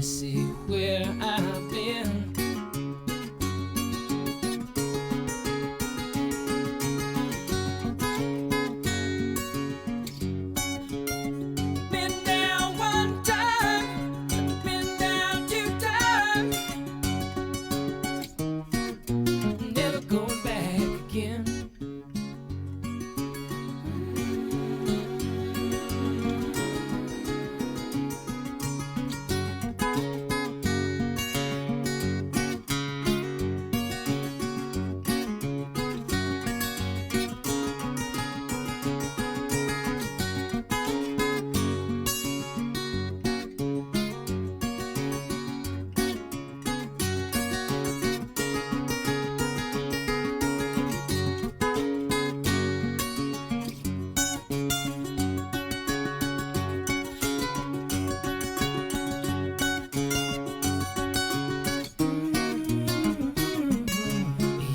see where I've been. Been down one time, been down two times, never going back again.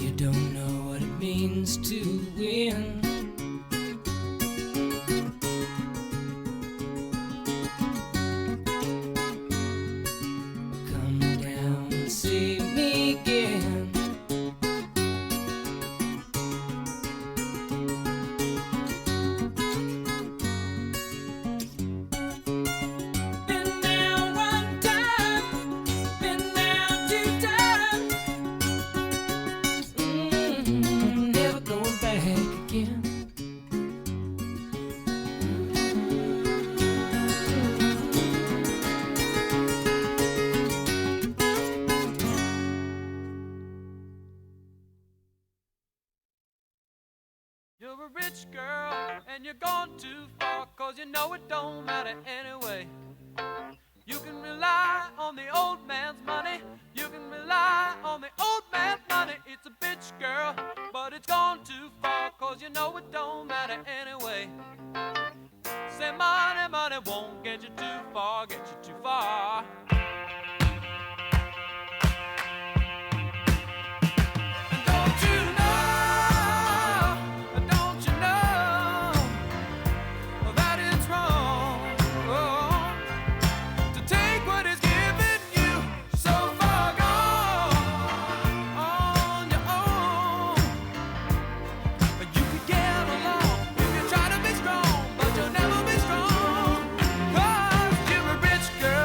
You don't know what it means to win. Come down and see me again. Been down one time, been down two times, never going back again. You're a rich girl and you're gone too far, 'cause you know it don't matter anyway. You can rely on the old man's money, you can rely on the old man's money. It's a bitch girl, but it's gone too far, 'cause you know it don't matter anyway. Say money, money won't get you too far, get you too far. Don't you know that it's wrong to take what is given you so far gone on your own? You could get along if you try to be strong, but you'll never be strong, 'cause you're a rich girl.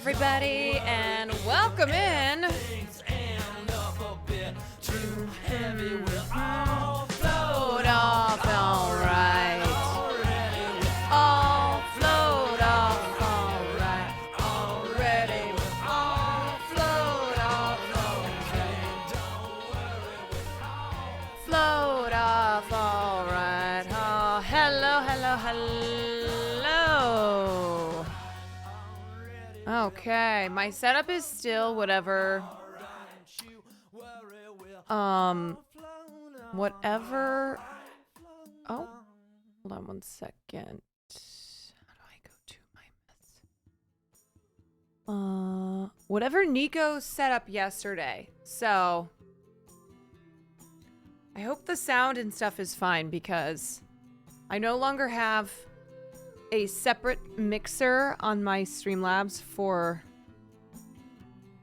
everybody, and welcome in. Float off, alright. All float off, alright. Already, all float off, float off, alright. Oh, hello, hello, hello. Okay, my setup is still whatever. Whatever. Oh, hold on one second. How do I go to my mess? Whatever Nico set up yesterday. So I hope the sound and stuff is fine because I no longer have a separate mixer on my Streamlabs for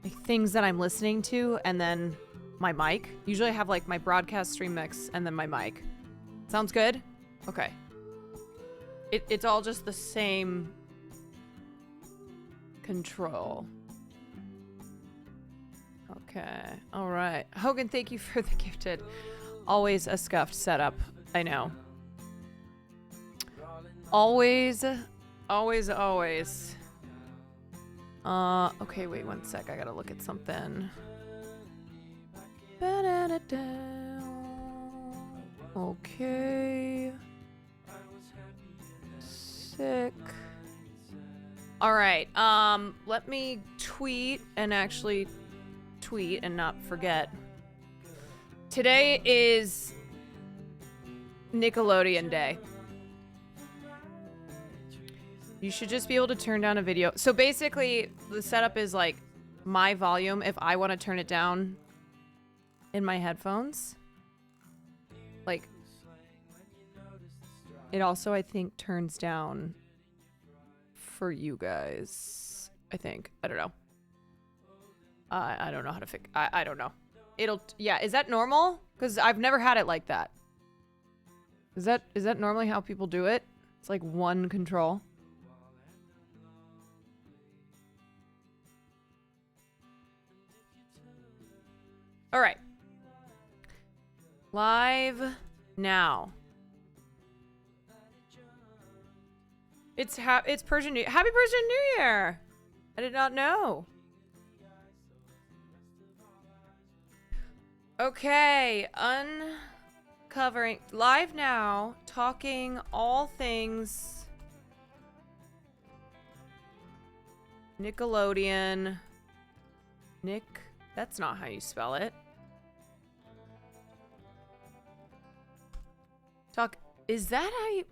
like, things that I'm listening to and then my mic. Usually I have like my broadcast stream mix and then my mic. Sounds good? Okay. It's all just the same control. Okay. All right. Hogan, thank you for the gifted. Always a scuffed setup. I know. Always, always, always. Okay, wait one sec. I gotta look at something. Okay. Sick. All right. Let me tweet and actually tweet and not forget. Today is Nickelodeon Day. You should just be able to turn down a video. So basically, the setup is like my volume if I want to turn it down in my headphones. Like, it also, I think, turns down for you guys. I think. I don't know. I don't know how to fix. I don't know. Yeah, is that normal? Because I've never had it like that. Is that normally how people do it? It's like one control. All right. Live now. It's Persian New Happy Persian New Year. I did not know. Okay, uncovering live now, talking all things Nickelodeon. That's not how you spell it. Is that how you...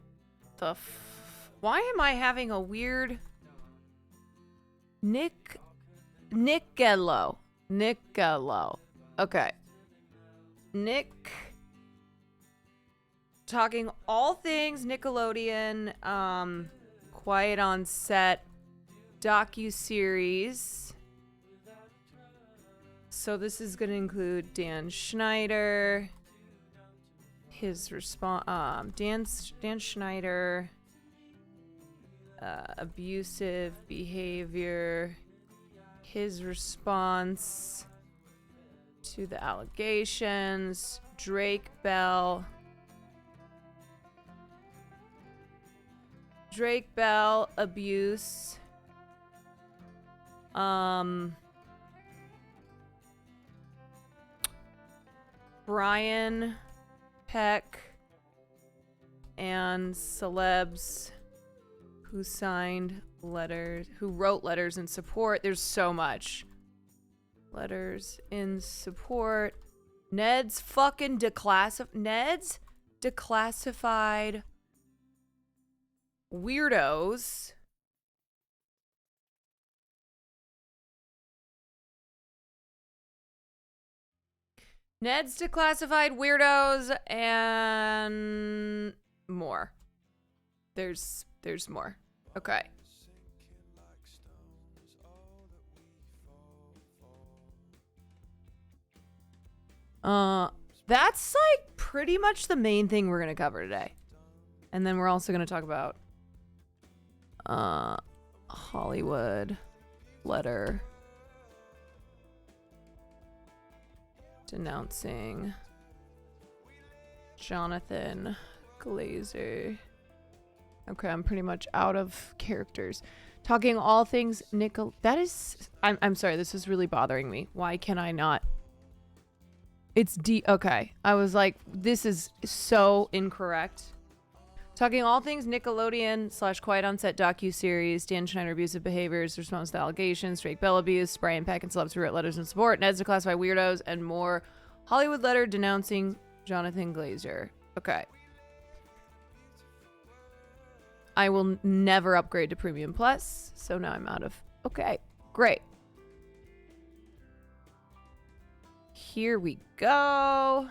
Why am I having a weird... Nickello. Okay. Talking all things Nickelodeon, Quiet on Set, docuseries. So this is going to include Dan Schneider, his response, Dan Schneider, abusive behavior, his response to the allegations, Drake Bell, abuse, Brian Peck, and celebs who wrote letters in support. There's so much. Letters in support. Ned's declassified weirdos. Ned's declassified weirdos and more. There's more. Okay. That's like pretty much the main thing we're gonna cover today. And then we're also gonna talk about Hollywood letter denouncing Jonathan Glazer. Okay, I'm pretty much out of characters. Talking all things Nickel. That is. I'm sorry. This is really bothering me. Why can I not? It's D. Okay. I was like, this is so incorrect. Talking all things Nickelodeon / Quiet on Set docu-series, Dan Schneider abusive behaviors, response to allegations, Drake Bell abuse, spray and PECK and celebs who wrote letters of support, Ned's to classify weirdos, and more. Hollywood letter denouncing Jonathan Glazer. Okay. I will never upgrade to Premium Plus, so now I'm out of... Okay, great. Here we go.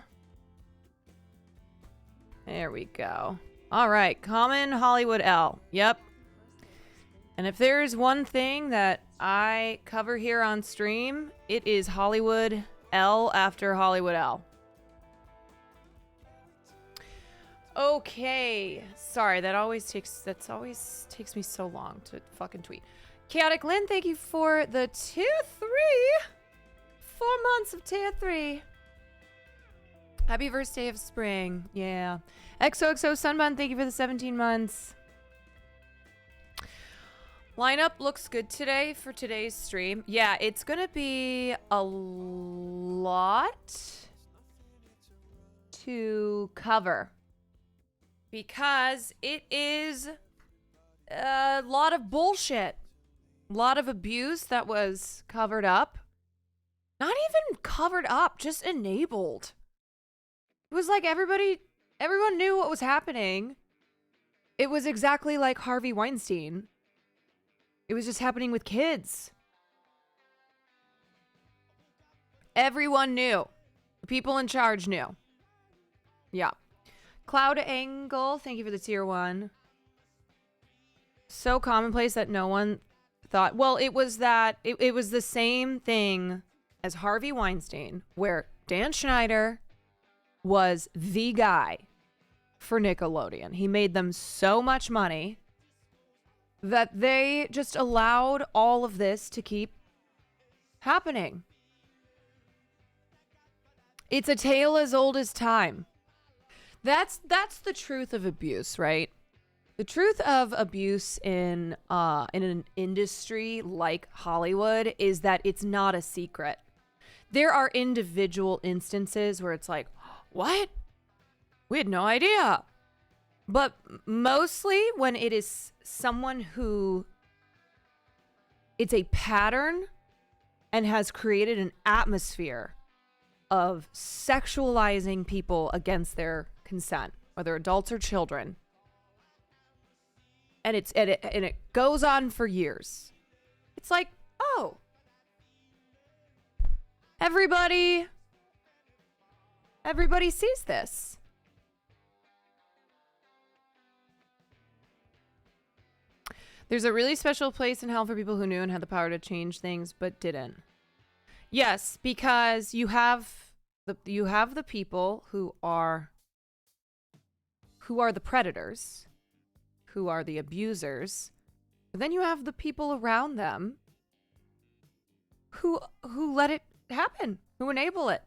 There we go. All right, common Hollywood L. Yep. And if there's one thing that I cover here on stream, it is Hollywood L after Hollywood L. Okay. Sorry, that always takes me so long to fucking tweet. Chaotic Lynn, thank you for the tier 3. 4 months of tier 3. Happy first day of spring. Yeah. XOXO Sunbun, thank you for the 17 months. Lineup looks good today for today's stream. Yeah, it's going to be a lot to cover because it is a lot of bullshit. A lot of abuse that was covered up. Not even covered up, just enabled. It was like everyone knew what was happening. It was exactly like Harvey Weinstein. It was just happening with kids. Everyone knew. The people in charge knew. Yeah. Cloud Angle, thank you for the tier 1. So commonplace that no one thought. Well, it was that. It was the same thing as Harvey Weinstein, where Dan Schneider was the guy for Nickelodeon. He made them so much money that they just allowed all of this to keep happening. It's a tale as old as time. That's the truth of abuse, right? The truth of abuse in an industry like Hollywood is that it's not a secret. There are individual instances where it's like, what? We had no idea. But mostly when it is someone who it's a pattern and has created an atmosphere of sexualizing people against their consent, whether adults or children. And it goes on for years. It's like, oh, everybody sees this. There's a really special place in hell for people who knew and had the power to change things but didn't. Yes, because you have the people who are the predators, who are the abusers, but then you have the people around them who let it happen, who enable it.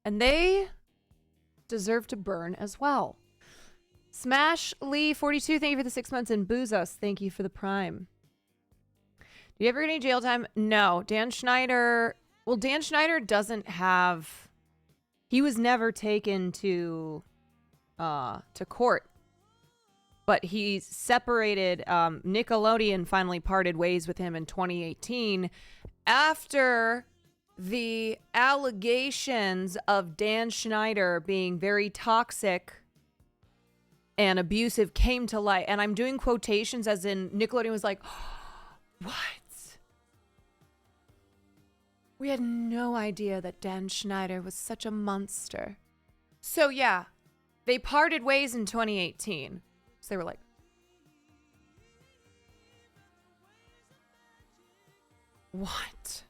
And they deserve to burn as well. Smash Lee 42, thank you for the 6 months, and Booze Us, thank you for the prime. Do you ever get any jail time? No. Dan Schneider doesn't have, he was never taken to court. But he separated, Nickelodeon finally parted ways with him in 2018 after the allegations of Dan Schneider being very toxic and abusive came to light. And I'm doing quotations as in Nickelodeon was like, what? We had no idea that Dan Schneider was such a monster. So yeah, they parted ways in 2018. So they were like, what?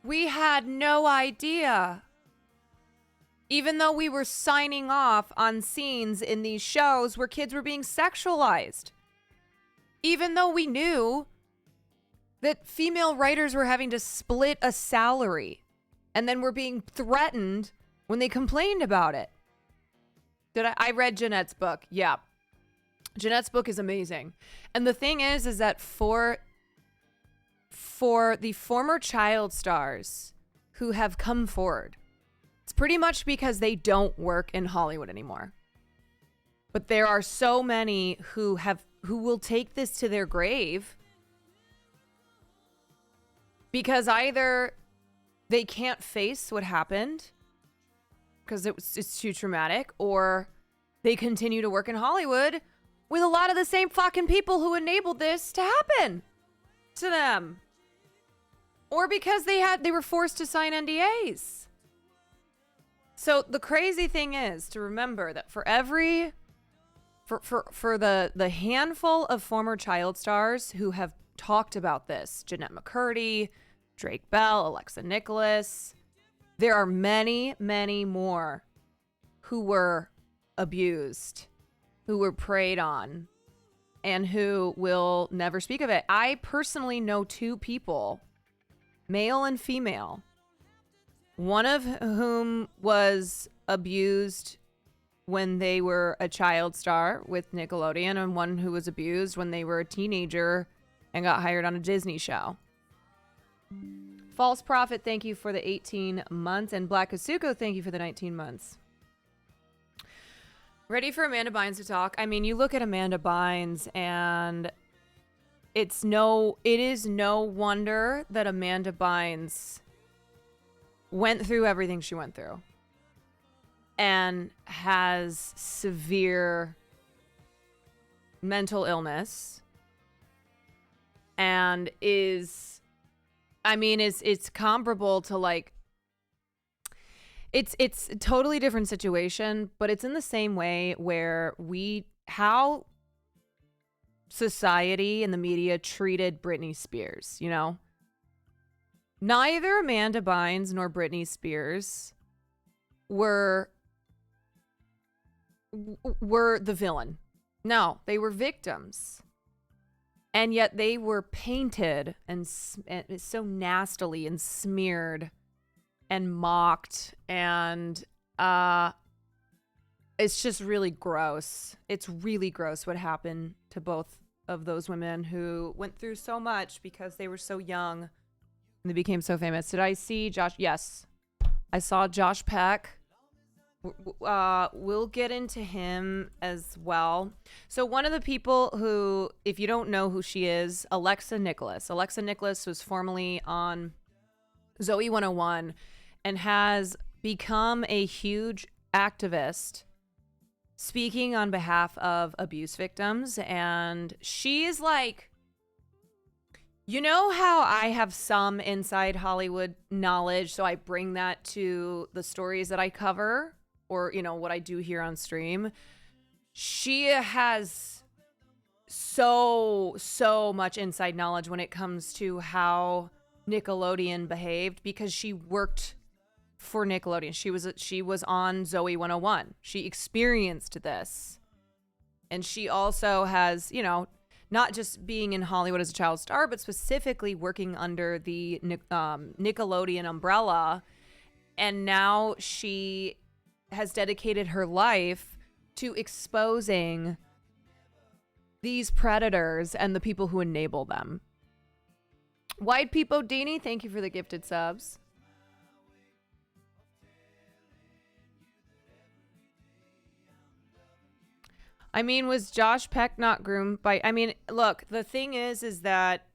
We had no idea. Even though we were signing off on scenes in these shows where kids were being sexualized. Even though we knew that female writers were having to split a salary and then were being threatened when they complained about it. I read Jeanette's book. Yeah. Jeanette's book is amazing. And the thing is that for the former child stars who have come forward, it's pretty much because they don't work in Hollywood anymore. But there are so many who will take this to their grave because either they can't face what happened because it's too traumatic, or they continue to work in Hollywood with a lot of the same fucking people who enabled this to happen to them. Or because they were forced to sign NDAs. So the crazy thing is to remember that for the handful of former child stars who have talked about this, Jeanette McCurdy, Drake Bell, Alexa Nicholas, there are many, many more who were abused, who were preyed on, and who will never speak of it. I personally know 2 people, male and female, one of whom was abused when they were a child star with Nickelodeon, and one who was abused when they were a teenager and got hired on a Disney show. False Prophet, thank you for the 18 months. And Black Asuko, thank you for the 19 months. Ready for Amanda Bynes to talk? I mean, you look at Amanda Bynes and it is no wonder that Amanda Bynes went through everything she went through and has severe mental illness and it's comparable to like, it's a totally different situation, but it's in the same way where how society and the media treated Britney Spears, you know? Neither Amanda Bynes nor Britney Spears were the villain. No, they were victims. And yet they were painted and so nastily and smeared and mocked. And it's just really gross. It's really gross what happened to both of those women who went through so much because they were so young and they became so famous. Did I see Josh? Yes. I saw Josh Peck. We'll get into him as well. So one of the people who, if you don't know who she is, Alexa Nicholas. Alexa Nicholas was formerly on Zoe 101 and has become a huge activist speaking on behalf of abuse victims. And she is like, you know how I have some inside Hollywood knowledge, so I bring that to the stories that I cover, or, you know, what I do here on stream. She has so much inside knowledge when it comes to how Nickelodeon behaved because she worked for Nickelodeon. She was on Zoe 101. She experienced this. And she also has, you know, not just being in Hollywood as a child star, but specifically working under the Nickelodeon umbrella. And now she has dedicated her life to exposing these predators and the people who enable them. White Peepo Dini, thank you for the gifted subs. I mean, was Josh Peck not groomed by... I mean, look, the thing is that...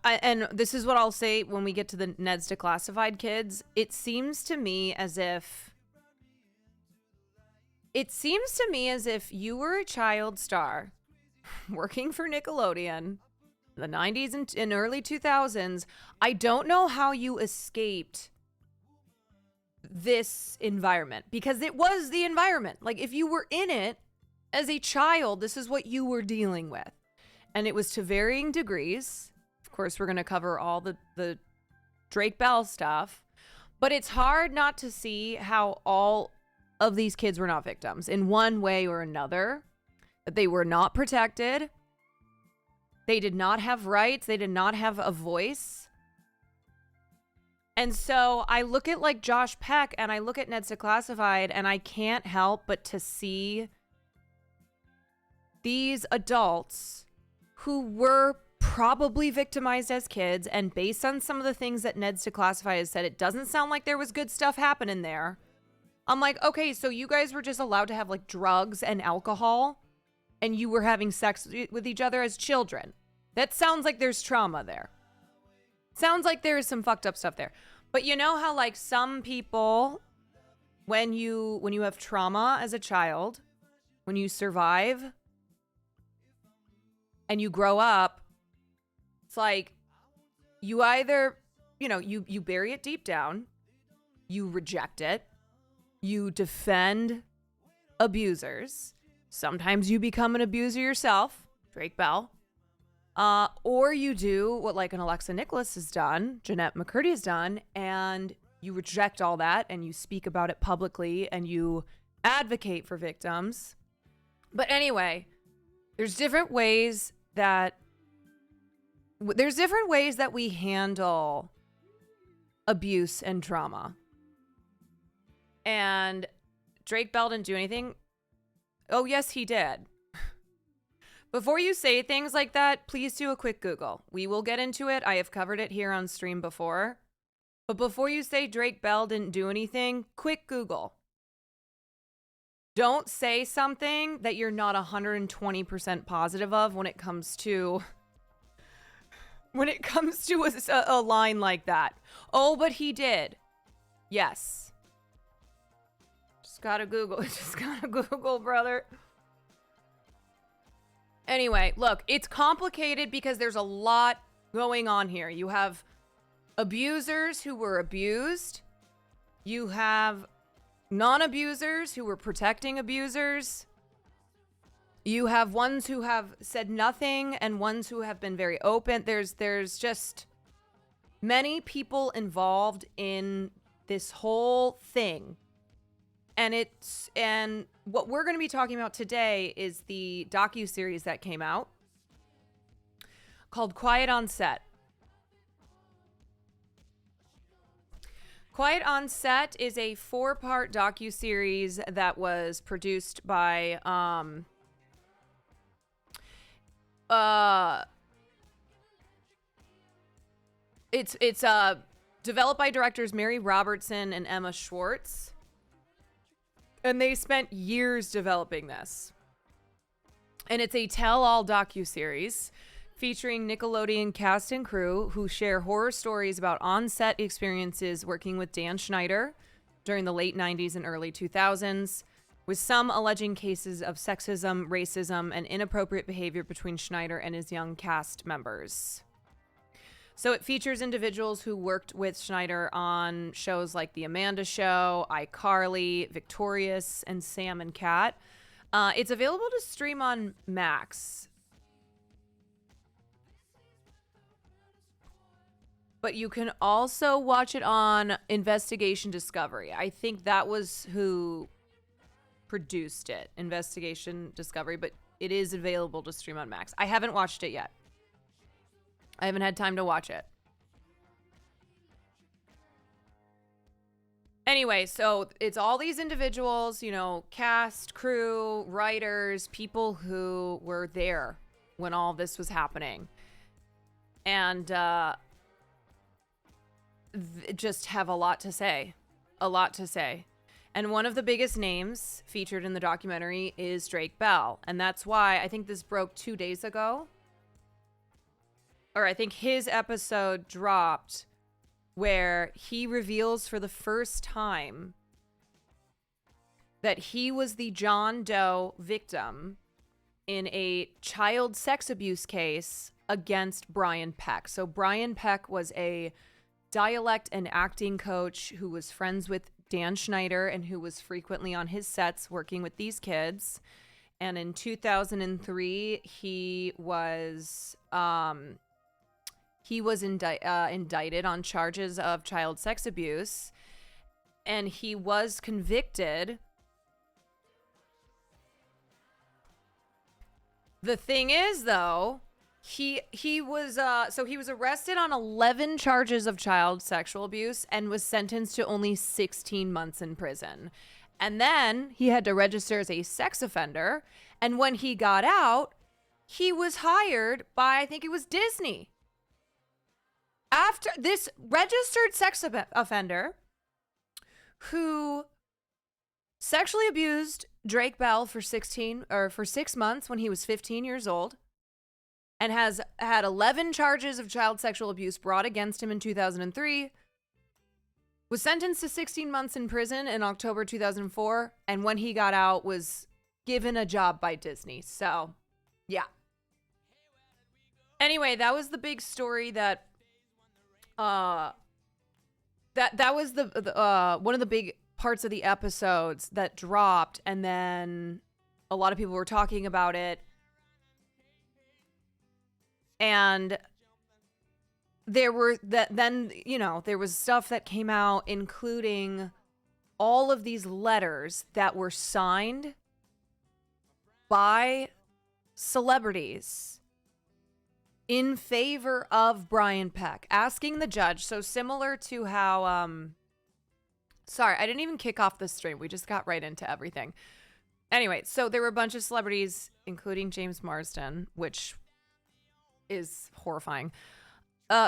and this is what I'll say when we get to the Ned's Declassified kids. It seems to me as if you were a child star working for Nickelodeon in the 90s and early 2000s. I don't know how you escaped this environment, because it was the environment. Like, if you were in it as a child, this is what you were dealing with. And it was to varying degrees. Of course, we're going to cover all the Drake Bell stuff, but it's hard not to see how all of these kids were not victims in one way or another, that they were not protected. They did not have rights. They did not have a voice. And so I look at like Josh Peck and I look at Ned's Declassified and I can't help but to see these adults who were probably victimized as kids, and based on some of the things that Ned's Declassified has said, it doesn't sound like there was good stuff happening there. I'm like, okay, so you guys were just allowed to have like drugs and alcohol and you were having sex with each other as children. That sounds like there's trauma there. Sounds like there is some fucked up stuff there. But you know how like some people, when you have trauma as a child, when you survive and you grow up, it's like you either, you bury it deep down, you reject it, you defend abusers. Sometimes you become an abuser yourself, Drake Bell. Or you do what like an Alexa Nicholas has done, Jeanette McCurdy has done, and you reject all that and you speak about it publicly and you advocate for victims. But anyway, there's different ways that we handle abuse and trauma. And Drake Bell didn't do anything. Oh, yes, he did. Before you say things like that, please do a quick Google. We will get into it. I have covered it here on stream before. But before you say Drake Bell didn't do anything, quick Google. Don't say something that you're not 120% positive of when it comes to a line like that. Oh, but he did. Yes. Just gotta Google, brother. Anyway, look, it's complicated because there's a lot going on here. You have abusers who were abused. You have non-abusers who were protecting abusers. You have ones who have said nothing and ones who have been very open. There's just many people involved in this whole thing. And what we're going to be talking about today is the docuseries that came out called Quiet on Set. Quiet on Set is a 4-part docuseries that was produced by it's developed by directors Mary Robertson and Emma Schwartz. And they spent years developing this. And it's a tell-all docuseries featuring Nickelodeon cast and crew who share horror stories about on-set experiences working with Dan Schneider during the late 90s and early 2000s, with some alleging cases of sexism, racism, and inappropriate behavior between Schneider and his young cast members. So it features individuals who worked with Schneider on shows like The Amanda Show, iCarly, Victorious, and Sam and Cat. It's available to stream on Max. But you can also watch it on Investigation Discovery. I think that was who produced it, Investigation Discovery, but it is available to stream on Max. I haven't watched it yet. I haven't had time to watch it. Anyway, so it's all these individuals, cast, crew, writers, people who were there when all this was happening. And just have a lot to say. And one of the biggest names featured in the documentary is Drake Bell. And that's why I think this broke 2 days ago. Or I think his episode dropped where he reveals for the first time that he was the John Doe victim in a child sex abuse case against Brian Peck. So Brian Peck was a dialect and acting coach who was friends with Dan Schneider and who was frequently on his sets working with these kids. And in 2003, he was indicted on charges of child sex abuse, and he was convicted. The thing is, though, He was so he was arrested on 11 charges of child sexual abuse and was sentenced to only 16 months in prison. And then he had to register as a sex offender, and when he got out, he was hired by, I think it was Disney. After this registered sex offender who sexually abused Drake Bell for 6 months when he was 15 years old, and has had 11 charges of child sexual abuse brought against him in 2003, was sentenced to 16 months in prison in October 2004, and when he got out was given a job by Disney. So, yeah. Anyway, that was the big story that that was the one of the big parts of the episodes that dropped, and then a lot of people were talking about it. And there were there was stuff that came out, including all of these letters that were signed by celebrities in favor of Brian Peck, asking the judge. So similar to how, sorry, I didn't even kick off the stream. We just got right into everything. Anyway, so there were a bunch of celebrities, including James Marsden, which is horrifying,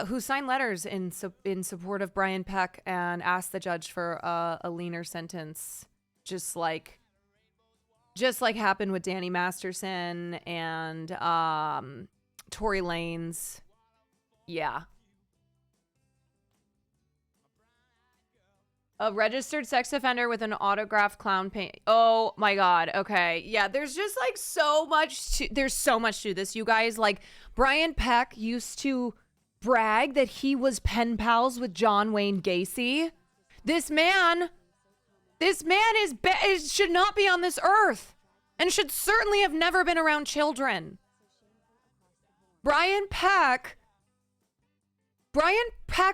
who signed letters in support of Brian Peck and asked the judge for a leaner sentence, just like happened with Danny Masterson and Tory Lanez. Yeah. A registered sex offender with an autographed clown paint. Oh my God. Okay. Yeah. There's just like so much. There's so much to this, you guys. Like, Brian Peck used to brag that he was pen pals with John Wayne Gacy. This man should not be on this earth and should certainly have never been around children. Brian Peck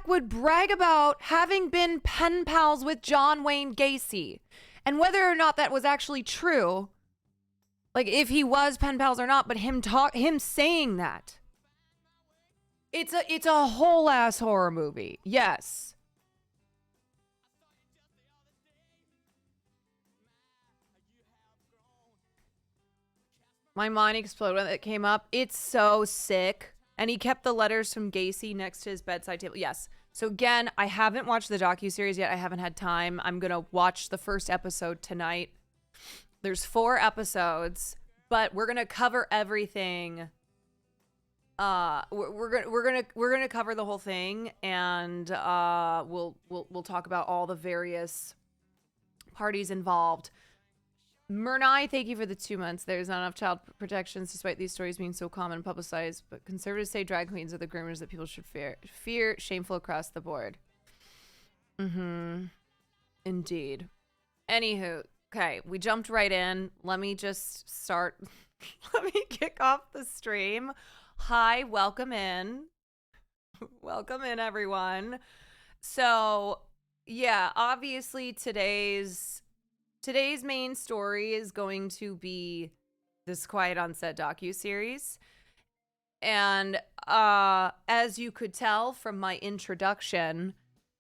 would brag about having been pen pals with John Wayne Gacy. And whether or not that was actually true, like if he was pen pals or not, but him saying that. It's a whole ass horror movie. Yes. My mind exploded when it came up. It's so sick. And he kept the letters from Gacy next to his bedside table. Yes. So again, I haven't watched the docuseries yet. I haven't had time. I'm going to watch the first episode tonight. There's 4 episodes, but we're going to cover everything. We're going to cover the whole thing, and we'll talk about all the various parties involved. Murnai, thank you for the 2 months. There's not enough child protections despite these stories being so common and publicized, but conservatives say drag queens are the groomers that people should fear, shameful across the board. Indeed. Anywho, okay, we jumped right in. Let me just start. Let me kick off the stream. Hi, welcome in. Welcome in, everyone. So, yeah, obviously today's main story is going to be this Quiet on Set docuseries. And as you could tell from my introduction,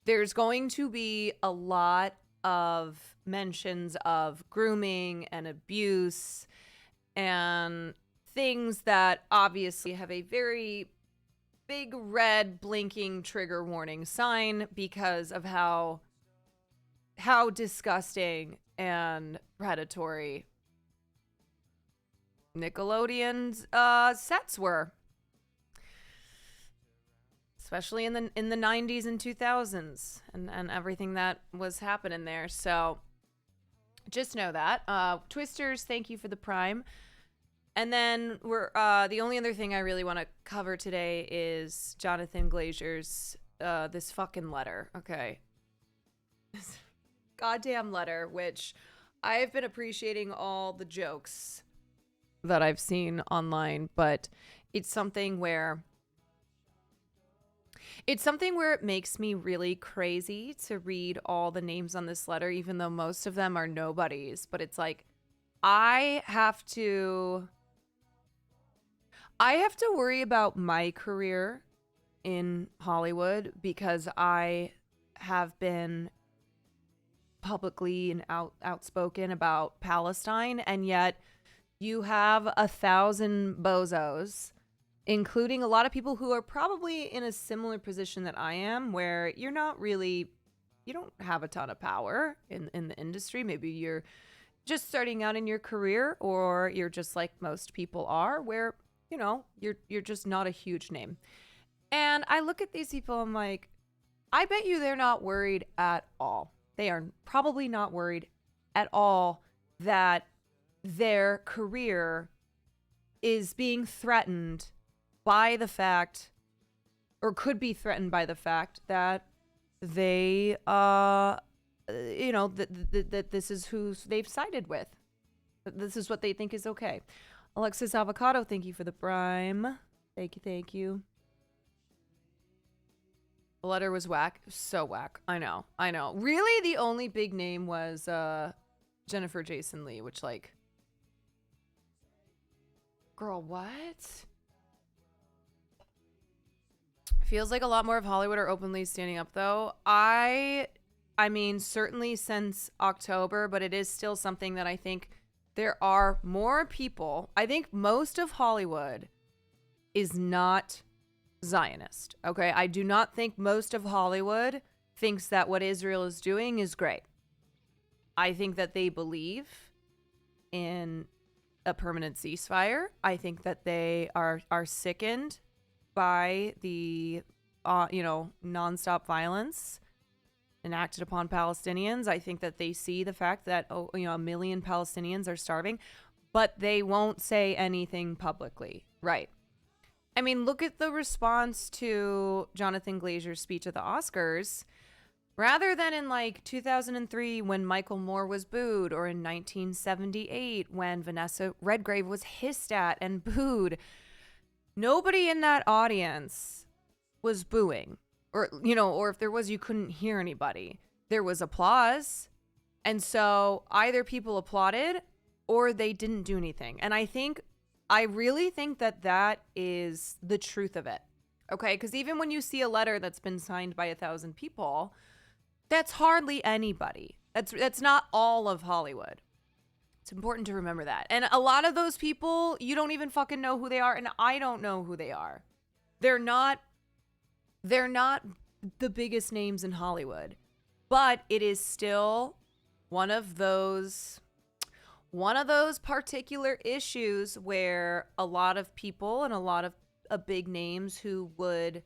there's going to be a lot of mentions of grooming and abuse and things that obviously have a very big red blinking trigger warning sign because of how disgusting and predatory Nickelodeon's sets were, especially in the 90s and 2000s and everything that was happening there. So just know that. Twisters, thank you for the prime. And then we're the only other thing I really want to cover today is Jonathan Glazer's this fucking letter. Okay. Goddamn letter, which I have been appreciating all the jokes that I've seen online, but it's something where it makes me really crazy to read all the names on this letter, even though most of them are nobodies. But it's like, I have to I have to worry about my career in Hollywood because I have been publicly and outspoken about Palestine, and yet you have 1,000 bozos, including a lot of people who are probably in a similar position that I am, where you don't have a ton of power in the industry. Maybe you're just starting out in your career, or you're just like most people are, where, you're just not a huge name. And I look at these people, I'm like, I bet you they're not worried at all. They are probably not worried at all that their career is being threatened by the fact, or could be threatened by the fact, that they, that this is who they've sided with. This is what they think is okay. Alexis Avocado, thank you for the prime. Thank you. The letter was whack. So whack. I know. Really, the only big name was Jennifer Jason Leigh, which, like, girl, what? Feels like a lot more of Hollywood are openly standing up, though. I mean, certainly since October, but it is still something that I think there are more people. I think most of Hollywood is not Zionist, okay? I do not think most of Hollywood thinks that what Israel is doing is great. I think that they believe in a permanent ceasefire. I think that they are sickened by the nonstop violence enacted upon Palestinians. I think that they see the fact that 1 million Palestinians are starving, but they won't say anything publicly. Right. I mean, look at the response to Jonathan Glazer's speech at the Oscars. Rather than in like 2003 when Michael Moore was booed, or in 1978 when Vanessa Redgrave was hissed at and booed, nobody in that audience was booing. Or if there was, you couldn't hear anybody. There was applause. And so either people applauded or they didn't do anything. And I really think that that is the truth of it. Okay? Because even when you see a letter that's been signed by 1,000 people, that's hardly anybody. That's not all of Hollywood. It's important to remember that. And a lot of those people, you don't even fucking know who they are, and I don't know who they are. They're not the biggest names in Hollywood, but it is still one of those particular issues where a lot of people and a lot of big names who would,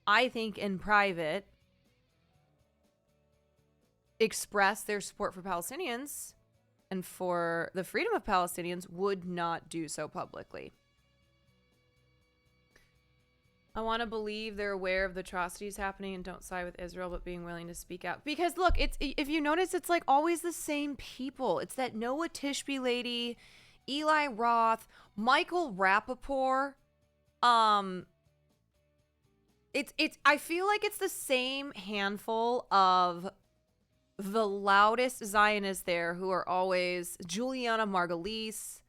I think, in private, express their support for Palestinians and for the freedom of Palestinians would not do so publicly. I want to believe they're aware of the atrocities happening and don't side with Israel, but being willing to speak out. Because look, it's, if you notice, it's like always the same people. It's that Noah Tishby lady, Eli Roth, Michael Rappaport. I feel like it's the same handful of the loudest Zionists there who are always Juliana Margulies,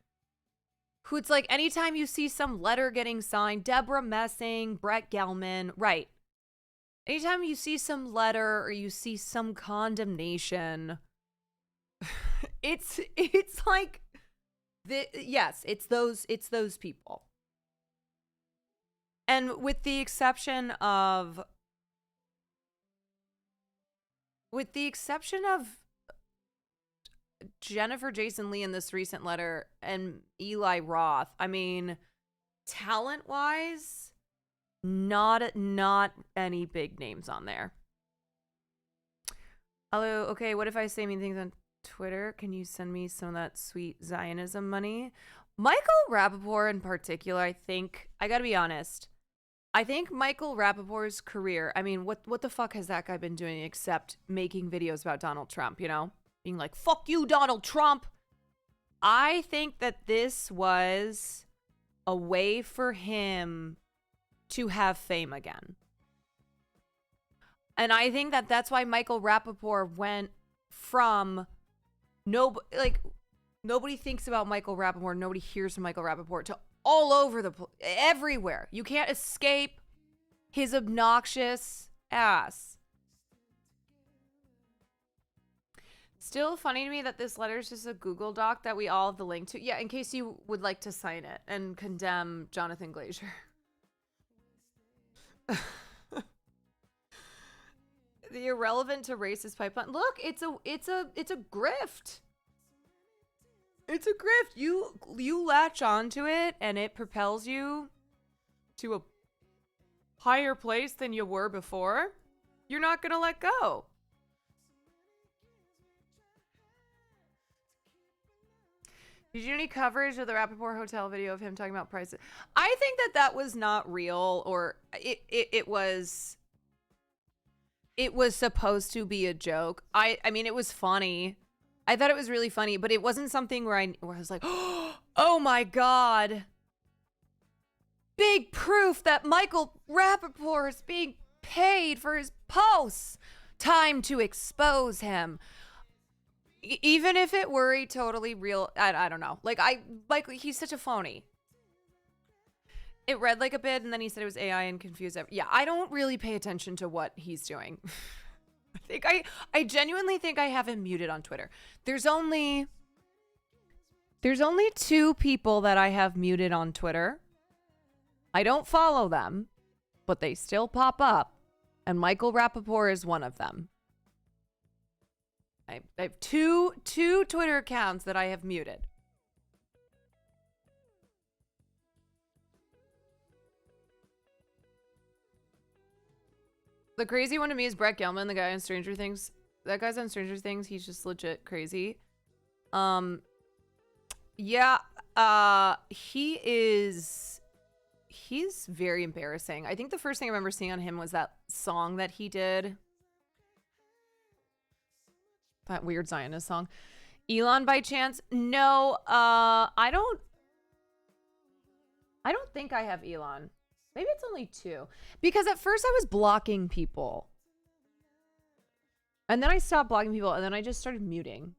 who it's like anytime you see some letter getting signed, Deborah Messing, Brett Gelman, right. Anytime you see some letter or you see some condemnation, it's like, yes, it's those people. And with the exception of Jennifer Jason Leigh in this recent letter and Eli Roth, I mean, talent-wise, not any big names on there. Hello, okay, what if I say mean things on Twitter? Can you send me some of that sweet Zionism money? Michael Rappaport in particular, I think, I gotta be honest, I think Michael Rappaport's career, I mean, what the fuck has that guy been doing except making videos about Donald Trump, Being like, fuck you, Donald Trump. I think that this was a way for him to have fame again. And I think that that's why Michael Rappaport went from nobody thinks about Michael Rappaport, nobody hears from Michael Rappaport, to all over the place, everywhere. You can't escape his obnoxious ass. Still funny to me that this letter is just a Google Doc that we all have the link to. Yeah, in case you would like to sign it and condemn Jonathan Glazer. The irrelevant to racist pipeline. Look, it's a grift. It's a grift. You latch onto it and it propels you to a higher place than you were before. You're not gonna let go. Did you do any coverage of the Rappaport Hotel video of him talking about prices? I think that was not real, or it was supposed to be a joke. I mean, it was funny. I thought it was really funny, but it wasn't something where I was like, oh my God. Big proof that Michael Rappaport is being paid for his posts. Time to expose him. Even if it were a totally real, I don't know. Like, he's such a phony. It read like a bit, and then he said it was AI and confused. Yeah, I don't really pay attention to what he's doing. I genuinely think I have him muted on Twitter. There's only 2 people that I have muted on Twitter. I don't follow them, but they still pop up, and Michael Rappaport is one of them. I have two Twitter accounts that I have muted. The crazy one to me is Brett Gelman, the guy on Stranger Things. That guy's on Stranger Things. He's just legit crazy. Yeah, he's very embarrassing. I think the first thing I remember seeing on him was that song that he did. That weird Zionist song. Elon by chance? No, I don't think I have Elon. Maybe it's only 2. Because at first I was blocking people. And then I stopped blocking people, and then I just started muting.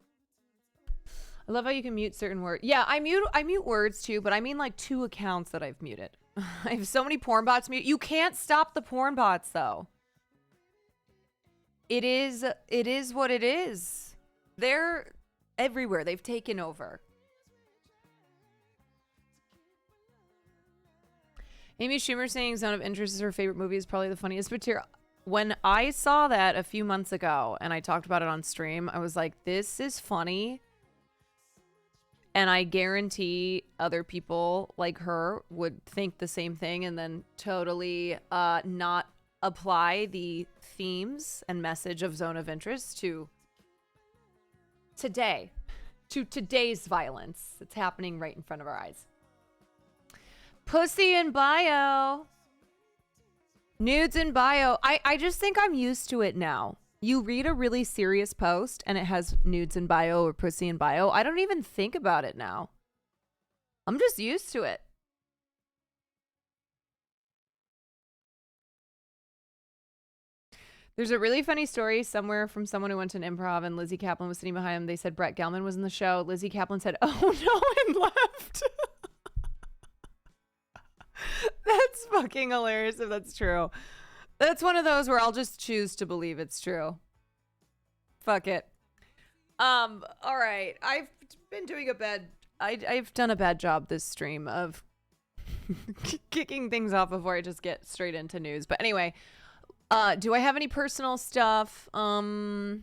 I love how you can mute certain words. Yeah, I mute words too, but I mean like 2 accounts that I've muted. I have so many porn bots mute. You can't stop the porn bots though. It is what it is. They're everywhere. They've taken over. Amy Schumer saying Zone of Interest is her favorite movie is probably the funniest material. When I saw that a few months ago and I talked about it on stream, I was like, this is funny. And I guarantee other people like her would think the same thing and then totally not apply the themes and message of Zone of Interest to today's violence that's happening right in front of our eyes. Pussy in bio. Nudes in bio. I just think I'm used to it now. You read a really serious post and it has nudes in bio or pussy in bio. I don't even think about it now. I'm just used to it. There's a really funny story somewhere from someone who went to an improv and Lizzie Kaplan was sitting behind him. They said Brett Gelman was in the show. Lizzie Kaplan said, oh no, and left. That's fucking hilarious if that's true. That's one of those where I'll just choose to believe it's true. Fuck it. All right. I've been doing I've done a bad job this stream of kicking things off before I just get straight into news. But anyway, do I have any personal stuff? Oh,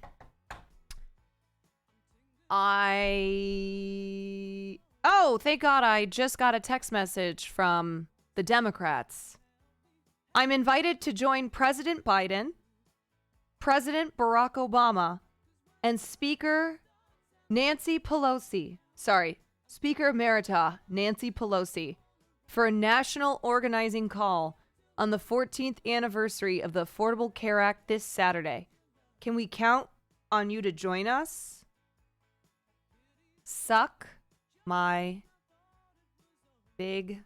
thank God I just got a text message from the Democrats. I'm invited to join President Biden, President Barack Obama, and Speaker Speaker Emerita Nancy Pelosi for a national organizing call on the 14th anniversary of the Affordable Care Act this Saturday. Can we count on you to join us? Suck my big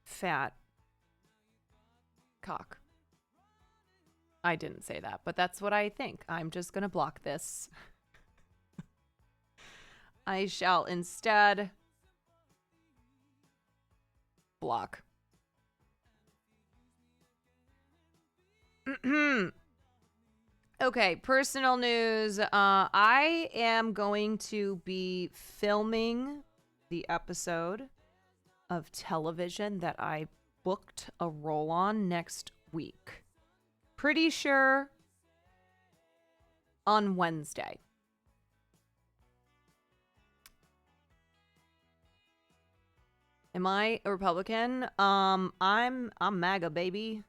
fat cock. I didn't say that, but that's what I think. I'm just gonna block this. I shall instead block. Okay, personal news. I am going to be filming the episode of television that I booked a role on next week. Pretty sure on Wednesday. Am I a Republican? I'm MAGA, baby.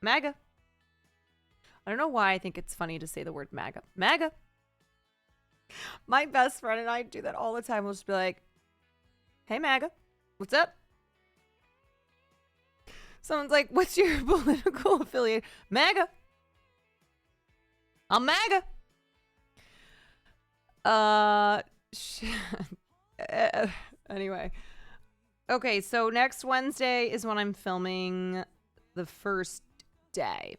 MAGA. I don't know why I think it's funny to say the word MAGA. MAGA. My best friend and I do that all the time. We'll just be like, hey, MAGA, what's up? Someone's like, what's your political affiliate? MAGA. I'm MAGA. Anyway. Okay, so next Wednesday is when I'm filming the first day.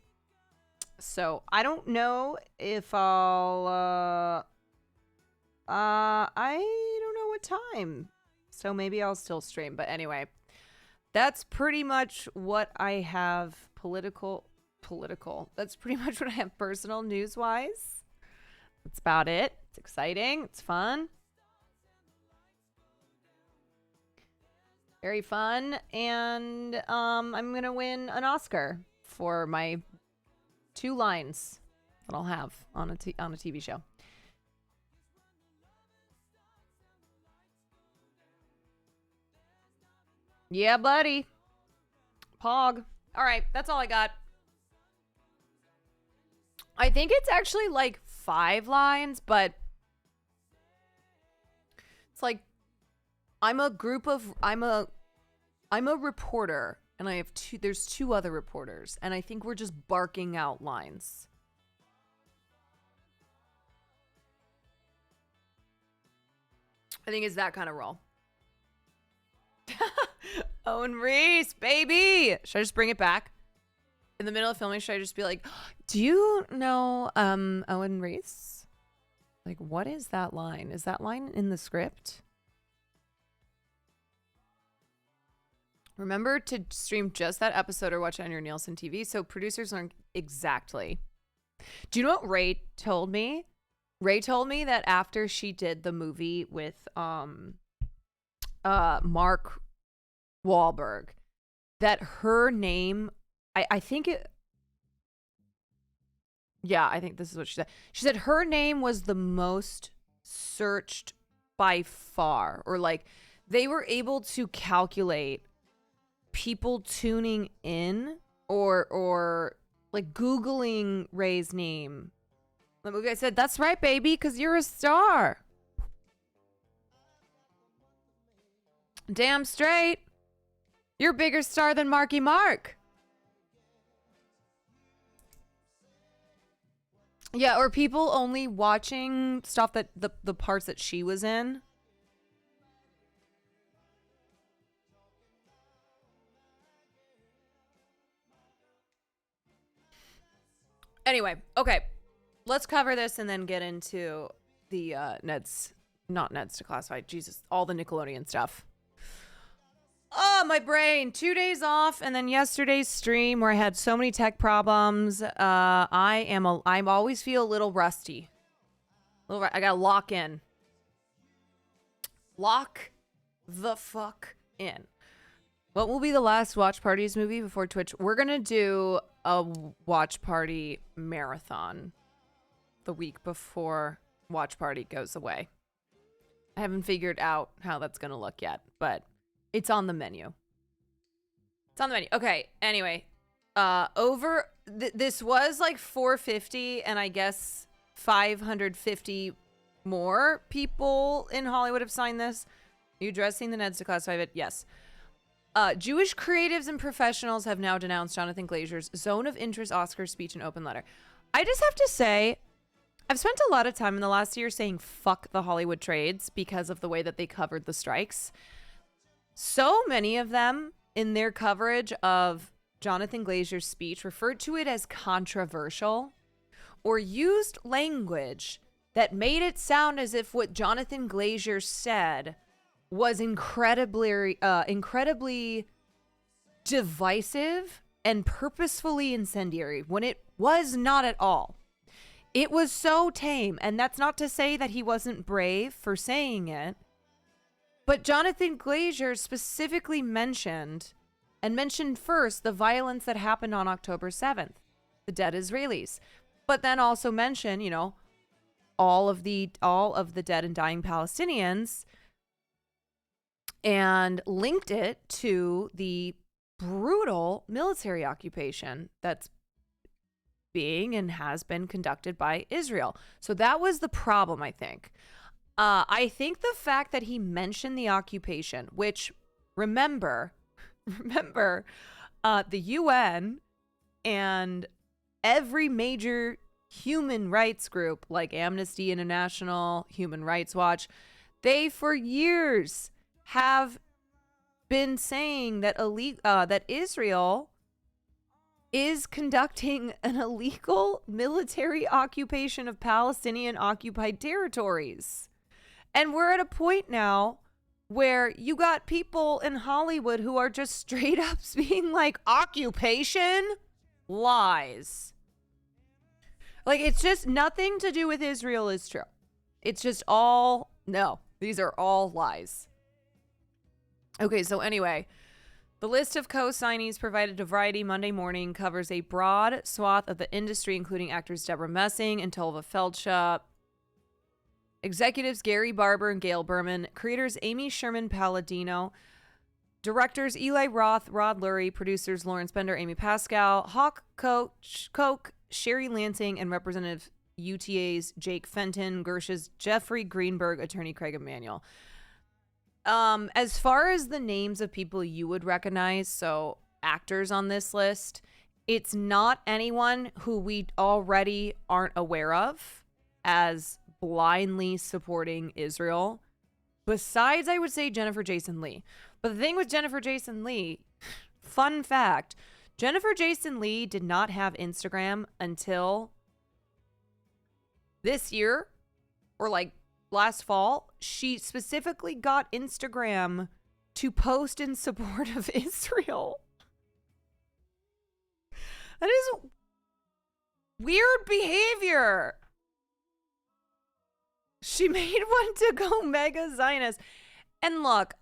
So I don't know if I'll, I don't know what time. So maybe I'll still stream. But anyway, that's pretty much what I have political. That's pretty much what I have personal news-wise. That's about it. It's exciting. It's fun. Very fun. And I'm going to win an Oscar for my 2 lines that I'll have on a TV show. Yeah, buddy. Pog. All right, that's all I got. I think it's actually like 5 lines, but it's like I'm a reporter. And I have there's 2 other reporters. And I think we're just barking out lines. I think it's that kind of role. Owen Reese, baby. Should I just bring it back? In the middle of filming, should I just be like, do you know Owen Reese? Like, what is that line? Is that line in the script? Remember to stream just that episode or watch it on your Nielsen TV so producers learn exactly. Do you know what Ray told me? Ray told me that after she did the movie with Mark Wahlberg, that her name, I think it, yeah, I think this is what she said. She said her name was the most searched by far, or like they were able to calculate people tuning in or like Googling Ray's name. The movie, I said, that's right, baby, because you're a star. Damn straight. You're a bigger star than Marky Mark. Yeah, or people only watching stuff that the parts that she was in. Anyway, okay. Let's cover this and then get into the not Ned's Declassified. Jesus, all the Nickelodeon stuff. Oh, my brain. 2 days off, and then yesterday's stream where I had so many tech problems. I always feel a little rusty. I gotta lock in. Lock the fuck in. What will be the last Watch Parties movie before Twitch? We're gonna do a Watch Party marathon the week before Watch Party goes away. I haven't figured out how that's gonna look yet, but it's on the menu. It's on the menu. Okay, anyway. This was like 450, and I guess 550 more people in Hollywood have signed this. Are you addressing the Ned's Declassified it? Yes. Jewish creatives and professionals have now denounced Jonathan Glazer's Zone of Interest Oscar speech and open letter. I just have to say, I've spent a lot of time in the last year saying fuck the Hollywood trades because of the way that they covered the strikes. So many of them in their coverage of Jonathan Glazer's speech referred to it as controversial or used language that made it sound as if what Jonathan Glazer said was incredibly divisive and purposefully incendiary when it was not at all. It was so tame, and that's not to say that he wasn't brave for saying it, but Jonathan Glazer specifically mentioned first the violence that happened on October 7th, the dead Israelis, but then also mentioned, you know, all of the dead and dying Palestinians, and linked it to the brutal military occupation that's being and has been conducted by Israel. So that was the problem, I think. I think the fact that he mentioned the occupation, which remember, the UN and every major human rights group like Amnesty International, Human Rights Watch, they for years have been saying that that Israel is conducting an illegal military occupation of Palestinian occupied territories. And we're at a point now where you got people in Hollywood who are just straight up being like, occupation? Lies. Like, it's just nothing to do with Israel is true. It's just all, no, these are all lies. Okay, so anyway, the list of co-signees provided to Variety Monday morning covers a broad swath of the industry, including actors Deborah Messing and Tolva Feldshuh, executives Gary Barber and Gail Berman, creators Amy Sherman Palladino, directors Eli Roth, Rod Lurie, producers Lawrence Bender, Amy Pascal, Hawk Koch, Sherry Lansing, and Representative UTA's Jake Fenton, Gersh's Jeffrey Greenberg, attorney Craig Emanuel. As far as the names of people you would recognize, so actors on this list, it's not anyone who we already aren't aware of as blindly supporting Israel. Besides, I would say Jennifer Jason Leigh. But the thing with Jennifer Jason Leigh, fun fact, Jennifer Jason Leigh did not have Instagram until this year, or like last fall. She specifically got Instagram to post in support of Israel. That is weird behavior. She made one to go mega Zionist. And look,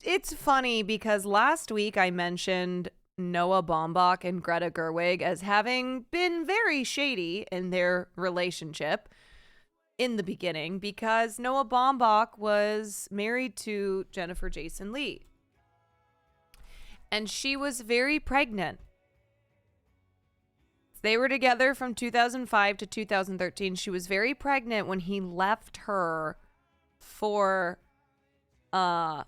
it's funny because last week I mentioned Noah Baumbach and Greta Gerwig as having been very shady in their relationship in the beginning because Noah Baumbach was married to Jennifer Jason Leigh. And she was very pregnant. They were together from 2005 to 2013. She was very pregnant when he left her for Greta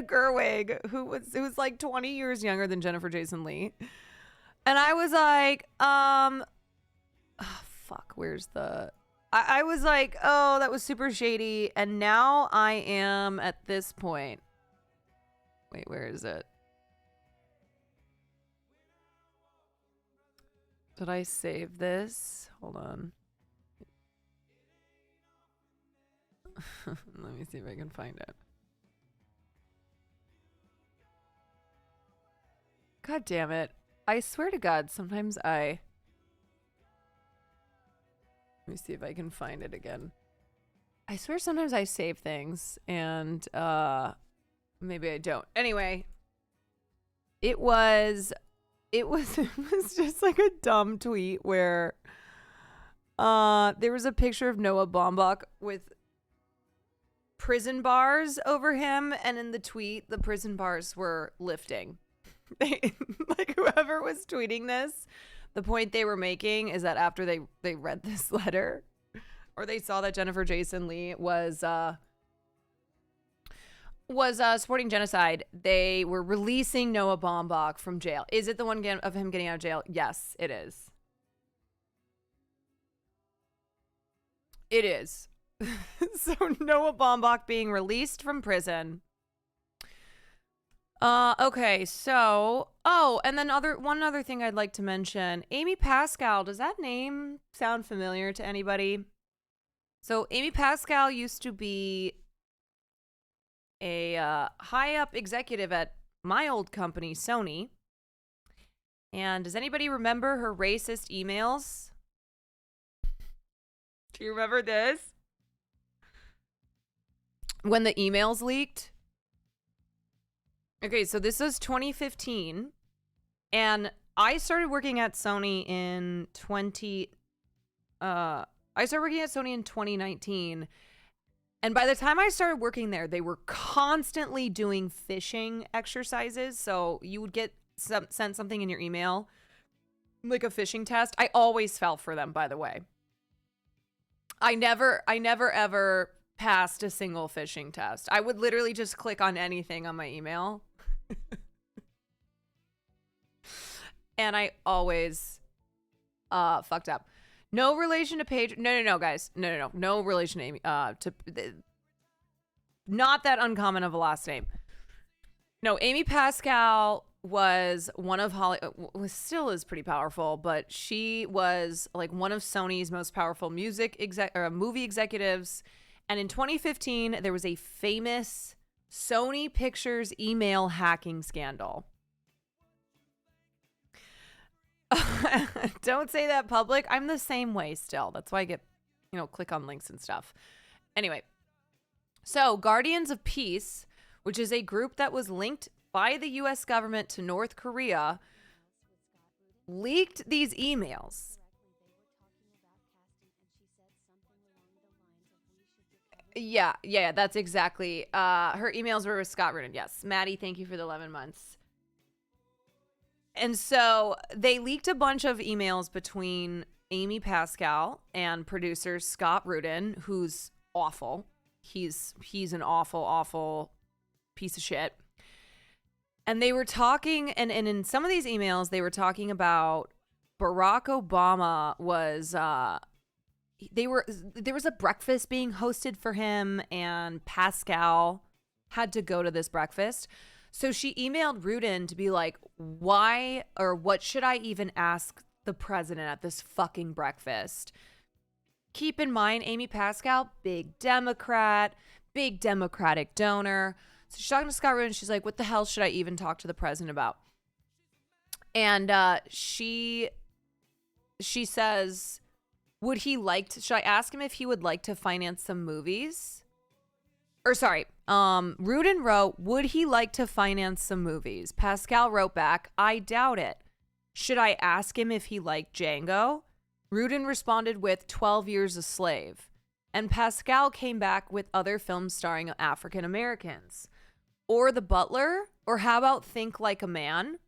Gerwig, who was like 20 years younger than Jennifer Jason Leigh. And I was like, I was like, oh, that was super shady. And now I am at this point. Wait, where is it? Did I save this? Hold on. Let me see if I can find it. God damn it. I swear to God, sometimes let me see if I can find it again. I swear sometimes I save things and maybe I don't. Anyway, it was just like a dumb tweet where there was a picture of Noah Baumbach with prison bars over him, and in the tweet the prison bars were lifting. Like, whoever was tweeting this, the point they were making is that after they read this letter, or they saw that Jennifer Jason Leigh was supporting genocide, they were releasing Noah Baumbach from jail. Is it the one of him getting out of jail? Yes, it is. It is. So Noah Baumbach being released from prison. Okay, so, and then one other thing I'd like to mention. Amy Pascal, does that name sound familiar to anybody? So Amy Pascal used to be a high up executive at my old company, Sony. And does anybody remember her racist emails? Do you remember this? When the emails leaked? Okay, so this was 2015. And I started working at Sony in 2019. And by the time I started working there, they were constantly doing phishing exercises. So you would get sent something in your email, like a phishing test. I always fell for them, by the way. I never ever passed a single phishing test. I would literally just click on anything on my email. And I always fucked up. No relation to Paige. No, guys. No. No relation to Amy. Not that uncommon of a last name. No, Amy Pascal was one of still is pretty powerful, but she was like one of Sony's most powerful movie executives. And in 2015, there was a famous Sony Pictures email hacking scandal. Don't say that public. I'm the same way still. That's why I get, click on links and stuff. Anyway, so Guardians of Peace, which is a group that was linked by the U.S. government to North Korea, leaked these emails. Yeah, that's exactly. Her emails were with Scott Rudin. Yes. Maddie, thank you for the 11 months. And so they leaked a bunch of emails between Amy Pascal and producer Scott Rudin, who's awful. He's an awful piece of shit. And they were talking, and in some of these emails, they were talking about Barack Obama was, there was a breakfast being hosted for him, and Pascal had to go to this breakfast. So she emailed Rudin to be like, why or what should I even ask the president at this fucking breakfast? Keep in mind, Amy Pascal, big Democrat, big Democratic donor. So she's talking to Scott Rudin. She's like, what the hell should I even talk to the president about? And she says, should I ask him if he would like to finance some movies? Rudin wrote, would he like to finance some movies? Pascal wrote back, I doubt it. Should I ask him if he liked Django? Rudin responded with 12 Years a Slave. And Pascal came back with other films starring African Americans. Or The Butler? Or how about Think Like a Man?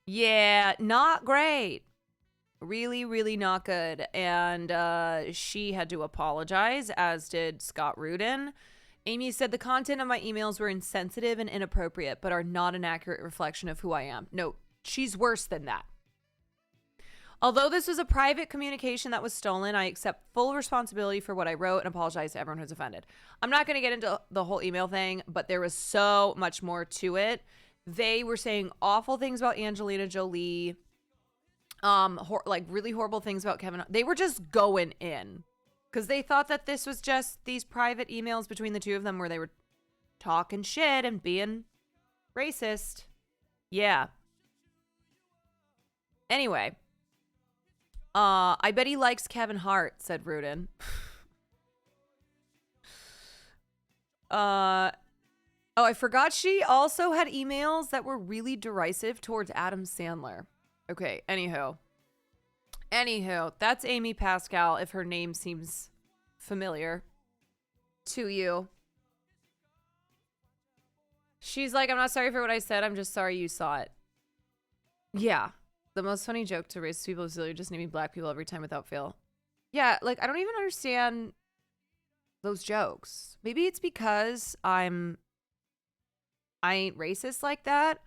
Yeah, not great. Really, really not good. And she had to apologize, as did Scott Rudin. Amy said, the content of my emails were insensitive and inappropriate, but are not an accurate reflection of who I am. No, she's worse than that. Although this was a private communication that was stolen, I accept full responsibility for what I wrote and apologize to everyone who's offended. I'm not going to get into the whole email thing, but there was so much more to it. They were saying awful things about Angelina Jolie. Really horrible things about Kevin. They were just going in because they thought that this was just these private emails between the two of them where they were talking shit and being racist. Yeah. Anyway, I bet he likes Kevin Hart, said Rudin. I forgot she also had emails that were really derisive towards Adam Sandler. Okay, anywho, that's Amy Pascal, if her name seems familiar to you. She's like, I'm not sorry for what I said, I'm just sorry you saw it. Yeah, the most funny joke to racist people is literally just naming black people every time without fail. Yeah, like, I don't even understand those jokes. Maybe it's because I ain't racist like that.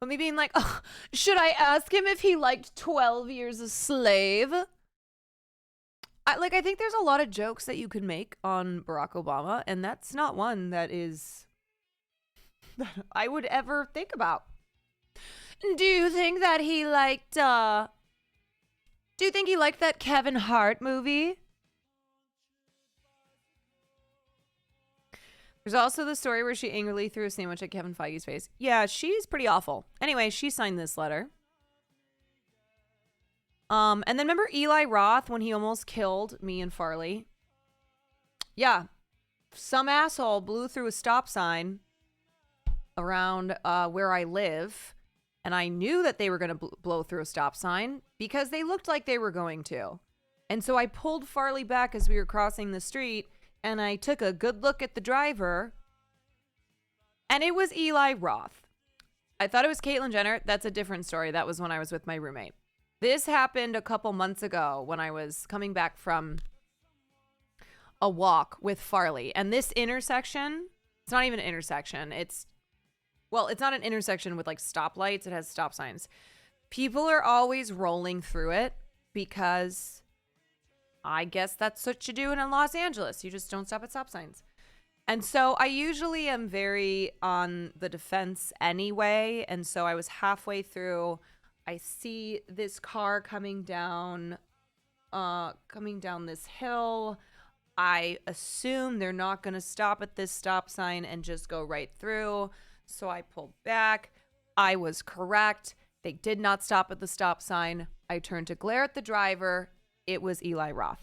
But me being like, oh, should I ask him if he liked 12 Years a Slave? I think there's a lot of jokes that you could make on Barack Obama, and that's not one that I would ever think about. Do you think he liked that Kevin Hart movie? There's also the story where she angrily threw a sandwich at Kevin Feige's face. Yeah, she's pretty awful. Anyway, she signed this letter. And then remember Eli Roth when he almost killed me and Farley? Yeah. Some asshole blew through a stop sign around where I live. And I knew that they were going to blow through a stop sign because they looked like they were going to. And so I pulled Farley back as we were crossing the street. And I took a good look at the driver. And it was Eli Roth. I thought it was Caitlyn Jenner. That's a different story. That was when I was with my roommate. This happened a couple months ago when I was coming back from a walk with Farley. And this intersection, it's not even an intersection. It's not an intersection with like stoplights. It has stop signs. People are always rolling through it because I guess that's what you do in Los Angeles. You just don't stop at stop signs. And so I usually am very on the defense anyway. And so I was halfway through. I see this car coming down this hill. I assume they're not going to stop at this stop sign and just go right through. So I pulled back. I was correct. They did not stop at the stop sign. I turned to glare at the driver. It was Eli Roth.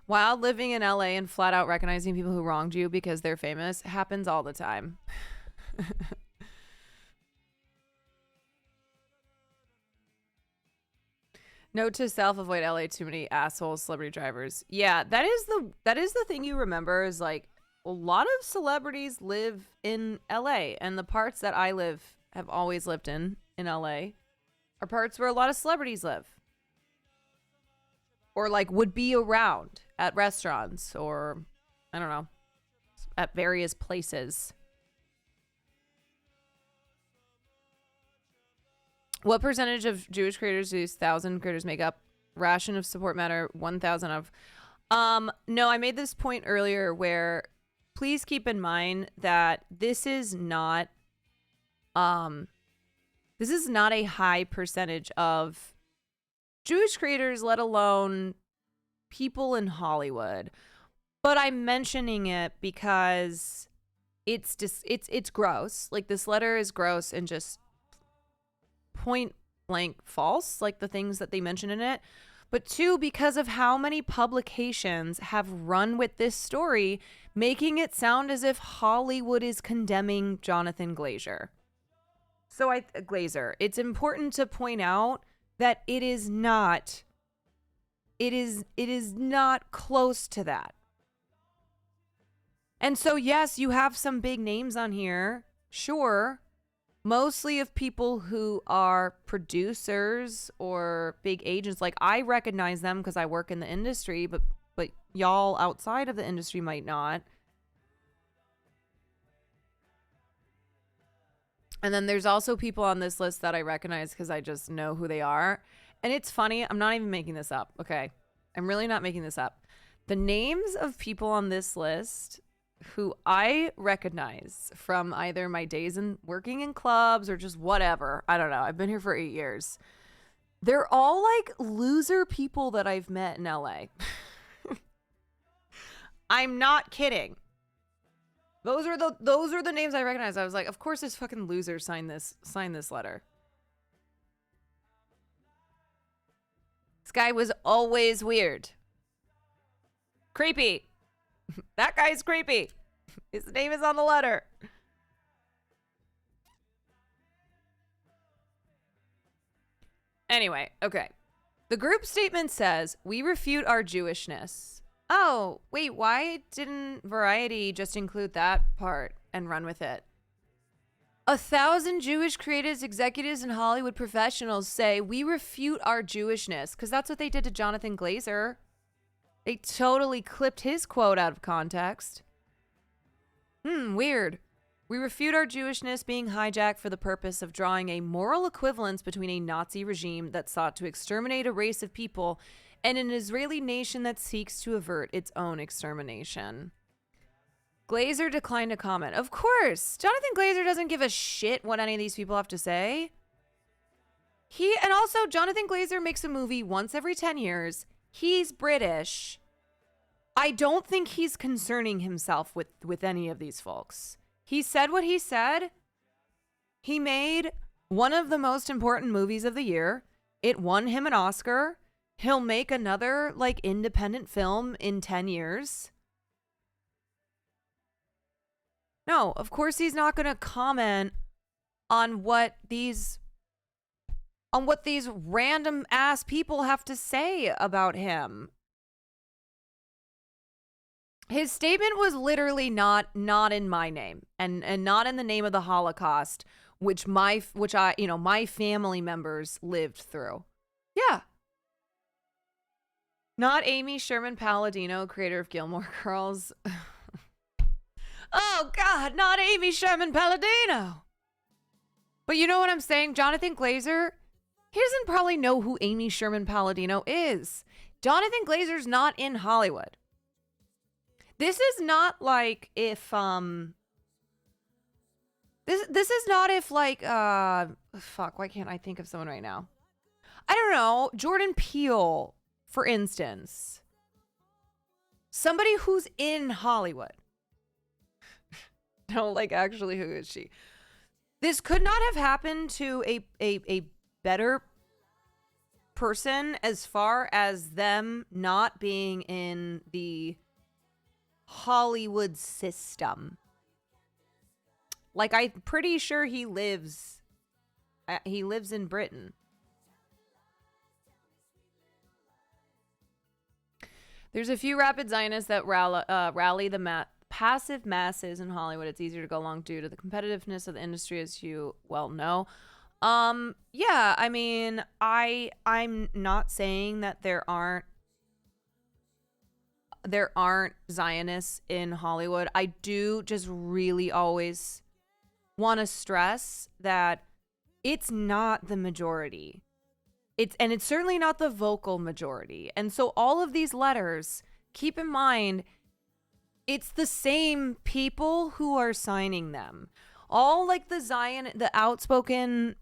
While living in LA and flat out recognizing people who wronged you because they're famous happens all the time. Note to self, avoid LA, too many asshole celebrity drivers. Yeah, that is the thing you remember is like a lot of celebrities live in LA, and the parts that I have always lived in LA are parts where a lot of celebrities live. Or like would be around at restaurants or I don't know, at various places. What percentage of Jewish creators do 1,000 creators make up? Ration of support matter 1,000 of. No, I made this point earlier where please keep in mind that this is not a high percentage of Jewish creators, let alone people in Hollywood. But I'm mentioning it because it's gross. Like this letter is gross and just point blank false, like the things that they mention in it. But two, because of how many publications have run with this story, making it sound as if Hollywood is condemning Jonathan Glazer. Glazer. It's important to point out that it is not close to that. And so, yes, you have some big names on here. Sure. Mostly of people who are producers or big agents. Like I recognize them because I work in the industry, but y'all outside of the industry might not. And then there's also people on this list that I recognize because I just know who they are. And it's funny. I'm not even making this up. Okay. I'm really not making this up. The names of people on this list who I recognize from either my days in working in clubs or just whatever. I don't know. I've been here for 8 years. They're all like loser people that I've met in LA. I'm not kidding. Those are the names I recognize. I was like, of course this fucking loser signed this letter. This guy was always weird. Creepy. That guy's creepy. His name is on the letter. Anyway, okay. The group statement says, we refute our Jewishness. Oh, wait, why didn't Variety just include that part and run with it? 1,000 Jewish creatives, executives, and Hollywood professionals say we refute our Jewishness because that's what they did to Jonathan Glazer. They totally clipped his quote out of context. Weird. We refute our Jewishness being hijacked for the purpose of drawing a moral equivalence between a Nazi regime that sought to exterminate a race of people and an Israeli nation that seeks to avert its own extermination. Glazer declined to comment. Of course, Jonathan Glazer doesn't give a shit what any of these people have to say. And also, Jonathan Glazer makes a movie once every 10 years. He's British. I don't think he's concerning himself with any of these folks. He said what he said. He made one of the most important movies of the year. It won him an Oscar. He'll make another like independent film in 10 years. No, of course he's not going to comment on what these random ass people have to say about him. His statement was literally not in my name and not in the name of the Holocaust, which my family members lived through. Yeah. Not Amy Sherman Palladino, creator of Gilmore Girls. Oh God, not Amy Sherman Palladino. But you know what I'm saying? Jonathan Glazer, he doesn't probably know who Amy Sherman Palladino is. Jonathan Glazer's not in Hollywood. This is not like if this is not if like fuck, why can't I think of someone right now? I don't know, Jordan Peele, for instance. Somebody who's in Hollywood. No, like actually, who is she? This could not have happened to a better person as far as them not being in the Hollywood system. Like, I'm pretty sure he lives in Britain. There's a few rapid Zionists that rally the passive masses in Hollywood. It's easier to go along due to the competitiveness of the industry, as you well know. Yeah, I mean, I'm not saying that there aren't Zionists in Hollywood. I do just really always want to stress that it's not the majority. It's certainly not the vocal majority. And so all of these letters, keep in mind, it's the same people who are signing them. All like the outspoken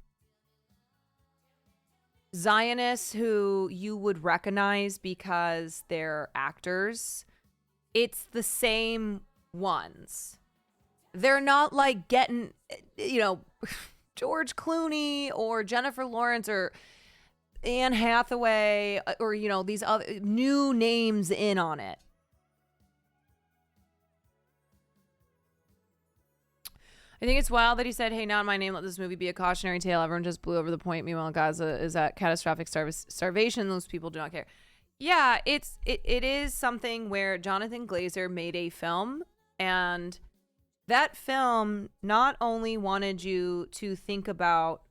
Zionists who you would recognize because they're actors, it's the same ones. They're not like getting, George Clooney or Jennifer Lawrence or Anne Hathaway or, these other new names in on it. I think it's wild that he said, hey, not in my name, let this movie be a cautionary tale. Everyone just blew over the point. Meanwhile, Gaza is at catastrophic starvation. Those people do not care. Yeah, it is something where Jonathan Glazer made a film, and that film not only wanted you to think about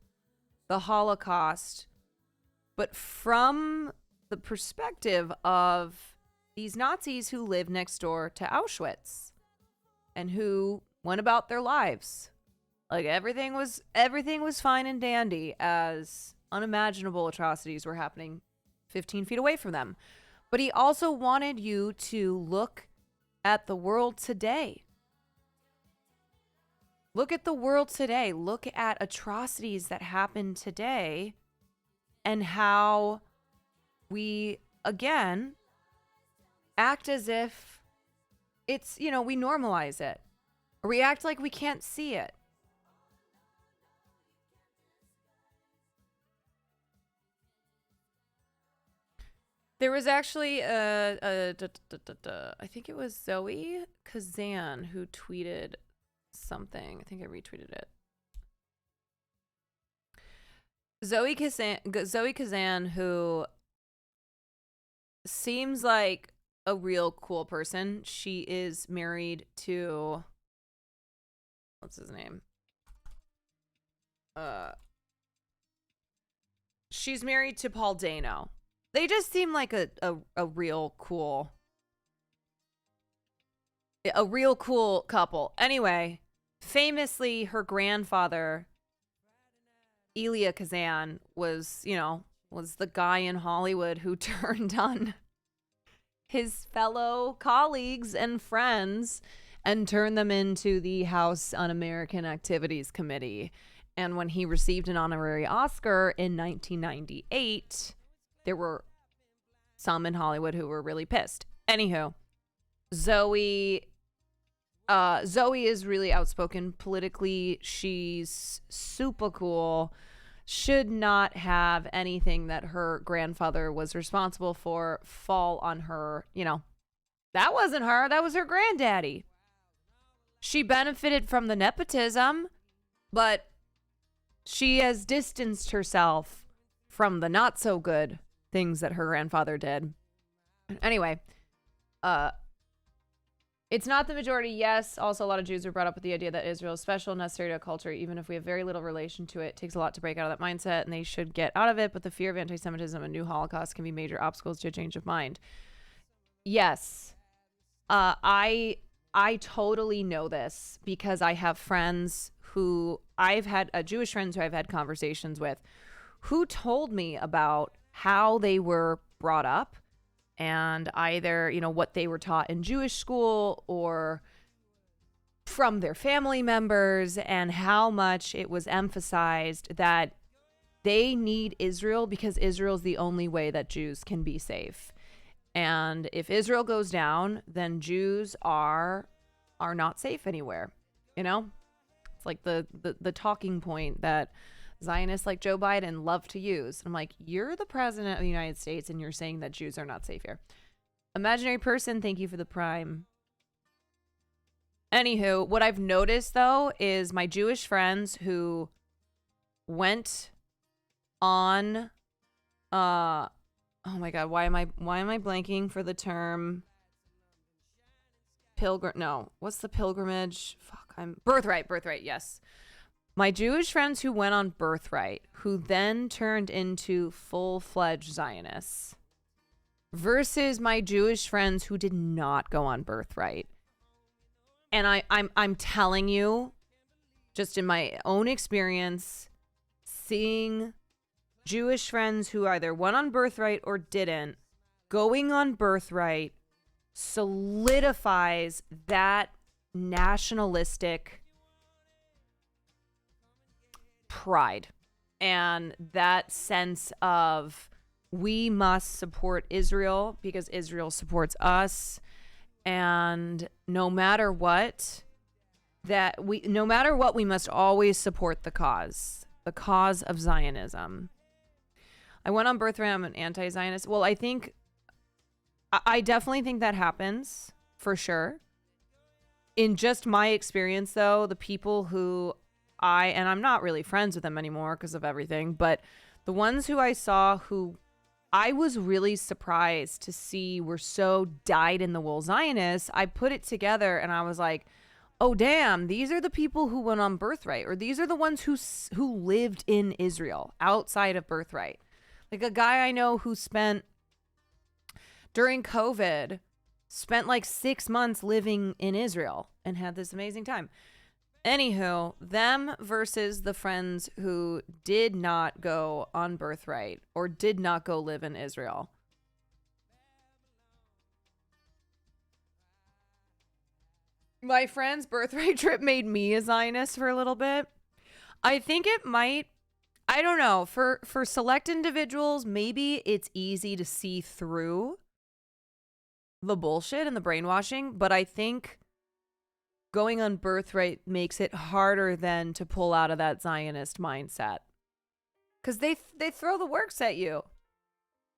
the Holocaust, but from the perspective of these Nazis who lived next door to Auschwitz and who went about their lives. Like everything was fine and dandy as unimaginable atrocities were happening 15 feet away from them. But he also wanted you to look at the world today. Look at the world today. Look at atrocities that happen today and how we, again, act as if it's, we normalize it. Or we act like we can't see it. There was actually I think it was Zoe Kazan who tweeted something. I think I retweeted it. Zoe Kazan, who seems like a real cool person. She is married to, what's his name? She's married to Paul Dano. They just seem like a real cool couple. Anyway, famously, her grandfather, Elia Kazan, was the guy in Hollywood who turned on his fellow colleagues and friends and turned them into the House Un-American Activities Committee. And when he received an honorary Oscar in 1998, there were some in Hollywood who were really pissed. Anywho, Zoe is really outspoken politically. She's super cool. Should not have anything that her grandfather was responsible for fall on her. You know, that wasn't her. That was her granddaddy. She benefited from the nepotism, but she has distanced herself from the not so good things that her grandfather did. Anyway, it's not the majority, yes. Also, a lot of Jews are brought up with the idea that Israel is special, necessary to a culture, even if we have very little relation to it. It takes a lot to break out of that mindset, and they should get out of it. But the fear of anti-Semitism and new Holocaust can be major obstacles to a change of mind. Yes, I totally know this because I have friends who Jewish friends who I've had conversations with, who told me about how they were brought up. And either, you know, what they were taught in Jewish school or from their family members, and how much it was emphasized that they need Israel because Israel is the only way that Jews can be safe. And if Israel goes down, then Jews are not safe anywhere. You know, it's like the talking point that Zionists like Joe Biden love to use. I'm like, you're the president of the United States and you're saying that Jews are not safe here. Imaginary person, thank you for the prime. Anywho, what I've noticed though is my Jewish friends who went on oh my god, why am I blanking for the term what's the pilgrimage? Birthright, yes. My Jewish friends who went on Birthright, who then turned into full-fledged Zionists, versus my Jewish friends who did not go on Birthright. And I'm telling you, just in my own experience, seeing Jewish friends who either went on Birthright or didn't, going on Birthright solidifies that nationalistic pride and that sense of we must support Israel because Israel supports us, and no matter what we must always support the cause of Zionism. I went on Birthright. I'm an anti-Zionist. Well, I definitely think that happens for sure. In just my experience though, the people who and I'm not really friends with them anymore because of everything, but the ones who I saw who I was really surprised to see were so dyed-in-the-wool Zionists, I put it together and I was like, oh damn, these are the people who went on Birthright, or these are the ones who lived in Israel outside of Birthright. Like a guy I know who during COVID, spent like 6 months living in Israel and had this amazing time. Anywho, them versus the friends who did not go on Birthright or did not go live in Israel. My friend's Birthright trip made me a Zionist for a little bit. I think it might, I don't know, for select individuals, maybe it's easy to see through the bullshit and the brainwashing, but I think going on Birthright makes it harder then to pull out of that Zionist mindset. Because they throw the works at you.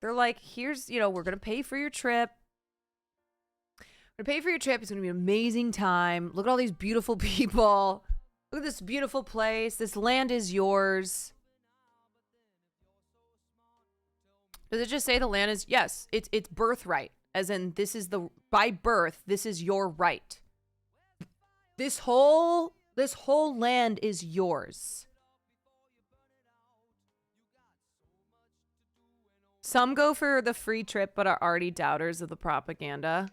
They're like, here's, we're going to pay for your trip. We're going to pay for your trip. It's going to be an amazing time. Look at all these beautiful people. Look at this beautiful place. This land is yours. Does it just say the land is? Yes, it's birthright. As in, by birth, this is your right. This whole land is yours. Some go for the free trip but are already doubters of the propaganda.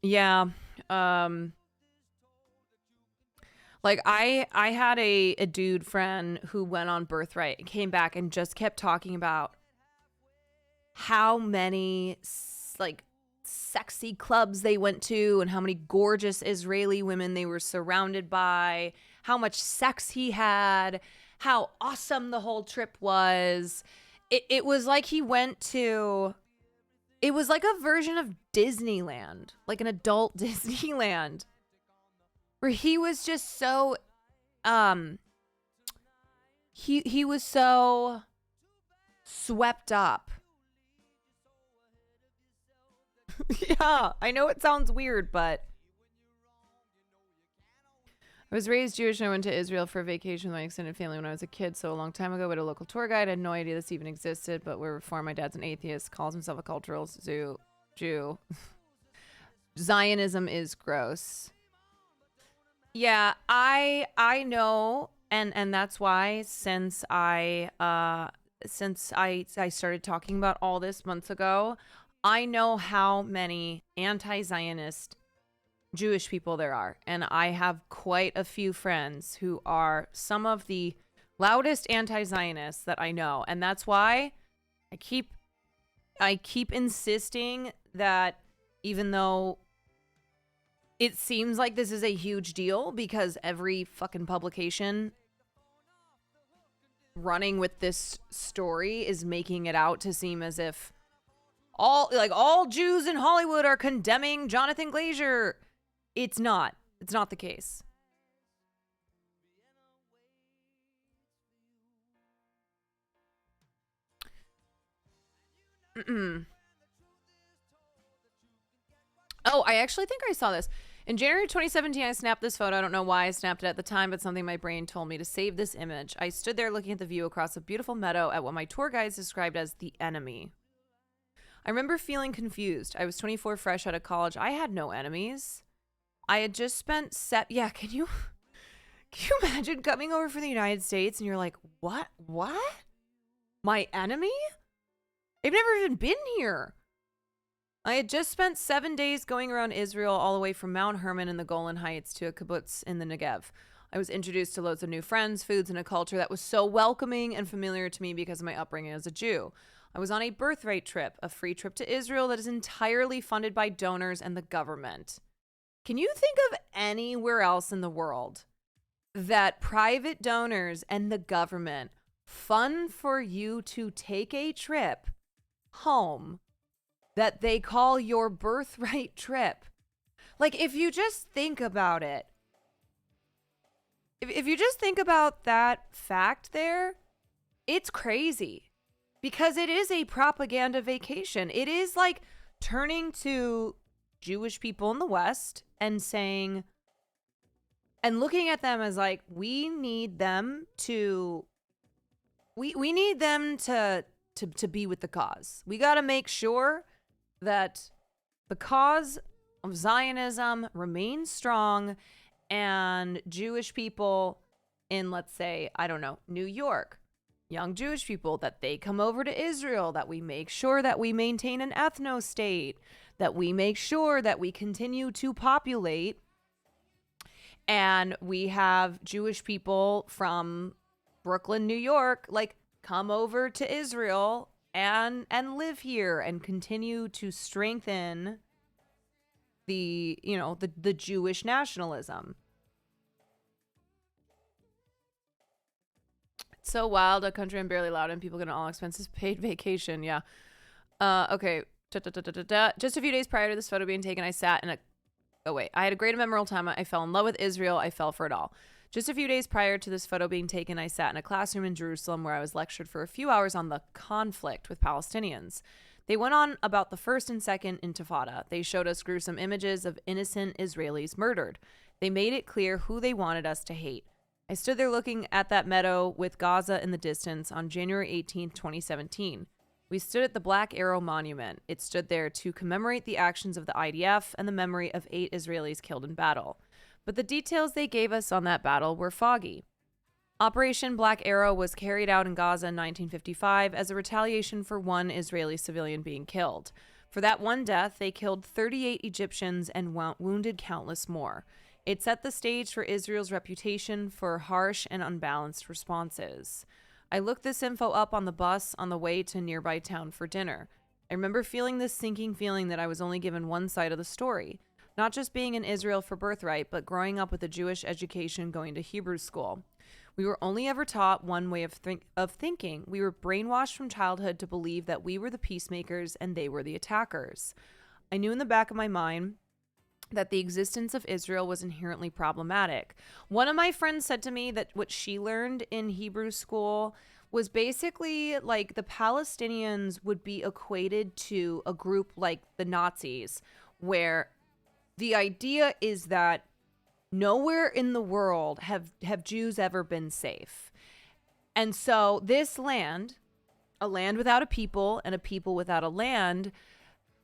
Yeah. Like I had a dude friend who went on Birthright and came back and just kept talking about how many sexy clubs they went to and how many gorgeous Israeli women they were surrounded by, how much sex he had, how awesome the whole trip was. It was like he went to It was like a version of Disneyland, like an adult Disneyland, where he was just so, he was so swept up. Yeah, I know it sounds weird, but I was raised Jewish and I went to Israel for a vacation with my extended family when I was a kid, so a long time ago, with a local tour guide. I had no idea this even existed, but we're reformed. My dad's an atheist, calls himself a cultural Jew. Zionism is gross. Yeah, I know, and that's why since I started talking about all this months ago, I know how many anti-Zionist Jewish people there are, and I have quite a few friends who are some of the loudest anti-Zionists that I know, and that's why I keep insisting that even though it seems like this is a huge deal because every fucking publication running with this story is making it out to seem as if all Jews in Hollywood are condemning Jonathan Glazer. It's not. It's not the case. Oh, I actually think I saw this. In January 2017, I snapped this photo. I don't know why I snapped it at the time, but something my brain told me to save this image. I stood there looking at the view across a beautiful meadow at what my tour guides described as the enemy. I remember feeling confused. I was 24, fresh out of college. I had no enemies. I had just spent yeah, can you imagine coming over from the United States and you're like, what? My enemy? They've never even been here. I had just spent 7 days going around Israel, all the way from Mount Hermon in the Golan Heights to a kibbutz in the Negev. I was introduced to loads of new friends, foods, and a culture that was so welcoming and familiar to me because of my upbringing as a Jew. I was on a birthright trip, a free trip to Israel that is entirely funded by donors and the government. Can you think of anywhere else in the world that private donors and the government fund for you to take a trip home that they call your birthright trip? Like, if you just think about it, if you just think about that fact there, it's crazy because it is a propaganda vacation. It is like turning to Jewish people in the West and saying, and looking at them as like, we need them to be with the cause. We got to make sure that the cause of Zionism remains strong, and Jewish people in, let's say, I don't know, New York, young Jewish people, that they come over to Israel, that we make sure that we maintain an ethno-state, that we make sure that we continue to populate, and we have Jewish people from Brooklyn, New York, like, come over to Israel and live here and continue to strengthen the Jewish nationalism. It's so wild, a country I'm barely allowed in, people get an all expenses paid vacation. Yeah. Okay. Just a few days prior to this photo being taken, I sat in I had a great and memorable time. I fell in love with Israel. I fell for it all. Just a few days prior to this photo being taken, I sat in a classroom in Jerusalem where I was lectured for a few hours on the conflict with Palestinians. They went on about the first and second Intifada. They showed us gruesome images of innocent Israelis murdered. They made it clear who they wanted us to hate. I stood there looking at that meadow with Gaza in the distance on January 18th, 2017. We stood at the Black Arrow Monument. It stood there to commemorate the actions of the IDF and the memory of 8 Israelis killed in battle. But the details they gave us on that battle were foggy. Operation Black Arrow was carried out in Gaza in 1955 as a retaliation for one Israeli civilian being killed. For that one death, they killed 38 Egyptians and wounded countless more. It set the stage for Israel's reputation for harsh and unbalanced responses. I looked this info up on the bus on the way to a nearby town for dinner. I remember feeling this sinking feeling that I was only given one side of the story. Not just being in Israel for birthright, but growing up with a Jewish education going to Hebrew school. We were only ever taught one way of thinking. We were brainwashed from childhood to believe that we were the peacemakers and they were the attackers. I knew in the back of my mind that the existence of Israel was inherently problematic. One of my friends said to me that what she learned in Hebrew school was basically like the Palestinians would be equated to a group like the Nazis, where the idea is that nowhere in the world have Jews ever been safe. And so this land, a land without a people and a people without a land,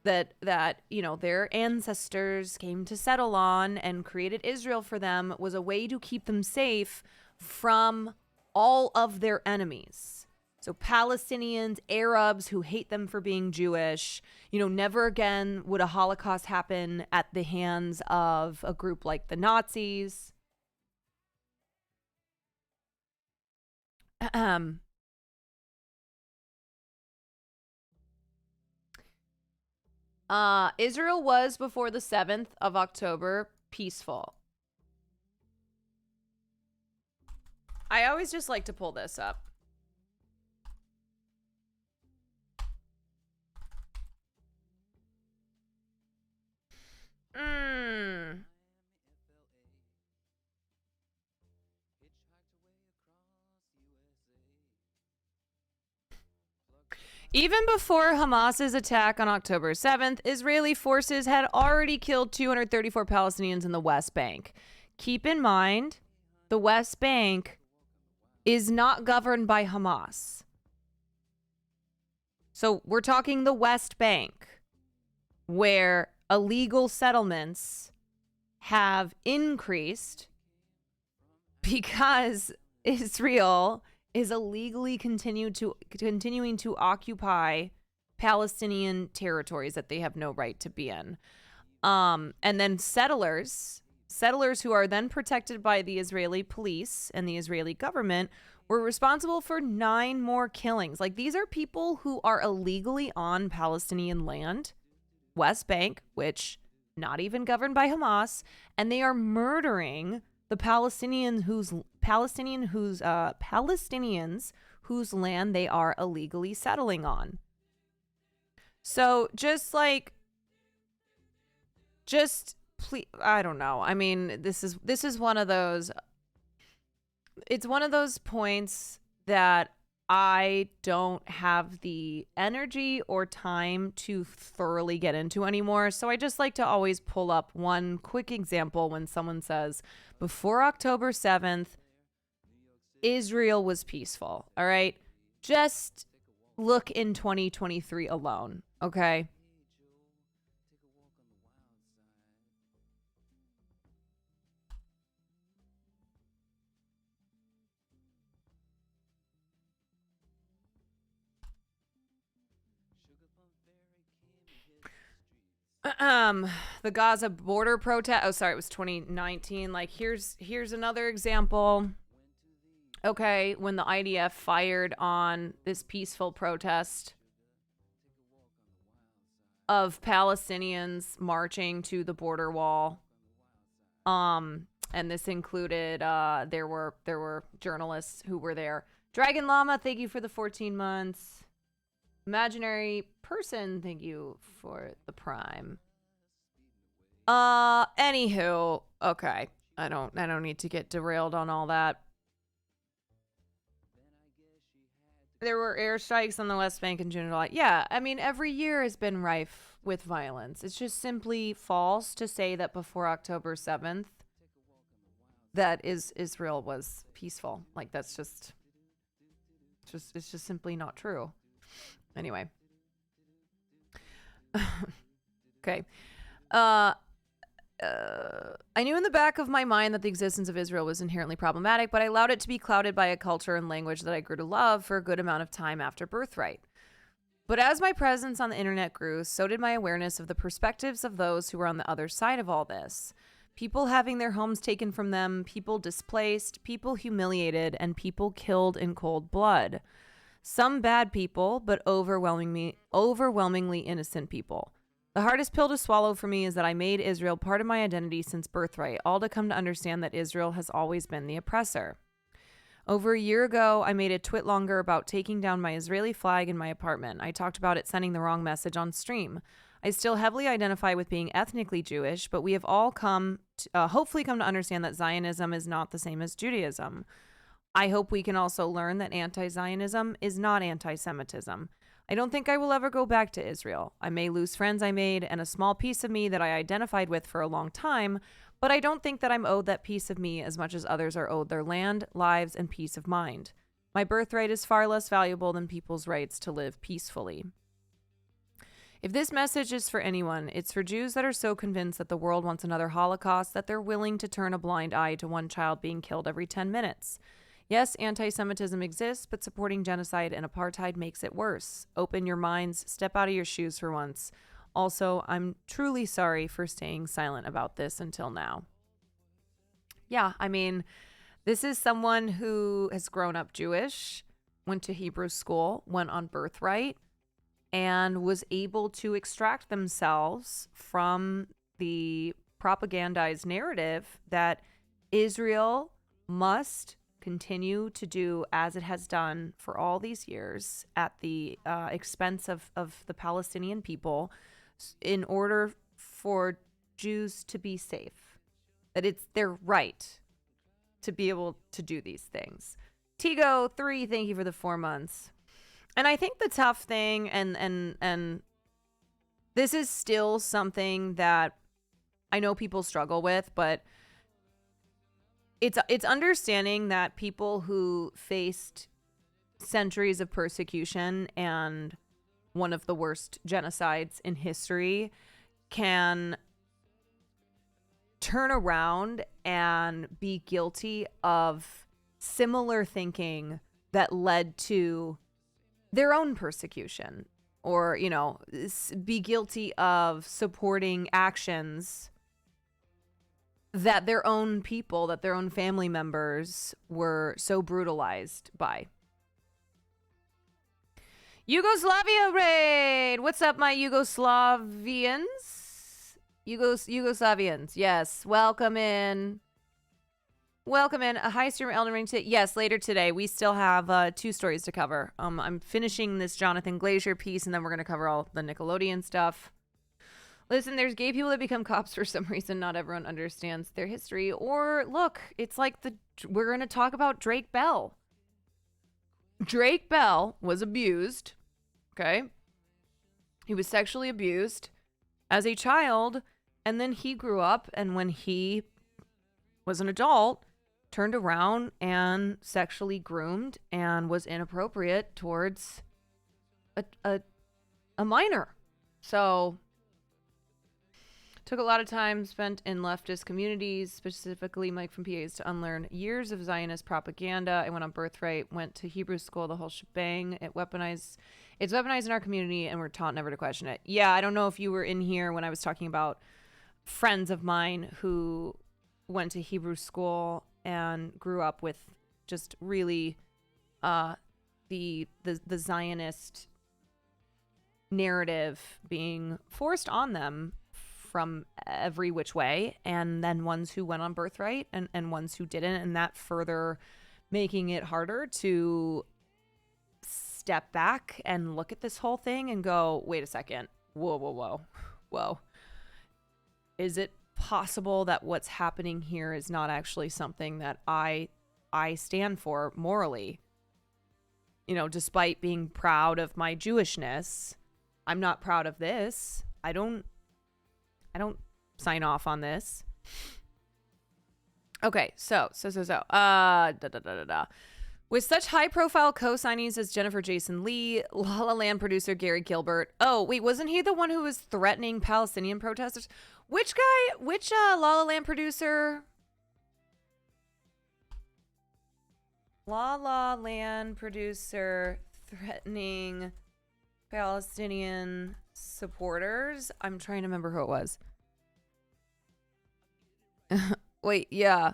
that their ancestors came to settle on and created Israel for them, was a way to keep them safe from all of their enemies. So Palestinians, Arabs who hate them for being Jewish, never again would a Holocaust happen at the hands of a group like the Nazis. Israel was, before the 7th of October, peaceful. I always just like to pull this up. Even before Hamas's attack on October 7th, Israeli forces had already killed 234 Palestinians in the West Bank. Keep in mind, the West Bank is not governed by Hamas. So we're talking the West Bank, where illegal settlements have increased because Israel is illegally continuing to occupy Palestinian territories that they have no right to be in. And then settlers who are then protected by the Israeli police and the Israeli government were responsible for 9 more killings. Like, these are people who are illegally on Palestinian land, West Bank, which not even governed by Hamas, and they are murdering the Palestinians whose land they are illegally settling on. So please, I don't know. I mean, this is one of those. It's one of those points that I don't have the energy or time to thoroughly get into anymore. So I just like to always pull up one quick example when someone says, before October 7th, Israel was peaceful. All right. Just look in 2023 alone. Okay. The Gaza border protest. Oh, sorry, it was 2019. Like, here's another example. Okay, when the IDF fired on this peaceful protest of Palestinians marching to the border wall. And this included there were journalists who were there. Dragon Llama, thank you for the 14 months. Imaginary person, thank you for the prime. Anywho, okay. I don't need to get derailed on all that. There were airstrikes on the West Bank in June and July. Yeah, I mean, every year has been rife with violence. It's just simply false to say that before October 7th, that Israel was peaceful. Like, that's just it's just simply not true. Anyway. Okay. I knew in the back of my mind that the existence of Israel was inherently problematic, but I allowed it to be clouded by a culture and language that I grew to love for a good amount of time after birthright. But as my presence on the internet grew, so did my awareness of the perspectives of those who were on the other side of all this. People having their homes taken from them, people displaced, people humiliated, and people killed in cold blood. Some bad people, but overwhelmingly innocent people. The hardest pill to swallow for me is that I made Israel part of my identity since birthright, all to come to understand that Israel has always been the oppressor. Over a year ago, I made a twit longer about taking down my Israeli flag in my apartment. I talked about it sending the wrong message on stream. I still heavily identify with being ethnically Jewish, but we have all hopefully come to understand that Zionism is not the same as Judaism. I hope we can also learn that anti-Zionism is not anti-Semitism. I don't think I will ever go back to Israel. I may lose friends I made and a small piece of me that I identified with for a long time, but I don't think that I'm owed that piece of me as much as others are owed their land, lives, and peace of mind. My birthright is far less valuable than people's rights to live peacefully. If this message is for anyone, it's for Jews that are so convinced that the world wants another Holocaust that they're willing to turn a blind eye to one child being killed every 10 minutes. Yes, anti-Semitism exists, but supporting genocide and apartheid makes it worse. Open your minds, step out of your shoes for once. Also, I'm truly sorry for staying silent about this until now. Yeah, I mean, this is someone who has grown up Jewish, went to Hebrew school, went on birthright, and was able to extract themselves from the propagandized narrative that Israel must continue to do as it has done for all these years at the expense of the Palestinian people in order for Jews to be safe. That it's their right to be able to do these things. Tigo3, thank you for the 4 months. And I think the tough thing, and this is still something that I know people struggle with, but it's understanding that people who faced centuries of persecution and one of the worst genocides in history can turn around and be guilty of similar thinking that led to their own persecution, or, you know, be guilty of supporting actions that their own people, that their own family members were so brutalized by. Yugoslavia raid! What's up, my Yugoslavians? Yugoslavians, yes. Welcome in. Welcome in. A high streamer Elden Ring. Yes, later today. We still have 2 stories to cover. I'm finishing this Jonathan Glazer piece, and then we're going to cover all the Nickelodeon stuff. Listen, there's gay people that become cops for some reason. Not everyone understands their history. Or, look, it's like we're going to talk about Drake Bell. Drake Bell was abused, okay? He was sexually abused as a child, and then he grew up, and when he was an adult, turned around and sexually groomed and was inappropriate towards a minor. So took a lot of time spent in leftist communities, specifically Mike from PAs, to unlearn years of Zionist propaganda. I went on birthright, went to Hebrew school, the whole shebang. It's weaponized in our community, and we're taught never to question it. Yeah, I don't know if you were in here when I was talking about friends of mine who went to Hebrew school and grew up with just really the Zionist narrative being forced on them from every which way, and then ones who went on birthright and ones who didn't, and that further making it harder to step back and look at this whole thing and go, wait a second, whoa. Is it possible that what's happening here is not actually something that I stand for morally? You know, despite being proud of my Jewishness, I'm not proud of this. I don't sign off on this. Okay, so. With such high-profile co-signees as Jennifer Jason Leigh, La La Land producer Gary Gilbert. Oh, wait, wasn't he the one who was threatening Palestinian protesters? Which guy? Which La La Land producer? La La Land producer threatening Palestinian supporters? I'm trying to remember who it was. Wait, yeah.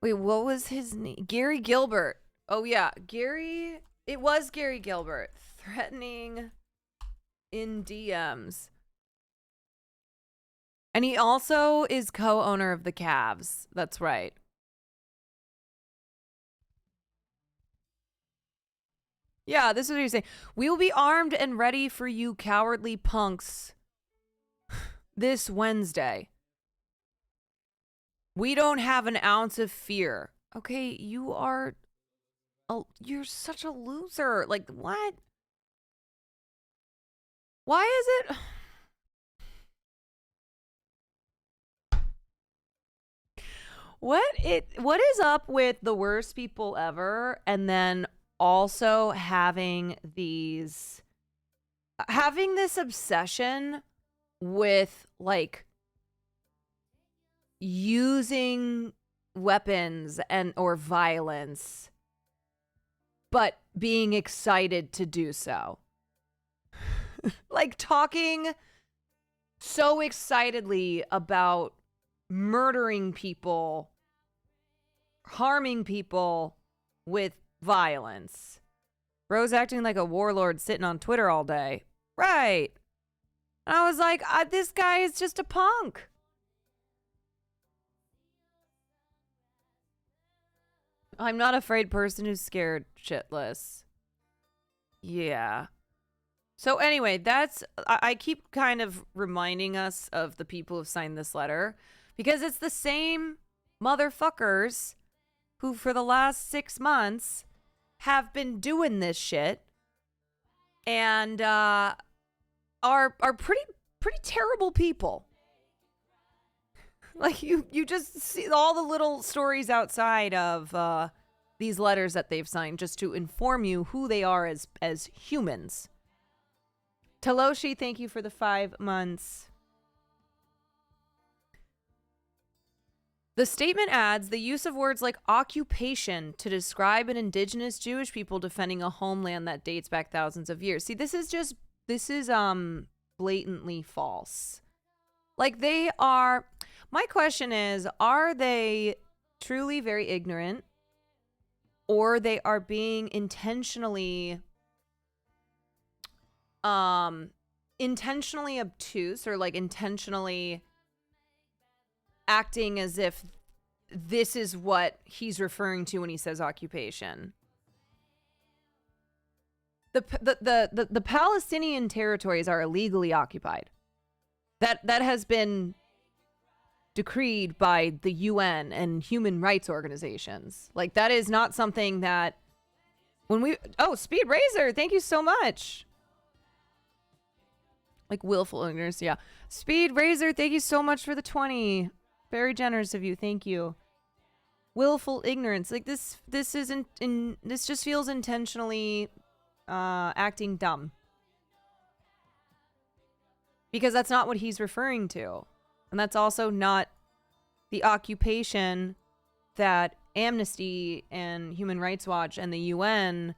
Wait, what was his name? Gary Gilbert. Oh, yeah. It was Gary Gilbert threatening in DMs. And he also is co-owner of the Cavs. That's right. Yeah, this is what you're saying. We will be armed and ready for you cowardly punks this Wednesday. We don't have an ounce of fear. Okay, you're such a loser. Like, what? Why is it? What is up with the worst people ever, and then also having this obsession with like using weapons and or violence, but being excited to do so. Like talking so excitedly about murdering people, harming people with violence. Rose acting like a warlord sitting on Twitter all day. Right. And I was like, this guy is just a punk. I'm not afraid person who's scared shitless. Yeah. So anyway, I keep kind of reminding us of the people who've signed this letter because it's the same motherfuckers who for the last 6 months have been doing this shit and are pretty terrible people. Like you just see all the little stories outside of these letters that they've signed just to inform you who they are as humans. Taloshi, thank you for the 5 months. The statement adds the use of words like occupation to describe an indigenous Jewish people defending a homeland that dates back thousands of years. See, this is blatantly false. Like my question is, are they truly very ignorant, or they are being intentionally obtuse, or like intentionally acting as if this is what he's referring to when he says occupation? The Palestinian territories are illegally occupied. That has been decreed by the UN and human rights organizations. Like, that is not something that Speed Razor, thank you so much. Like willful ignorance, yeah. Speed Razor, thank you so much for the 20. Very generous of you, thank you. Willful ignorance, like this isn't this just feels intentionally acting dumb. Because that's not what he's referring to. And that's also not the occupation that Amnesty and Human Rights Watch and the UN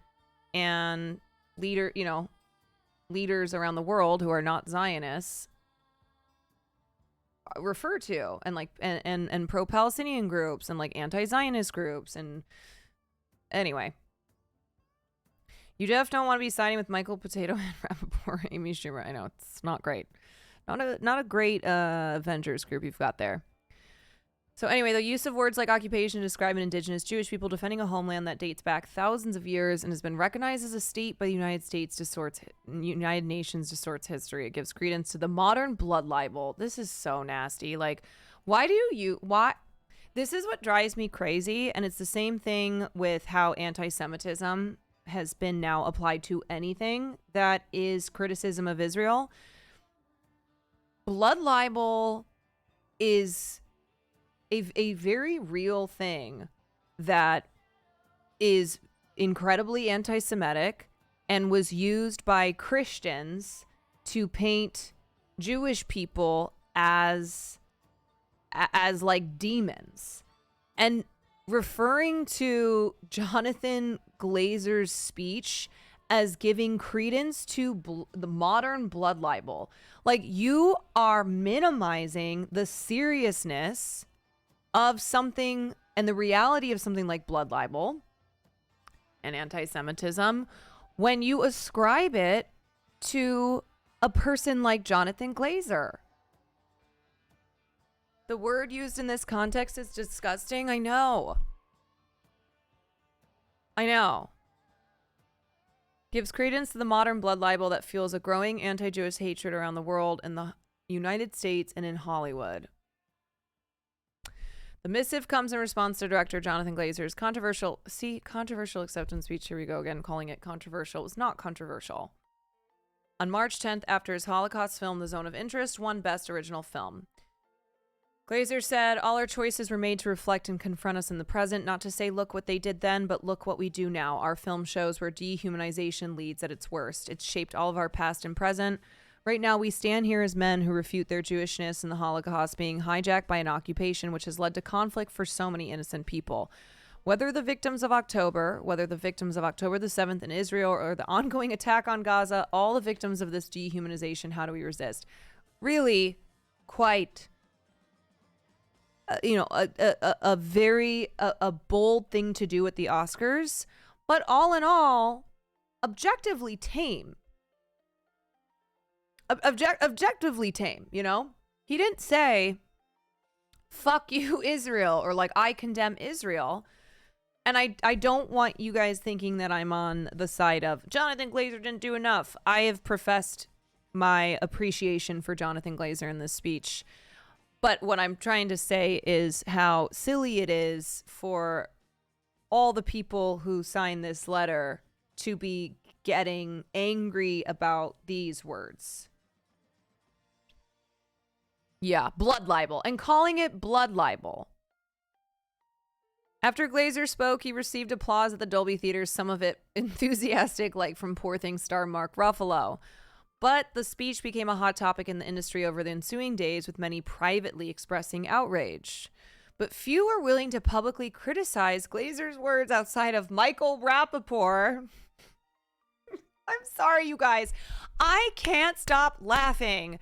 and leaders around the world who are not Zionists refer to, and like and pro-Palestinian groups and like anti-Zionist groups. And anyway, you just don't want to be siding with Michael Potato and Rappaport, Amy Schumer. I know it's not great. Not a great Avengers group you've got there. So anyway, the use of words like occupation to describe an indigenous Jewish people defending a homeland that dates back thousands of years and has been recognized as a state by the United Nations distorts history. It gives credence to the modern blood libel. This is so nasty. Like, why? This is what drives me crazy. And it's the same thing with how anti-Semitism has been now applied to anything that is criticism of Israel. Blood libel is a very real thing that is incredibly anti-Semitic and was used by Christians to paint Jewish people as like demons. And referring to Jonathan Glazer's speech as giving credence to the modern blood libel. Like, you are minimizing the seriousness of something and the reality of something like blood libel and anti-Semitism when you ascribe it to a person like Jonathan Glazer. The word used in this context is disgusting. I know. Gives credence to the modern blood libel that fuels a growing anti-Jewish hatred around the world, in the United States and in Hollywood. The missive comes in response to director Jonathan Glazer's controversial acceptance speech. Here we go again, calling it controversial. It was not controversial. On March 10th, after his Holocaust film, The Zone of Interest, won Best Original Film. Glazer said, all our choices were made to reflect and confront us in the present, not to say, look what they did then, but look what we do now. Our film shows where dehumanization leads at its worst. It's shaped all of our past and present. Right now, we stand here as men who refute their Jewishness and the Holocaust being hijacked by an occupation which has led to conflict for so many innocent people. Whether the victims of October the 7th in Israel, or the ongoing attack on Gaza, all the victims of this dehumanization, how do we resist? Really, quite, a very bold thing to do at the Oscars, but all in all, objectively tame. Objectively tame, you know? He didn't say, fuck you, Israel, or like, I condemn Israel. And I don't want you guys thinking that I'm on the side of Jonathan Glazer didn't do enough. I have professed my appreciation for Jonathan Glazer in this speech. But what I'm trying to say is how silly it is for all the people who signed this letter to be getting angry about these words. Yeah, blood libel, and calling it blood libel. After Glazer spoke, he received applause at the Dolby Theater, some of it enthusiastic, like from Poor Things star Mark Ruffalo. But the speech became a hot topic in the industry over the ensuing days, with many privately expressing outrage. But few are willing to publicly criticize Glazer's words outside of Michael Rapaport. I'm sorry, you guys. I can't stop laughing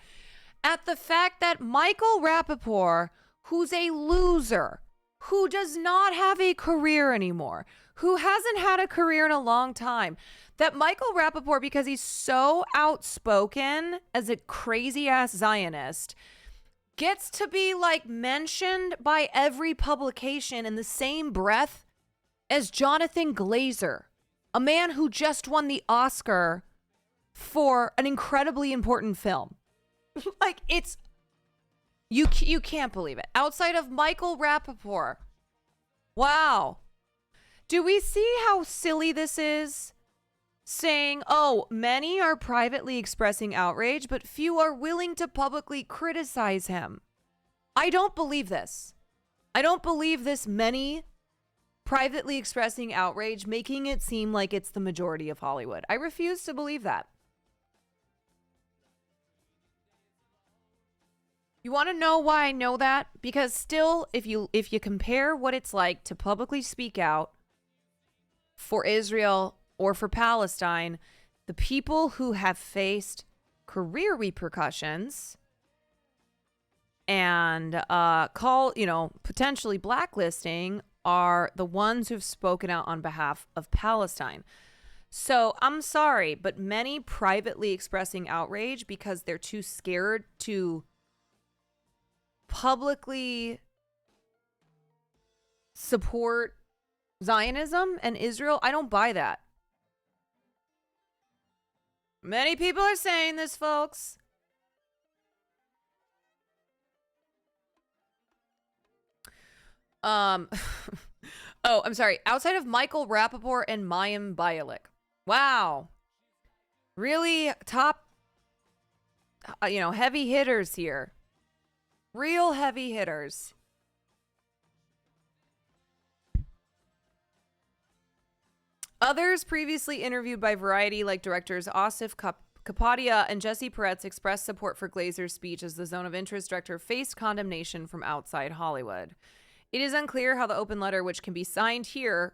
at the fact that Michael Rapaport, who's a loser, who does not have a career anymore, who hasn't had a career in a long time, that Michael Rapaport, because he's so outspoken as a crazy ass Zionist, gets to be like mentioned by every publication in the same breath as Jonathan Glazer, a man who just won the Oscar for an incredibly important film. Like, it's, you can't believe it. Outside of Michael Rapaport. Wow. Do we see how silly this is? Saying, oh, many are privately expressing outrage, but few are willing to publicly criticize him. I don't believe this. I don't believe this many privately expressing outrage, making it seem like it's the majority of Hollywood. I refuse to believe that. You want to know why I know that? Because still, if you compare what it's like to publicly speak out for Israel or for Palestine, the people who have faced career repercussions and potentially blacklisting are the ones who've spoken out on behalf of Palestine. So I'm sorry, but many privately expressing outrage because they're too scared to publicly support Zionism and Israel, I don't buy that. Many people are saying this, folks. Oh, I'm sorry. Outside of Michael Rapaport and Mayim Bialik. Wow. Really top, heavy hitters here. Real heavy hitters. Others previously interviewed by Variety, like directors Asif Kapadia and Jesse Peretz, expressed support for Glazer's speech as the Zone of Interest director faced condemnation from outside Hollywood. It is unclear how the open letter, which can be signed here,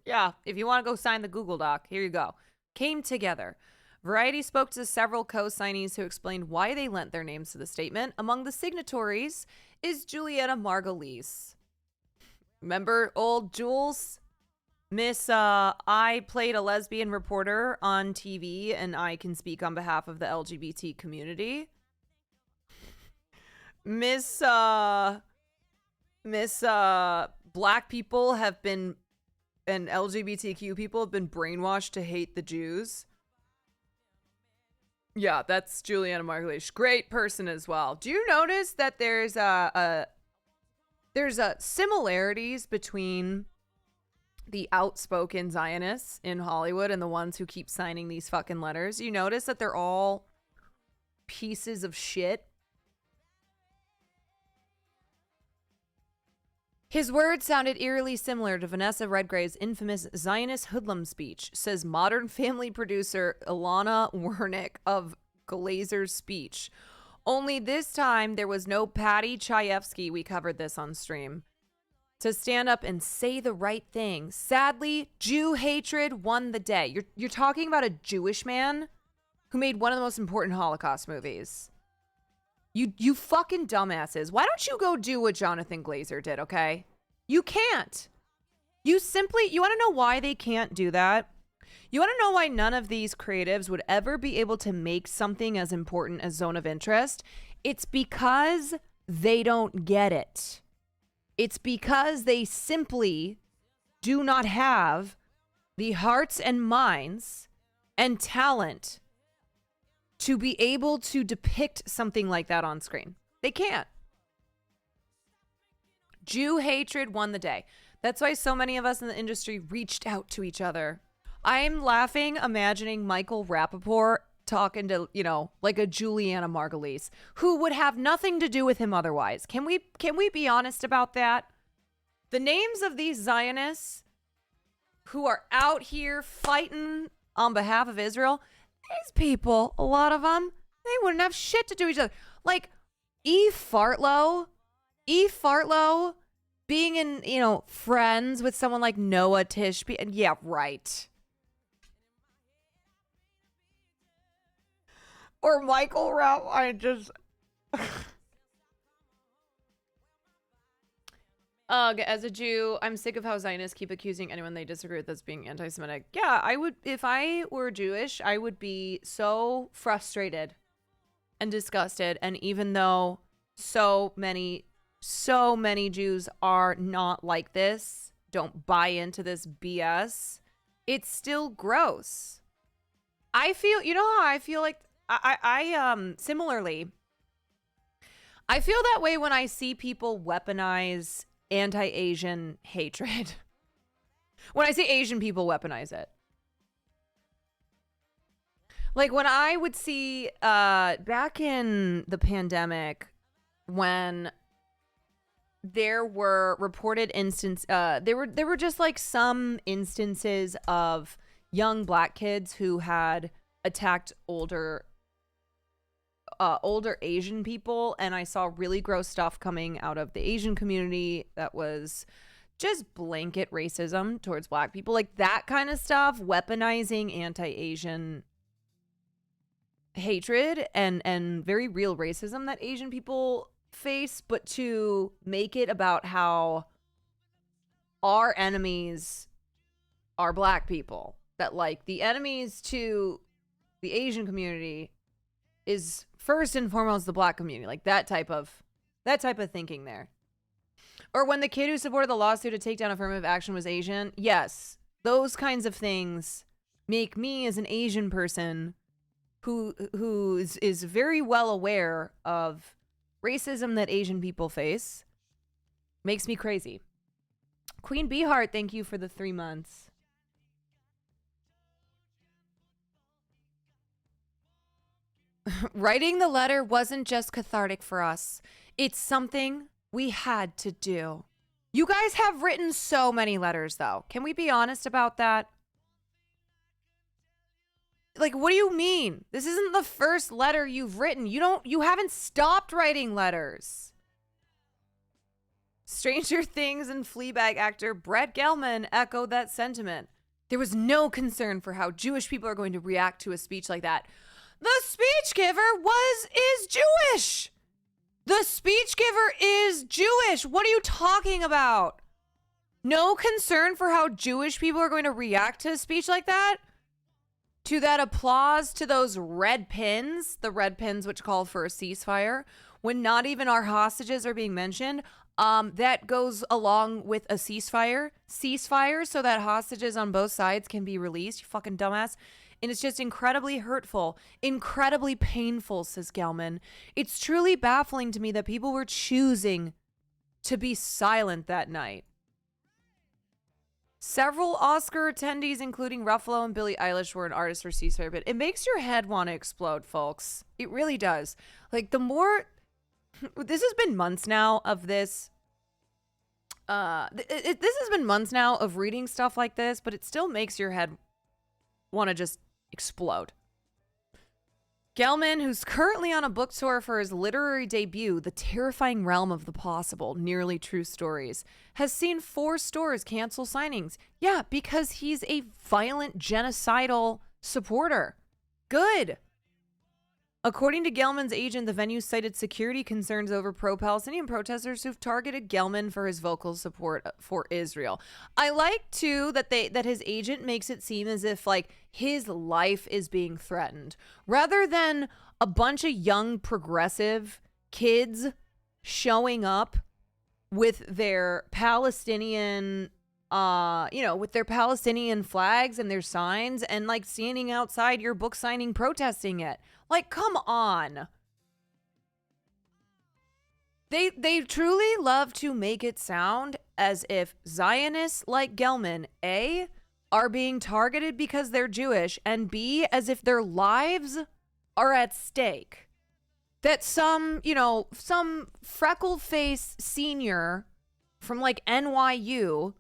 yeah, if you want to go sign the Google Doc, here you go, came together. Variety spoke to several co-signees who explained why they lent their names to the statement. Among the signatories is Julieta Margulies. Remember old Jules? I played a lesbian reporter on TV, and I can speak on behalf of the LGBT community. Miss Black people have been, and LGBTQ people have been brainwashed to hate the Jews. Yeah, that's Juliana Margulies. Great person as well. Do you notice that there's similarities between the outspoken Zionists in Hollywood and the ones who keep signing these fucking letters? You notice that they're all pieces of shit. His words sounded eerily similar to Vanessa Redgrave's infamous Zionist hoodlum speech, says Modern Family producer Ilana Wernick of Glazer's speech. Only this time there was no Patty Chayefsky, we covered this on stream, to stand up and say the right thing. Sadly, Jew hatred won the day. You're talking about a Jewish man who made one of the most important Holocaust movies. You fucking dumbasses. Why don't you go do what Jonathan Glazer did, okay? You can't. You want to know why they can't do that? You want to know why none of these creatives would ever be able to make something as important as Zone of Interest? It's because they don't get it. It's because they simply do not have the hearts and minds and talent to be able to depict something like that on screen. They can't. Jew hatred won the day. That's why so many of us in the industry reached out to each other. I'm laughing imagining Michael Rappaport talking to, like a Juliana Margulies, who would have nothing to do with him otherwise. Can we be honest about that? The names of these Zionists who are out here fighting on behalf of Israel, these people, a lot of them, they wouldn't have shit to do with each other. Like Eve Fartlow being in, friends with someone like Noah Tishby. And yeah, right. Or Michael Rapp. As a Jew, I'm sick of how Zionists keep accusing anyone they disagree with as being anti-Semitic. Yeah, I would, if I were Jewish, I would be so frustrated and disgusted. And even though so many Jews are not like this, don't buy into this BS, it's still gross. I feel, how I feel like, I similarly, I feel that way when I see people weaponize anti-Asian hatred. When I see Asian people weaponize it. Like when I would see back in the pandemic when there were reported there were just like some instances of young Black kids who had attacked older Asian people, and I saw really gross stuff coming out of the Asian community that was just blanket racism towards Black people, like that kind of stuff, weaponizing anti-Asian hatred and very real racism that Asian people face, but to make it about how our enemies are Black people, that like the enemies to the Asian community is first and foremost the Black community, like that type of thinking there. Or when the kid who supported the lawsuit to take down affirmative action was Asian, yes, those kinds of things make me as an Asian person who is very well aware of racism that Asian people face, makes me crazy. Queen Beeheart, thank you for the 3 months. Writing the letter wasn't just cathartic for us. It's something we had to do. You guys have written so many letters, though. Can we be honest about that? Like, what do you mean? This isn't the first letter you've written. You haven't stopped writing letters. Stranger Things and Fleabag actor Brett Gelman echoed that sentiment. There was no concern for how Jewish people are going to react to a speech like that. The speech giver is Jewish. The speech giver is Jewish. What are you talking about? No concern for how Jewish people are going to react to a speech like that? To that applause to those red pins, the red pins which call for a ceasefire, when not even our hostages are being mentioned, that goes along with a ceasefire so that hostages on both sides can be released, you fucking dumbass. And it's just incredibly hurtful, incredibly painful, says Gelman. It's truly baffling to me that people were choosing to be silent that night. Several Oscar attendees, including Ruffalo and Billie Eilish, were an artist for ceasefire, but it makes your head want to explode, folks. It really does. Like, the more... This has been months now of this. This has been months now of reading stuff like this, but it still makes your head want to just explode. Gelman, who's currently on a book tour for his literary debut, The Terrifying Realm of the Possible, Nearly True Stories, has seen 4 stores cancel signings. Yeah, because he's a violent, genocidal supporter. Good. According to Gelman's agent, the venue cited security concerns over pro-Palestinian protesters who've targeted Gelman for his vocal support for Israel. I like, too, that his agent makes it seem as if, like, his life is being threatened, rather than a bunch of young progressive kids showing up with their Palestinian, with their Palestinian flags and their signs and, like, standing outside your book signing protesting it. Like, come on. They truly love to make it sound as if Zionists like Gelman, A, are being targeted because they're Jewish, and B, as if their lives are at stake. That some freckle-faced senior from, like, NYU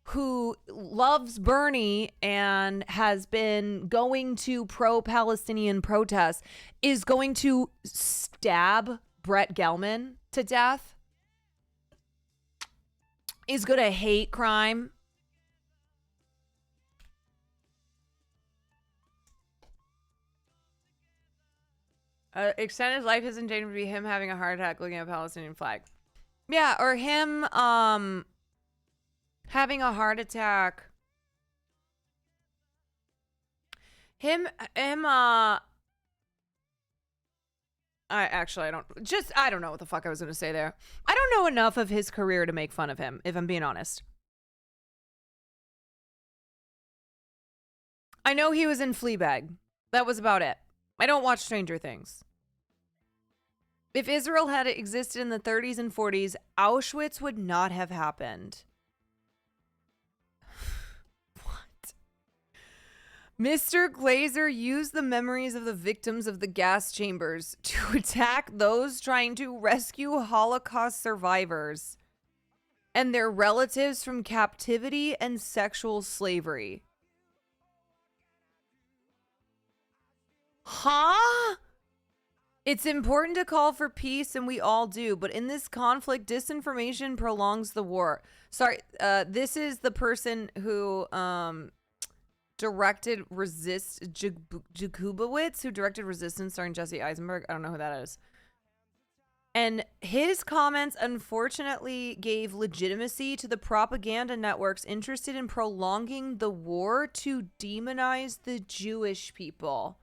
who loves Bernie and has been going to pro-Palestinian protests is going to stab Brett Gelman to death, is going to hate crime. Extended life is in danger to be him having a heart attack looking at a Palestinian flag. Yeah, or him having a heart attack. I don't know what the fuck I was going to say there. I don't know enough of his career to make fun of him, if I'm being honest. I know he was in Fleabag. That was about it. I don't watch Stranger Things. If Israel had existed in the 30s and 40s, Auschwitz would not have happened. What? Mr. Glazer used the memories of the victims of the gas chambers to attack those trying to rescue Holocaust survivors and their relatives from captivity and sexual slavery. Huh? It's important to call for peace, and we all do. But in this conflict, disinformation prolongs the war. Sorry, this is the person who directed Jakubowicz, who directed Resistance, starring Jesse Eisenberg. I don't know who that is. And his comments, unfortunately, gave legitimacy to the propaganda networks interested in prolonging the war to demonize the Jewish people.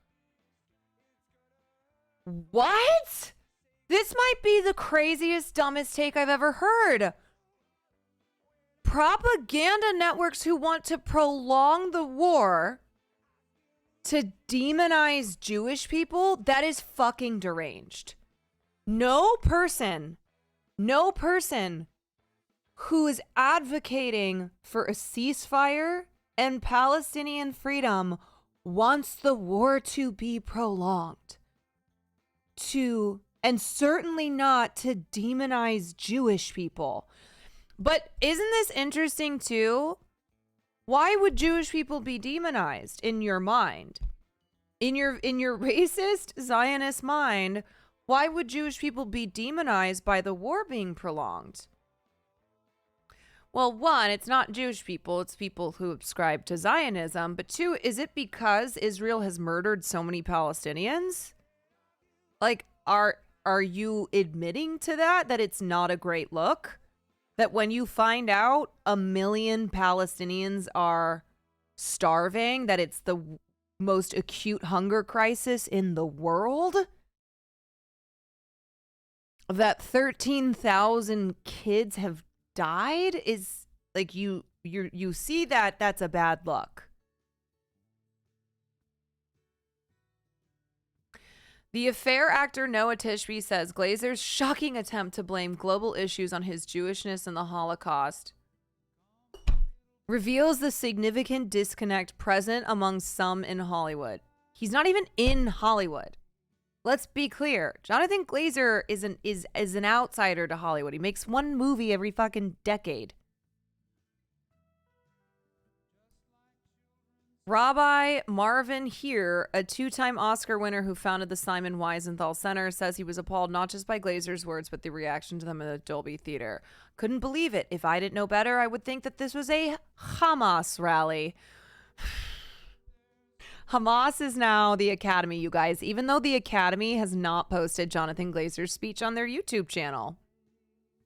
What? This might be the craziest, dumbest take I've ever heard. Propaganda networks who want to prolong the war to demonize Jewish people? That is fucking deranged. No person who is advocating for a ceasefire and Palestinian freedom wants the war to be prolonged. And certainly not to demonize Jewish people. But isn't this interesting too? Why would Jewish people be demonized in your mind? In your racist Zionist mind, why would Jewish people be demonized by the war being prolonged? Well, one, it's not Jewish people, it's people who subscribe to Zionism. But two, is it because Israel has murdered so many Palestinians? Like, are you admitting to that it's not a great look? that when you find out 1 million Palestinians are starving, that it's the most acute hunger crisis in the world, that 13,000 kids have died, is like you see that that's a bad look. The Affair actor Noah Tishby says Glazer's shocking attempt to blame global issues on his Jewishness and the Holocaust reveals the significant disconnect present among some in Hollywood. He's not even in Hollywood. Let's be clear. Jonathan Glazer is an outsider to Hollywood. He makes one movie every fucking decade. Rabbi Marvin Here, a 2-time Oscar winner who founded the Simon Wiesenthal Center, says he was appalled not just by Glazer's words, but the reaction to them in the Dolby Theater. Couldn't believe it. If I didn't know better, I would think that this was a Hamas rally. Hamas is now the Academy, you guys, even though the Academy has not posted Jonathan Glazer's speech on their YouTube channel.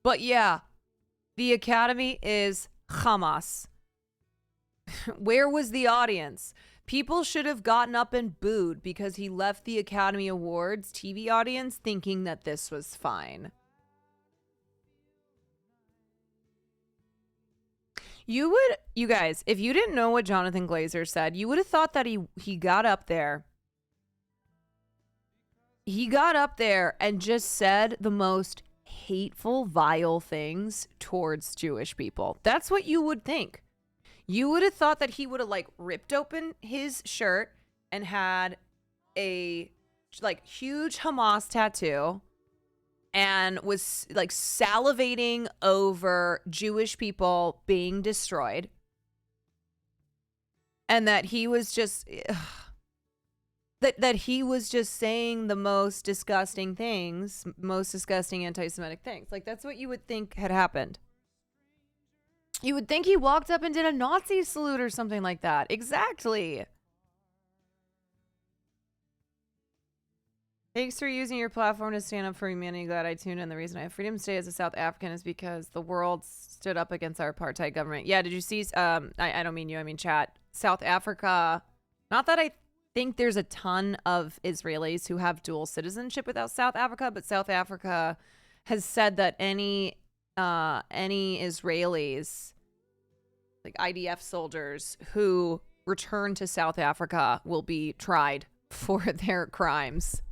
But yeah, the Academy is Hamas. Where was the audience? People should have gotten up and booed because he left the Academy Awards TV audience thinking that this was fine. You guys, if you didn't know what Jonathan Glazer said, you would have thought that he got up there. He got up there and just said the most hateful, vile things towards Jewish people. That's what you would think. You would have thought that he would have like ripped open his shirt and had a like huge Hamas tattoo and was like salivating over Jewish people being destroyed. And that he was just that he was just saying the most disgusting things, most disgusting anti-Semitic things. Like that's what you would think had happened. You would think he walked up and did a Nazi salute or something like that. Exactly. Thanks for using your platform to stand up for humanity. Glad I tuned in. The reason I have freedom to stay as a South African is because the world stood up against our apartheid government. Yeah, did you see? I don't mean you, I mean chat. South Africa. Not that I think there's a ton of Israelis who have dual citizenship without South Africa, but South Africa has said that any Israelis, like IDF soldiers who return to South Africa, will be tried for their crimes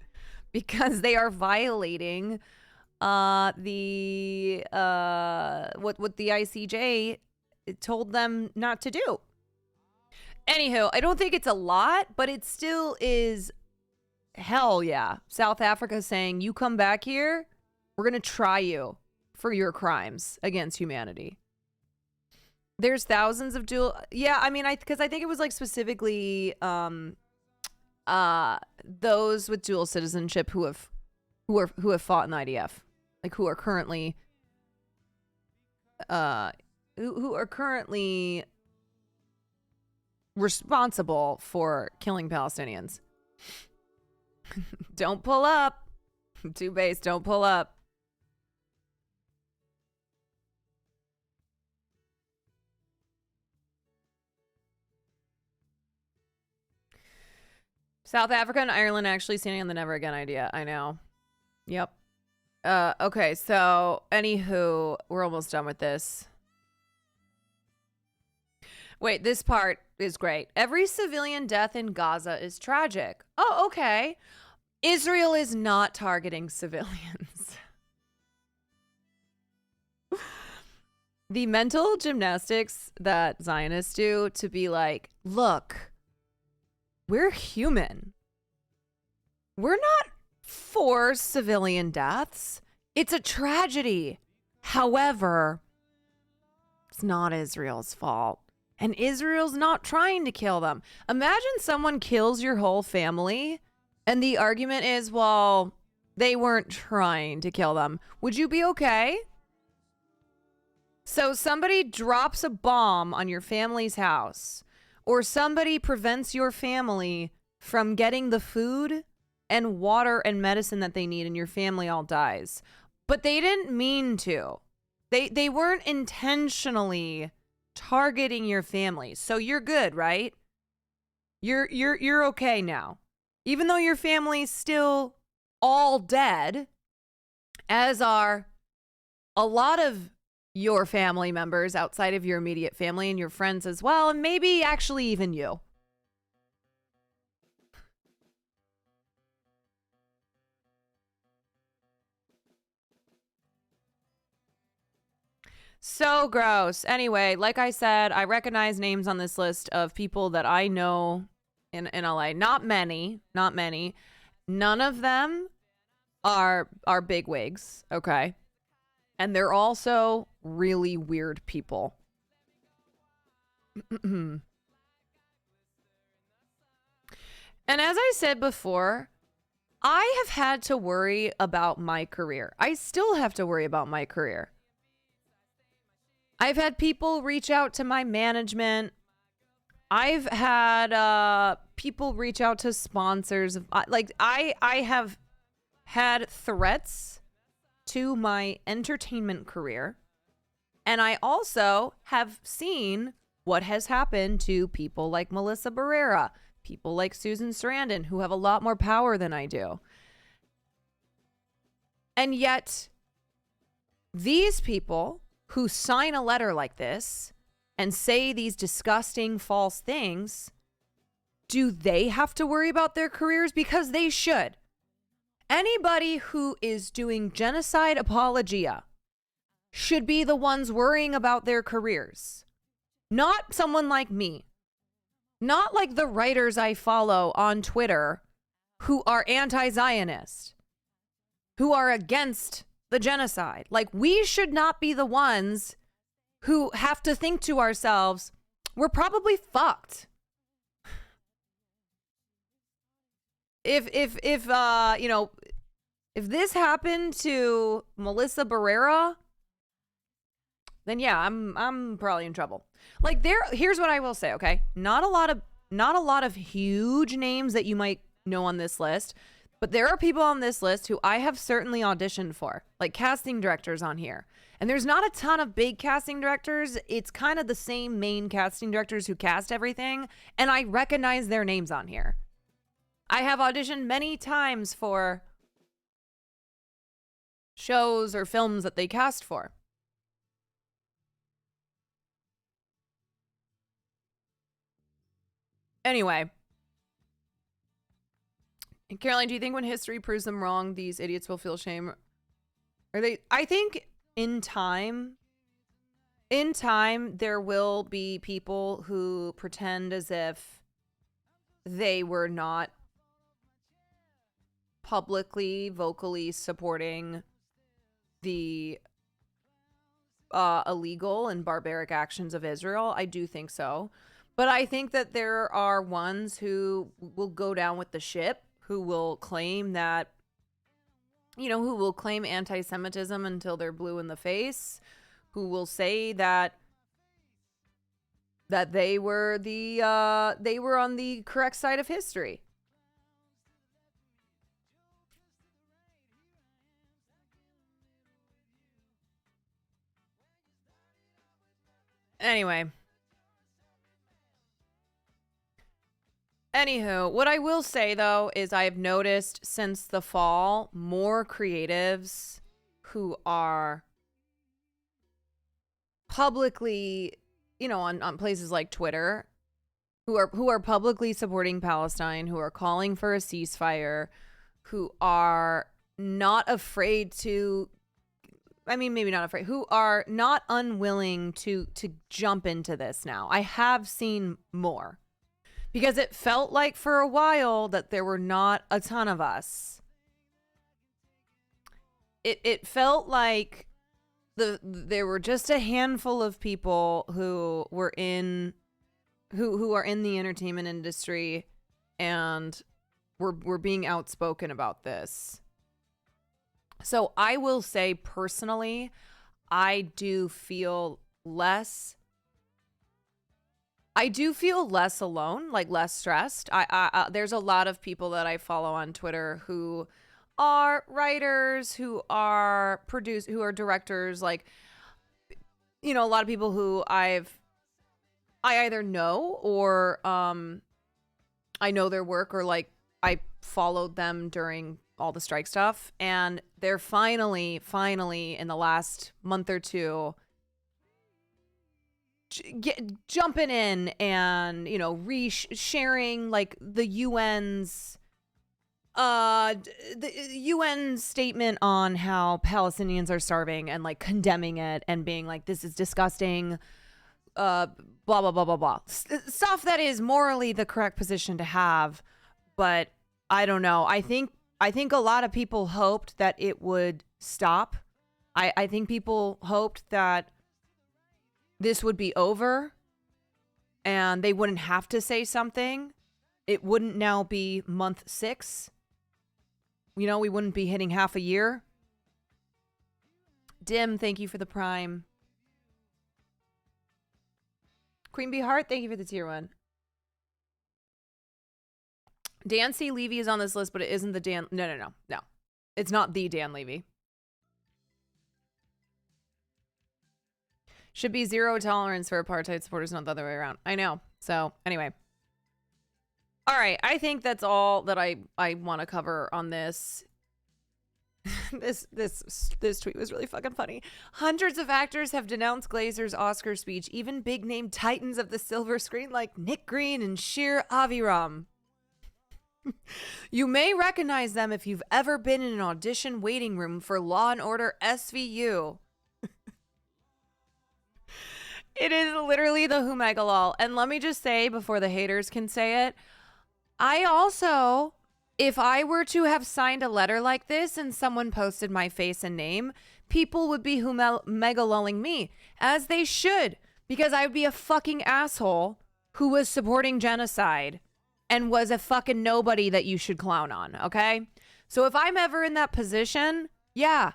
because they are violating what the ICJ told them not to do. Anywho, I don't think it's a lot, but it still is. Hell yeah. South Africa saying, you come back here, we're going to try you for your crimes against humanity. There's thousands of dual. Yeah, I mean, because I think it was like specifically those with dual citizenship who have fought in the IDF, like who are currently responsible for killing Palestinians. Don't pull up. Two base, don't pull up. South Africa and Ireland actually standing on the never again idea. I know. Yep. Okay, so anywho, we're almost done with this. Wait, this part is great. Every civilian death in Gaza is tragic. Oh, okay. Israel is not targeting civilians. The mental gymnastics that Zionists do to be like, look, we're human. We're not for civilian deaths. It's a tragedy. However, it's not Israel's fault. And Israel's not trying to kill them. Imagine someone kills your whole family and the argument is, well, they weren't trying to kill them. Would you be okay? So somebody drops a bomb on your family's house, or somebody prevents your family from getting the food and water and medicine that they need, and your family all dies. But they didn't mean to. They weren't intentionally targeting your family. So you're good, right? You're okay now. Even though your family's still all dead, as are a lot of your family members outside of your immediate family and your friends as well, and maybe actually even you. So gross. Anyway, like I said, I recognize names on this list of people that I know in LA. Not many. None of them are bigwigs, okay? And they're also really weird people. And as I said before, I have had to worry about my career. I still have to worry about my career. I've had people reach out to my management. I've had people reach out to sponsors. I have had threats to my entertainment career. And I also have seen what has happened to people like Melissa Barrera, people like Susan Sarandon, who have a lot more power than I do. And yet, these people who sign a letter like this and say these disgusting false things, do they have to worry about their careers? Because they should. Anybody who is doing genocide apologia should be the ones worrying about their careers. Not someone like me. Not like the writers I follow on Twitter who are anti-Zionist, who are against the genocide. Like, we should not be the ones who have to think to ourselves, we're probably fucked. If this happened to Melissa Barrera, then yeah, I'm probably in trouble. Like, here's what I will say, okay? Not a lot of huge names that you might know on this list, but there are people on this list who I have certainly auditioned for, like casting directors on here. And there's not a ton of big casting directors. It's kind of the same main casting directors who cast everything, and I recognize their names on here. I have auditioned many times for shows or films that they cast for. Anyway. Caroline, do you think when history proves them wrong, these idiots will feel shame? I think in time, there will be people who pretend as if they were not publicly, vocally supporting the illegal and barbaric actions of Israel. I do think so. But I think that there are ones who will go down with the ship, who will claim that, who will claim anti-Semitism until they're blue in the face, who will say that they were on the correct side of history. Anywho, what I will say, though, is I've noticed since the fall, more creatives who are publicly, on places like Twitter, who are publicly supporting Palestine, who are calling for a ceasefire, who are not afraid to, maybe not afraid, who are not unwilling to jump into this now. I have seen more. Because it felt like for a while that there were not a ton of us. It felt like there were just a handful of people who were who are in the entertainment industry and were being outspoken about this. So I will say personally, I do feel less alone, like less stressed. There's a lot of people that I follow on Twitter who are writers, who are producers, who are directors. Like, you know, a lot of people who I either know or I know their work, or like I followed them during all the strike stuff, and they're finally in the last month or two jumping in and, you know, sharing like the UN's the UN statement on how Palestinians are starving, and like condemning it and being like, this is disgusting, blah blah blah blah blah, stuff that is morally the correct position to have. But I don't know, I think a lot of people hoped that it would stop. I think people hoped that this would be over and they wouldn't have to say something. It wouldn't now be month 6. You know, we wouldn't be hitting half a year. Dim, thank you for the prime. Queen Bee Heart, thank you for the tier 1. Dan C. Levy is on this list, but it isn't the Dan. No. It's not the Dan Levy. Should be zero tolerance for apartheid supporters, not the other way around. I know. So, anyway. All right. I think that's all that I want to cover on this. This tweet was really fucking funny. Hundreds of actors have denounced Glazer's Oscar speech, even big-name titans of the silver screen like Nick Green and Shir Aviram. You may recognize them if you've ever been in an audition waiting room for Law & Order SVU. It is literally the Humegalol. And let me just say, before the haters can say it, I also, if I were to have signed a letter like this and someone posted my face and name, people would be Humegalolling me, as they should, because I would be a fucking asshole who was supporting genocide and was a fucking nobody that you should clown on, okay? So if I'm ever in that position, yeah,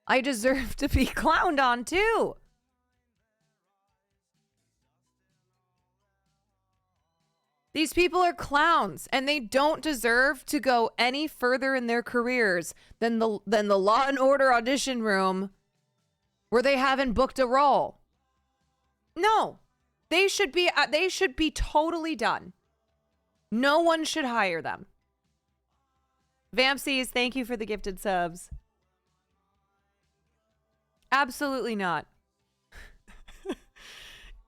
I deserve to be clowned on too. These people are clowns, and they don't deserve to go any further in their careers than the Law & Order audition room where they haven't booked a role. No, they should be totally done. No one should hire them. Vampsies, thank you for the gifted subs. Absolutely not.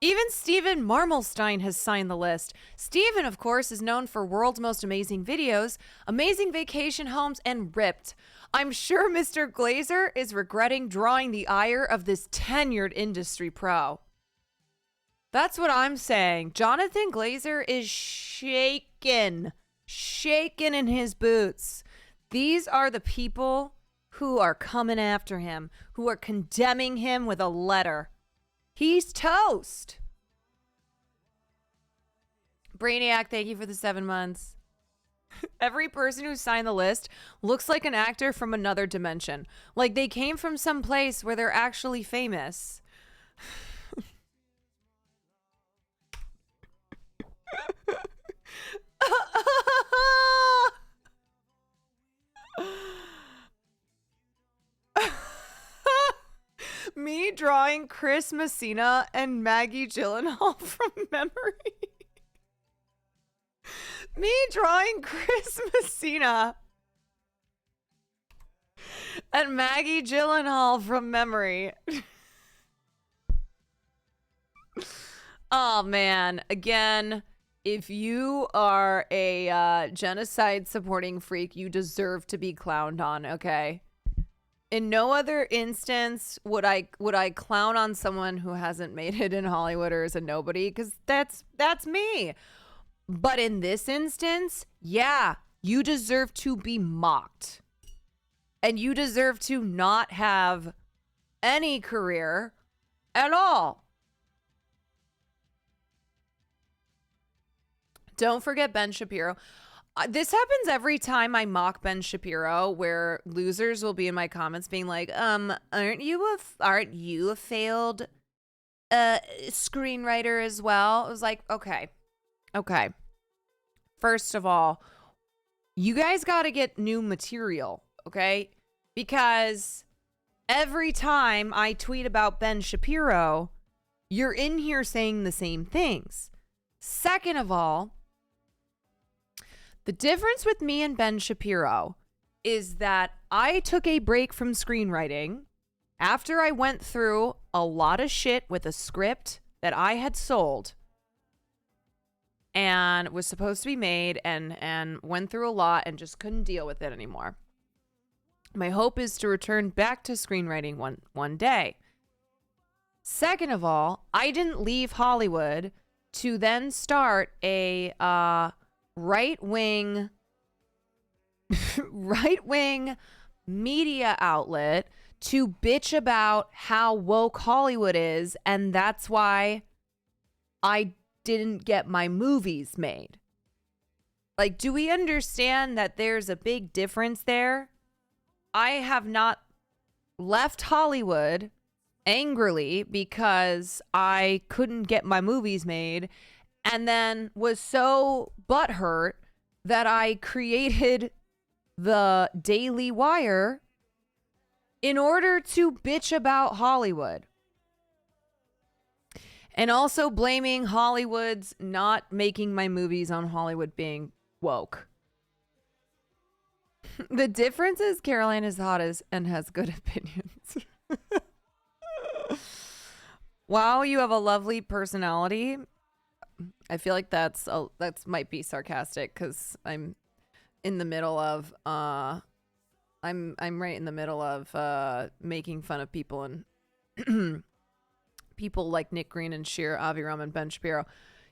Even Steven Marmelstein has signed the list. Steven, of course, is known for World's Most Amazing Videos, Amazing Vacation Homes, and Ripped. I'm sure Mr. Glazer is regretting drawing the ire of this tenured industry pro. That's what I'm saying. Jonathan Glazer is shaken in his boots. These are the people who are coming after him, who are condemning him with a letter. He's toast. Brainiac, thank you for the 7 months. Every person who signed the list looks like an actor from another dimension. Like they came from some place where they're actually famous. Me drawing Chris Messina and Maggie Gyllenhaal from memory. Me drawing Chris Messina and Maggie Gyllenhaal from memory. Oh, man. Again, if you are a genocide supporting freak, you deserve to be clowned on, okay? In no other instance would I clown on someone who hasn't made it in Hollywood or is a nobody, because that's me. But in this instance, yeah, you deserve to be mocked. And you deserve to not have any career at all. Don't forget Ben Shapiro. This happens every time I mock Ben Shapiro, where losers will be in my comments being like, aren't you a failed screenwriter as well? I was like, okay. First of all, you guys got to get new material, okay? Because every time I tweet about Ben Shapiro, you're in here saying the same things. Second of all, the difference with me and Ben Shapiro is that I took a break from screenwriting after I went through a lot of shit with a script that I had sold and was supposed to be made and went through a lot and just couldn't deal with it anymore. My hope is to return back to screenwriting one day. Second of all, I didn't leave Hollywood to then start a right-wing media outlet to bitch about how woke Hollywood is, and that's why I didn't get my movies made. Like, do we understand that there's a big difference there? I have not left Hollywood angrily because I couldn't get my movies made, and then was so butthurt that I created the Daily Wire in order to bitch about Hollywood. And also blaming Hollywood's not making my movies on Hollywood being woke. The difference is Caroline is hot and has good opinions. Wow, you have a lovely personality. I feel like that's might be sarcastic because I'm in the middle of I'm right in the middle of making fun of people and people like Nick Green and Sheer Aviram and Ben Shapiro.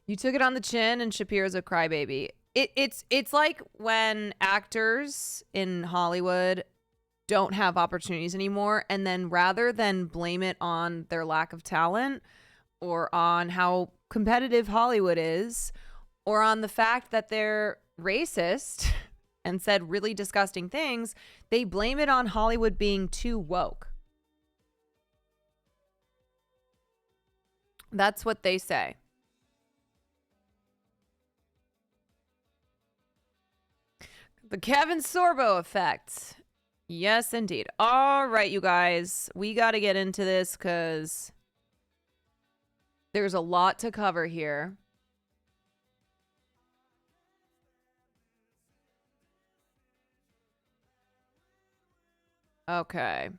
You took it on the chin, and Shapiro's a crybaby. It's like when actors in Hollywood don't have opportunities anymore, and then rather than blame it on their lack of talent or on how competitive Hollywood is or on the fact that they're racist and said really disgusting things, they blame it on Hollywood being too woke. That's what they say. The Kevin Sorbo effect. Yes, indeed. All right, you guys. We got to get into this because there's a lot to cover here. Okay.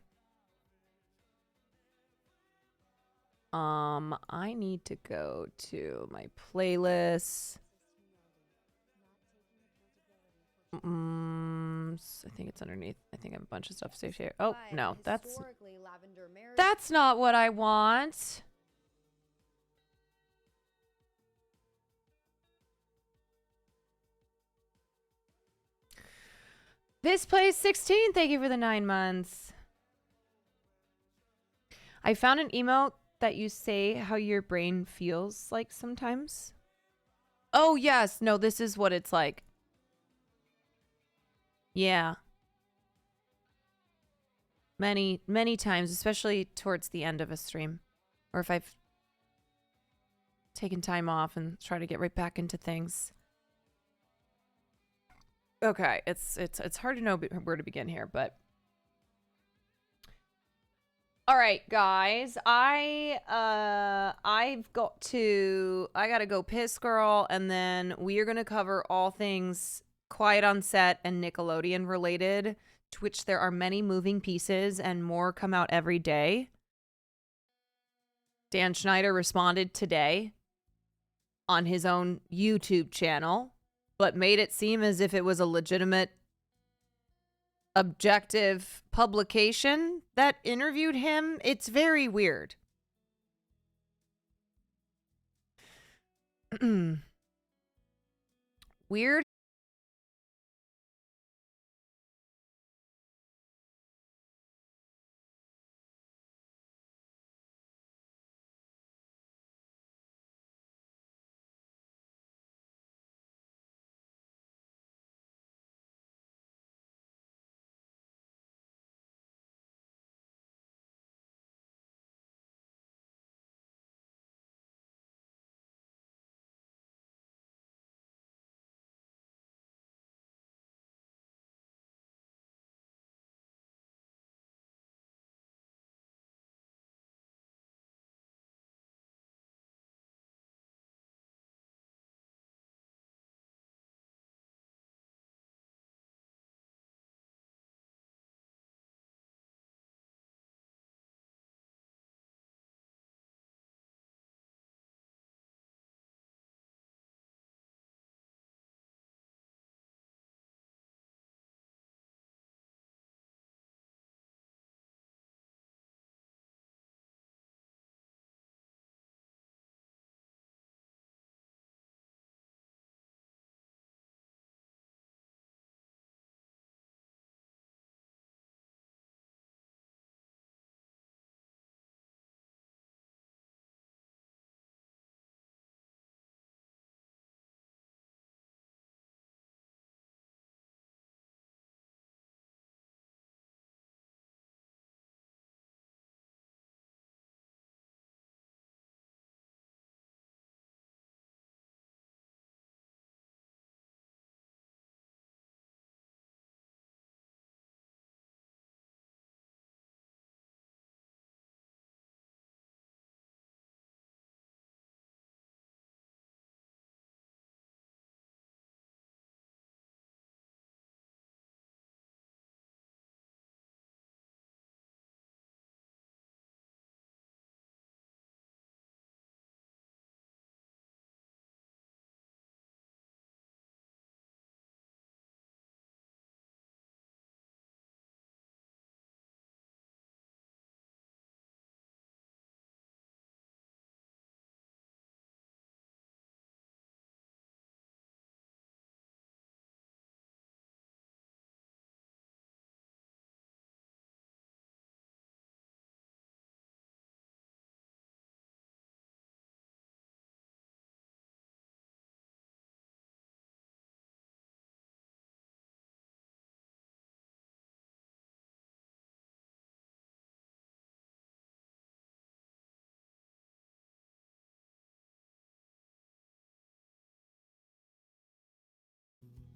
I need to go to my playlist. I think it's underneath. I think I have a bunch of stuff saved here. Oh, no, that's not what I want. This plays 16. Thank you for the 9 months. I found an email that you say how your brain feels like sometimes. Oh, yes. No, this is what it's like. Yeah. Many, many times, especially towards the end of a stream. Or if I've taken time off and try to get right back into things. Okay, it's hard to know where to begin here, but all right, guys. I gotta go piss, girl, and then we are gonna cover all things Quiet on Set and Nickelodeon related, to which there are many moving pieces and more come out every day. Dan Schneider responded today on his own YouTube channel, but made it seem as if it was a legitimate, objective publication that interviewed him. It's very weird. Weird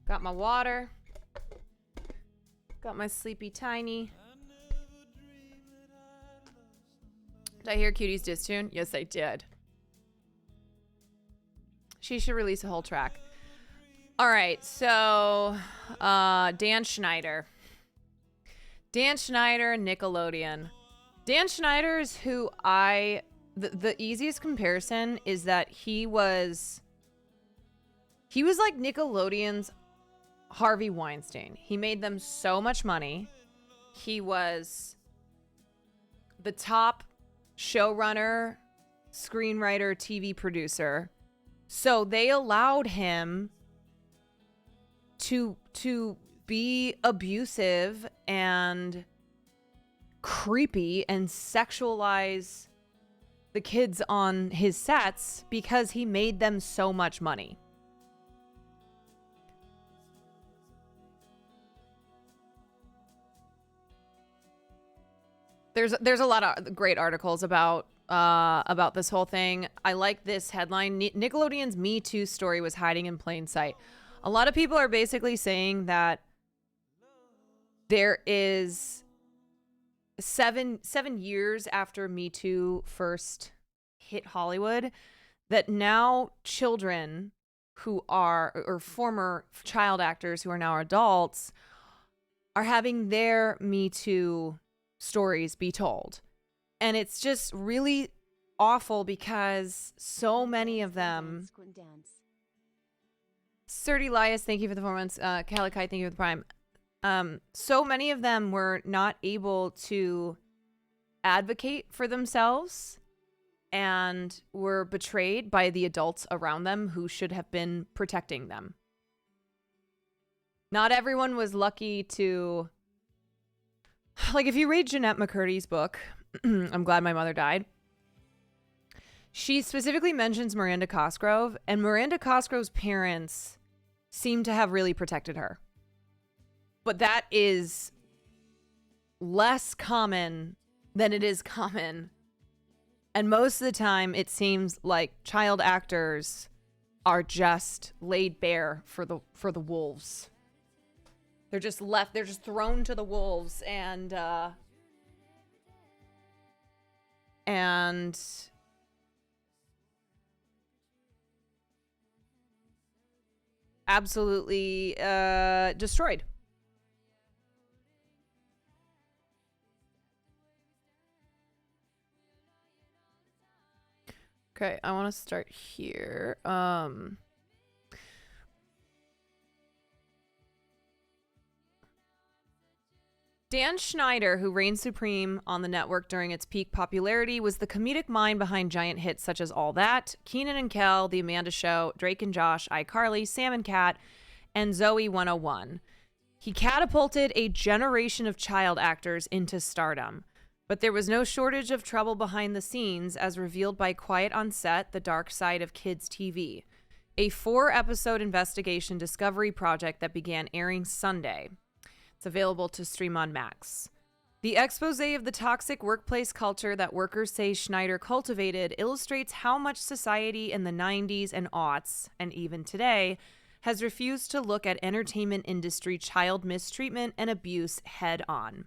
Got my water. Got my sleepy tiny. Did I hear Cutie's diss tune? Yes, I did. She should release a whole track. All right, so Dan Schneider. Dan Schneider, Nickelodeon. Dan Schneider is who the easiest comparison is that he was like Nickelodeon's Harvey Weinstein. He made them so much money. He was the top showrunner, screenwriter, TV producer. So they allowed him to be abusive and creepy and sexualize the kids on his sets because he made them so much money. There's a lot of great articles about this whole thing. I like this headline. Nickelodeon's Me Too story was hiding in plain sight. A lot of people are basically saying that there is seven years after Me Too first hit Hollywood, that now children who are, or former child actors who are now adults, are having their Me Too stories be told. And it's just really awful because so many of them... Sturdy Lias, thank you for the 4 months. Calikai, thank you for the prime. So many of them were not able to advocate for themselves and were betrayed by the adults around them who should have been protecting them. Not everyone was lucky to... Like, if you read Jeanette McCurdy's book, I'm Glad My Mother Died, she specifically mentions Miranda Cosgrove, and Miranda Cosgrove's parents seem to have really protected her. But that is less common than it is common. And most of the time, it seems like child actors are just laid bare for the wolves. They're just left. They're just thrown to the wolves, and absolutely destroyed. Okay, I want to start here. Dan Schneider, who reigned supreme on the network during its peak popularity, was the comedic mind behind giant hits such as All That, Kenan and Kel, The Amanda Show, Drake and Josh, iCarly, Sam and Cat, and Zoe 101. He catapulted a generation of child actors into stardom. But there was no shortage of trouble behind the scenes, as revealed by Quiet on Set, The Dark Side of Kids TV, a 4-episode investigation discovery project that began airing Sunday. It's available to stream on Max. The expose of the toxic workplace culture that workers say Schneider cultivated illustrates how much society in the 90s and aughts, and even today, has refused to look at entertainment industry child mistreatment and abuse head on.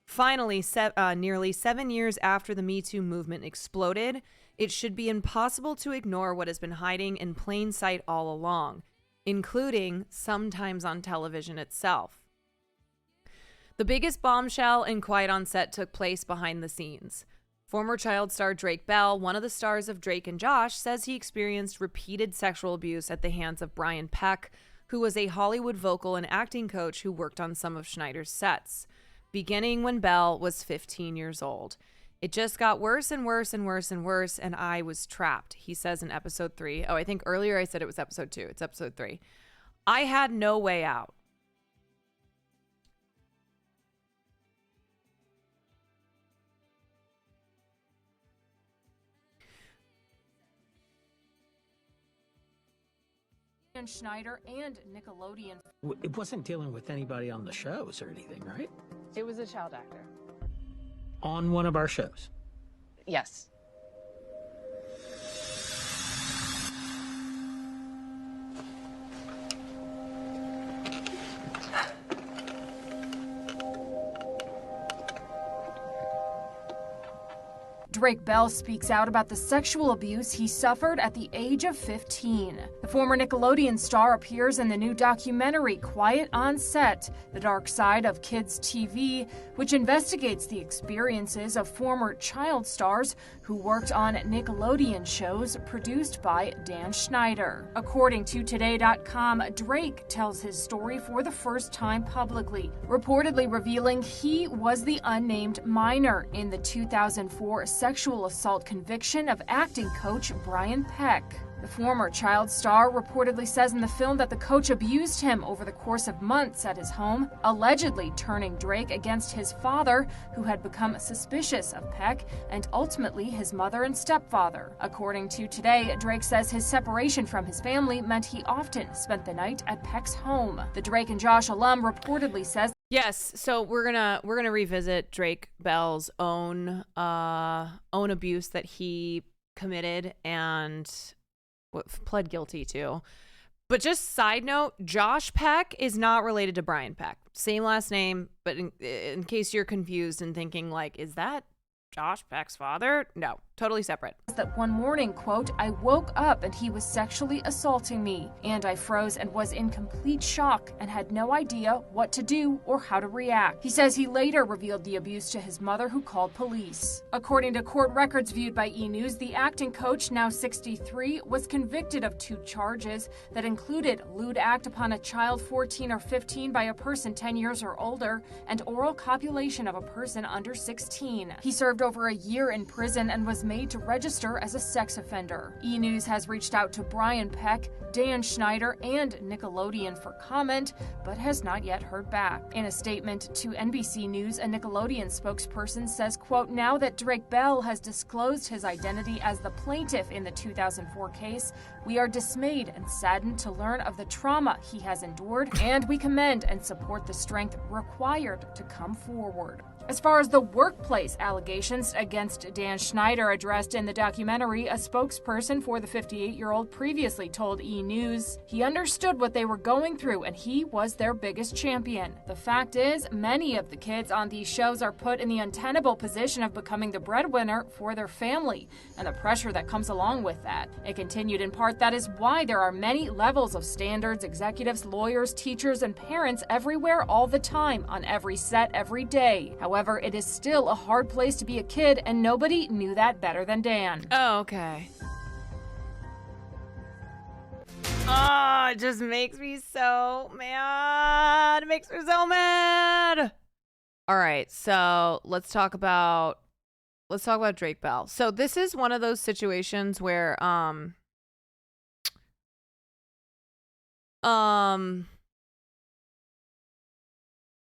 Finally, nearly 7 years after the Me Too movement exploded, it should be impossible to ignore what has been hiding in plain sight all along, including sometimes on television itself. The biggest bombshell in Quiet on Set took place behind the scenes. Former child star Drake Bell, one of the stars of Drake and Josh, says he experienced repeated sexual abuse at the hands of Brian Peck, who was a Hollywood vocal and acting coach who worked on some of Schneider's sets, beginning when Bell was 15 years old. It just got worse and worse and worse and worse, and I was trapped, he says in episode 3. Oh, I think earlier I said it was episode 2. It's episode 3. I had no way out. And Schneider and Nickelodeon. It wasn't dealing with anybody on the shows or anything, right? It was a child actor. On one of our shows. Yes. Drake Bell speaks out about the sexual abuse he suffered at the age of 15. The former Nickelodeon star appears in the new documentary Quiet on Set, The Dark Side of Kids TV, which investigates the experiences of former child stars who worked on Nickelodeon shows produced by Dan Schneider. According to Today.com, Drake tells his story for the first time publicly, reportedly revealing he was the unnamed minor in the 2004 sexual assault conviction of acting coach Brian Peck. The former child star reportedly says in the film that the coach abused him over the course of months at his home, allegedly turning Drake against his father, who had become suspicious of Peck, and ultimately his mother and stepfather. According to Today, Drake says his separation from his family meant he often spent the night at Peck's home. The Drake and Josh alum reportedly says, Yes, so we're gonna revisit Drake Bell's own abuse that he committed and pled guilty to. But just side note, Josh Peck is not related to Brian Peck. Same last name, but in case you're confused and thinking like, is that Josh Peck's father? No, totally separate. That one morning, quote, I woke up and he was sexually assaulting me, and I froze and was in complete shock and had no idea what to do or how to react. He says he later revealed the abuse to his mother, who called police. According to court records viewed by E! News, the acting coach, now 63, was convicted of 2 charges that included lewd act upon a child 14 or 15 by a person 10 years or older and oral copulation of a person under 16. He served over a year in prison and was made to register as a sex offender. E! News has reached out to Brian Peck, Dan Schneider, and Nickelodeon for comment, but has not yet heard back. In a statement to NBC News, a Nickelodeon spokesperson says, quote, now that Drake Bell has disclosed his identity as the plaintiff in the 2004 case, we are dismayed and saddened to learn of the trauma he has endured, and we commend and support the strength required to come forward. As far as the workplace allegations against Dan Schneider addressed in the documentary, a spokesperson for the 58-year-old previously told E! News he understood what they were going through and he was their biggest champion. The fact is, many of the kids on these shows are put in the untenable position of becoming the breadwinner for their family and the pressure that comes along with that. It continued, in part, that is why there are many levels of standards, executives, lawyers, teachers, and parents everywhere all the time, on every set, every day. However, it is still a hard place to be a kid, and nobody knew that better than Dan. Oh, okay. Oh, it just makes me so mad. It makes me so mad. All right, so let's talk about Drake Bell. So this is one of those situations where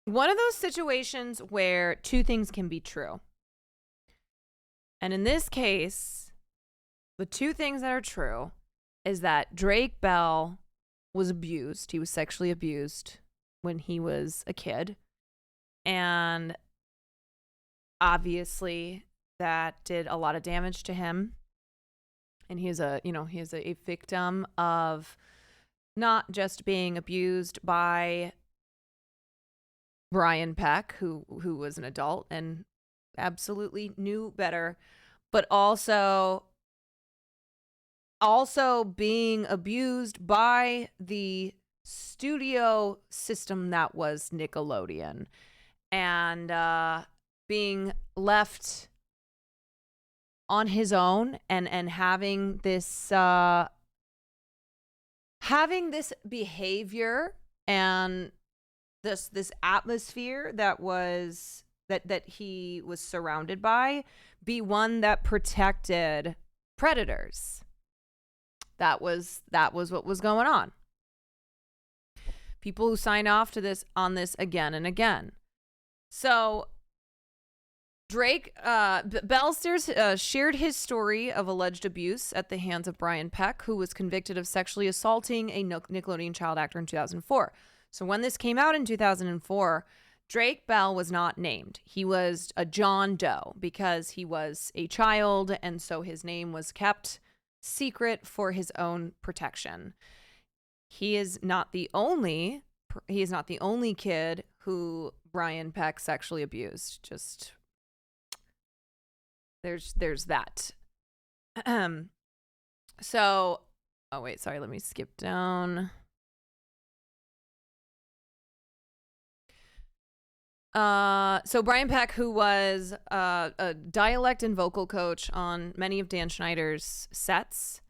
one of those situations where 2 things can be true. And in this case, the 2 things that are true is that Drake Bell was abused. He was sexually abused when he was a kid. And obviously that did a lot of damage to him. And he is a victim of not just being abused by Brian Peck, who was an adult and absolutely knew better, but also being abused by the studio system that was Nickelodeon, and being left on his own and having this behavior and this atmosphere that he was surrounded by be one that protected predators. That was what was going on. People who sign off on this again and again. So Drake Bell shared his story of alleged abuse at the hands of Brian Peck, who was convicted of sexually assaulting a Nickelodeon child actor in 2004. So when this came out in 2004, Drake Bell was not named. He was a John Doe because he was a child, and so his name was kept secret for his own protection. He is not the only kid who Brian Peck sexually abused. Just there's that. So, oh wait, sorry, let me skip down. So Brian Peck, who was a dialect and vocal coach on many of Dan Schneider's sets,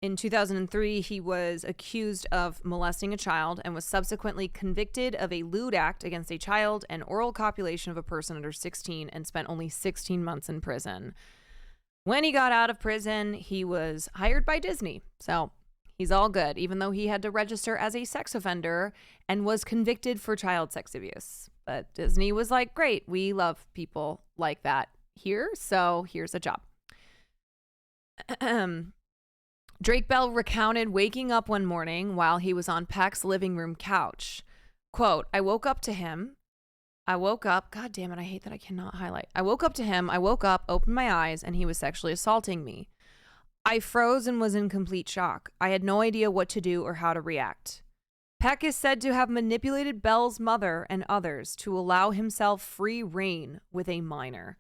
in 2003, he was accused of molesting a child and was subsequently convicted of a lewd act against a child and oral copulation of a person under 16 and spent only 16 months in prison. When he got out of prison, he was hired by Disney. So he's all good, even though he had to register as a sex offender and was convicted for child sex abuse. But Disney was like, great, we love people like that here, so here's a job. Drake Bell recounted waking up one morning while he was on Peck's living room couch. Quote, I woke up, God damn it, I hate that I cannot highlight. I woke up to him, opened my eyes, and he was sexually assaulting me. I froze and was in complete shock. I had no idea what to do or how to react. Peck is said to have manipulated Bell's mother and others to allow himself free reign with a minor.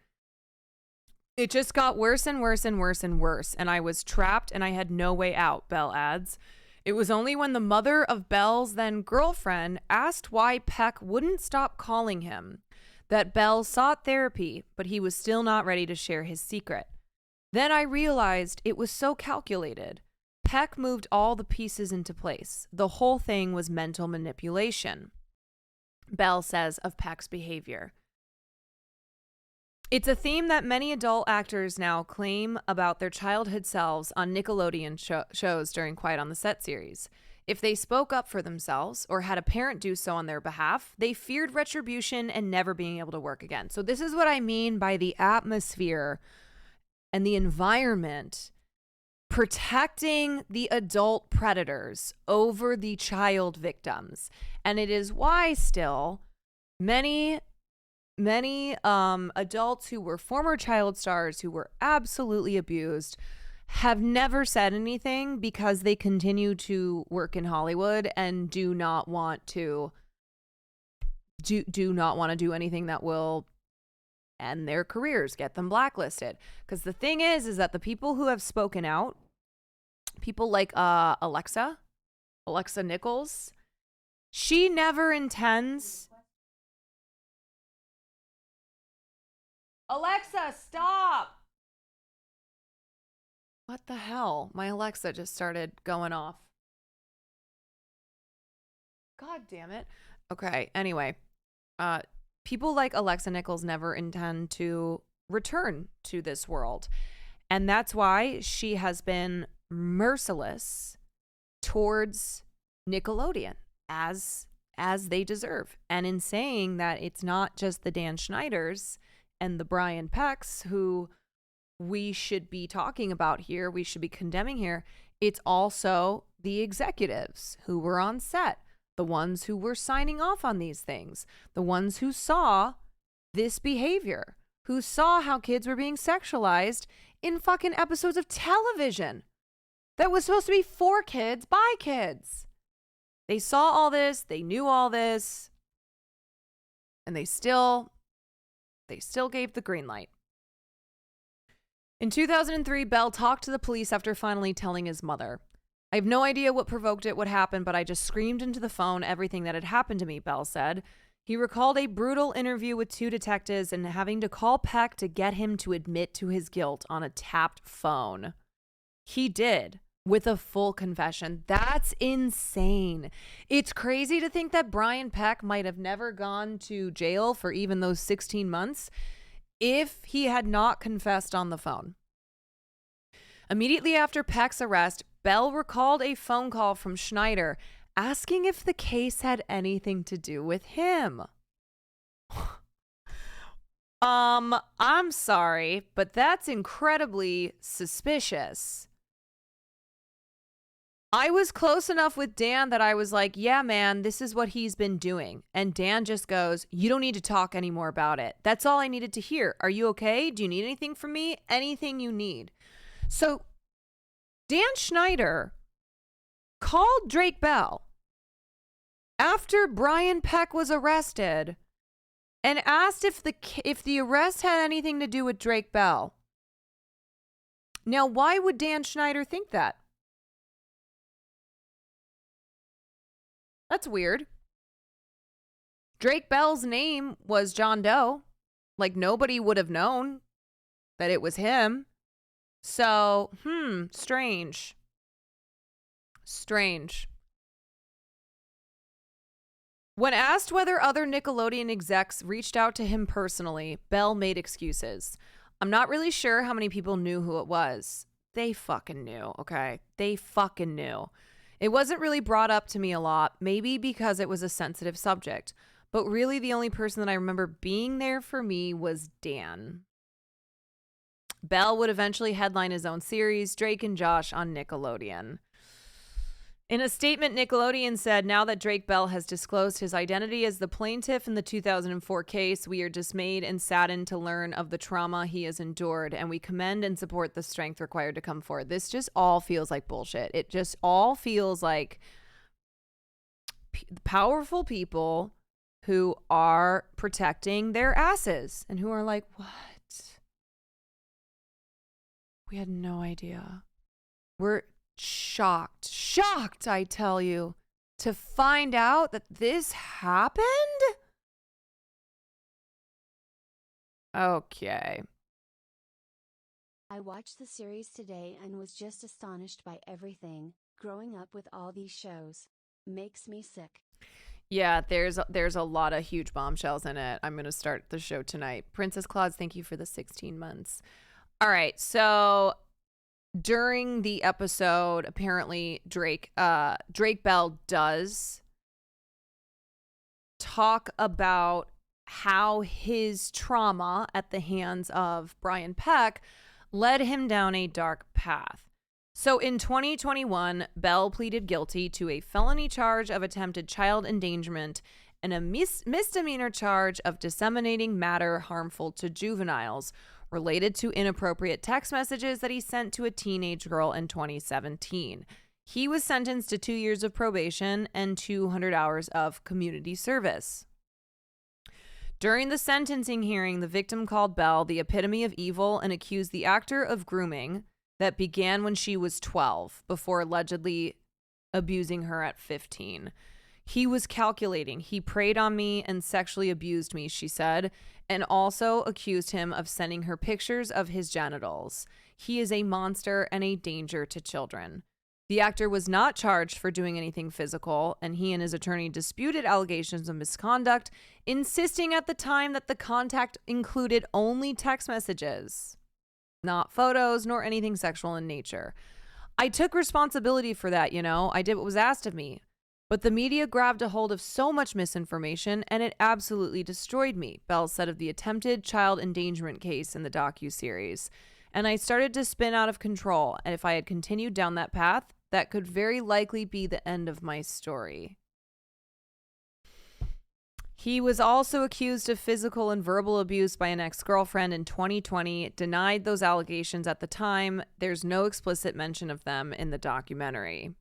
It just got worse and worse and worse and worse, and I was trapped and I had no way out, Bell adds. It was only when the mother of Bell's then girlfriend asked why Peck wouldn't stop calling him that Bell sought therapy, but he was still not ready to share his secret. Then I realized it was so calculated. Peck moved all the pieces into place. The whole thing was mental manipulation, Bell says of Peck's behavior. It's a theme that many adult actors now claim about their childhood selves on Nickelodeon shows during Quiet on the Set series. If they spoke up for themselves or had a parent do so on their behalf, they feared retribution and never being able to work again. So this is what I mean by the atmosphere and the environment protecting the adult predators over the child victims. And it is why still many adults who were former child stars who were absolutely abused have never said anything, because they continue to work in Hollywood and do not want to do anything that will end their careers, get them blacklisted. Because the thing is that the people who have spoken out, people like Alexa Nichols, she never intends. Alexa, stop! What the hell? My Alexa just started going off. God damn it. Okay, anyway. People like Alexa Nichols never intend to return to this world. And that's why she has been merciless towards Nickelodeon, as they deserve. And in saying that it's not just the Dan Schneiders and the Brian Pecks who we should be talking about here, we should be condemning here, it's also the executives who were on set, the ones who were signing off on these things, the ones who saw this behavior, who saw how kids were being sexualized in fucking episodes of television that was supposed to be for kids by kids. They saw all this, they knew all this, and they still gave the green light. In 2003, Bell talked to the police after finally telling his mother. I have no idea what provoked it, what happened, but I just screamed into the phone everything that had happened to me, Bell said. He recalled a brutal interview with two detectives and having to call Peck to get him to admit to his guilt on a tapped phone. He did, with a full confession. That's insane. It's crazy to think that Brian Peck might have never gone to jail for even those 16 months if he had not confessed on the phone. Immediately after Peck's arrest, Bell recalled a phone call from Schneider asking if the case had anything to do with him. I'm sorry, but that's incredibly suspicious. I was close enough with Dan that I was like, yeah, man, this is what he's been doing. And Dan just goes, you don't need to talk anymore about it. That's all I needed to hear. Are you okay? Do you need anything from me? Anything you need. So Dan Schneider called Drake Bell after Brian Peck was arrested and asked if the arrest had anything to do with Drake Bell. Now, why would Dan Schneider think that? That's weird. Drake Bell's name was John Doe. Like, nobody would have known that it was him. So, strange. Strange. When asked whether other Nickelodeon execs reached out to him personally, Bell made excuses. I'm not really sure how many people knew who it was. They fucking knew, okay? They fucking knew. It wasn't really brought up to me a lot, maybe because it was a sensitive subject. But really the only person that I remember being there for me was Dan. Bell would eventually headline his own series, Drake and Josh, on Nickelodeon. In a statement, Nickelodeon said, now that Drake Bell has disclosed his identity as the plaintiff in the 2004 case, we are dismayed and saddened to learn of the trauma he has endured, and we commend and support the strength required to come forward. This just all feels like bullshit. It just all feels like powerful people who are protecting their asses and who are like, what? We had no idea. We're shocked, I tell you, to find out that this happened? Okay. I watched the series today and was just astonished by everything. Growing up with all these shows makes me sick. Yeah, there's a lot of huge bombshells in it. I'm going to start the show tonight. Princess Claus, thank you for the 16 months. All right, so during the episode, apparently Drake Bell does talk about how his trauma at the hands of Brian Peck led him down a dark path. So in 2021, Bell pleaded guilty to a felony charge of attempted child endangerment and a misdemeanor charge of disseminating matter harmful to juveniles related to inappropriate text messages that he sent to a teenage girl in 2017. He was sentenced to 2 years of probation and 200 hours of community service. During the sentencing hearing, the victim called Bell the epitome of evil and accused the actor of grooming that began when she was 12 before allegedly abusing her at 15. He was calculating. He preyed on me and sexually abused me, she said, and also accused him of sending her pictures of his genitals. He is a monster and a danger to children. The actor was not charged for doing anything physical, and he and his attorney disputed allegations of misconduct, insisting at the time that the contact included only text messages, not photos nor anything sexual in nature. I took responsibility for that, I did what was asked of me. But the media grabbed a hold of so much misinformation, and it absolutely destroyed me, Bell said of the attempted child endangerment case in the docuseries. And I started to spin out of control, and if I had continued down that path, that could very likely be the end of my story. He was also accused of physical and verbal abuse by an ex-girlfriend in 2020, denied those allegations at the time. There's no explicit mention of them in the documentary.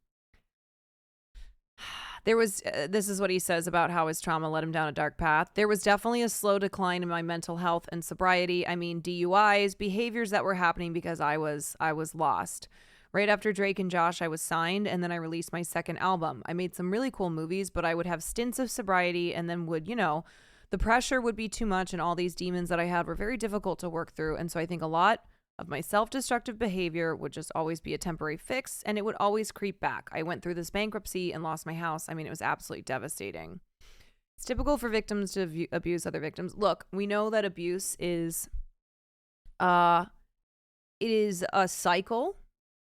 This is what he says about how his trauma led him down a dark path. There was definitely a slow decline in my mental health and sobriety. I mean, DUIs, behaviors that were happening because I was lost. Right after Drake and Josh, I was signed, and then I released my second album. I made some really cool movies, but I would have stints of sobriety, and then the pressure would be too much, and all these demons that I had were very difficult to work through. And so I think a lot of my self-destructive behavior would just always be a temporary fix, and it would always creep back. I went through this bankruptcy and lost my house. I mean, it was absolutely devastating. It's typical for victims to abuse other victims. Look, we know that abuse is a cycle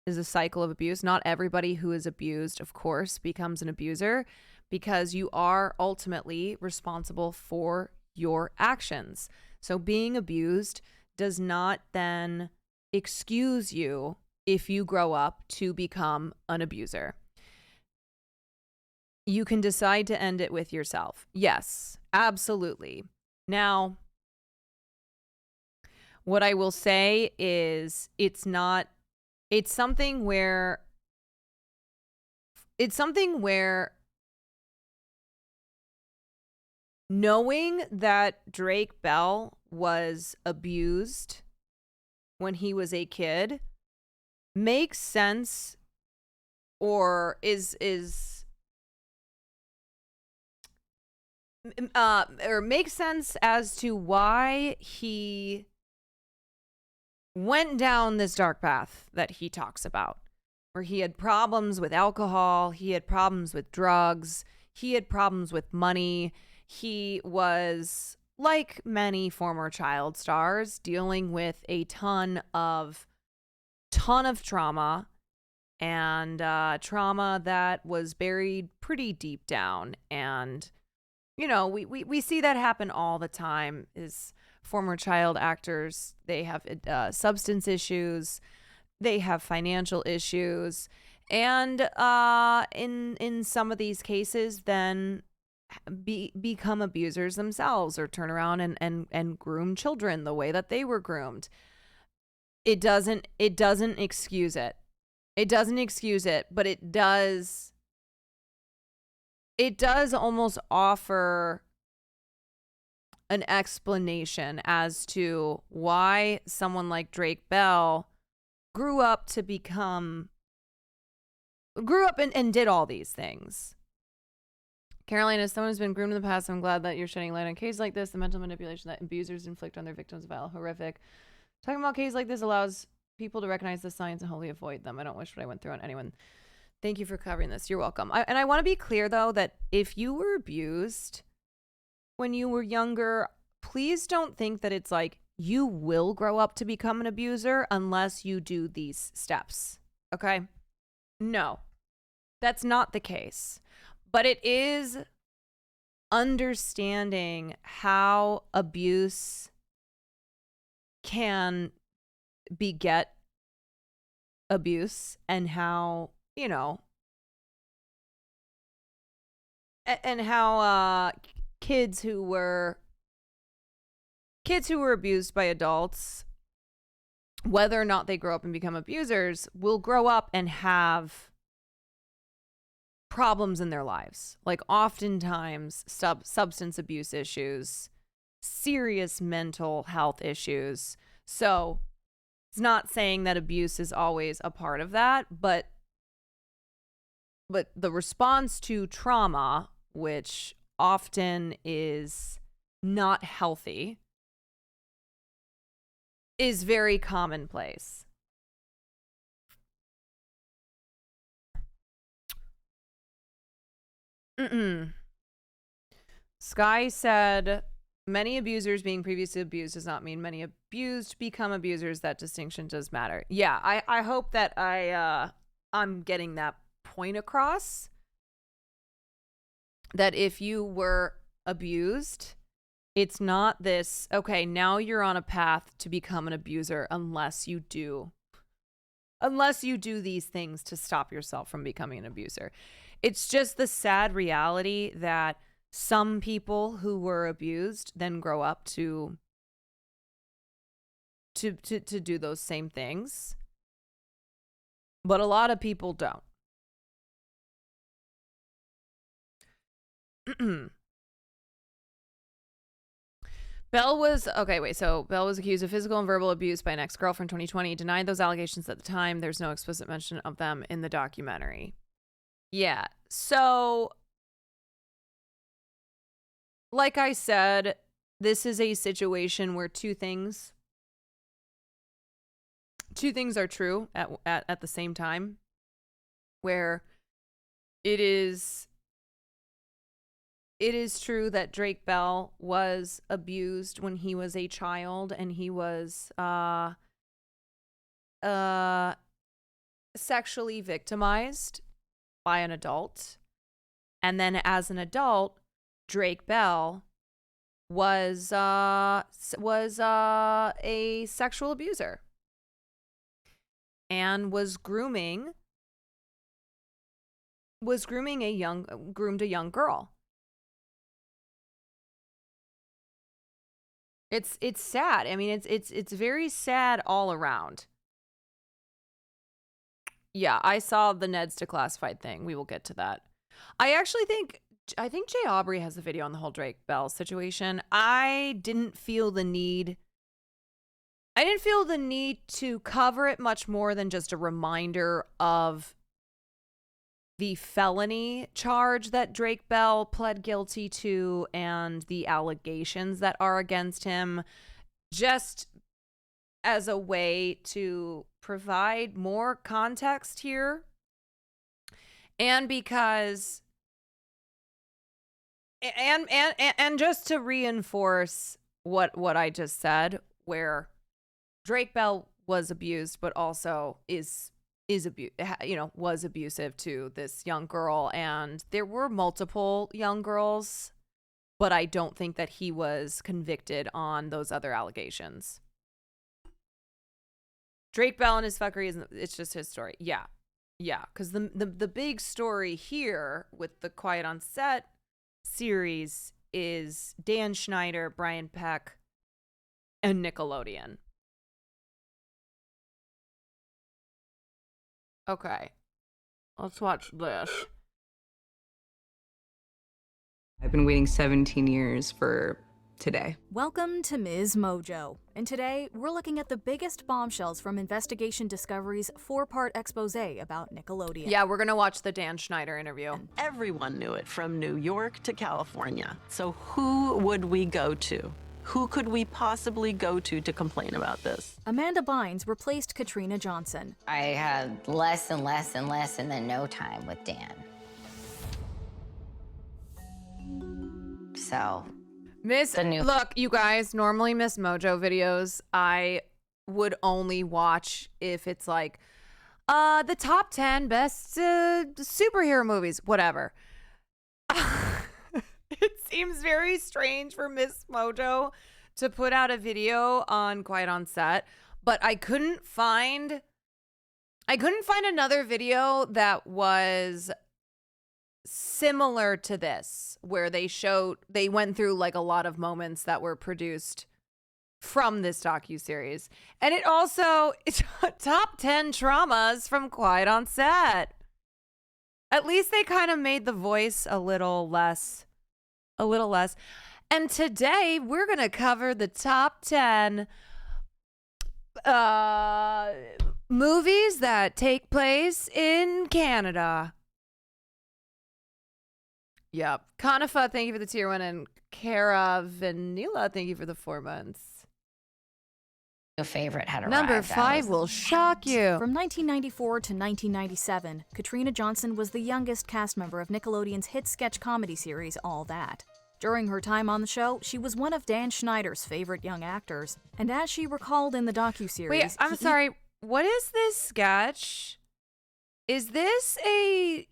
of abuse. Not everybody who is abused, of course, becomes an abuser, because you are ultimately responsible for your actions. So being abused does not then excuse you if you grow up to become an abuser. You can decide to end it with yourself. Yes, absolutely. Now, what I will say is it's something where knowing that Drake Bell was abused when he was a kid makes sense or or makes sense as to why he went down this dark path that he talks about, where he had problems with alcohol, he had problems with drugs, he had problems with money. He was, like many former child stars, dealing with a ton of trauma, and trauma that was buried pretty deep down. And we see that happen all the time. Is former child actors, they have substance issues, they have financial issues, and in some of these cases then become abusers themselves, or turn around and groom children the way that they were groomed. It doesn't excuse it. It doesn't excuse it, but it does almost offer an explanation as to why someone like Drake Bell grew up and did all these things. Caroline, as someone who's been groomed in the past, I'm glad that you're shedding light on cases like this. The mental manipulation that abusers inflict on their victims is horrific. Talking about cases like this allows people to recognize the signs and wholly avoid them. I don't wish what I went through on anyone. Thank you for covering this. You're welcome. And I want to be clear, though, that if you were abused when you were younger, please don't think that it's like you will grow up to become an abuser unless you do these steps. Okay? No, that's not the case. But it is understanding how abuse can beget abuse, and how, and how kids who were abused by adults, whether or not they grow up and become abusers, will grow up and have problems in their lives. Like oftentimes substance abuse issues, serious mental health issues. So it's not saying that abuse is always a part of that, but the response to trauma, which often is not healthy, is very commonplace. Sky said, many abusers being previously abused does not mean many abused become abusers. That distinction does matter. Yeah, I hope that I'm getting that point across. That if you were abused, it's not this, okay, now you're on a path to become an abuser unless you do these things to stop yourself from becoming an abuser. It's just the sad reality that some people who were abused then grow up to do those same things. But a lot of people don't. Bell was accused of physical and verbal abuse by an ex-girlfriend in 2020. Denied those allegations at the time. There's no explicit mention of them in the documentary. Yeah. So, like I said, this is a situation where two things are true at the same time, where it is true that Drake Bell was abused when he was a child, and he was sexually victimized by an adult. And then as an adult, Drake Bell was a sexual abuser and groomed a young girl. It's sad. I mean, it's very sad all around. Yeah, I saw the Ned's Declassified thing. We will get to that. I think Jay Aubrey has the video on the whole Drake Bell situation. I didn't feel the need. I didn't feel the need to cover it much more than just a reminder of the felony charge that Drake Bell pled guilty to and the allegations that are against him, just as a way to provide more context here. And because and just to reinforce what I just said, where Drake Bell was abused, but also was abusive to this young girl, and there were multiple young girls, but I don't think that he was convicted on those other allegations. Drake Bell and his fuckery it's just his story. Yeah, because the big story here with the Quiet on Set series is Dan Schneider, Brian Peck, and Nickelodeon. Okay, let's watch this. I've been waiting 17 years for today. Welcome to Ms. Mojo, and today we're looking at the biggest bombshells from Investigation Discovery's 4-part expose about Nickelodeon. Yeah, we're gonna watch the Dan Schneider interview. Everyone knew it, from New York to California. So who would we go to? Who could we possibly go to complain about this? Amanda Bynes replaced Katrina Johnson. I had less and less and less and then no time with Dan. So, look, you guys, normally Miss Mojo videos, I would only watch if it's like, the top 10 best superhero movies, whatever. It seems very strange for Miss Mojo to put out a video on Quiet on Set, but I couldn't find another video that was similar to this, where they went through like a lot of moments that were produced from this docuseries. And it also, it's top 10 traumas from Quiet on Set. At least they kind of made the voice a little less. And today we're going to cover the top 10 movies that take place in Canada. Yep. Kanafa, thank you for the tier 1, and Cara Vanilla, thank you for the 4 months. Your favorite had arrived. Number 5 will shock you. From 1994 to 1997, Katrina Johnson was the youngest cast member of Nickelodeon's hit sketch comedy series, All That. During her time on the show, she was one of Dan Schneider's favorite young actors, and as she recalled in the docuseries... Wait, I'm sorry, what is this sketch? Is this a...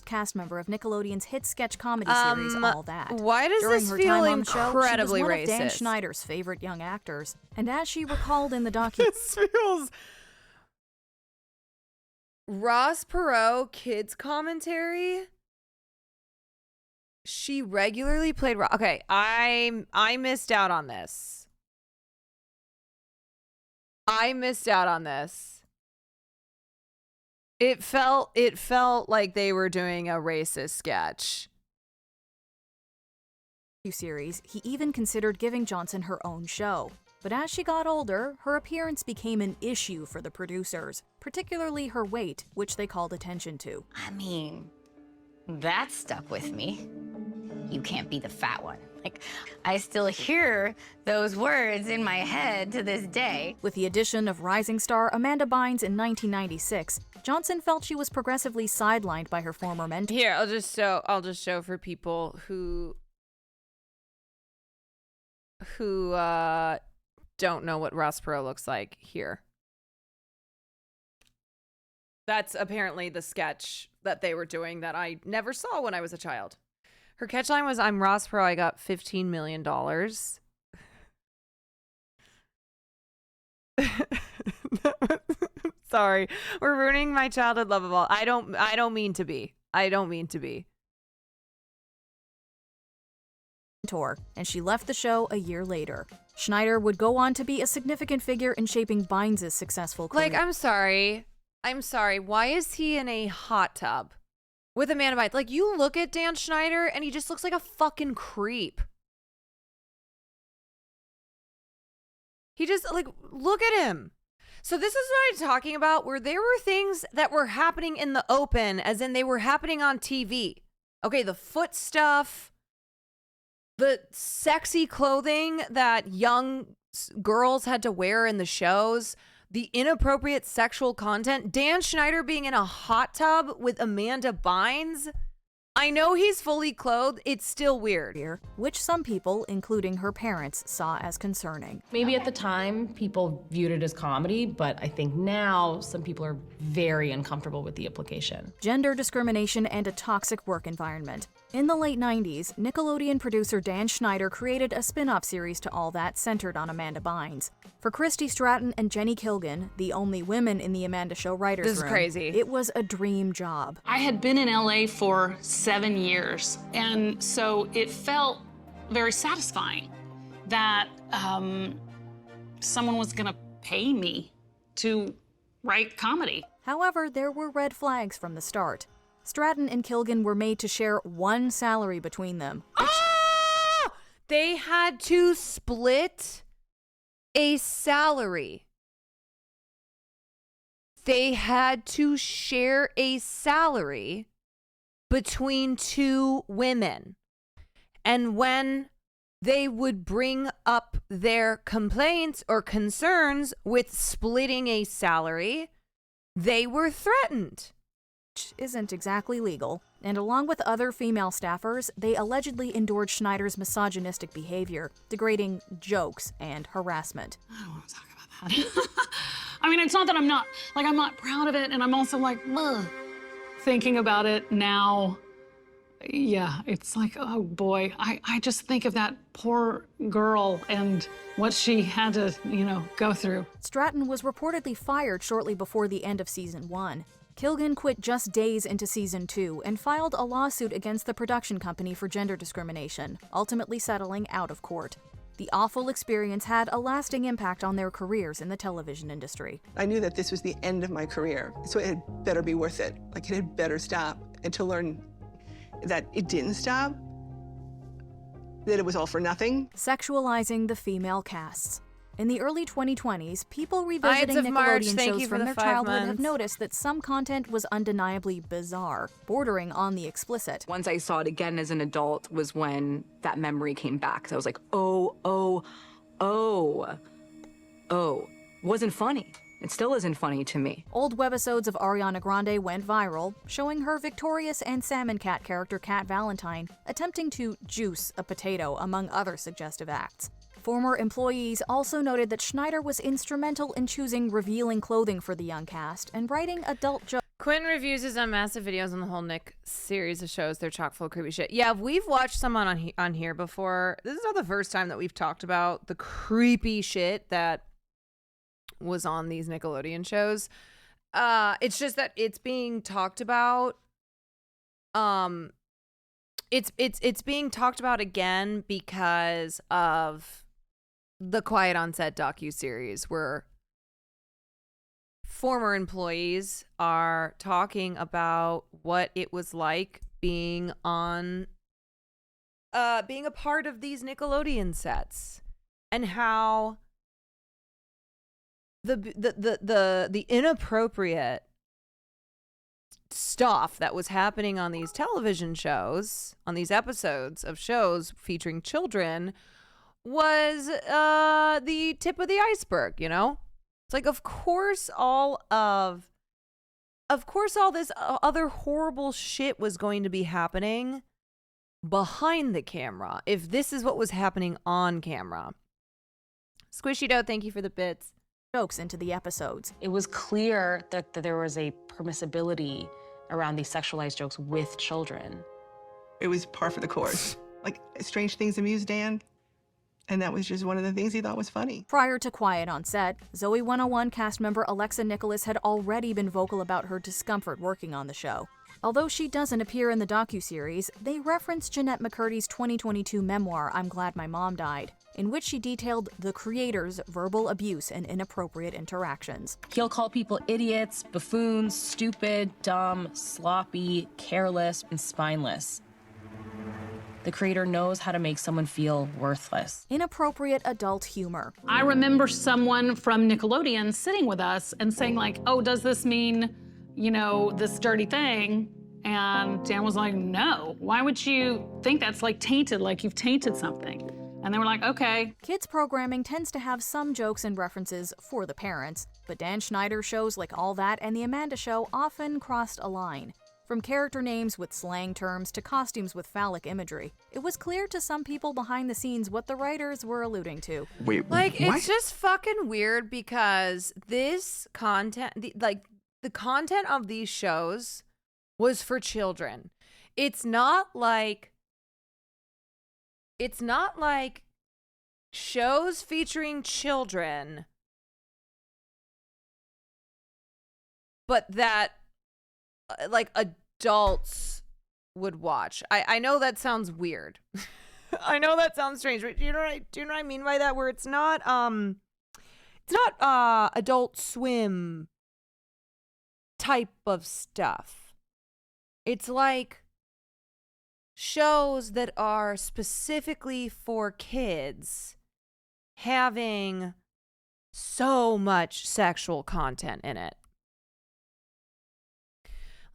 cast member of Nickelodeon's hit sketch comedy series, All That. Why does During this her feel time on the show, incredibly she was one racist? of Dan Schneider's favorite young actors, and as she recalled in the documentary, This feels... Ross Perot kids commentary. She regularly played... Okay, I missed out on this. It felt like they were doing a racist sketch. series, he even considered giving Johnson her own show. But as she got older, her appearance became an issue for the producers, particularly her weight, which they called attention to. I mean, that stuck with me. You can't be the fat one. Like, I still hear those words in my head to this day. With the addition of rising star Amanda Bynes in 1996, Johnson felt she was progressively sidelined by her former mentor. Here, I'll just show for people who don't know what Ross Perot looks like here. That's apparently the sketch that they were doing that I never saw when I was a child. Her catchline was, "I'm Ross Perot, I got $15 million." Sorry, we're ruining my childhood love of all. I don't mean to be. And she left the show a year later. Schneider would go on to be a significant figure in shaping Bynes' successful career. Like, I'm sorry. Why is he in a hot tub with Amanda Bynes? Like, you look at Dan Schneider and he just looks like a fucking creep. He just, like, look at him. So this is what I'm talking about, where there were things that were happening in the open, as in they were happening on TV. Okay, the foot stuff, the sexy clothing that young girls had to wear in the shows, the inappropriate sexual content, Dan Schneider being in a hot tub with Amanda Bynes. I know he's fully clothed, it's still weird. Which some people, including her parents, saw as concerning. Maybe at the time, people viewed it as comedy, but I think now some people are very uncomfortable with the implication. Gender discrimination and a toxic work environment. In the late 90s, Nickelodeon producer Dan Schneider created a spin-off series to All That centered on Amanda Bynes. For Christy Stratton and Jenny Kilgan, the only women in the Amanda Show writers' room, this is crazy. It was a dream job. I had been in LA for 7 years, and so it felt very satisfying that someone was gonna pay me to write comedy. However, there were red flags from the start. Stratton and Kilgan were made to share one salary between them. They had to split a salary. They had to share a salary between two women. And when they would bring up their complaints or concerns with splitting a salary, they were threatened. Which isn't exactly legal, and along with other female staffers, they allegedly endured Schneider's misogynistic behavior, degrading jokes and harassment. I don't want to talk about that. I mean, it's not that I'm not proud of it, and I'm also like, ugh. Thinking about it now, yeah, it's like, oh boy, I just think of that poor girl and what she had to, go through. Stratton was reportedly fired shortly before the end of season 1. Kilgan quit just days into season 2 and filed a lawsuit against the production company for gender discrimination, ultimately settling out of court. The awful experience had a lasting impact on their careers in the television industry. I knew that this was the end of my career, so it had better be worth it. Like, it had better stop. And to learn that it didn't stop, that it was all for nothing. Sexualizing the female casts. In the early 2020s, people revisiting Nickelodeon March, shows from their 5 childhood have months. noticed that some content was undeniably bizarre, bordering on the explicit. Once I saw it again as an adult was when that memory came back. So I was like, oh. Wasn't funny. It still isn't funny to me. Old webisodes of Ariana Grande went viral, showing her Victorious and Salmon Cat character Cat Valentine attempting to juice a potato, among other suggestive acts. Former employees also noted that Schneider was instrumental in choosing revealing clothing for the young cast and writing adult jokes. Quinn reviews his massive videos on the whole Nick series of shows. They're chock full of creepy shit. Yeah, we've watched some on here before. This is not the first time that we've talked about the creepy shit that was on these Nickelodeon shows. It's just that it's being talked about. It's being talked about again because of the Quiet on Set docuseries, where former employees are talking about what it was like being on being a part of these Nickelodeon sets, and how the inappropriate stuff that was happening on these television shows, on these episodes of shows featuring children, was the tip of the iceberg, It's like, of course all this other horrible shit was going to be happening behind the camera if this is what was happening on camera. Squishy Dough, thank you for the bits. Jokes into the episodes. It was clear that there was a permissibility around these sexualized jokes with children. It was par for the course. Like, strange things amuse Dan, and that was just one of the things he thought was funny. Prior to Quiet on Set, Zoe 101 cast member Alexa Nicholas had already been vocal about her discomfort working on the show. Although she doesn't appear in the docuseries, they reference Jeanette McCurdy's 2022 memoir, I'm Glad My Mom Died, in which she detailed the creator's verbal abuse and inappropriate interactions. He'll call people idiots, buffoons, stupid, dumb, sloppy, careless, and spineless. The creator knows how to make someone feel worthless. Inappropriate adult humor. I remember someone from Nickelodeon sitting with us and saying like, oh, does this mean, you know, this dirty thing? And Dan was like, no. Why would you think that's like tainted, like you've tainted something? And they were like, okay. Kids programming tends to have some jokes and references for the parents, but Dan Schneider shows like All That and The Amanda Show often crossed a line. From character names with slang terms to costumes with phallic imagery, it was clear to some people behind the scenes what the writers were alluding to. Wait, like, what? it's just fucking weird because this content, the content of these shows was for children. It's not like shows featuring children, but that like adults would watch. I know that sounds weird. I know that sounds strange, but do you know what I mean by that? Where it's not Adult Swim type of stuff. It's like shows that are specifically for kids having so much sexual content in it.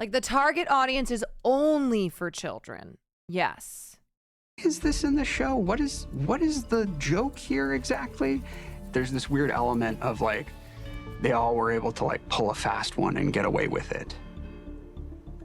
Like, the target audience is only for children. Yes. Is this in the show? What is the joke here exactly? There's this weird element of like, they all were able to like pull a fast one and get away with it.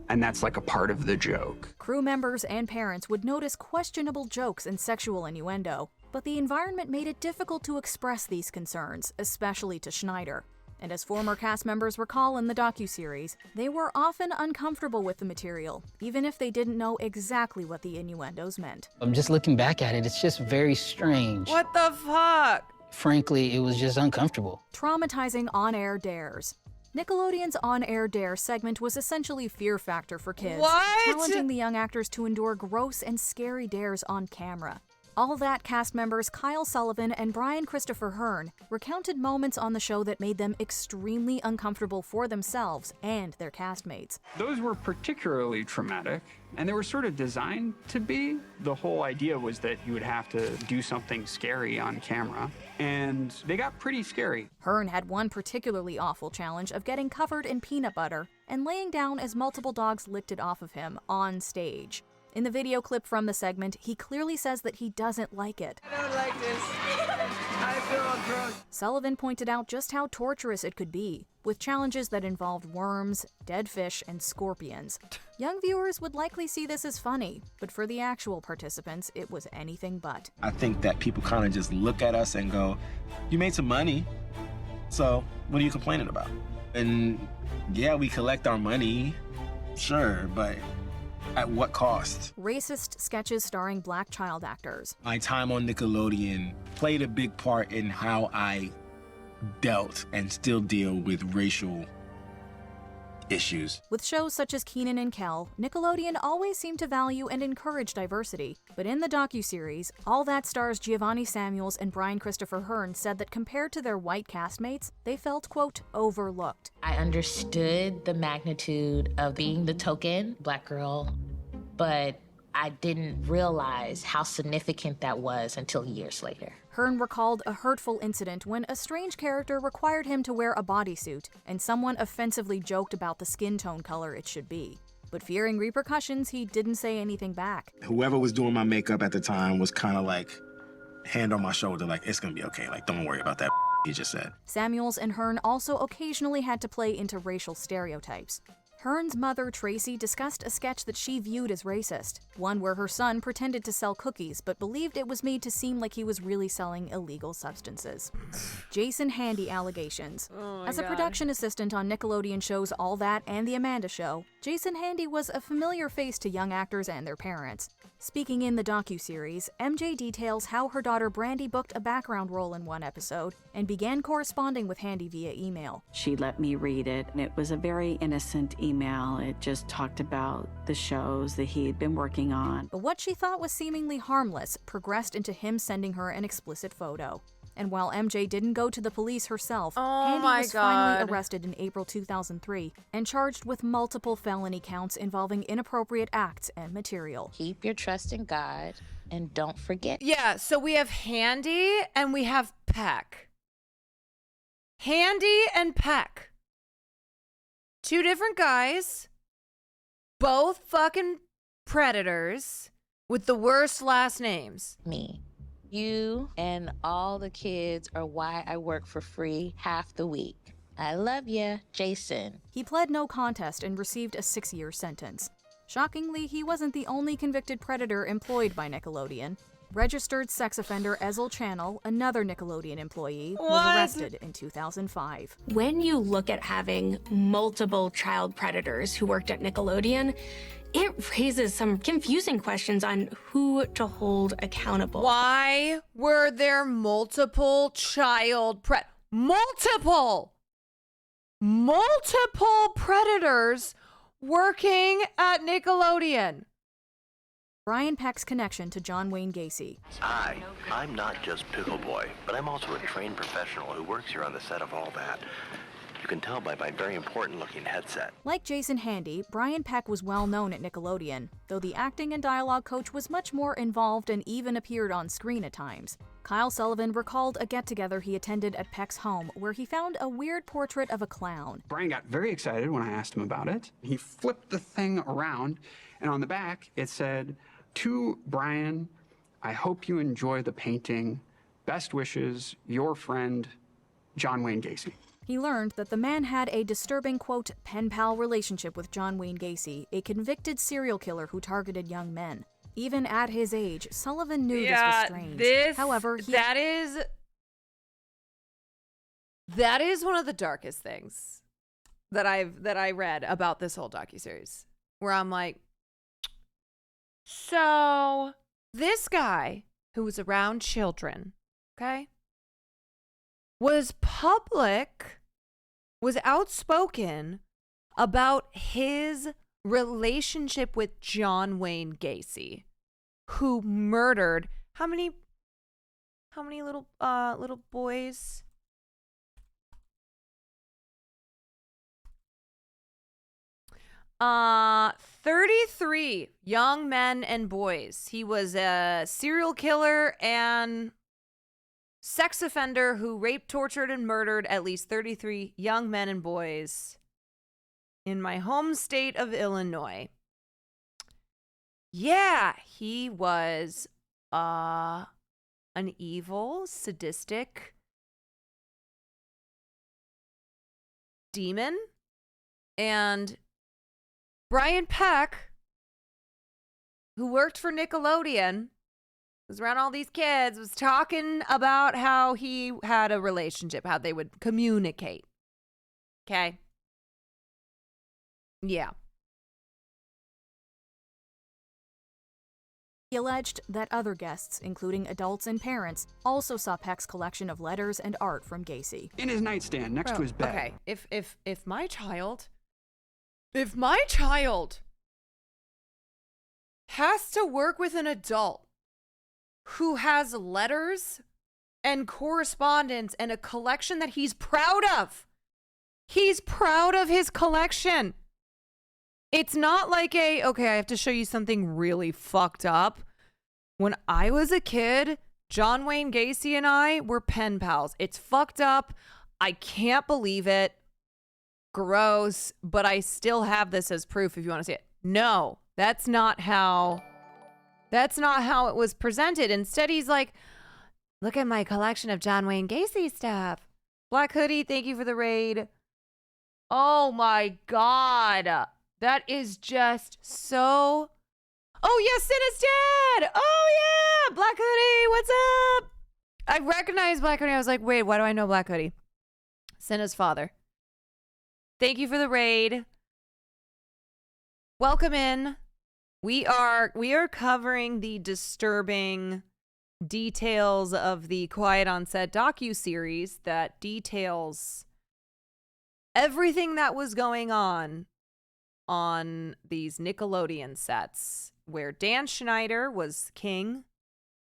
And that's like a part of the joke. Crew members and parents would notice questionable jokes and sexual innuendo, but the environment made it difficult to express these concerns, especially to Schneider. And as former cast members recall in the docuseries, they were often uncomfortable with the material, even if they didn't know exactly what the innuendos meant. I'm just looking back at it, it's just very strange. What the fuck? Frankly, it was just uncomfortable. Traumatizing on-air dares. Nickelodeon's On-Air Dare segment was essentially Fear Factor for kids, challenging the young actors to endure gross and scary dares on camera. All That cast members Kyle Sullivan and Brian Christopher Hearn recounted moments on the show that made them extremely uncomfortable for themselves and their castmates. Those were particularly traumatic, and they were sort of designed to be. The whole idea was that you would have to do something scary on camera, and they got pretty scary. Hearn had one particularly awful challenge of getting covered in peanut butter and laying down as multiple dogs licked it off of him on stage. In the video clip from the segment, he clearly says that he doesn't like it. I don't like this. I feel gross. Sullivan pointed out just how torturous it could be, with challenges that involved worms, dead fish, and scorpions. Young viewers would likely see this as funny, but for the actual participants, it was anything but. I think that people kind of just look at us and go, you made some money, so what are you complaining about? And yeah, we collect our money, sure, but at what cost? Racist sketches starring black child actors. My time on Nickelodeon played a big part in how I dealt and still deal with racial issues. With shows such as Kenan and Kel, Nickelodeon always seemed to value and encourage diversity. But in the docuseries, All That stars Giovanni Samuels and Brian Christopher Hearn said that compared to their white castmates, they felt, quote, overlooked. I understood the magnitude of being the token black girl, but I didn't realize how significant that was until years later. Hearn recalled a hurtful incident when a strange character required him to wear a bodysuit, and someone offensively joked about the skin tone color it should be. But fearing repercussions, he didn't say anything back. Whoever was doing my makeup at the time was kind of like, hand on my shoulder, like, it's gonna be okay, like, don't worry about that he just said. Samuels and Hearn also occasionally had to play into racial stereotypes. Hearn's mother, Tracy, discussed a sketch that she viewed as racist, one where her son pretended to sell cookies but believed it was made to seem like he was really selling illegal substances. Jason Handy allegations. As a production assistant on Nickelodeon shows All That and The Amanda Show, Jason Handy was a familiar face to young actors and their parents. Speaking in the docuseries, MJ details how her daughter Brandy booked a background role in one episode and began corresponding with Handy via email. She let me read it, and it was a very innocent email. It just talked about the shows that he had been working on. But what she thought was seemingly harmless progressed into him sending her an explicit photo. And while MJ didn't go to the police herself, Oh Handy my was God. finally arrested in April 2003 and charged with multiple felony counts involving inappropriate acts and material. Keep your trust in God and don't forget. Yeah, so we have Handy and we have Peck. Handy and Peck. Two different guys, both fucking predators with the worst last names. Me. You and all the kids are why I work for free half the week. I love ya, Jason. He pled no contest and received a 6-year sentence. Shockingly, he wasn't the only convicted predator employed by Nickelodeon. Registered sex offender Ezel Channel, another Nickelodeon employee, was arrested in 2005. When you look at having multiple child predators who worked at Nickelodeon, it raises some confusing questions on who to hold accountable. Why were there multiple child multiple predators working at Nickelodeon? Brian Peck's connection to John Wayne Gacy. Hi, I'm not just Pickle Boy, but I'm also a trained professional who works here on the set of All That. You can tell by my very important-looking headset. Like Jason Handy, Brian Peck was well known at Nickelodeon, though the acting and dialogue coach was much more involved and even appeared on screen at times. Kyle Sullivan recalled a get-together he attended at Peck's home where he found a weird portrait of a clown. Brian got very excited when I asked him about it. He flipped the thing around, and on the back it said, "To Brian, I hope you enjoy the painting. Best wishes, your friend, John Wayne Gacy." He learned that the man had a disturbing, quote, pen pal relationship with John Wayne Gacy, a convicted serial killer who targeted young men. Even at his age, Sullivan knew this was strange. However, that is one of the darkest things that I read about this whole docuseries, where I'm like, so this guy who was around children, okay, was outspoken about his relationship with John Wayne Gacy, who murdered how many little boys? Uh, 33 young men and boys. He was a serial killer and sex offender who raped, tortured, and murdered at least 33 young men and boys in my home state of Illinois. Yeah, he was an evil, sadistic demon. And Brian Peck, who worked for Nickelodeon, was around all these kids, was talking about how he had a relationship, how they would communicate. Okay? Yeah. He alleged that other guests, including adults and parents, also saw Peck's collection of letters and art from Gacy. In his nightstand, next to his bed. Okay, if my child has to work with an adult who has letters and correspondence and a collection that he's proud of. He's proud of his collection. It's not like okay, I have to show you something really fucked up. When I was a kid, John Wayne Gacy and I were pen pals. It's fucked up. I can't believe it. Gross, but I still have this as proof if you want to see it. No, that's not how it was presented. Instead, he's like, look at my collection of John Wayne Gacy stuff. Black Hoodie, thank you for the raid. Oh my God. That is just so... Oh, yes, Sin is dead. Oh, yeah. Black Hoodie, what's up? I recognized Black Hoodie. I was like, wait, why do I know Black Hoodie? Cinna's father. Thank you for the raid. Welcome in. We are covering the disturbing details of the Quiet on Set docuseries that details everything that was going on these Nickelodeon sets where Dan Schneider was king,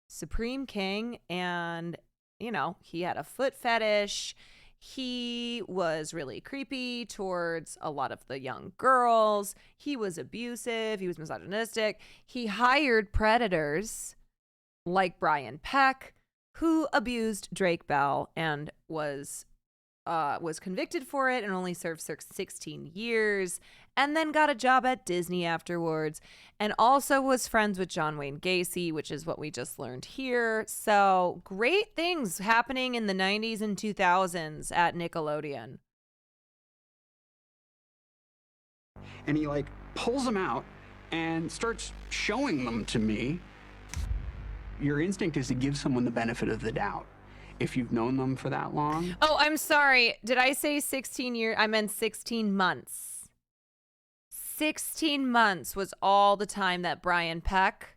supreme king, and you know, he had a foot fetish. He was really creepy towards a lot of the young girls. He was abusive. He was misogynistic. He hired predators like Brian Peck, who abused Drake Bell and was convicted for it and only served 16 years, and then got a job at Disney afterwards, and also was friends with John Wayne Gacy, which is what we just learned here. So great things happening in the 90s and 2000s at Nickelodeon. And he like pulls them out and starts showing them to me. Your instinct is to give someone the benefit of the doubt. If you've known them for that long. Oh, I'm sorry. Did I say 16 years? I meant 16 months. 16 months was all the time that Brian Peck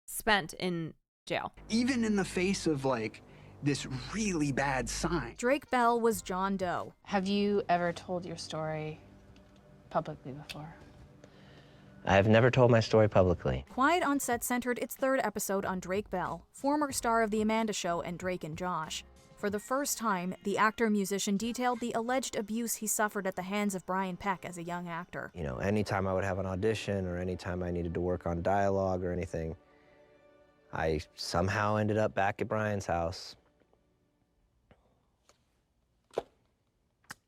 spent in jail. Even in the face of like this really bad sign. Drake Bell was John Doe. Have you ever told your story publicly before? I have never told my story publicly. Quiet on Set centered its third episode on Drake Bell, former star of The Amanda Show and Drake and Josh. For the first time, the actor-musician detailed the alleged abuse he suffered at the hands of Brian Peck as a young actor. You know, anytime I would have an audition or anytime I needed to work on dialogue or anything, I somehow ended up back at Brian's house.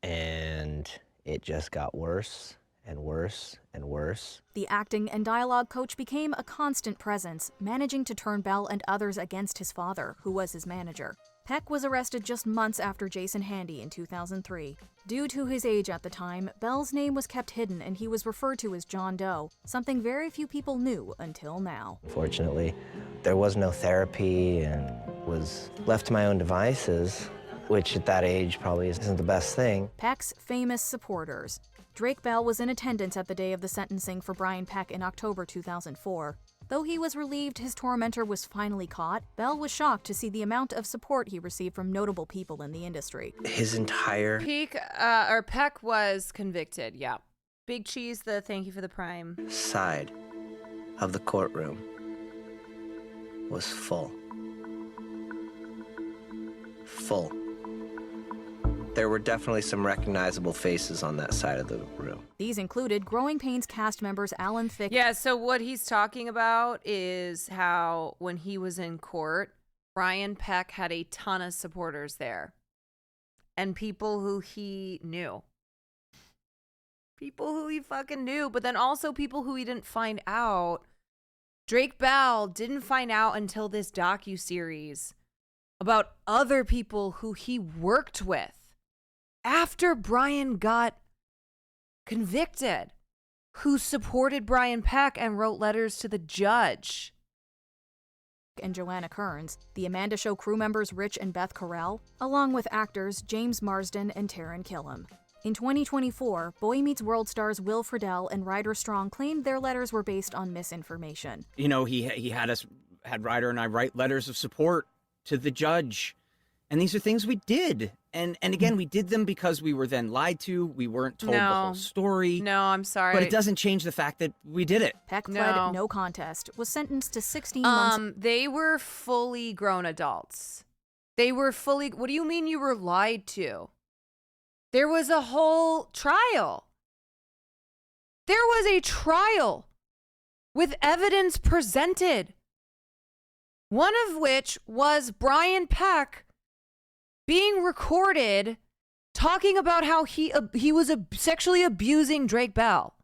And it just got worse and worse and worse. The acting and dialogue coach became a constant presence, managing to turn Bell and others against his father, who was his manager. Peck was arrested just months after Jason Handy in 2003. Due to his age at the time, Bell's name was kept hidden and he was referred to as John Doe, something very few people knew until now. Fortunately, there was no therapy and was left to my own devices, which at that age probably isn't the best thing. Peck's famous supporters. Drake Bell was in attendance at the day of the sentencing for Brian Peck in October 2004. Though he was relieved his tormentor was finally caught, Bell was shocked to see the amount of support he received from notable people in the industry. His entire Peck was convicted, yeah. Big Cheese, the thank you for the prime. Side of the courtroom was full. Full. There were definitely some recognizable faces on that side of the room. These included Growing Pains cast members Alan Thicke. Yeah, so what he's talking about is how when he was in court, Brian Peck had a ton of supporters there. And people who he knew. People who he fucking knew, but then also people who he didn't find out. Drake Bell didn't find out until this docuseries about other people who he worked with after Brian got convicted, who supported Brian Peck and wrote letters to the judge. And Joanna Kearns, the Amanda Show crew members Rich and Beth Carell, along with actors James Marsden and Taran Killam. In 2024, Boy Meets World stars Will Friedle and Ryder Strong claimed their letters were based on misinformation. You know, he had Ryder and I write letters of support to the judge. And these are things we did. And again, we did them because we were then lied to. We weren't told the whole story. No, I'm sorry. But it doesn't change the fact that we did it. Peck pled no contest, was sentenced to 16 months. They were fully grown adults. They were fully... What do you mean you were lied to? There was a whole trial. There was a trial with evidence presented. One of which was Brian Peck being recorded talking about how he was sexually abusing Drake Bell.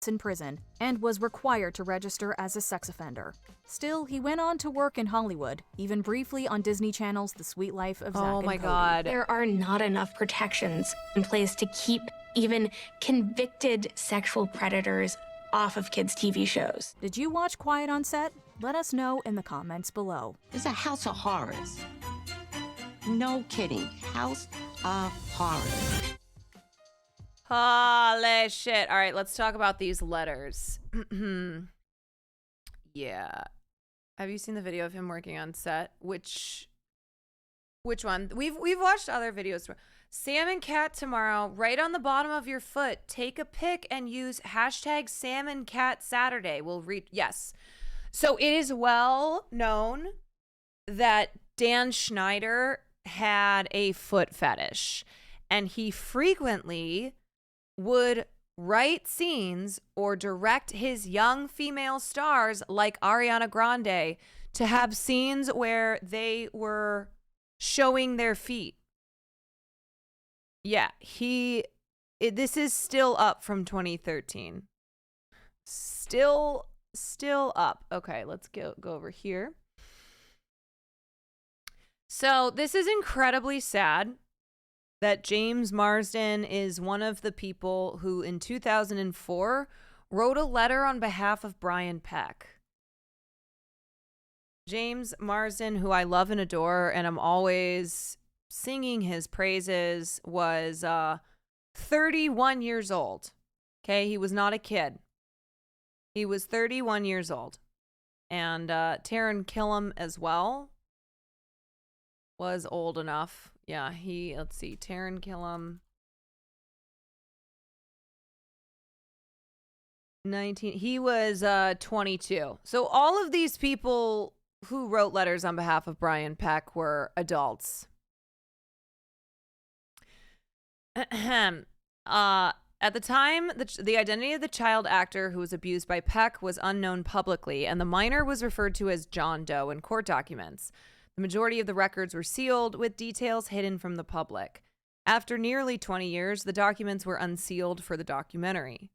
In prison and was required to register as a sex offender. Still, he went on to work in Hollywood, even briefly on Disney Channel's The Sweet Life of Zack and Cody. God. There are not enough protections in place to keep even convicted sexual predators off of kids' TV shows. Did you watch Quiet on Set? Let us know in the comments below. It's a house of horrors. No kidding. House of horrors. Holy shit. All right, let's talk about these letters. Yeah. Have you seen the video of him working on set? Which one? We've watched other videos. Sam and Cat tomorrow, right on the bottom of your foot. Take a pic and use hashtag Sam and Cat Saturday. We'll read. Yes. So it is well known that Dan Schneider had a foot fetish, and he frequently would write scenes or direct his young female stars like Ariana Grande to have scenes where they were showing their feet. Yeah, this is still up from 2013. Still up. Okay, let's go over here. So this is incredibly sad that James Marsden is one of the people who in 2004 wrote a letter on behalf of Brian Peck. James Marsden, who I love and adore, and I'm always singing his praises, was 31 years old. Okay, he was not a kid. He was 31 years old. And Taran Killam as well was old enough. Yeah, let's see, Taran Killam. 19, he was 22. So all of these people who wrote letters on behalf of Brian Peck were adults. At the time, the identity of the child actor who was abused by Peck was unknown publicly, and the minor was referred to as John Doe in court documents. The majority of the records were sealed, with details hidden from the public. After nearly 20 years, the documents were unsealed for the documentary.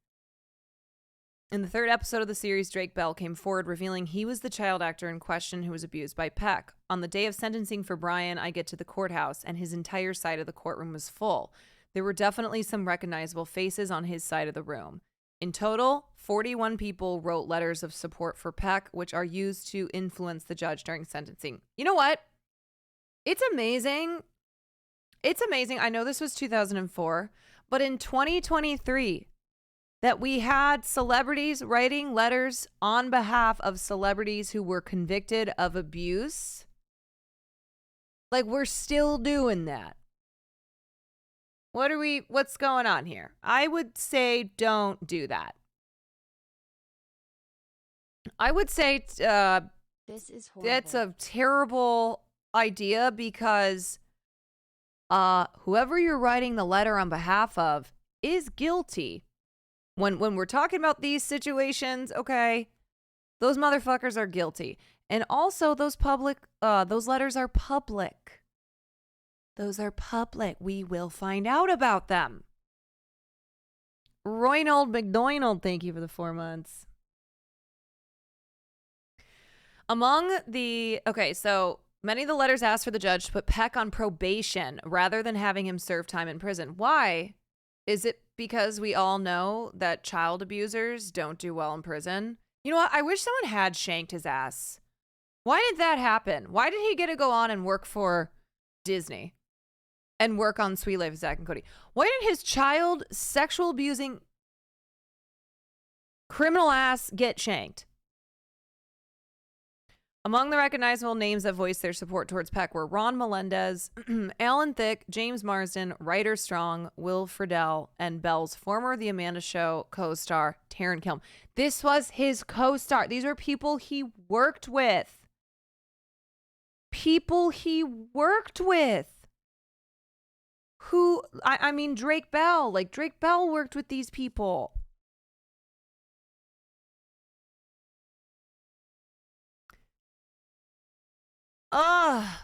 In the third episode of the series, Drake Bell came forward, revealing he was the child actor in question who was abused by Peck. On the day of sentencing for Brian, I get to the courthouse, and his entire side of the courtroom was full. There were definitely some recognizable faces on his side of the room. In total, 41 people wrote letters of support for Peck, which are used to influence the judge during sentencing. You know what? It's amazing. It's amazing. I know this was 2004, but in 2023, that we had celebrities writing letters on behalf of celebrities who were convicted of abuse. Like, we're still doing that. What's going on here? I would say don't do that. I would say this is horrible. That's a terrible idea, because whoever you're writing the letter on behalf of is guilty. When we're talking about these situations, okay, those motherfuckers are guilty. And also those letters are public. Those are public. We will find out about them. Roynold McDonald, thank you for the 4 months. So many of the letters asked for the judge to put Peck on probation rather than having him serve time in prison. Why? Is it because we all know that child abusers don't do well in prison? You know what? I wish someone had shanked his ass. Why did that happen? Why did he get to go on and work for Disney and work on Sweet Life of Zack and Cody? Why did his child sexual abusing criminal ass get shanked? Among the recognizable names that voiced their support towards Peck were Ron Melendez, Alan Thicke, James Marsden, Ryder Strong, Will Friedle, and Bell's former The Amanda Show co-star, Taran Killam. This was his co-star. These were people he worked with. I mean, Drake Bell. Like, Drake Bell worked with these people. A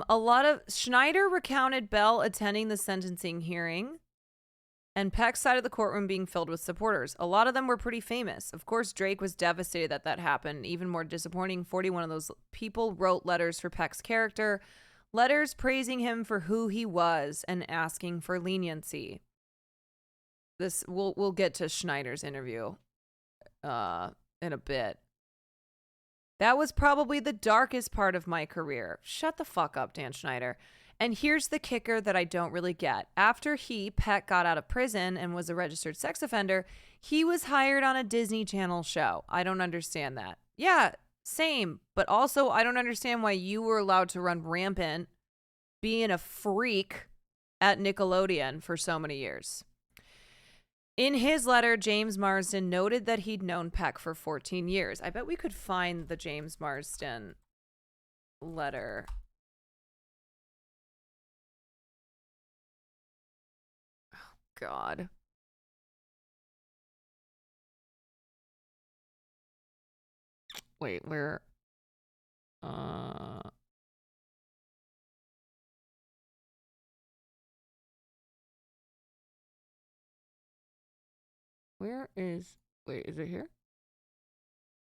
lot of Schneider recounted Bell attending the sentencing hearing and Peck's side of the courtroom being filled with supporters. A lot of them were pretty famous. Of course, Drake was devastated that happened. Even more disappointing, 41 of those people wrote letters for Peck's character, letters praising him for who he was and asking for leniency. We'll get to Schneider's interview in a bit. That was probably the darkest part of my career. Shut the fuck up, Dan Schneider. And here's the kicker that I don't really get. After Peck got out of prison and was a registered sex offender, he was hired on a Disney Channel show. I don't understand that. Yeah, same. But also, I don't understand why you were allowed to run rampant, being a freak at Nickelodeon for so many years. In his letter, James Marsden noted that he'd known Peck for 14 years. I bet we could find the James Marsden letter. Oh, God. Wait, where? Where is... Wait, is it here?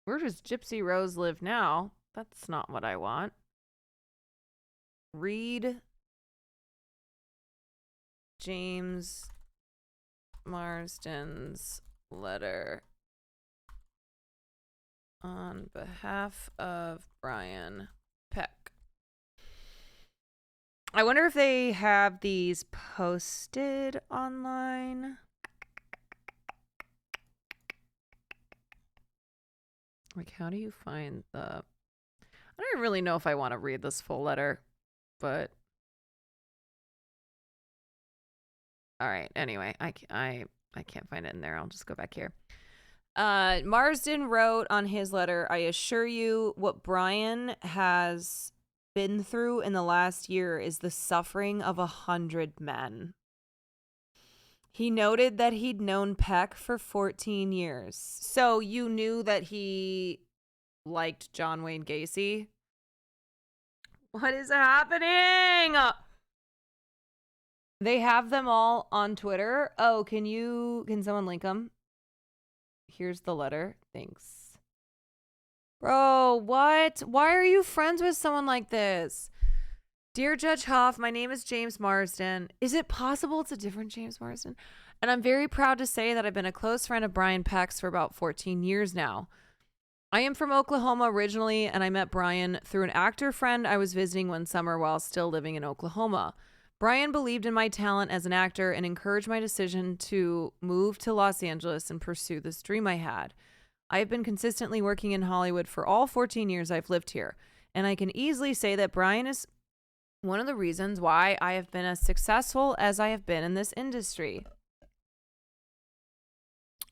Where does Gypsy Rose live now? That's not what I want. Read James Marsden's letter on behalf of Brian Peck. I wonder if they have these posted online. Like, how do you find the... I don't really know if I want to read this full letter, but... All right, anyway, I can't find it in there. I'll just go back here. Marsden wrote on his letter, I assure you what Brian has been through in the last year is the suffering of 100 men. He noted that he'd known Peck for 14 years. So you knew that he liked John Wayne Gacy? What is happening? They have them all on Twitter. Oh, can someone link them? Here's the letter. Thanks. Bro, what? Why are you friends with someone like this? Dear Judge Hoff, my name is James Marsden. Is it possible it's a different James Marsden? And I'm very proud to say that I've been a close friend of Brian Peck's for about 14 years now. I am from Oklahoma originally, and I met Brian through an actor friend I was visiting one summer while still living in Oklahoma. Brian believed in my talent as an actor and encouraged my decision to move to Los Angeles and pursue this dream I had. I have been consistently working in Hollywood for all 14 years I've lived here, and I can easily say that Brian is one of the reasons why I have been as successful as I have been in this industry.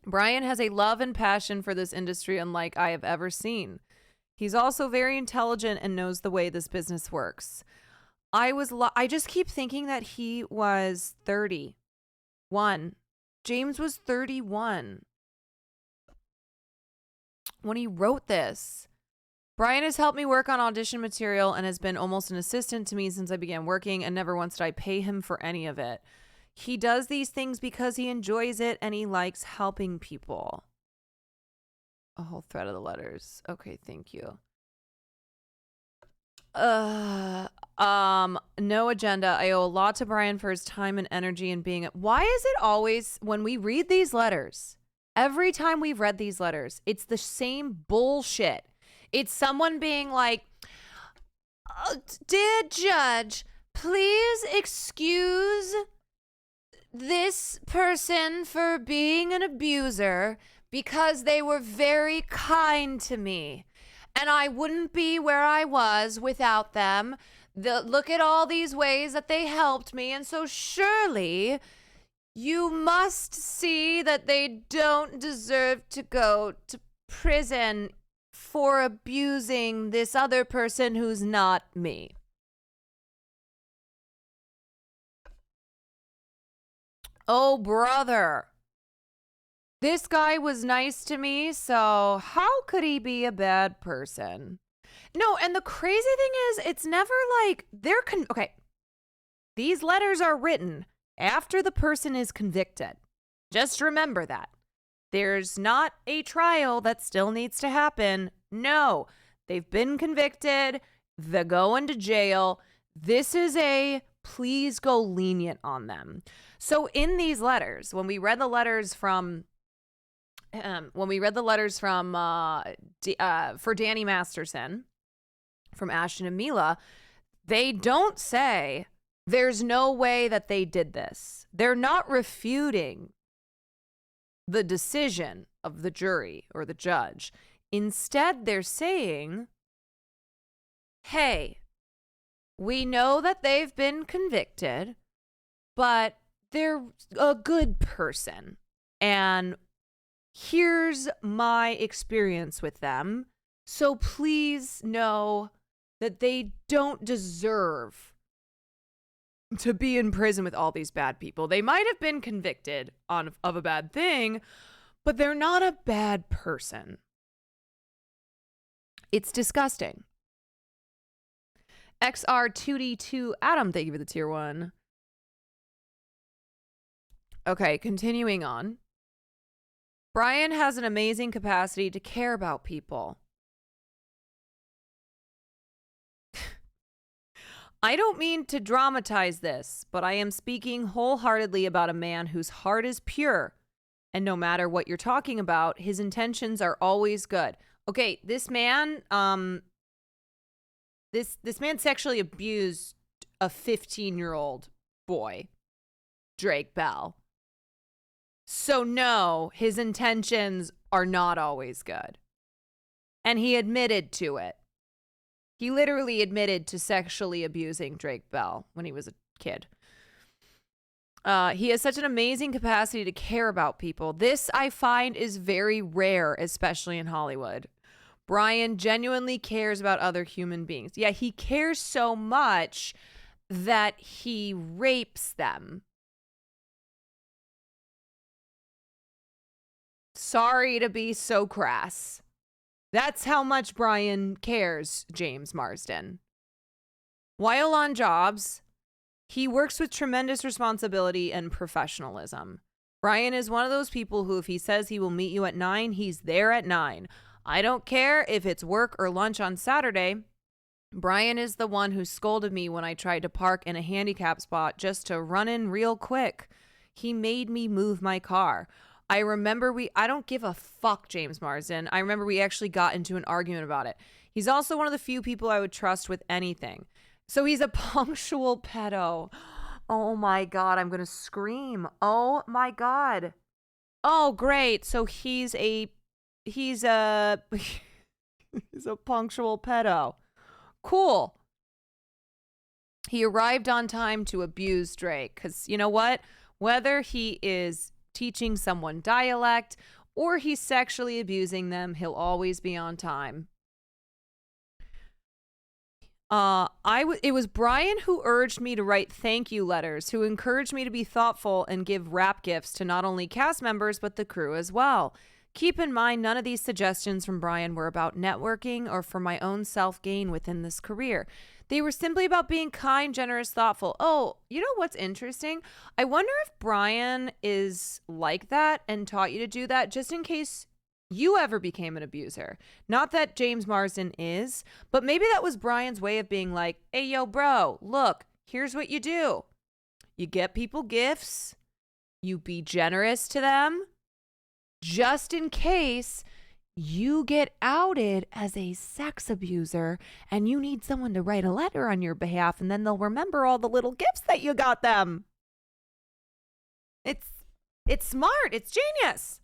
Brian has a love and passion for this industry unlike I have ever seen. He's also very intelligent and knows the way this business works. I just keep thinking that he was 31. James was 31 when he wrote this. Brian has helped me work on audition material and has been almost an assistant to me since I began working, and never once did I pay him for any of it. He does these things because he enjoys it and he likes helping people. A whole thread of the letters. Okay, thank you. No agenda. I owe a lot to Brian for his time and energy and being... Why is it always, when we read these letters, every time we've read these letters, it's the same bullshit. It's someone being like, dear judge, please excuse this person for being an abuser because they were very kind to me. And I wouldn't be where I was without them. Look at all these ways that they helped me. And so surely you must see that they don't deserve to go to prison for abusing this other person who's not me. Oh, brother. This guy was nice to me, so how could he be a bad person? No, and the crazy thing is, it's never like okay. These letters are written after the person is convicted. Just remember that. There's not a trial that still needs to happen. No, they've been convicted. They're going to jail. This is a please go lenient on them. So in these letters, when we read the letters from for Danny Masterson from Ashton and Mila, they don't say there's no way that they did this. They're not refuting the decision of the jury or the judge. Instead, they're saying, hey, we know that they've been convicted, but they're a good person. And here's my experience with them. So please know that they don't deserve to be in prison with all these bad people. They might have been convicted of a bad thing, but they're not a bad person. It's disgusting. XR2D2 Adam, thank you for the tier 1. Okay, continuing on. Brian has an amazing capacity to care about people. I don't mean to dramatize this, but I am speaking wholeheartedly about a man whose heart is pure. And no matter what you're talking about, his intentions are always good. Okay, this man, this man sexually abused a 15-year-old boy, Drake Bell. So no, his intentions are not always good. And he admitted to it. He literally admitted to sexually abusing Drake Bell when he was a kid. He has such an amazing capacity to care about people. This, I find, is very rare, especially in Hollywood. Brian genuinely cares about other human beings. Yeah, he cares so much that he rapes them. Sorry to be so crass. That's how much Brian cares, James Marsden. While on jobs, he works with tremendous responsibility and professionalism. Brian is one of those people who, if he says he will meet you at 9, he's there at 9. I don't care if it's work or lunch on Saturday. Brian is the one who scolded me when I tried to park in a handicap spot just to run in real quick. He made me move my car. I remember I don't give a fuck, James Marsden. I remember we actually got into an argument about it. He's also one of the few people I would trust with anything. So he's a punctual pedo. Oh my God, I'm going to scream. Oh my God. Oh, great. So he's a he's a punctual pedo. Cool. He arrived on time to abuse Drake because you know what? Whether he is teaching someone dialect or he's sexually abusing them, he'll always be on time. It was Brian who urged me to write thank you letters, who encouraged me to be thoughtful and give wrap gifts to not only cast members but the crew as well. Keep in mind, none of these suggestions from Brian were about networking or for my own self-gain within this career. They were simply about being kind, generous, thoughtful. Oh, you know what's interesting? I wonder if Brian is like that and taught you to do that just in case you ever became an abuser. Not that James Marsden is, but maybe that was Brian's way of being like, hey, yo, bro, look, here's what you do. You get people gifts. You be generous to them. Just in case you get outed as a sex abuser and you need someone to write a letter on your behalf, and then they'll remember all the little gifts that you got them. It's smart. It's genius.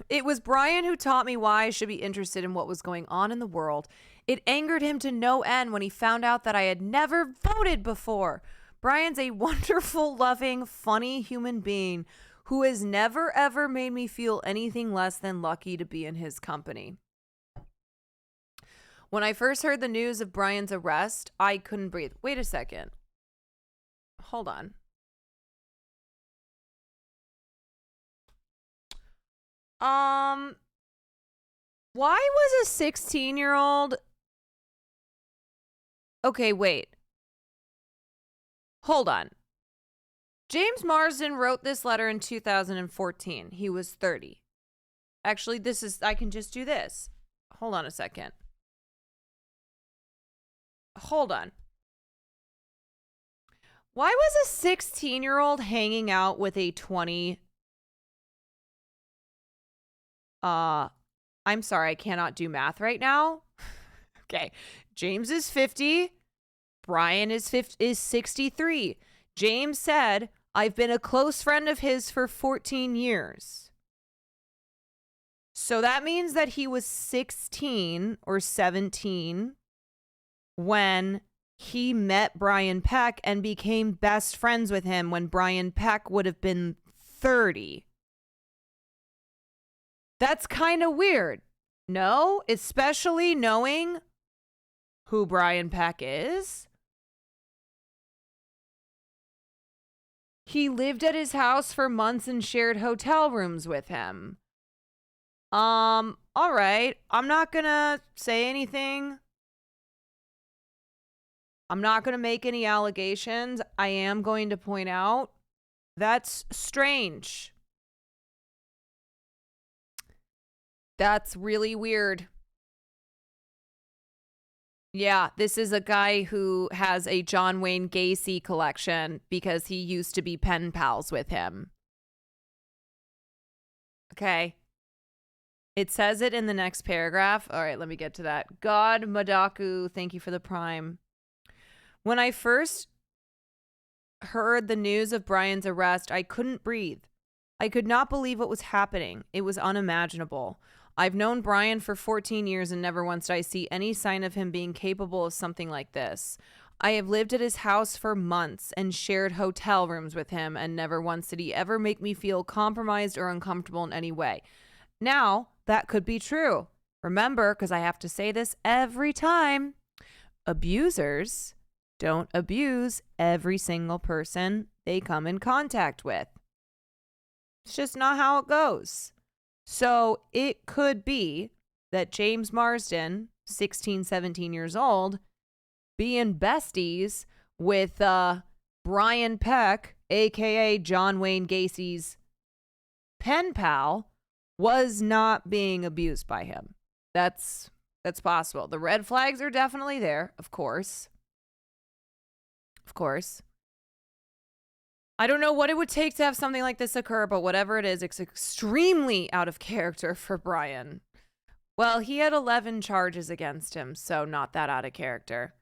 It was Brian who taught me why I should be interested in what was going on in the world. It angered him to no end when he found out that I had never voted before. Brian's a wonderful, loving, funny human being who has never, ever made me feel anything less than lucky to be in his company. When I first heard the news of Brian's arrest, I couldn't breathe. Wait a second. Hold on. Why was a 16-year-old... Okay, wait. Hold on. James Marsden wrote this letter in 2014. He was 30. Actually, I can just do this. Hold on a second. Hold on. Why was a 16-year-old hanging out with a 20... I'm sorry, I cannot do math right now. Okay. James is 50. Brian is 63. James said, I've been a close friend of his for 14 years. So that means that he was 16 or 17 when he met Brian Peck and became best friends with him when Brian Peck would have been 30. That's kind of weird. No, especially knowing who Brian Peck is. He lived at his house for months and shared hotel rooms with him. All right. I'm not gonna say anything. I'm not gonna make any allegations. I am going to point out that's strange. That's really weird. Yeah, this is a guy who has a John Wayne Gacy collection because he used to be pen pals with him. Okay. It says it in the next paragraph. All right, let me get to that. God Madaku, thank you for the prime. When I first heard the news of Brian's arrest, I couldn't breathe. I could not believe what was happening. It was unimaginable. I've known Brian for 14 years and never once did I see any sign of him being capable of something like this. I have lived at his house for months and shared hotel rooms with him, and never once did he ever make me feel compromised or uncomfortable in any way. Now, that could be true. Remember, because I have to say this every time, abusers don't abuse every single person they come in contact with. It's just not how it goes. So it could be that James Marsden, 16, 17 years old, being besties with Brian Peck, a.k.a. John Wayne Gacy's pen pal, was not being abused by him. That's possible. The red flags are definitely there, of course. Of course. I don't know what it would take to have something like this occur, but whatever it is, it's extremely out of character for Brian. Well, he had 11 charges against him, so not that out of character.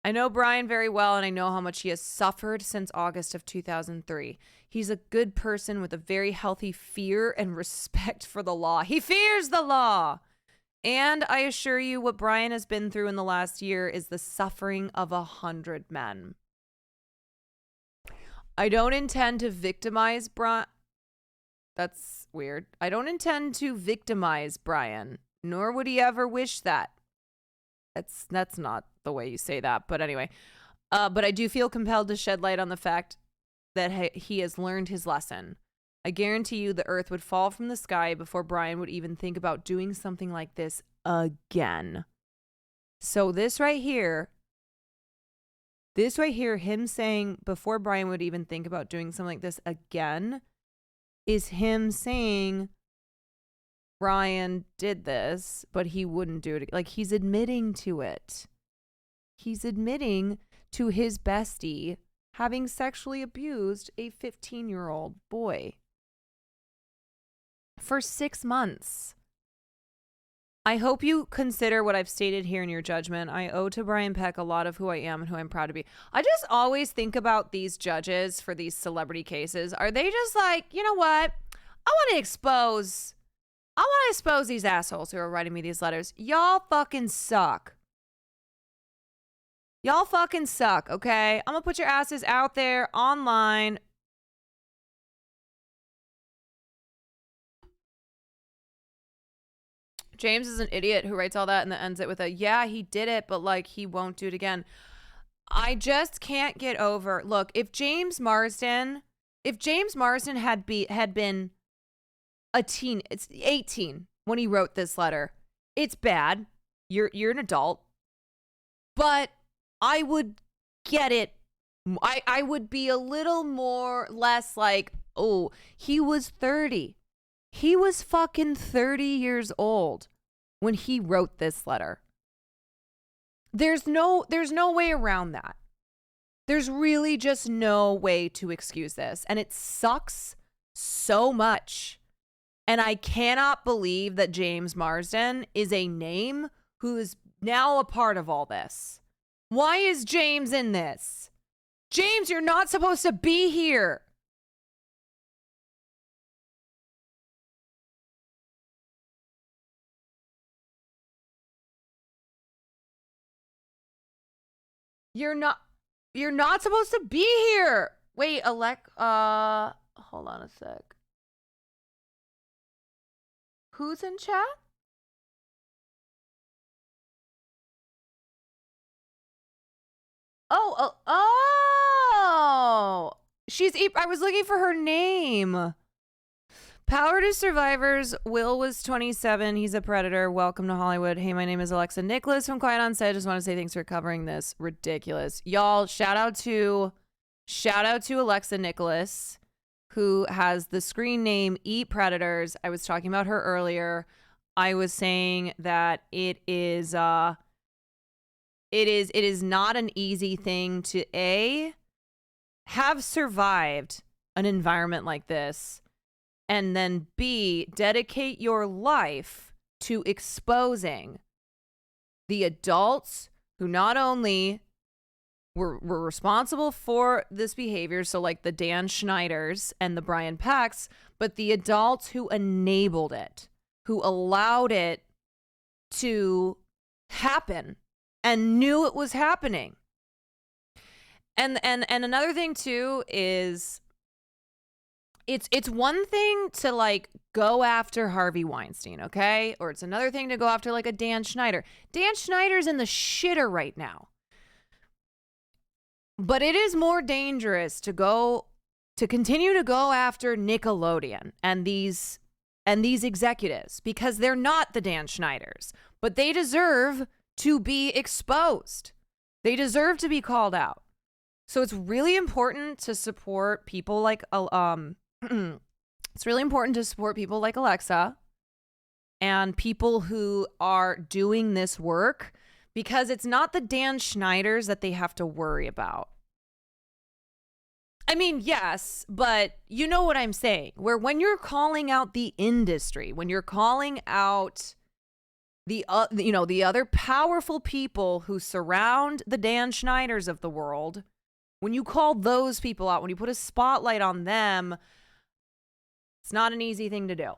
I know Brian very well, and I know how much he has suffered since August of 2003. He's a good person with a very healthy fear and respect for the law. He fears the law! And I assure you, what Brian has been through in the last year is the suffering of 100 men. I don't intend to victimize Brian. That's weird. I don't intend to victimize Brian, nor would he ever wish that. That's not the way you say that, but anyway. But I do feel compelled to shed light on the fact that he has learned his lesson. I guarantee you the earth would fall from the sky before Brian would even think about doing something like this again. So this right here, him saying before Brian would even think about doing something like this again, is him saying Brian did this, but he wouldn't do it. Like, he's admitting to it. He's admitting to his bestie having sexually abused a 15-year-old boy for 6 months. I hope you consider what I've stated here in your judgment. I owe to Brian Peck a lot of who I am and who I'm proud to be. I just always think about these judges for these celebrity cases. Are they just like, you know what? I want to expose these assholes who are writing me these letters. Y'all fucking suck. Y'all fucking suck, okay? I'm going to put your asses out there online. James is an idiot who writes all that and then ends it with a, yeah, he did it, but like he won't do it again. I just can't get over. Look, if James Marsden had been it's 18 when he wrote this letter, it's bad. You're an adult. But I would get it. I would be a little less like, oh, he was 30. He was fucking 30 years old when he wrote this letter. There's no way around that. There's really just no way to excuse this. And it sucks so much. And I cannot believe that James Marsden is a name who is now a part of all this. Why is James in this? James, you're not supposed to be here. You're not supposed to be here. Wait, hold on a sec. Who's in chat? Oh. I was looking for her name. Power to Survivors. Will was 27. He's a predator. Welcome to Hollywood. Hey, my name is Alexa Nicholas from Quiet on Set. I just want to say thanks for covering this. Ridiculous. Y'all, shout out to Alexa Nicholas, who has the screen name Eat Predators. I was talking about her earlier. I was saying that it is not an easy thing to have survived an environment like this, and then B, dedicate your life to exposing the adults who not only were responsible for this behavior, so like the Dan Schneiders and the Brian Pecks, but the adults who enabled it, who allowed it to happen and knew it was happening. And another thing too is it's one thing to like go after Harvey Weinstein, okay? Or it's another thing to go after like a Dan Schneider. Dan Schneider's in the shitter right now. But it is more dangerous to continue to go after Nickelodeon and these executives, because they're not the Dan Schneiders, but they deserve to be exposed. They deserve to be called out. So it's really important to support people like it's really important to support people like Alexa and people who are doing this work, because it's not the Dan Schneiders that they have to worry about. I mean, yes, but you know what I'm saying, where when you're calling out the industry, when you're calling out the other powerful people who surround the Dan Schneiders of the world, when you call those people out, when you put a spotlight on them, it's not an easy thing to do.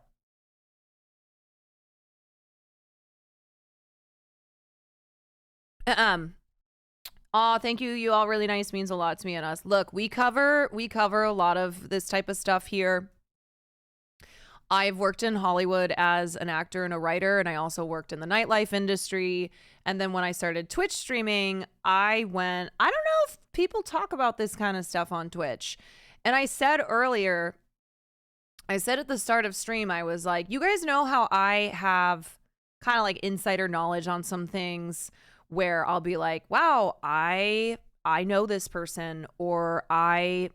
Thank you. You all really nice. Means a lot to me and us. Look, we cover a lot of this type of stuff here. I've worked in Hollywood as an actor and a writer, and I also worked in the nightlife industry. And then when I started Twitch streaming, I don't know if people talk about this kind of stuff on Twitch. And I said earlier, at the start of stream, I was like, you guys know how I have kind of like insider knowledge on some things where I'll be like, wow, I know this person, or I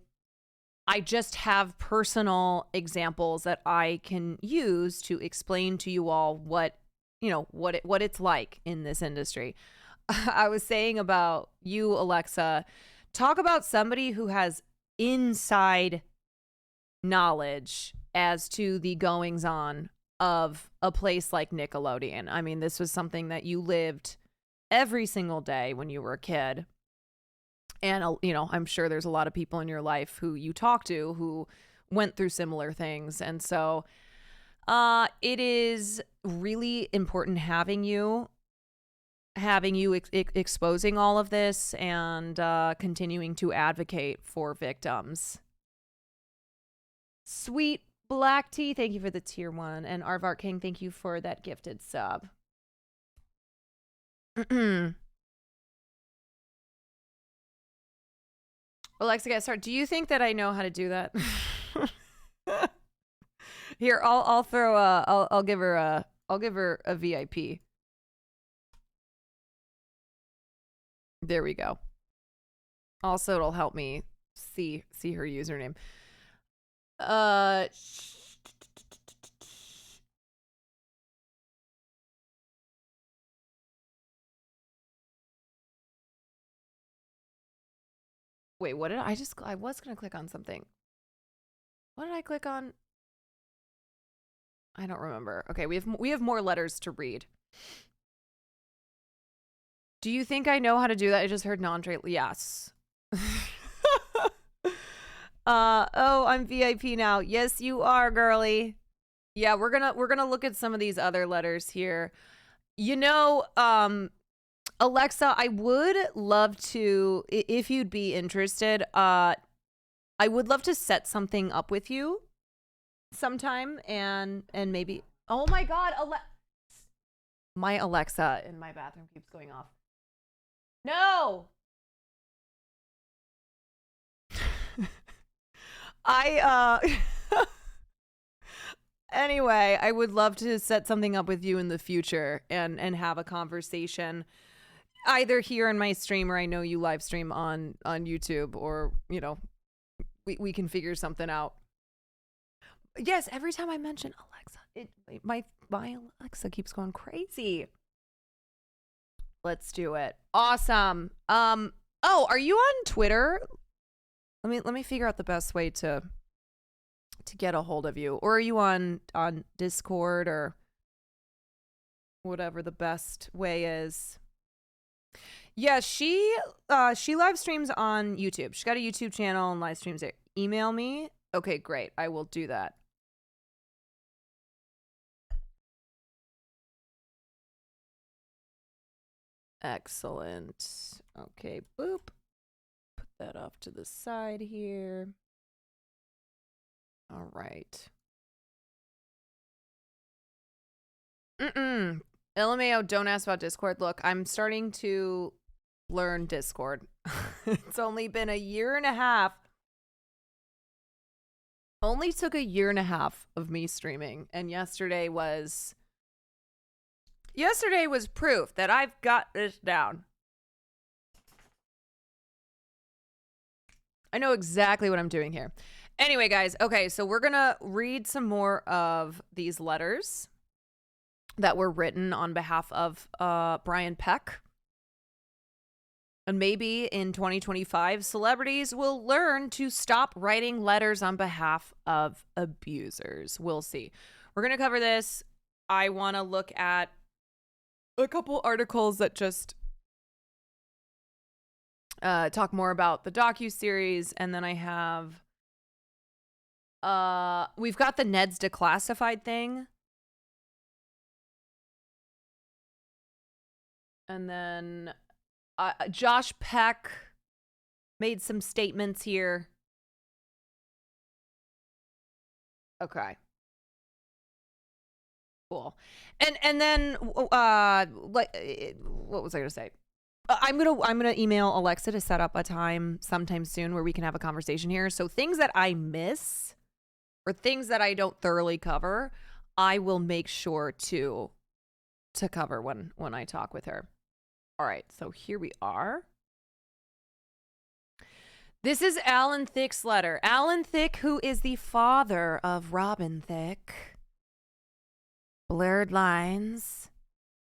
just have personal examples that I can use to explain to you all what it's like in this industry. I was saying about you, Alexa, talk about somebody who has inside knowledge as to the goings on of a place like Nickelodeon. I mean, this was something that you lived every single day when you were a kid. And, I'm sure there's a lot of people in your life who you talk to who went through similar things. And so it is really important having you exposing all of this and continuing to advocate for victims. Sweet Black Tea, thank you for the tier 1. And Arvart King, thank you for that gifted sub. Alexa, get started. Do you think that I know how to do that? Here, I'll throw I'll give her a VIP. There we go. Also, it'll help me see her username. Wait, what did I was going to click on something. What did I click on? I don't remember. Okay, we have more letters to read. Do you think I know how to do that? I just heard non-trade. Yes. Oh, I'm VIP now. Yes, you are, girly. Yeah, we're gonna look at some of these other letters here. Alexa, I would love to, if you'd be interested, I would love to set something up with you sometime and maybe, Oh my God, my Alexa in my bathroom keeps going off. No! Anyway, I would love to set something up with you in the future and have a conversation either here in my stream, or I know you live stream on YouTube, or, you know, we can figure something out. Yes, every time I mention Alexa, my Alexa keeps going crazy. Let's do it. Awesome. Oh, are you on Twitter? Let me figure out the best way to get a hold of you. Or are you on Discord, or whatever the best way is? Yeah, she live streams on YouTube. She's got a YouTube channel and live streams it. Email me. Okay, great. I will do that. Excellent. Okay, boop. Put that off to the side here. All right. LMAO, don't ask about Discord. Look, I'm starting to learn Discord. It's only been a year and a half. Only took a year and a half of me streaming, and yesterday was proof that I've got this down. I know exactly what I'm doing here. Anyway, guys, okay, so we're gonna read some more of these letters that were written on behalf of Brian Peck. And maybe in 2025, celebrities will learn to stop writing letters on behalf of abusers. We'll see. We're going to cover this. I want to look at a couple articles that just talk more about the docuseries. And then I have... we've got the Ned's Declassified thing. And then... Josh Peck made some statements here. Okay. Cool. And then like, what was I gonna say? I'm gonna email Alexa to set up a time sometime soon where we can have a conversation here. So things that I miss or things that I don't thoroughly cover, I will make sure to cover when I talk with her. All right, so here we are. This is Alan Thicke's letter. Alan Thicke, who is the father of Robin Thicke. Blurred lines.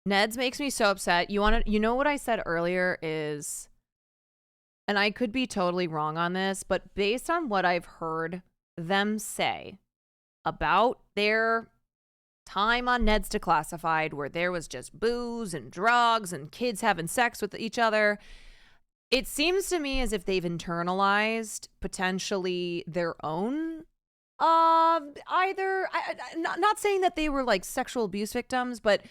Ned's makes me so upset. You know what I said earlier is, and I could be totally wrong on this, but based on what I've heard them say about their time on Ned's Declassified, where there was just booze and drugs and kids having sex with each other, it seems to me as if they've internalized potentially their own not saying that they were like sexual abuse victims, but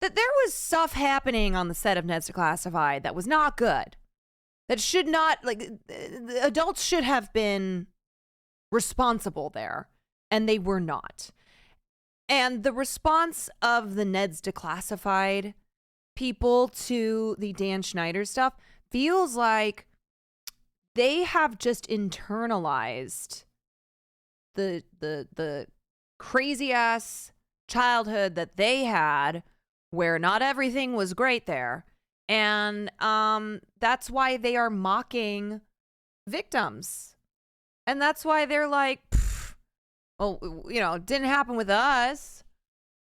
that there was stuff happening on the set of Ned's Declassified that was not good, that should not, like, adults should have been responsible there, and they were not. And the response of the Ned's Declassified people to the Dan Schneider stuff feels like they have just internalized the crazy ass childhood that they had, where not everything was great there. And that's why they are mocking victims. And that's why they're like, well, you know, it didn't happen with us.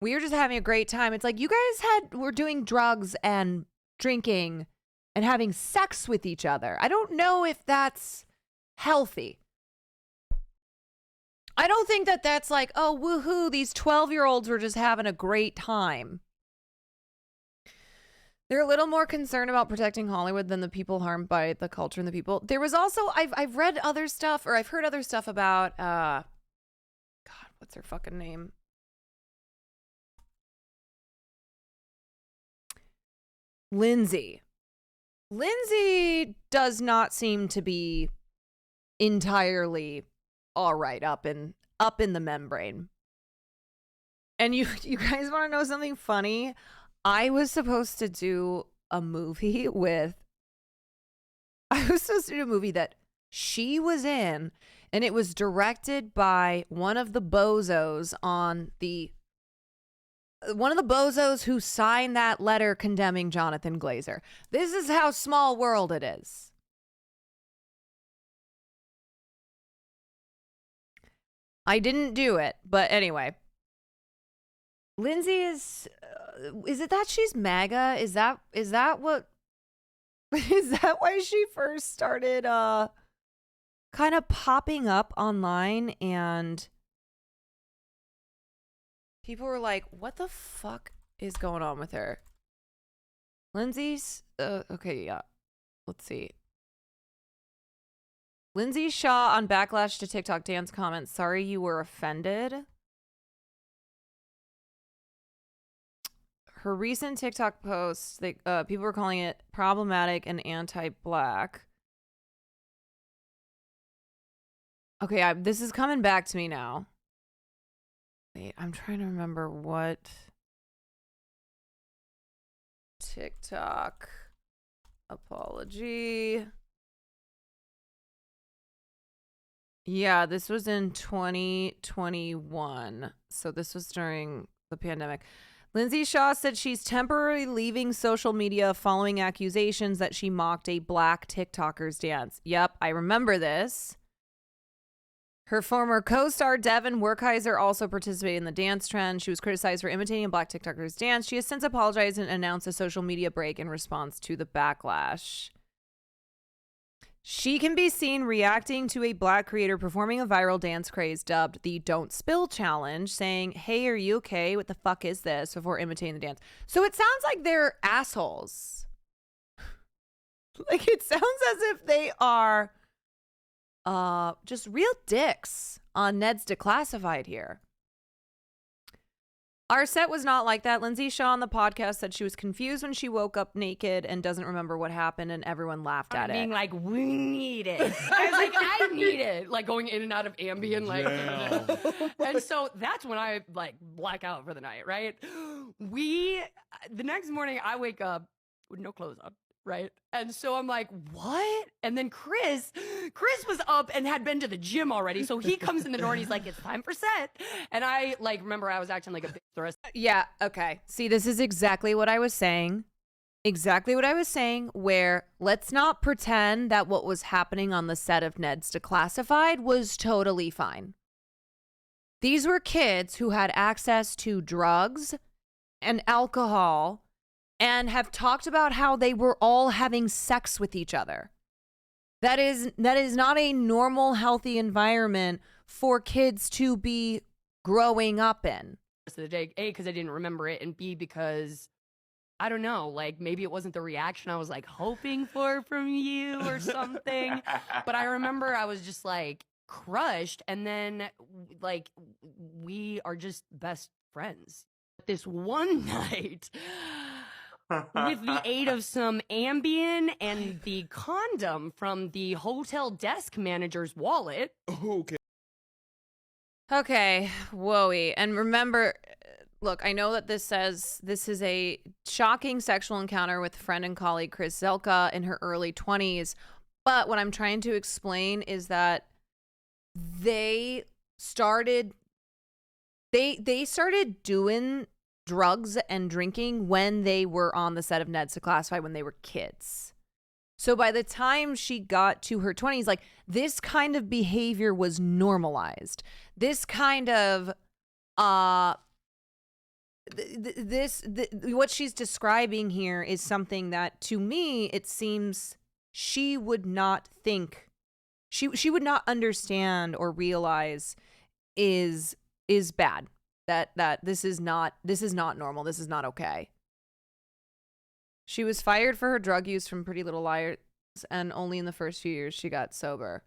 We were just having a great time. It's like, you guys were doing drugs and drinking and having sex with each other. I don't know if that's healthy. I don't think that that's like, oh, woohoo, these 12-year-olds were just having a great time. They're a little more concerned about protecting Hollywood than the people harmed by the culture and the people. There was also, I've read other stuff, or I've heard other stuff about, God, what's her fucking name? Lindsay. Lindsay does not seem to be entirely all right up in the membrane. And you guys want to know something funny? I was supposed to do a movie that she was in, and it was directed by one of the bozos who signed that letter condemning Jonathan Glazer. This is how small world it is. I didn't do it, but anyway. Lindsay is it that she's MAGA? Is that what is that why she first started kind of popping up online, and people were like, what the fuck is going on with her? Lindsay's okay, yeah. Let's see. Lindsay Shaw on backlash to TikTok dance comments. Sorry you were offended. Her recent TikTok posts, people were calling it problematic and anti-black. Okay, this is coming back to me now. Wait, I'm trying to remember what TikTok apology. Yeah, this was in 2021. So this was during the pandemic. Lindsay Shaw said she's temporarily leaving social media following accusations that she mocked a black TikToker's dance. Yep, I remember this. Her former co-star Devin Werkheiser also participated in the dance trend. She was criticized for imitating a black TikToker's dance. She has since apologized and announced a social media break in response to the backlash. She can be seen reacting to a black creator performing a viral dance craze dubbed the Don't Spill Challenge, saying, "Hey, are you okay? What the fuck is this?" before imitating the dance. So it sounds like they're assholes. Like, it sounds as if they are just real dicks on Ned's Declassified here. Our set was not like that. Lindsay Shaw on the podcast said she was confused when she woke up naked and doesn't remember what happened, and everyone laughed at Being it. like, we need it. I was like, I need it. Like going in and out of Ambien, like, and so that's when I like black out for the night, right? The next morning I wake up with no clothes on, right? And so I'm like, what? And then Chris was up and had been to the gym already. So he comes in the door and he's like, it's time for set. And I like, remember I was acting like a bitch the rest. Yeah, okay. See, this is exactly what I was saying. Exactly what I was saying, where let's not pretend that what was happening on the set of Ned's Declassified was totally fine. These were kids who had access to drugs and alcohol and have talked about how they were all having sex with each other. That is not a normal, healthy environment for kids to be growing up in. Of the day, A, because I didn't remember it, and B, because I don't know, like maybe it wasn't the reaction I was like hoping for from you or something. But I remember I was just like crushed, and then like we are just best friends. This one night, with the aid of some Ambien and the condom from the hotel desk manager's wallet. Okay, whoa-y. And remember, look, I know that this says this is a shocking sexual encounter with friend and colleague Chris Zelka in her early 20s. But what I'm trying to explain is that they started doing drugs and drinking when they were on the set of Ned's Declassified when they were kids. So by the time she got to her 20s, like this kind of behavior was normalized. This kind of what she's describing here is something that to me it seems she would not think, she would not understand or realize is bad. That this is not normal. This is not okay. She was fired for her drug use from Pretty Little Liars, and only in the first few years she got sober.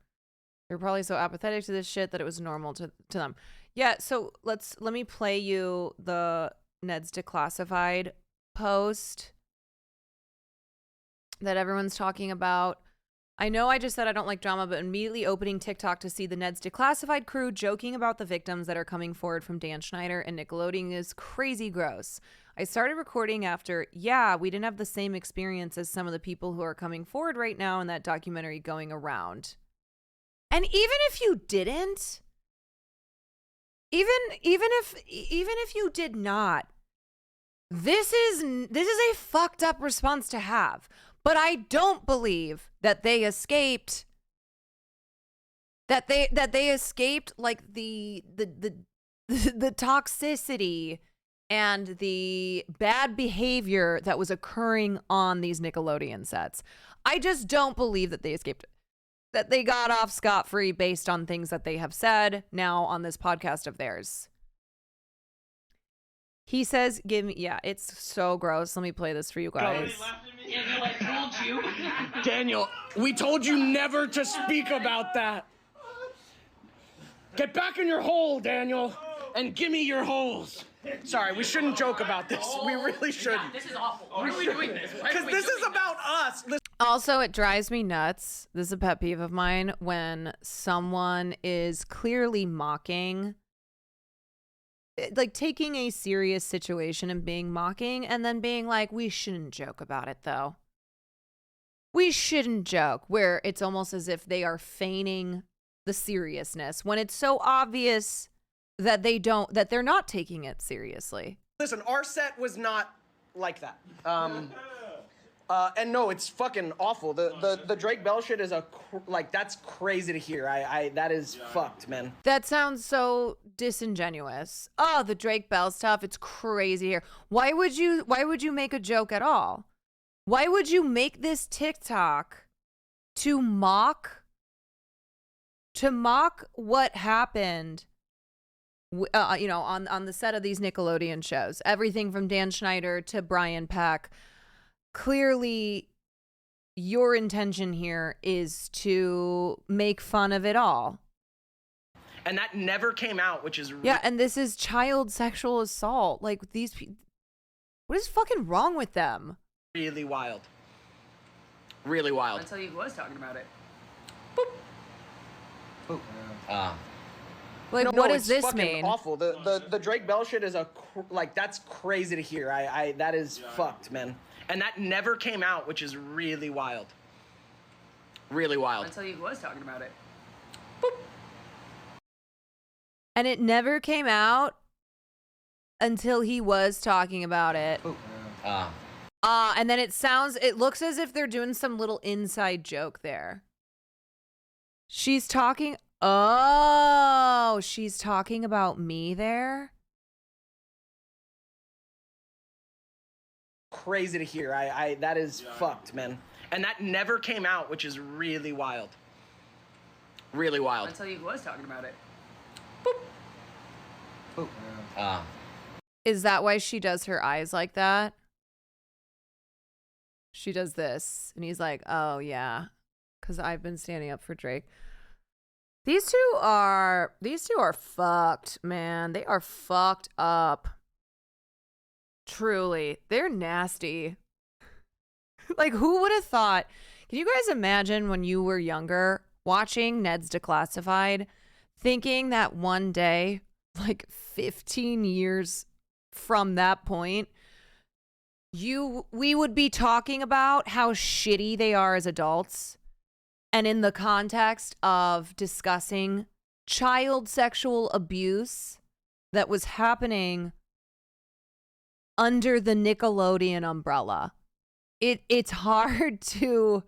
They're probably so apathetic to this shit that it was normal to them. Yeah, so let me play you the Ned's Declassified post that everyone's talking about. I know I just said I don't like drama, but immediately opening TikTok to see the Ned's Declassified crew joking about the victims that are coming forward from Dan Schneider and Nickelodeon is crazy gross. I started recording after, we didn't have the same experience as some of the people who are coming forward right now in that documentary going around. And even if you didn't, even if you did not, this is a fucked up response to have. But I don't believe that they escaped. That they escaped like the toxicity and the bad behavior that was occurring on these Nickelodeon sets. I just don't believe that they escaped, that they got off scot-free based on things that they have said now on this podcast of theirs. He says, it's so gross. Let me play this for you guys. Daniel, I told you. Daniel, we told you never to speak about that. Get back in your hole, Daniel, and give me your holes. Sorry, we shouldn't joke about this. We really shouldn't. This is awful. Why are we doing this? Because this is about us. Also, it drives me nuts. This is a pet peeve of mine when someone is clearly mocking, like taking a serious situation and being mocking and then being like, we shouldn't joke about it though. We shouldn't joke, where it's almost as if they are feigning the seriousness when it's so obvious that they're not taking it seriously. Listen, our set was not like that. And no, it's fucking awful. The Drake Bell shit is that's crazy to hear. That is fucked, man. That sounds so disingenuous. Oh, the Drake Bell stuff, it's crazy here. Why would you make a joke at all? Why would you make this TikTok to mock what happened on the set of these Nickelodeon shows? Everything from Dan Schneider to Brian Peck. Clearly, your intention here is to make fun of it all. And that never came out, which is... Yeah, and this is child sexual assault. Like, these people... What is fucking wrong with them? Really wild. Really wild. Until he was talking about it. Like, no, what does this fucking mean? Awful. The Drake Bell shit is that's crazy to hear. That is fucked, man. And that never came out, which is really wild. Really wild. Until he was talking about it. And it never came out until he was talking about it. And then it looks as if they're doing some little inside joke there. She's talking about me there? Crazy to hear. That is fucked, man. And that never came out, which is really wild. Really wild. Until he was talking about it. Is that why she does her eyes like that? She does this, and he's like, oh yeah, because I've been standing up for Drake. These two are fucked, man. They are fucked up. Truly, they're nasty. Like, who would have thought? Can you guys imagine when you were younger watching Ned's Declassified, thinking that one day, like 15 years from that point, we would be talking about how shitty they are as adults, and in the context of discussing child sexual abuse that was happening under the Nickelodeon umbrella. It's hard to,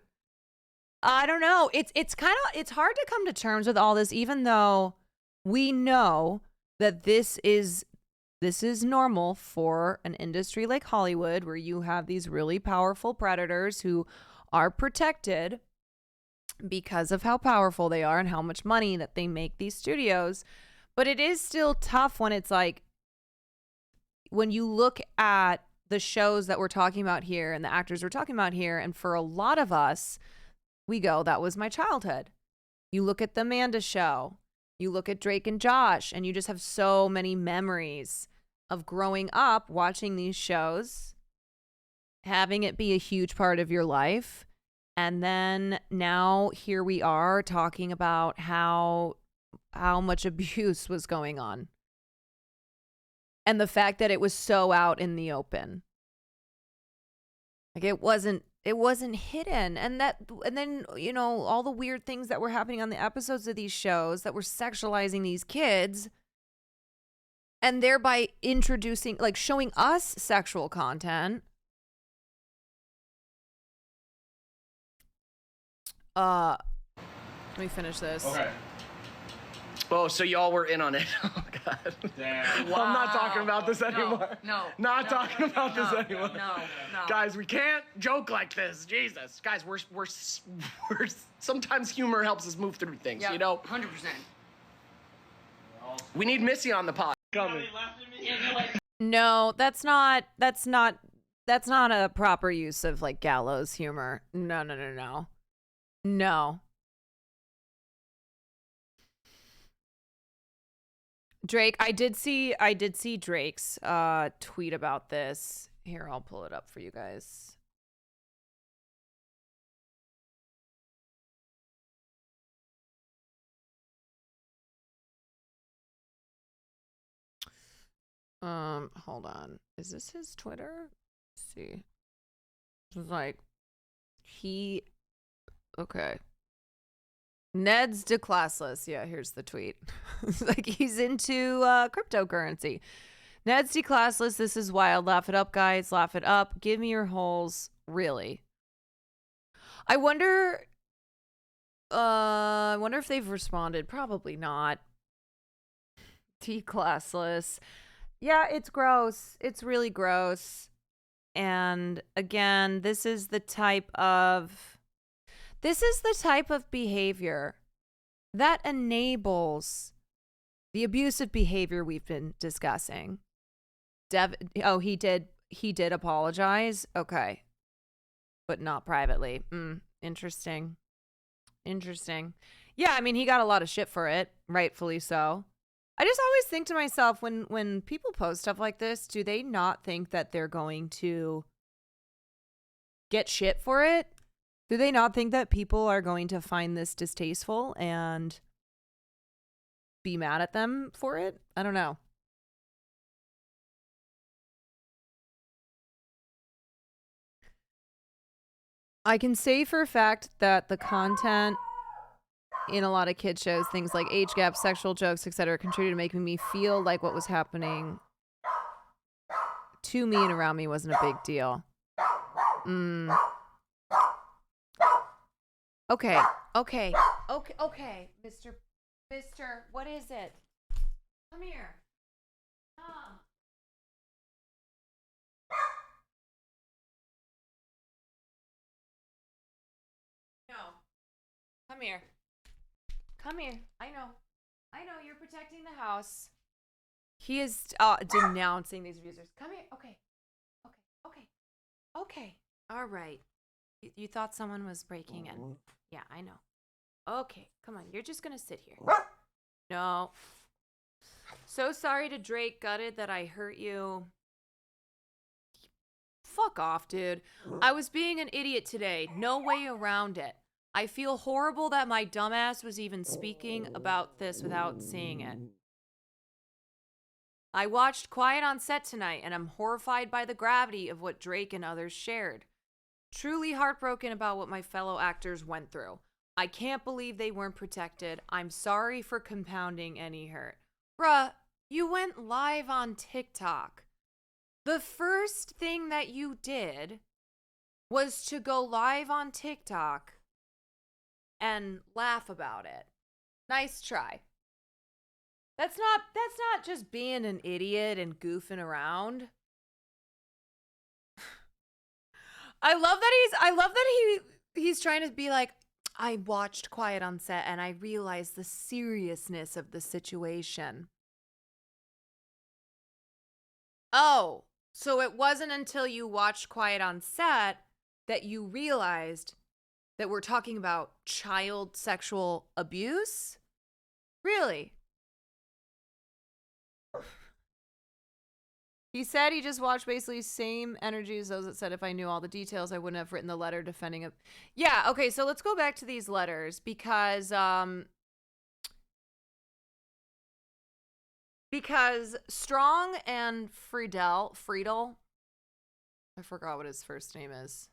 I don't know. It's hard to come to terms with all this, even though we know that this is normal for an industry like Hollywood, where you have these really powerful predators who are protected because of how powerful they are and how much money that they make these studios. But it is still tough when it's like, when you look at the shows that we're talking about here and the actors we're talking about here, and for a lot of us, we go, that was my childhood. You look at the Amanda Show, you look at Drake and Josh, and you just have so many memories of growing up watching these shows, having it be a huge part of your life. And then now here we are talking about how much abuse was going on. And the fact that it was so out in the open. Like it wasn't hidden. And then, you know, all the weird things that were happening on the episodes of these shows that were sexualizing these kids and thereby introducing, like, showing us sexual content. Let me finish this. Okay. Oh, so y'all were in on it. Oh, God. Damn. Well, I'm not talking about this anymore. Not talking about this anymore. No. Guys, we can't joke like this. Jesus. Guys, we're sometimes humor helps us move through things, you know? 100%. We need Missy on the pod. Coming. No, that's not a proper use of like gallows humor. No. Drake, I did see Drake's tweet about this. Here, I'll pull it up for you guys. Hold on. Is this his Twitter? Let's see. It was like okay. Ned's declassless. Yeah, here's the tweet. It's like he's into cryptocurrency. Ned's declassless. This is wild. Laugh it up, guys. Laugh it up. Give me your holes. Really. I wonder if they've responded. Probably not. Declassless. Yeah, it's gross. It's really gross. And again, this is the type of behavior that enables the abusive behavior we've been discussing. He did apologize. Okay. But not privately. Interesting. Yeah, I mean, he got a lot of shit for it, rightfully so. I just always think to myself, when people post stuff like this, do they not think that they're going to get shit for it? Do they not think that people are going to find this distasteful and be mad at them for it? I don't know. I can say for a fact that the content in a lot of kids shows, things like age gaps, sexual jokes, etc., contributed to making me feel like what was happening to me and around me wasn't a big deal. Okay, Mister, what is it? Come here. Come. No. Come here. I know, you're protecting the house. He is denouncing these abusers. Come here. Okay. All right. You thought someone was breaking in. Yeah, I know. Okay, come on. You're just going to sit here. No. So sorry to Drake, gutted that I hurt you. Fuck off, dude. I was being an idiot today. No way around it. I feel horrible that my dumbass was even speaking about this without seeing it. I watched Quiet on Set tonight, and I'm horrified by the gravity of what Drake and others shared. Truly heartbroken about what my fellow actors went through. I can't believe they weren't protected. I'm sorry for compounding any hurt. Bruh, you went live on TikTok. The first thing that you did was to go live on TikTok and laugh about it. Nice try. That's not just being an idiot and goofing around. I love that he's trying to be like, I watched Quiet on Set and I realized the seriousness of the situation. Oh, so it wasn't until you watched Quiet on Set that you realized that we're talking about child sexual abuse? Really? He said he just watched basically same energy as those that said if I knew all the details, I wouldn't have written the letter defending it. Yeah, okay, so let's go back to these letters because Strong and Friedel, I forgot what his first name is.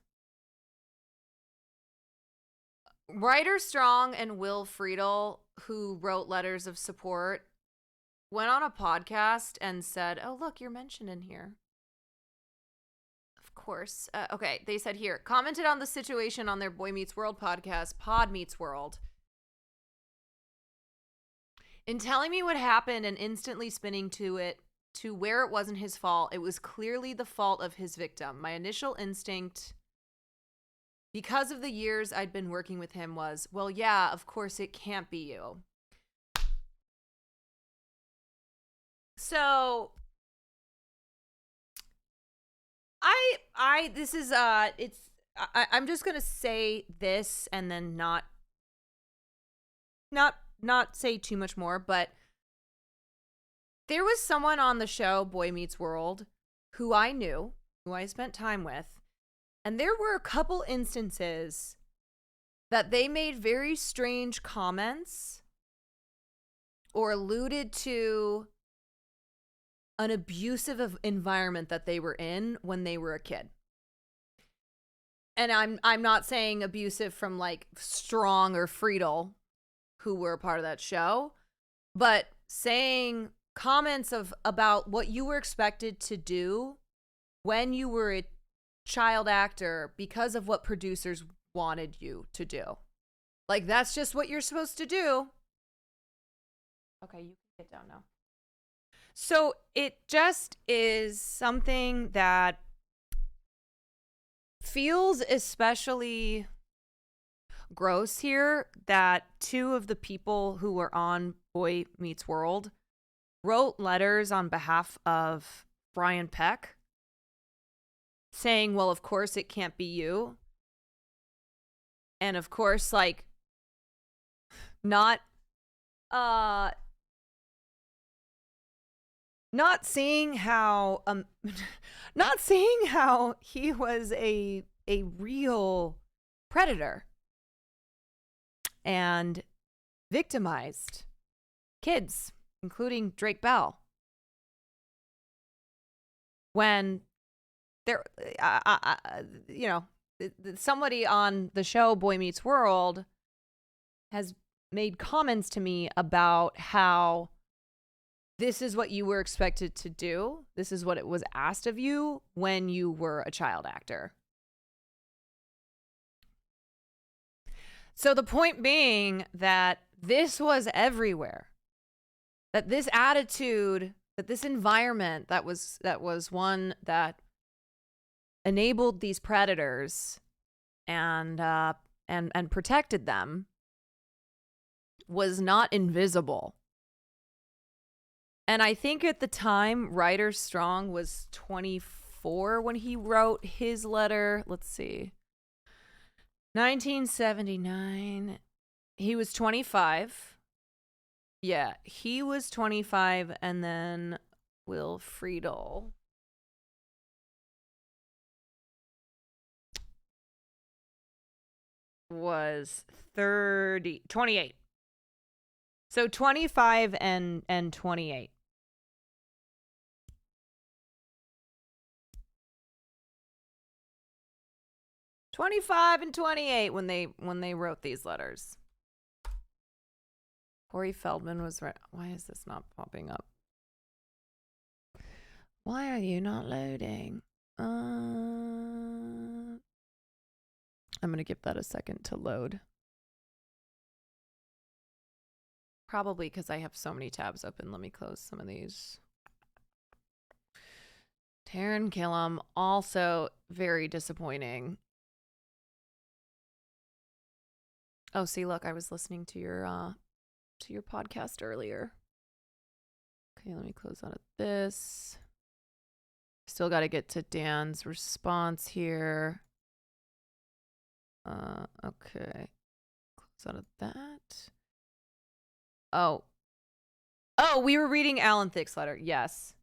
Ryder Strong and Will Friedel, who wrote letters of support, went on a podcast and said, oh, look, you're mentioned in here. Of course. Okay, they said here, commented on the situation on their Boy Meets World podcast, Pod Meets World. In telling me what happened and instantly spinning to where it wasn't his fault, it was clearly the fault of his victim. My initial instinct, because of the years I'd been working with him, was, well, yeah, of course it can't be you. So I'm just going to say this and then not say too much more, but there was someone on the show Boy Meets World who I knew, who I spent time with, and there were a couple instances that they made very strange comments or alluded to an abusive environment that they were in when they were a kid. And I'm not saying abusive from like Strong or Friedel, who were a part of that show, but saying comments about what you were expected to do when you were a child actor because of what producers wanted you to do. Like, that's just what you're supposed to do. Okay, you can get down now. So it just is something that feels especially gross here, that two of the people who were on Boy Meets World wrote letters on behalf of Brian Peck saying, well, of course it can't be you. And of course, like, not seeing how he was a real predator and victimized kids, including Drake Bell. When there, somebody on the show Boy Meets World has made comments to me about how this is what you were expected to do. This is what it was asked of you when you were a child actor. So the point being that this was everywhere. That this attitude, that this environment that was one that enabled these predators and protected them was not invisible. And I think at the time, Ryder Strong was 24 when he wrote his letter. Let's see. 1979. He was 25. Yeah, he was 25. And then Will Friedel was 28. So 25 and 28. "25 and 28 when they wrote these letters. Corey Feldman was right. Why is this not popping up? Why are you not loading? I'm going to give that a second to load. Probably because I have so many tabs open. Let me close some of these. Taran Killam, also very disappointing. Oh, see, look, I was listening to your podcast earlier. Okay, let me close out of this. Still got to get to Dan's response here. Okay. Close out of that. Oh, we were reading Alan Thicke's letter. Yes.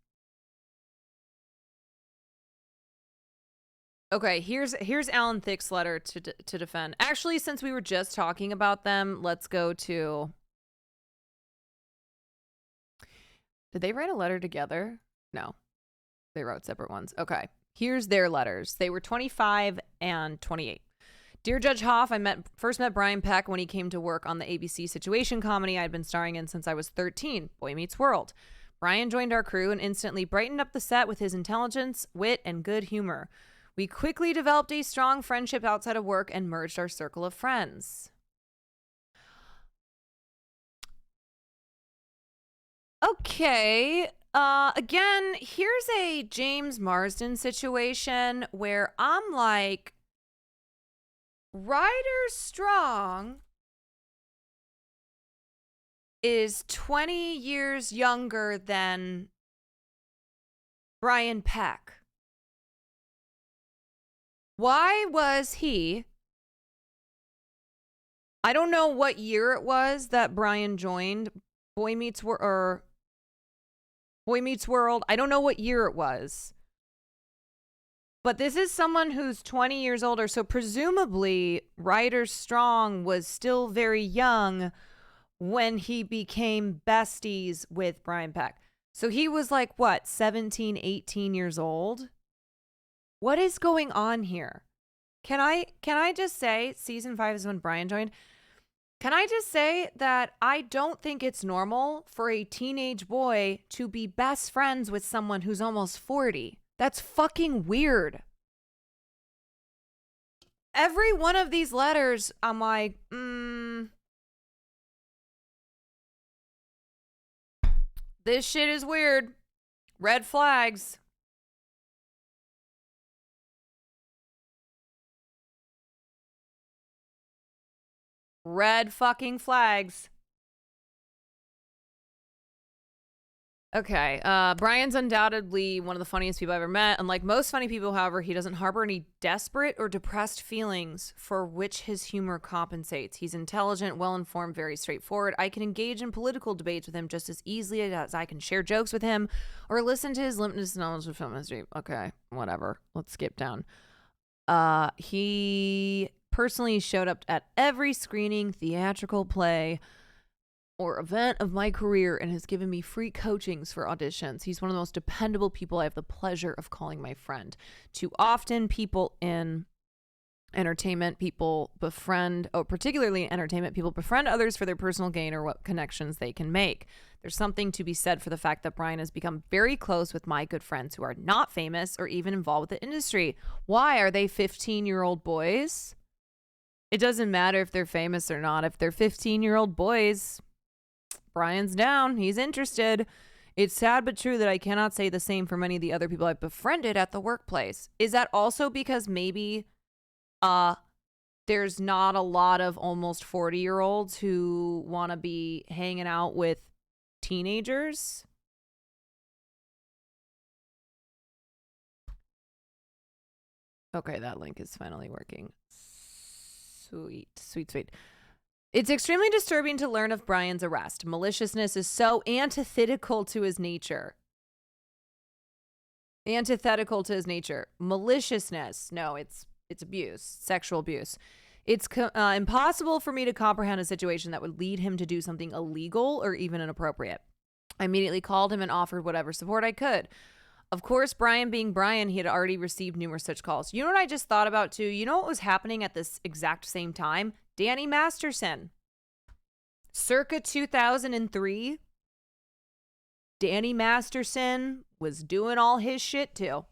Okay, here's Alan Thicke's letter to defend. Actually, since we were just talking about them, let's go to... Did they write a letter together? No. They wrote separate ones. Okay. Here's their letters. They were 25 and 28. Dear Judge Hoff, I first met Brian Peck when he came to work on the ABC situation comedy I'd been starring in since I was 13, Boy Meets World. Brian joined our crew and instantly brightened up the set with his intelligence, wit, and good humor. We quickly developed a strong friendship outside of work and merged our circle of friends. Okay. Again, here's a James Marsden situation where I'm like, Ryder Strong is 20 years younger than Brian Peck. Why was he... I don't know what year it was that Brian joined Boy Meets World. I don't know what year it was. But this is someone who's 20 years older, so presumably Ryder Strong was still very young when he became besties with Brian Peck. So he was like, what, 17, 18 years old? What is going on here? Can I just say, season 5 is when Brian joined. Can I just say that I don't think it's normal for a teenage boy to be best friends with someone who's almost 40. That's fucking weird. Every one of these letters, I'm like, this shit is weird. Red flags. Red fucking flags. Okay, Brian's undoubtedly one of the funniest people I've ever met. Unlike most funny people, however, he doesn't harbor any desperate or depressed feelings for which his humor compensates. He's intelligent, well-informed, very straightforward. I can engage in political debates with him just as easily as I can share jokes with him or listen to his limited knowledge of film history. Okay, whatever. Let's skip down. He personally showed up at every screening, theatrical play, or event of my career and has given me free coachings for auditions. He's one of the most dependable people I have the pleasure of calling my friend. Too often, people in entertainment, particularly in entertainment, people befriend others for their personal gain or what connections they can make. There's something to be said for the fact that Brian has become very close with my good friends who are not famous or even involved with the industry. Why? Are they 15-year-old boys? It doesn't matter if they're famous or not. If they're 15-year-old boys, Brian's down. He's interested. It's sad but true that I cannot say the same for many of the other people I've befriended at the workplace. Is that also because maybe there's not a lot of almost 40-year-olds who want to be hanging out with teenagers? Okay, that link is finally working. Sweet, sweet, sweet. It's extremely disturbing to learn of Brian's arrest. Maliciousness is so antithetical to his nature. Maliciousness. No, it's abuse, sexual abuse. It's impossible for me to comprehend a situation that would lead him to do something illegal or even inappropriate. I immediately called him and offered whatever support I could. Of course, Brian being Brian, he had already received numerous such calls. You know what I just thought about too? You know what was happening at this exact same time? Danny Masterson. Circa 2003, Danny Masterson was doing all his shit too.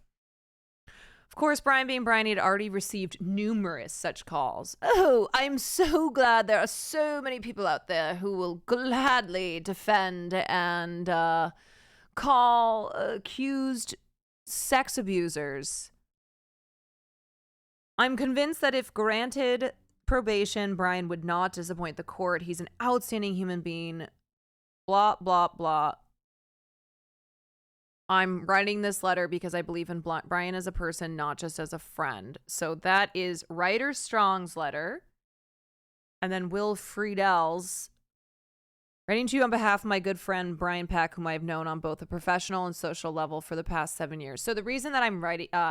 Of course, Brian being Brian, he had already received numerous such calls. Oh, I'm so glad there are so many people out there who will gladly defend and call accused sex abusers. I'm convinced that if granted probation, Brian would not disappoint the court. He's an outstanding human being. Blah, blah, blah. I'm writing this letter because I believe in Brian as a person, not just as a friend. So that is Ryder Strong's letter. And then Will Friedel's Writing to you on behalf of my good friend Brian Peck, whom I have known on both a professional and social level for the past 7 years. So the reason that I'm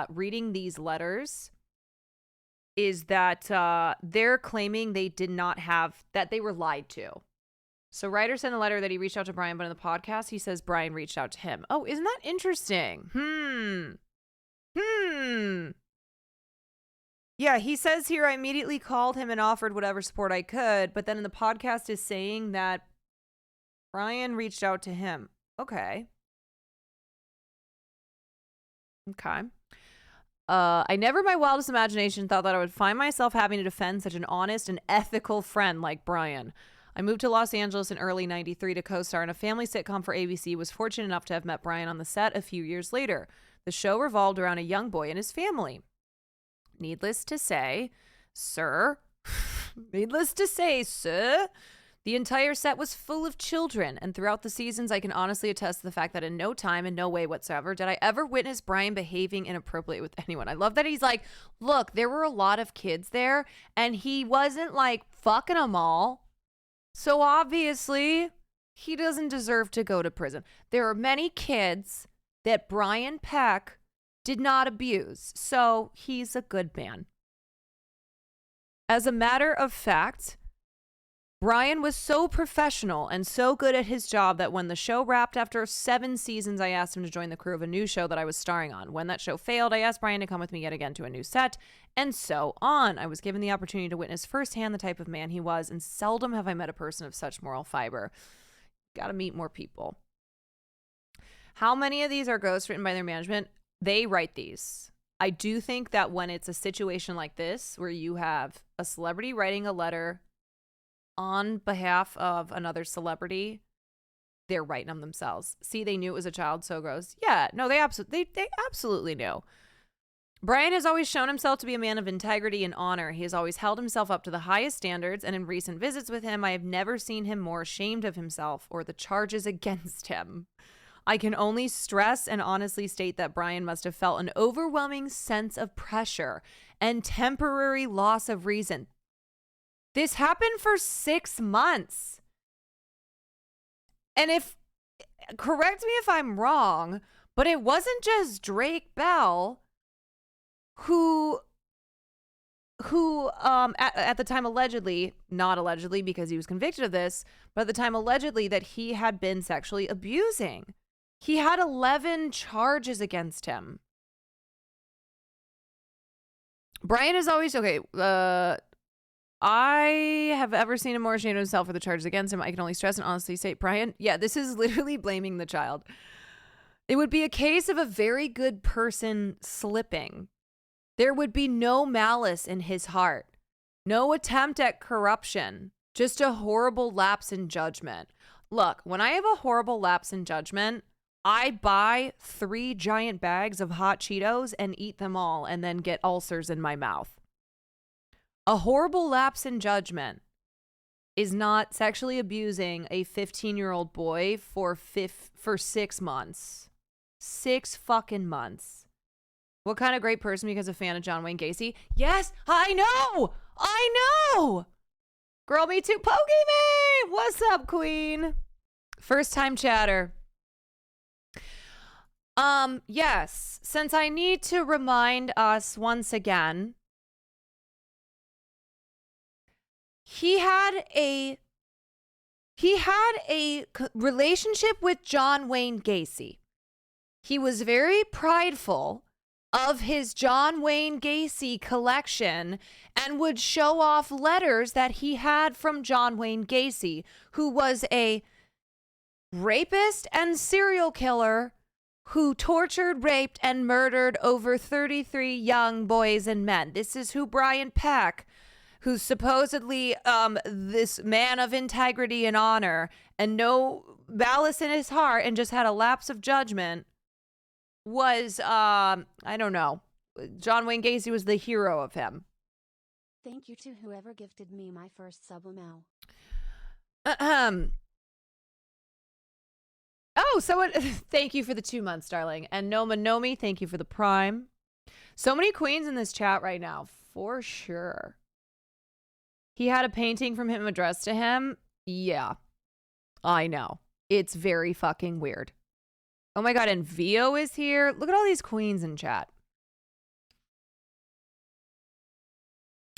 reading these letters is that they're claiming they did not have, that they were lied to. So Ryder sent a letter that he reached out to Brian, but in the podcast, he says Brian reached out to him. Oh, isn't that interesting? Yeah, he says here, I immediately called him and offered whatever support I could, but then in the podcast is saying that Brian reached out to him. Okay. I never in my wildest imagination thought that I would find myself having to defend such an honest and ethical friend like Brian. I moved to Los Angeles in early 93 to co-star in a family sitcom for ABC, was fortunate enough to have met Brian on the set a few years later. The show revolved around a young boy and his family. Needless to say, sir, the entire set was full of children, and throughout the seasons, I can honestly attest to the fact that in no time and no way whatsoever did I ever witness Brian behaving inappropriately with anyone. I love that he's like, look, there were a lot of kids there, and he wasn't like fucking them all. So obviously, he doesn't deserve to go to prison. There are many kids that Brian Peck did not abuse, so he's a good man. As a matter of fact, Brian was so professional and so good at his job that when the show wrapped after 7 seasons, I asked him to join the crew of a new show that I was starring on. When that show failed, I asked Brian to come with me yet again to a new set, and so on. I was given the opportunity to witness firsthand the type of man he was, and seldom have I met a person of such moral fiber. Gotta meet more people. How many of these are ghostwritten by their management? They write these. I do think that when it's a situation like this, where you have a celebrity writing a letter on behalf of another celebrity, they're writing them themselves. See, they knew it was a child, so gross. Yeah, no, they absolutely knew. Brian has always shown himself to be a man of integrity and honor. He has always held himself up to the highest standards, and in recent visits with him, I have never seen him more ashamed of himself or the charges against him. I can only stress and honestly state that Brian must have felt an overwhelming sense of pressure and temporary loss of reason. This happened for 6 months. And correct me if I'm wrong, but it wasn't just Drake Bell who at the time allegedly, not allegedly because he was convicted of this, but at the time allegedly that he had been sexually abusing. He had 11 charges against him. Brian is always, I have ever seen him more ashamed of himself for the charges against him. I can only stress and honestly say, Brian, yeah, this is literally blaming the child. It would be a case of a very good person slipping. There would be no malice in his heart, no attempt at corruption, just a horrible lapse in judgment. Look, when I have a horrible lapse in judgment, I buy 3 giant bags of hot Cheetos and eat them all and then get ulcers in my mouth. A horrible lapse in judgment is not sexually abusing a 15-year-old boy for 6 months. 6 fucking months. What kind of great person because a fan of John Wayne Gacy? Yes, I know! Girl, me too. Pokey me! What's up, queen? First time chatter. Yes, since I need to remind us once again, he had a relationship with John Wayne Gacy. He was very prideful of his John Wayne Gacy collection and would show off letters that he had from John Wayne Gacy, who was a rapist and serial killer who tortured, raped, and murdered over 33 young boys and men. This is who Brian Peck, who's supposedly this man of integrity and honor and no malice in his heart and just had a lapse of judgment, was, I don't know. John Wayne Gacy was the hero of him. Thank you to whoever gifted me my first subliminal. Oh, someone, thank you for the 2 months, darling. And Noma Nomi, thank you for the prime. So many queens in this chat right now, for sure. He had a painting from him addressed to him. Yeah. I know. It's very fucking weird. Oh my God, and Vio is here. Look at all these queens in chat.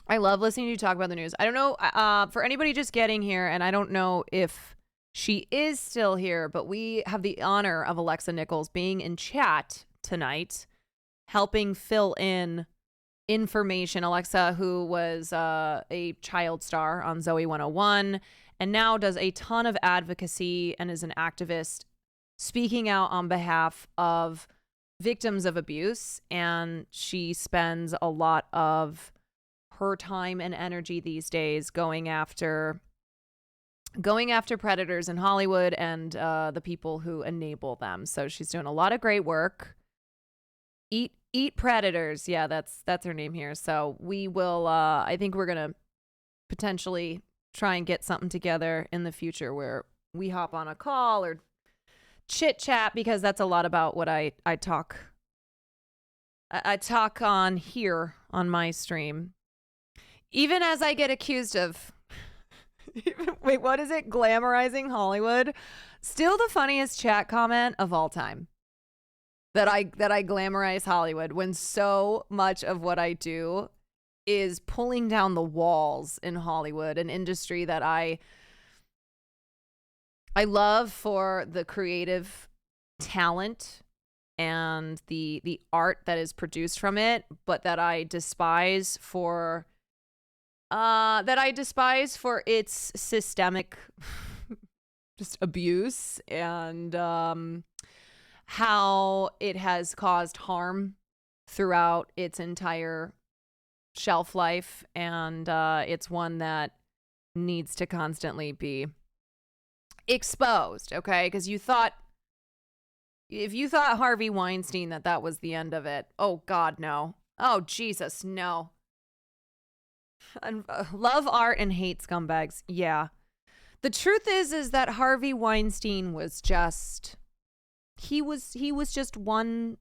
I love listening to you talk about the news. I don't know, for anybody just getting here, and I don't know if she is still here, but we have the honor of Alexa Nichols being in chat tonight, helping fill in information. Alexa, who was a child star on Zoe 101, and now does a ton of advocacy and is an activist speaking out on behalf of victims of abuse. And she spends a lot of her time and energy these days going after predators in Hollywood and the people who enable them. So she's doing a lot of great work. Eat predators. Yeah, that's her name here. So we will I think we're gonna potentially try and get something together in the future where we hop on a call or chit chat, because that's a lot about what I talk on here on my stream. Even as I get accused of, wait, what is it? Glamorizing Hollywood. Still the funniest chat comment of all time. That I glamorize Hollywood, when so much of what I do is pulling down the walls in Hollywood, an industry that I love for the creative talent and the art that is produced from it, but that I despise for its systemic just abuse and how it has caused harm throughout its entire shelf life. And it's one that needs to constantly be exposed, okay? Because if you thought Harvey Weinstein that was the end of it, oh God, no. Oh Jesus, no. And, love art and hate scumbags. Yeah. The truth is that Harvey Weinstein was just, he was just one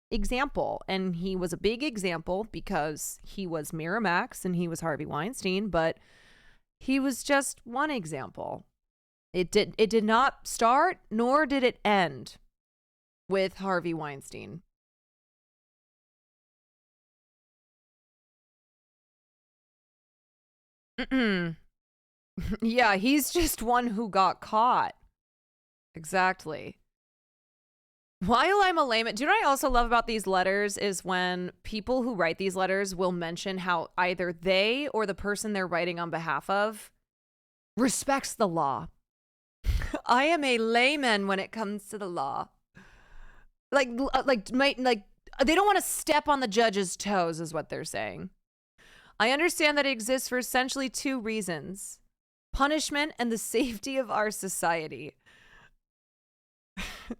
example, and he was a big example because he was Miramax and he was Harvey Weinstein, but he was just one example. It did not start, nor did it end with Harvey Weinstein. Yeah, he's just one who got caught. Exactly. While I'm a layman, do you know what I also love about these letters is when people who write these letters will mention how either they or the person they're writing on behalf of respects the law. I am a layman when it comes to the law. Like they don't want to step on the judge's toes is what they're saying. I understand that it exists for essentially two reasons: punishment and the safety of our society.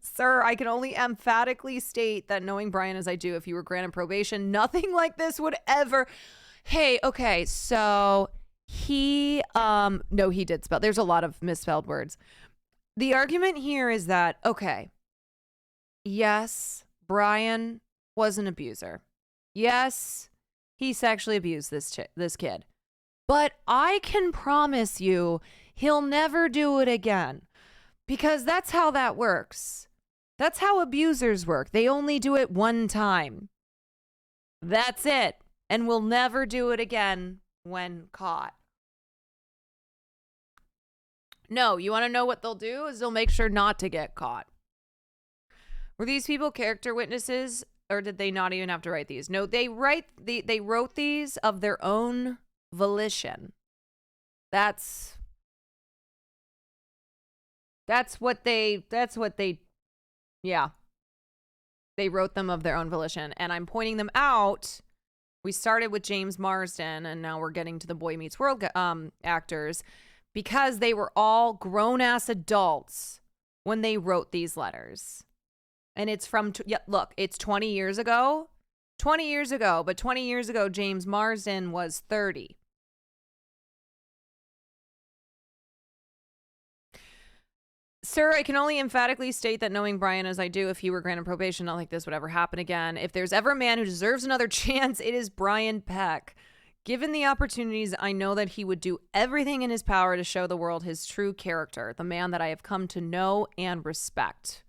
Sir, I can only emphatically state that knowing Brian as I do, if he were granted probation, nothing like this would ever. Hey, okay, so he no, he did spell. There's a lot of misspelled words. The argument here is that, okay, yes, Brian was an abuser. Yes, he sexually abused this kid. But I can promise you he'll never do it again. Because that's how that works. That's how abusers work. They only do it one time. That's it. And will never do it again when caught. No, you want to know what they'll do? Is they'll make sure not to get caught. Were these people character witnesses, or did they not even have to write these? No, they wrote these of their own volition. That's what they, yeah. They wrote them of their own volition. And I'm pointing them out. We started with James Marsden, and now we're getting to the Boy Meets World actors, because they were all grown-ass adults when they wrote these letters. And it's from, look, it's 20 years ago. 20 years ago, but 20 years ago, James Marsden was 30. Sir, I can only emphatically state that knowing Brian as I do, if he were granted probation, nothing like this would ever happen again. If there's ever a man who deserves another chance, it is Brian Peck. Given the opportunities, I know that he would do everything in his power to show the world his true character, the man that I have come to know and respect.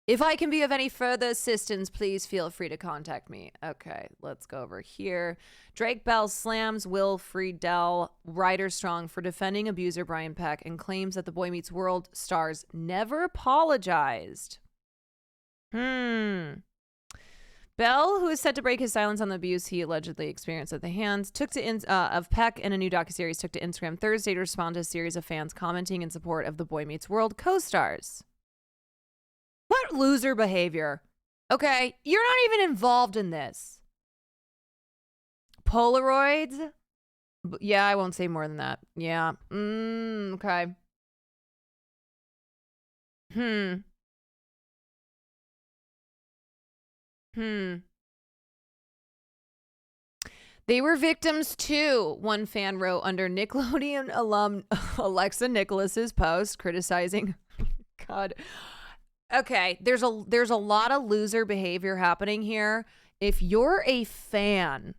If I can be of any further assistance, please feel free to contact me. Okay, let's go over here. Drake Bell slams Will Friedle, Ryder Strong, for defending abuser Brian Peck and claims that the Boy Meets World stars never apologized. Bell, who is set to break his silence on the abuse he allegedly experienced at the hands of Peck in a new docuseries, took to Instagram Thursday to respond to a series of fans commenting in support of the Boy Meets World co-stars. What loser behavior? Okay, you're not even involved in this. Polaroids? Yeah, I won't say more than that. Yeah. Okay. They were victims too, one fan wrote under Nickelodeon alum Alexa Nicholas's post criticizing God. Okay, there's a lot of loser behavior happening here. If you're a fan,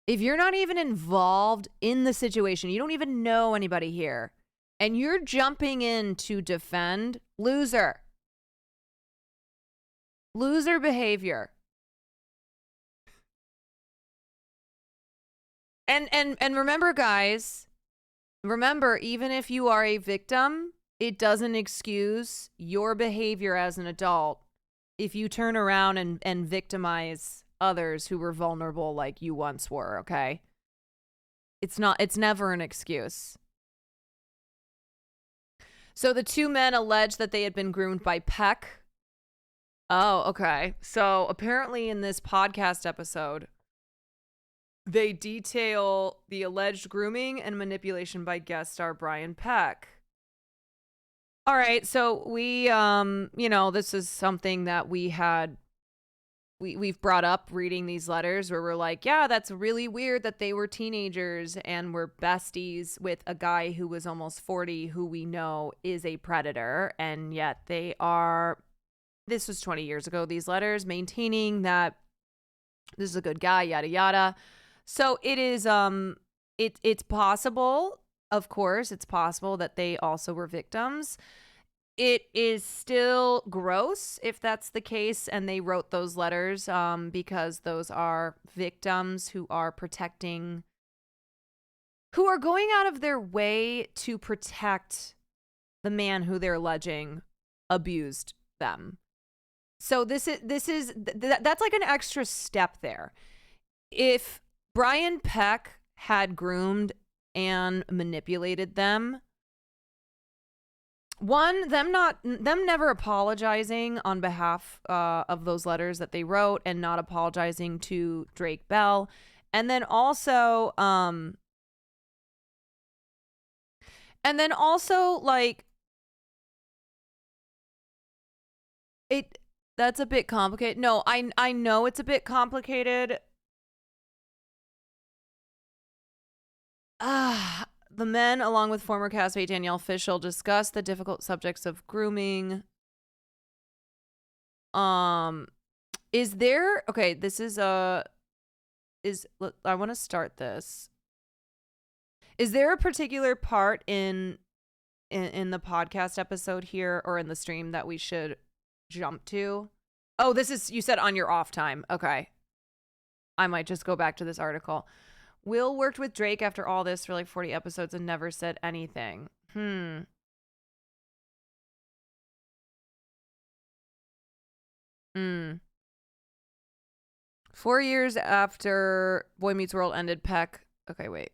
if you're not even involved in the situation, you don't even know anybody here, and you're jumping in to defend, loser. Loser behavior. And remember, guys, even if you are a victim, it doesn't excuse your behavior as an adult if you turn around and victimize others who were vulnerable like you once were, okay? It's never an excuse. So the two men alleged that they had been groomed by Peck. Oh, okay. So apparently in this podcast episode, they detail the alleged grooming and manipulation by guest star Brian Peck. All right, so we, this is something that we've brought up reading these letters where we're like, yeah, that's really weird that they were teenagers and were besties with a guy who was almost 40 who we know is a predator, and yet this was 20 years ago, these letters maintaining that this is a good guy, yada, yada. So it is, it's possible, of course, it's possible that they also were victims. It is still gross if that's the case, and they wrote those letters because those are victims who are going out of their way to protect the man who they're alleging abused them. So that's like an extra step there. If Brian Peck had groomed and manipulated them, them never apologizing on behalf of those letters that they wrote and not apologizing to Drake Bell, and then also like that's a bit complicated. No, I know it's a bit complicated. The men, along with former castmate Danielle Fishel, discussed the difficult subjects of grooming. Is there, okay, this is I want to start this. Is there a particular part in the podcast episode here or in the stream that we should jump to? Oh, this is, you said on your off time. Okay. I might just go back to this article. Will worked with Drake after all this for like 40 episodes and never said anything. 4 years after Boy Meets World ended, Peck. Okay, wait.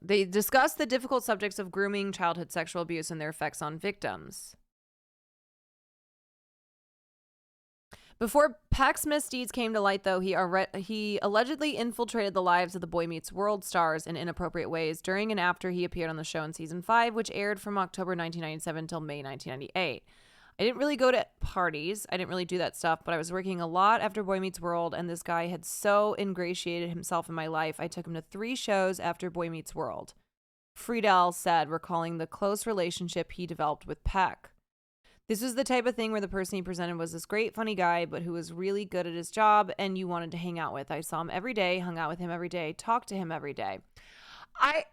They discussed the difficult subjects of grooming, childhood sexual abuse, and their effects on victims. Before Peck's misdeeds came to light, though, he allegedly infiltrated the lives of the Boy Meets World stars in inappropriate ways during and after he appeared on the show in season 5, which aired from October 1997 till May 1998. I didn't really go to parties. I didn't really do that stuff, but I was working a lot after Boy Meets World, and this guy had so ingratiated himself in my life, I took him to 3 shows after Boy Meets World. Friedle said, recalling the close relationship he developed with Peck. This was the type of thing where the person he presented was this great, funny guy, but who was really good at his job and you wanted to hang out with. I saw him every day, hung out with him every day, talked to him every day.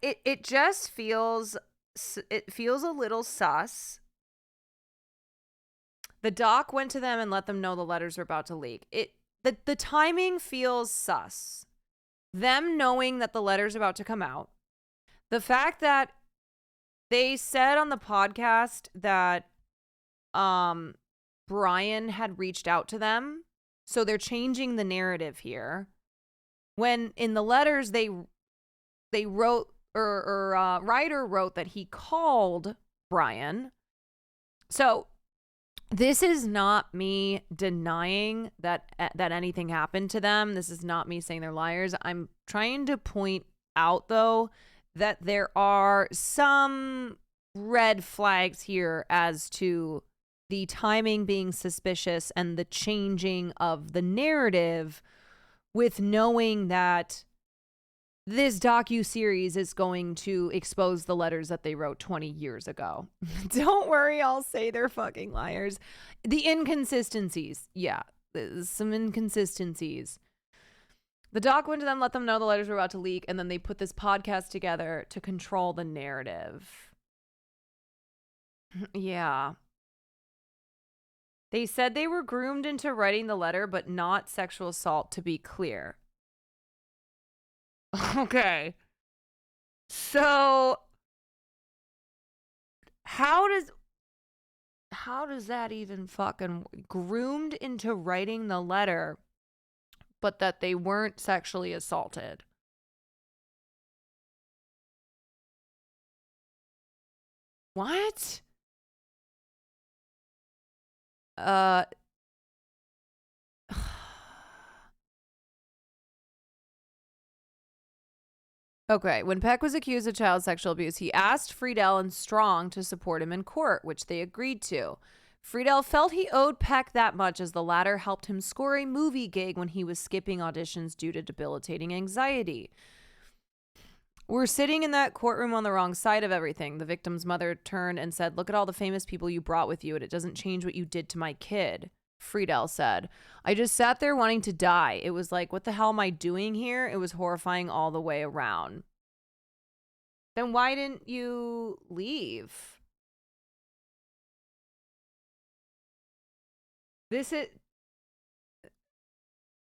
It just feels, it feels a little sus. The doc went to them and let them know the letters were about to leak. The timing feels sus. Them knowing that the letter's about to come out. The fact that they said on the podcast that Brian had reached out to them. So they're changing the narrative here. When in the letters they wrote, or Ryder wrote that he called Brian. So this is not me denying that anything happened to them. This is not me saying they're liars. I'm trying to point out, though, that there are some red flags here as to the timing being suspicious and the changing of the narrative, with knowing that this docuseries is going to expose the letters that they wrote 20 years ago. Don't worry, I'll say they're fucking liars. The inconsistencies. Yeah, some inconsistencies. The doc went to them, let them know the letters were about to leak, and then they put this podcast together to control the narrative. Yeah. They said they were groomed into writing the letter, but not sexual assault, to be clear. Okay. So how does that even fucking groomed into writing the letter, but that they weren't sexually assaulted? What? Okay, when Peck was accused of child sexual abuse, he asked Friedel and Strong to support him in court, which they agreed to. Friedel felt he owed Peck that much, as the latter helped him score a movie gig when he was skipping auditions due to debilitating anxiety. We're sitting in that courtroom on the wrong side of everything. The victim's mother turned and said, "Look at all the famous people you brought with you, and it doesn't change what you did to my kid." Friedel said, "I just sat there wanting to die. It was like, what the hell am I doing here?" It was horrifying all the way around. Then why didn't you leave?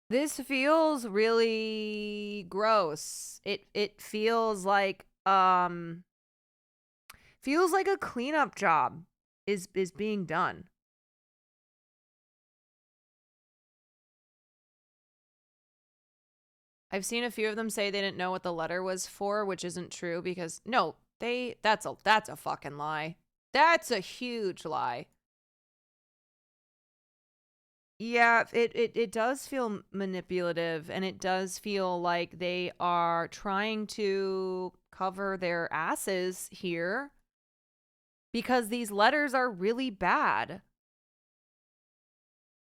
This feels really gross. It feels like a cleanup job is being done. I've seen a few of them say they didn't know what the letter was for, which isn't true, because no, that's a fucking lie. That's a huge lie. Yeah, it does feel manipulative, and it does feel like they are trying to cover their asses here because these letters are really bad.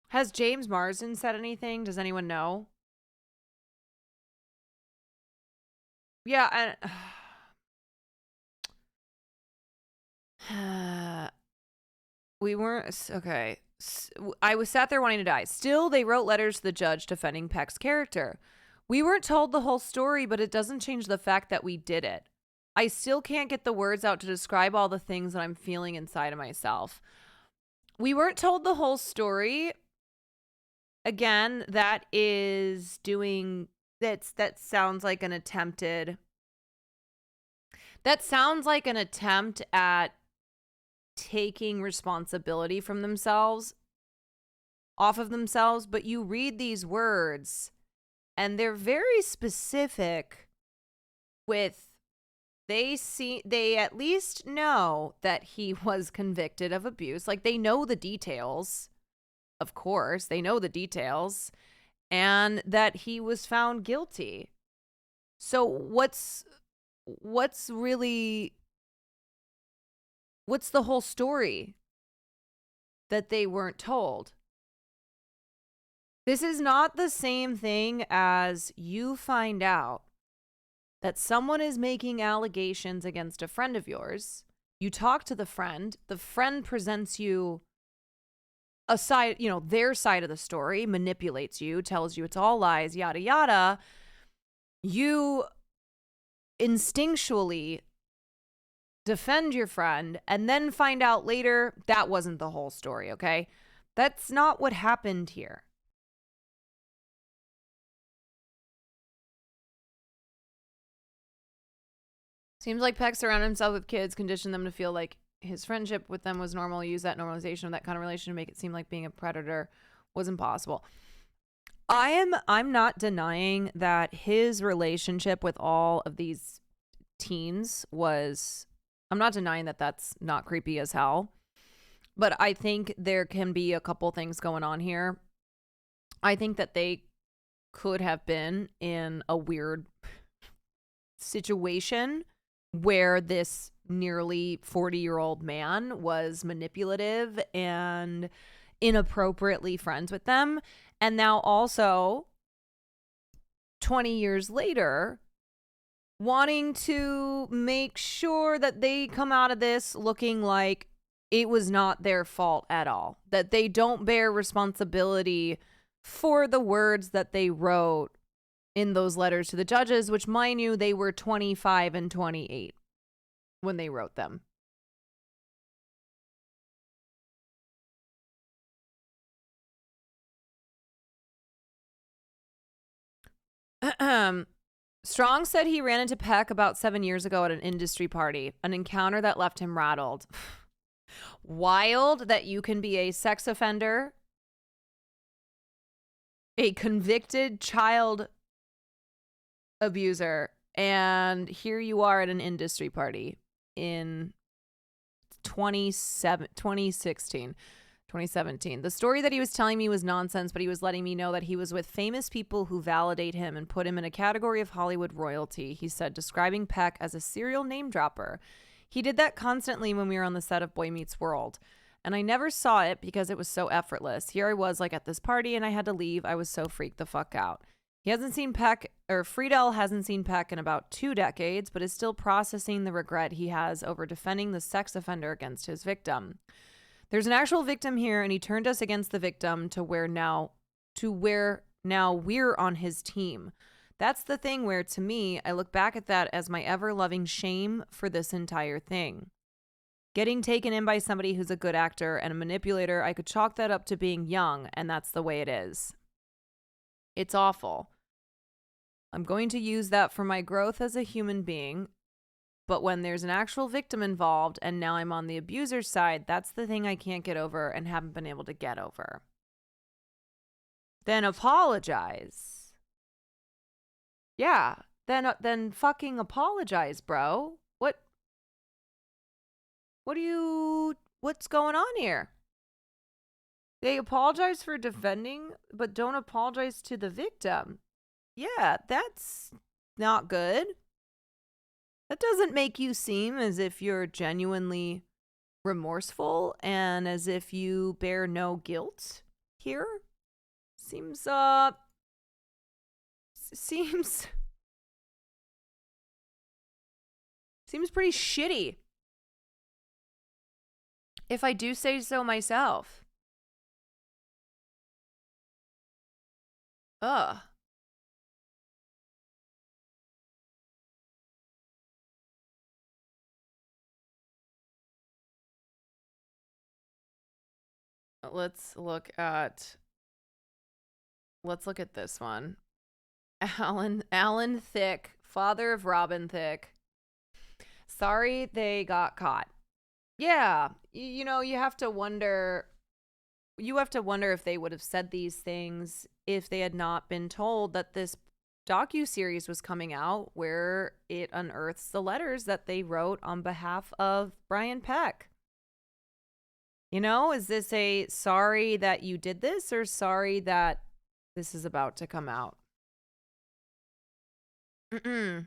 Has James Marsden said anything? Does anyone know? Yeah, and we weren't okay. I was sat there wanting to die. Still, they wrote letters to the judge defending Peck's character. We weren't told the whole story, but it doesn't change the fact that we did it. I still can't get the words out to describe all the things that I'm feeling inside of myself. We weren't told the whole story. Again, that sounds like an attempt at taking responsibility from themselves, off of themselves, but you read these words and they're very specific with, they at least know that he was convicted of abuse. Like, they know the details. Of course, they know the details, and that he was found guilty. So what's the whole story that they weren't told? This is not the same thing as you find out that someone is making allegations against a friend of yours. You talk to the friend presents you a side, you know, their side of the story, manipulates you, tells you it's all lies, yada, yada, you instinctually defend your friend and then find out later that wasn't the whole story, okay? That's not what happened here. Seems like Peck surrounded himself with kids, conditioned them to feel like his friendship with them was normal, used that normalization of that kind of relation to make it seem like being a predator was impossible. I'm not denying that his relationship with all of these teens was, I'm not denying that that's not creepy as hell, but I think there can be a couple things going on here. I think that they could have been in a weird situation where this nearly 40-year-old man was manipulative and inappropriately friends with them. And now also 20 years later, wanting to make sure that they come out of this looking like it was not their fault at all, that they don't bear responsibility for the words that they wrote in those letters to the judges, which, mind you, they were 25 and 28 when they wrote them. Strong said he ran into Peck about 7 years ago at an industry party, an encounter that left him rattled. Wild that you can be a sex offender, a convicted child abuser, and here you are at an industry party in 2017. The story that he was telling me was nonsense, but he was letting me know that he was with famous people who validate him and put him in a category of Hollywood royalty, he said, describing Peck as a serial name dropper. He did that constantly when we were on the set of Boy Meets World, and I never saw it because it was so effortless. Here I was like at this party and I had to leave. I was so freaked the fuck out. He hasn't seen Peck, or Friedel hasn't seen Peck in about 2 decades, but is still processing the regret he has over defending the sex offender against his victim. There's an actual victim here, and he turned us against the victim to where now we're on his team. That's the thing where, to me, I look back at that as my ever-loving shame for this entire thing. Getting taken in by somebody who's a good actor and a manipulator, I could chalk that up to being young, and that's the way it is. It's awful. I'm going to use that for my growth as a human being, but when there's an actual victim involved and now I'm on the abuser's side, that's the thing I can't get over and haven't been able to get over. Then apologize. Yeah, then fucking apologize, bro. What's going on here? They apologize for defending, but don't apologize to the victim. Yeah, that's not good. That doesn't make you seem as if you're genuinely remorseful and as if you bear no guilt here. Seems pretty shitty, if I do say so myself. Ugh. Let's look at this one. Alan Thicke, father of Robin Thicke. Sorry they got caught. Yeah, you know, you have to wonder if they would have said these things if they had not been told that this docuseries was coming out where it unearths the letters that they wrote on behalf of Brian Peck. You know, is this a sorry that you did this or sorry that this is about to come out? I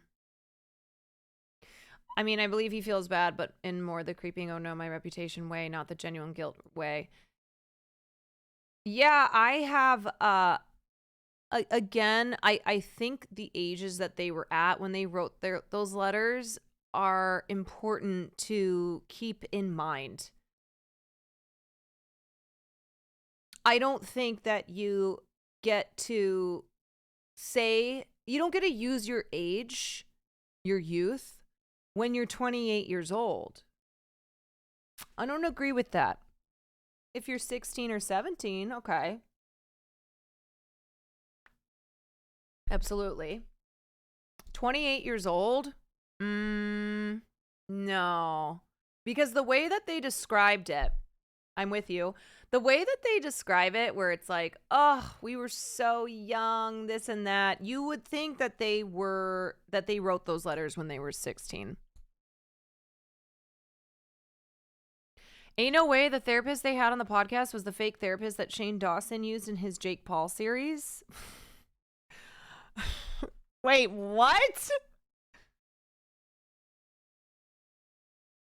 mean, I believe he feels bad, but in more the creeping, oh no, my reputation way, not the genuine guilt way. Yeah, I have, again, I think the ages that they were at when they wrote those letters are important to keep in mind. I don't think that you get to say, you don't get to use your age, your youth, when you're 28 years old. I don't agree with that. If you're 16 or 17, okay. Absolutely. 28 years old? No. Because the way that they described it, I'm with you. The way that they describe it, where it's like, oh, we were so young, this and that, you would think that they wrote those letters when they were 16. Ain't no way the therapist they had on the podcast was the fake therapist that Shane Dawson used in his Jake Paul series. Wait, what?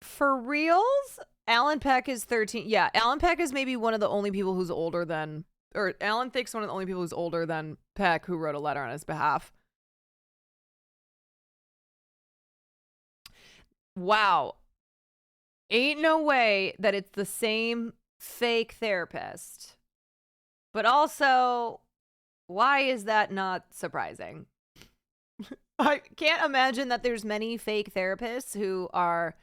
For reals? Alan Peck is 13. Yeah, Alan Peck is maybe one of the only people who's older than, or Alan Thicke's one of the only people who's older than Peck who wrote a letter on his behalf. Wow. Ain't no way that it's the same fake therapist. But also, why is that not surprising? I can't imagine that there's many fake therapists who are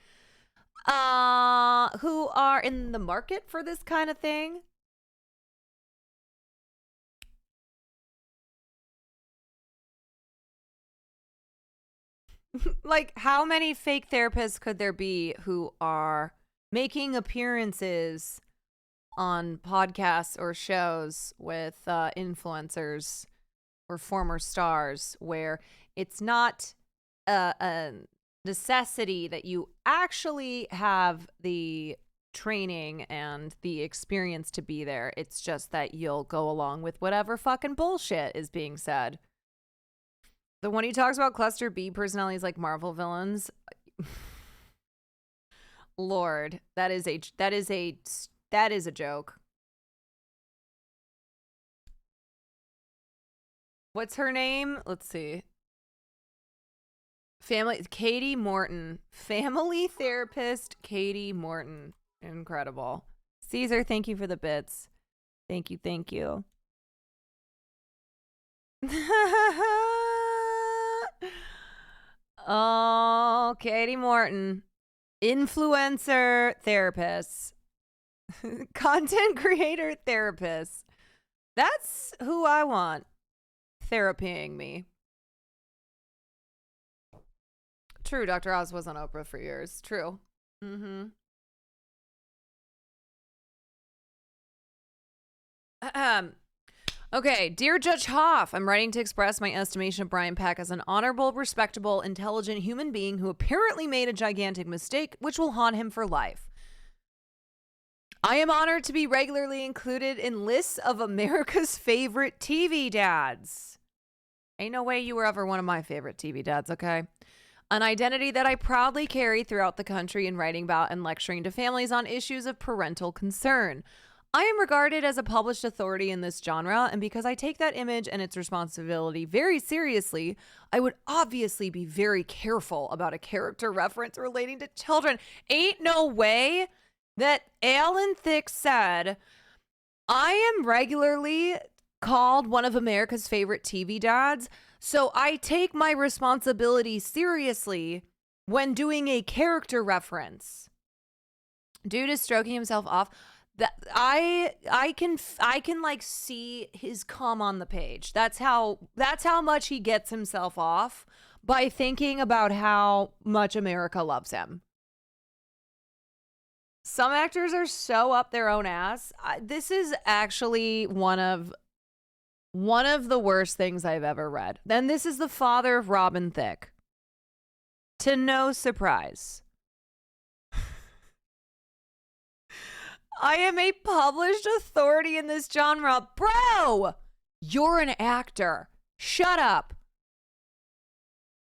in the market for this kind of thing. Like, how many fake therapists could there be who are making appearances on podcasts or shows with influencers or former stars where it's not a necessity that you actually have the training and the experience to be there. It's just that you'll go along with whatever fucking bullshit is being said. The one he talks about cluster B personalities like Marvel villains. Lord, that is a joke. What's her name? Let's see. Katie Morton. Family therapist Katie Morton. Incredible. Caesar, thank you for the bits. Thank you, thank you. Oh, Katie Morton. Influencer therapist. Content creator therapist. That's who I want therapying me. True, Dr. Oz was on Oprah for years. True. Mm-hmm. Okay, dear Judge Hoff, I'm writing to express my estimation of Brian Peck as an honorable, respectable, intelligent human being who apparently made a gigantic mistake, which will haunt him for life. I am honored to be regularly included in lists of America's favorite TV dads. Ain't no way you were ever one of my favorite TV dads, okay? An identity that I proudly carry throughout the country in writing about and lecturing to families on issues of parental concern. I am regarded as a published authority in this genre, and because I take that image and its responsibility very seriously, I would obviously be very careful about a character reference relating to children. Ain't no way that Alan Thicke said, I am regularly called one of America's favorite TV dads, so I take my responsibility seriously when doing a character reference. Dude is stroking himself off. That I can like see his cum on the page. That's how much he gets himself off by thinking about how much America loves him. Some actors are so up their own ass. This is actually one of the worst things I've ever read. Then this is the father of Robin Thicke. To no surprise. I am a published authority in this genre. Bro, you're an actor. Shut up.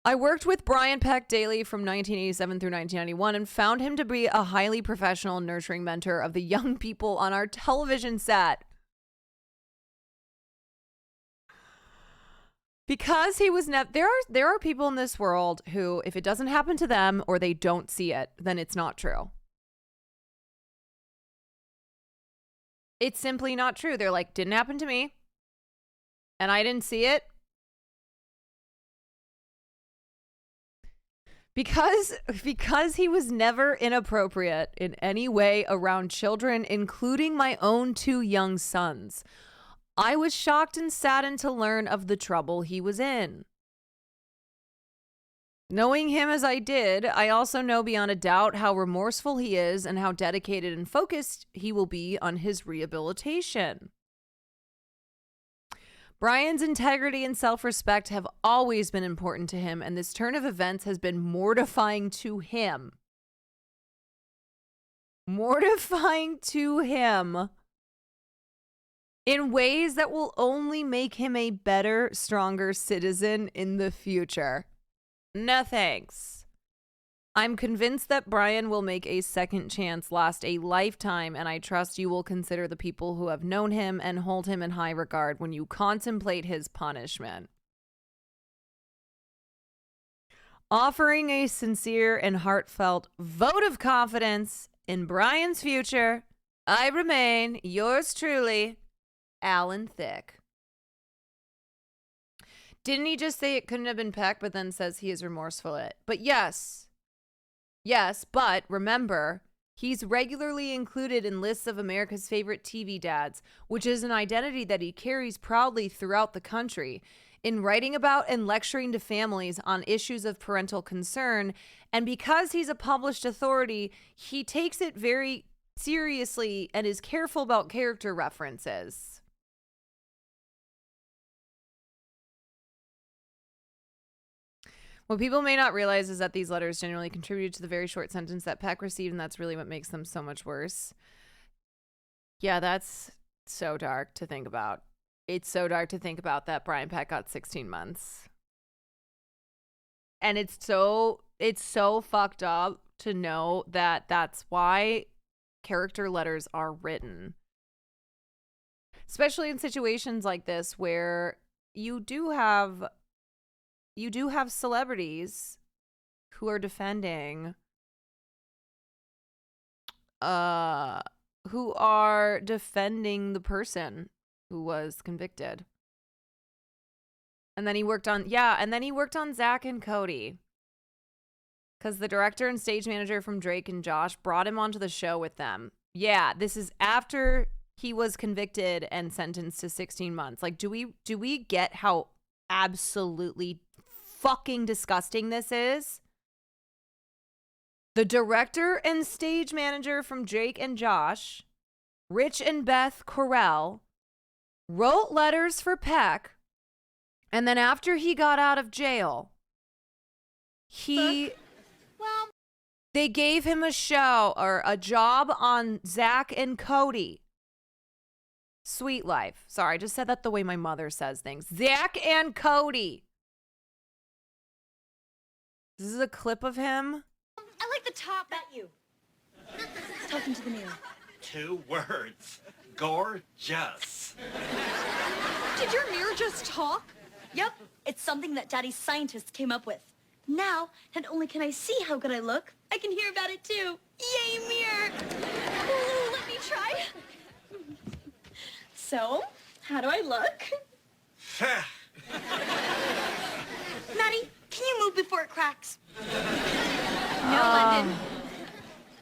I worked with Brian Peck daily from 1987 through 1991 and found him to be a highly professional and nurturing mentor of the young people on our television set. Because he was there are people in this world who, if it doesn't happen to them or they don't see it, then it's not true. It's simply not true. They're like, didn't happen to me. And I didn't see it. Because he was never inappropriate in any way around children, including my own 2 young sons. I was shocked and saddened to learn of the trouble he was in. Knowing him as I did, I also know beyond a doubt how remorseful he is and how dedicated and focused he will be on his rehabilitation. Brian's integrity and self-respect have always been important to him, and this turn of events has been mortifying to him. Mortifying to him in ways that will only make him a better, stronger citizen in the future. No thanks. I'm convinced that Brian will make a second chance last a lifetime, and I trust you will consider the people who have known him and hold him in high regard when you contemplate his punishment. Offering a sincere and heartfelt vote of confidence in Brian's future, I remain yours truly, Alan Thicke. Didn't he just say it couldn't have been Peck, but then says he is remorseful at it? But yes, but remember, he's regularly included in lists of America's favorite TV dads, which is an identity that he carries proudly throughout the country. In writing about and lecturing to families on issues of parental concern, and because he's a published authority, he takes it very seriously and is careful about character references. What people may not realize is that these letters generally contributed to the very short sentence that Peck received, and that's really what makes them so much worse. Yeah, that's so dark to think about. It's so dark to think about that Brian Peck got 16 months. And it's so fucked up to know that that's why character letters are written. Especially in situations like this where you do have celebrities who are defending the person who was convicted. And then he worked on Zach and Cody. Because the director and stage manager from Drake and Josh brought him onto the show with them. Yeah, this is after he was convicted and sentenced to 16 months. Like, do we get how absolutely fucking disgusting this is? The director and stage manager from Drake and Josh, Rich and Beth Correll, wrote letters for Peck, and then after he got out of jail, they gave him a show or a job on Zach and Cody. Sweet Life. Sorry, I just said that the way my mother says things. Zach and Cody. This is a clip of him. I like the top. That you. Talking to the mirror. 2 words. Gorgeous. Did your mirror just talk? Yep, it's something that Daddy's scientists came up with. Now, not only can I see how good I look, I can hear about it too. Yay, mirror! Ooh, let me try. So, how do I look? Maddie, can you move before it cracks? No, London.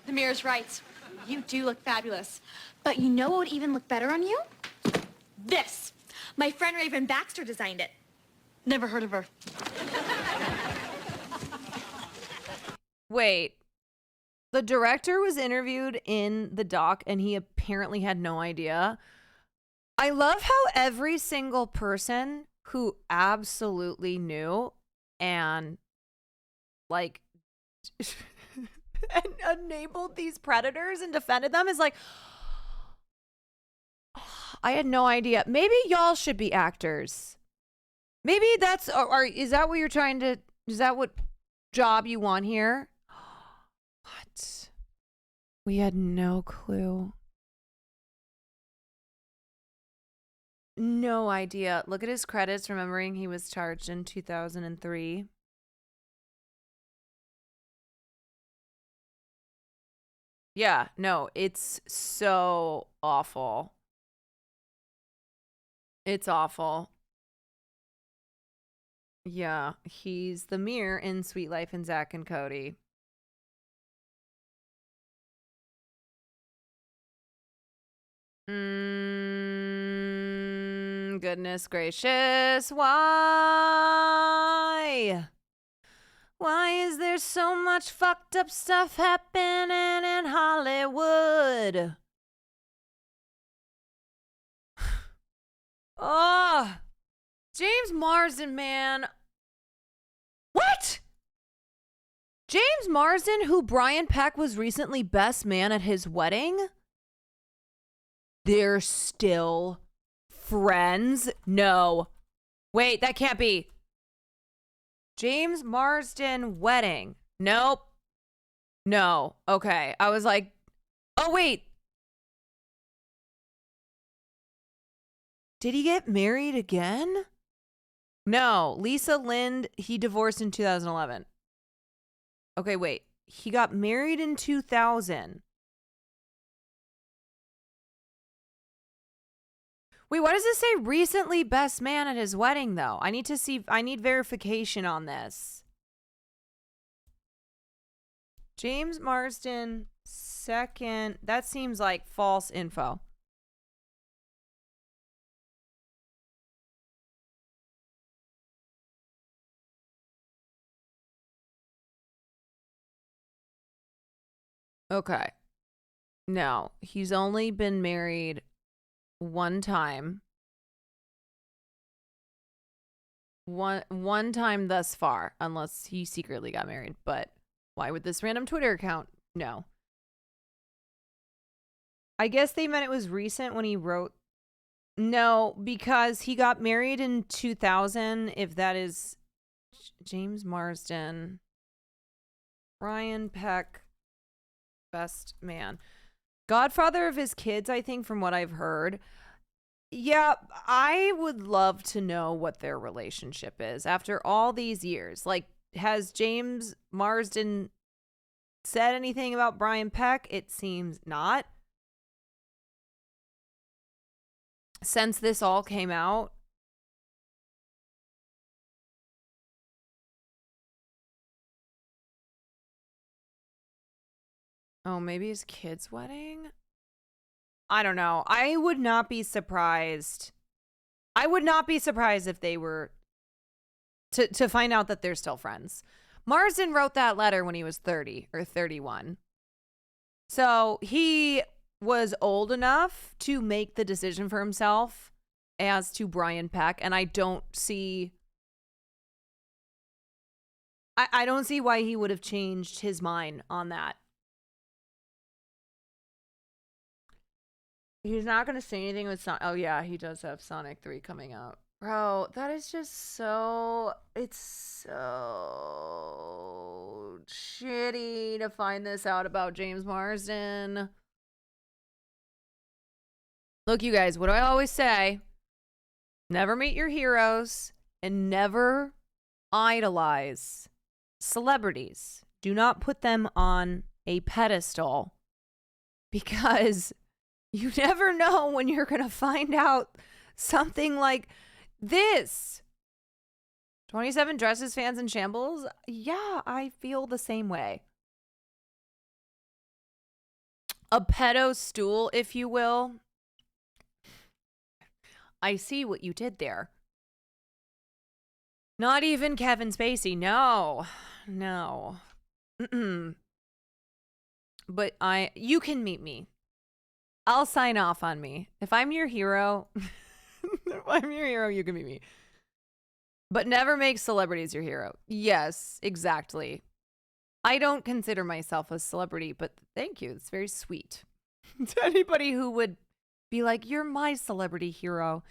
The mirror's right. You do look fabulous. But you know what would even look better on you? This. My friend Raven Baxter designed it. Never heard of her. Wait. The director was interviewed in the doc and he apparently had no idea. I love how every single person who absolutely knew and like and enabled these predators and defended them is like, oh, I had no idea. Maybe y'all should be actors. Maybe that's, or is that what you're trying to, is that what job you want here? What? We had no clue. No idea. Look at his credits, remembering he was charged in 2003. Yeah, no, it's so awful. It's awful. Yeah, he's the mirror in Sweet Life and Zach and Cody. Goodness gracious, why? Why is there so much fucked up stuff happening in Hollywood? Oh, James Marsden, man. What? James Marsden, who Brian Peck was recently best man at his wedding? They're still friends? No. Wait, that can't be. James Marsden wedding. Nope. No. Okay. I was like, oh, wait. Did he get married again? No. Lisa Lind, he divorced in 2011. Okay, wait. He got married in 2000. Wait, why does it say recently best man at his wedding, though? I need verification on this. James Marsden, second. That seems like false info. Okay. No, he's only been married one time. One time thus far, unless he secretly got married. But why would this random Twitter account? No. I guess they meant it was recent when he wrote. No, because he got married in 2000, if that is James Marsden. Brian Peck, best man. Godfather of his kids, I think, from what I've heard. Yeah, I would love to know what their relationship is after all these years. Like, has James Marsden said anything about Brian Peck? It seems not. Since this all came out. Oh, maybe his kid's wedding? I don't know. I would not be surprised. I would not be surprised if they were to find out that they're still friends. Marsden wrote that letter when he was 30 or 31. So he was old enough to make the decision for himself as to Brian Peck. And I don't see... I don't see why he would have changed his mind on that. He's not going to say anything with Sonic. Oh, yeah, he does have Sonic 3 coming out. Bro, that is just so... It's so shitty to find this out about James Marsden. Look, you guys, what do I always say? Never meet your heroes and never idolize celebrities. Do not put them on a pedestal because... You never know when you're going to find out something like this. 27 Dresses fans in shambles? Yeah, I feel the same way. A pedo stool, if you will. I see what you did there. Not even Kevin Spacey. No. No. But you can meet me. I'll sign off on me. If I'm your hero, you can be me. But never make celebrities your hero. Yes, exactly. I don't consider myself a celebrity, but thank you. It's very sweet. To anybody who would be like, you're my celebrity hero.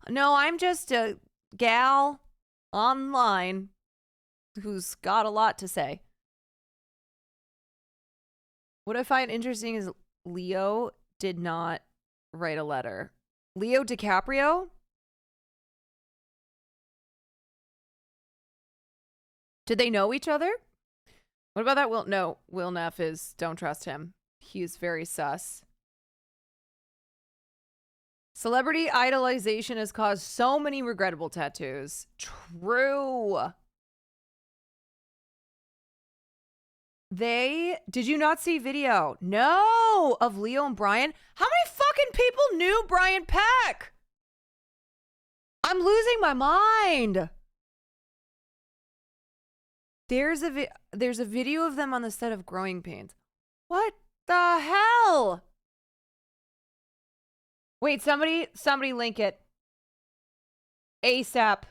No, I'm just a gal online who's got a lot to say. What I find interesting is Leo did not write a letter. Leo DiCaprio? Did they know each other? What about that? No, Will Neff is, don't trust him. He's very sus. Celebrity idolization has caused so many regrettable tattoos. True. Did you not see video? No, of Leo and Brian? How many fucking people knew Brian Peck? I'm losing my mind. There's a video of them on the set of Growing Pains. What the hell? Wait, somebody link it. ASAP.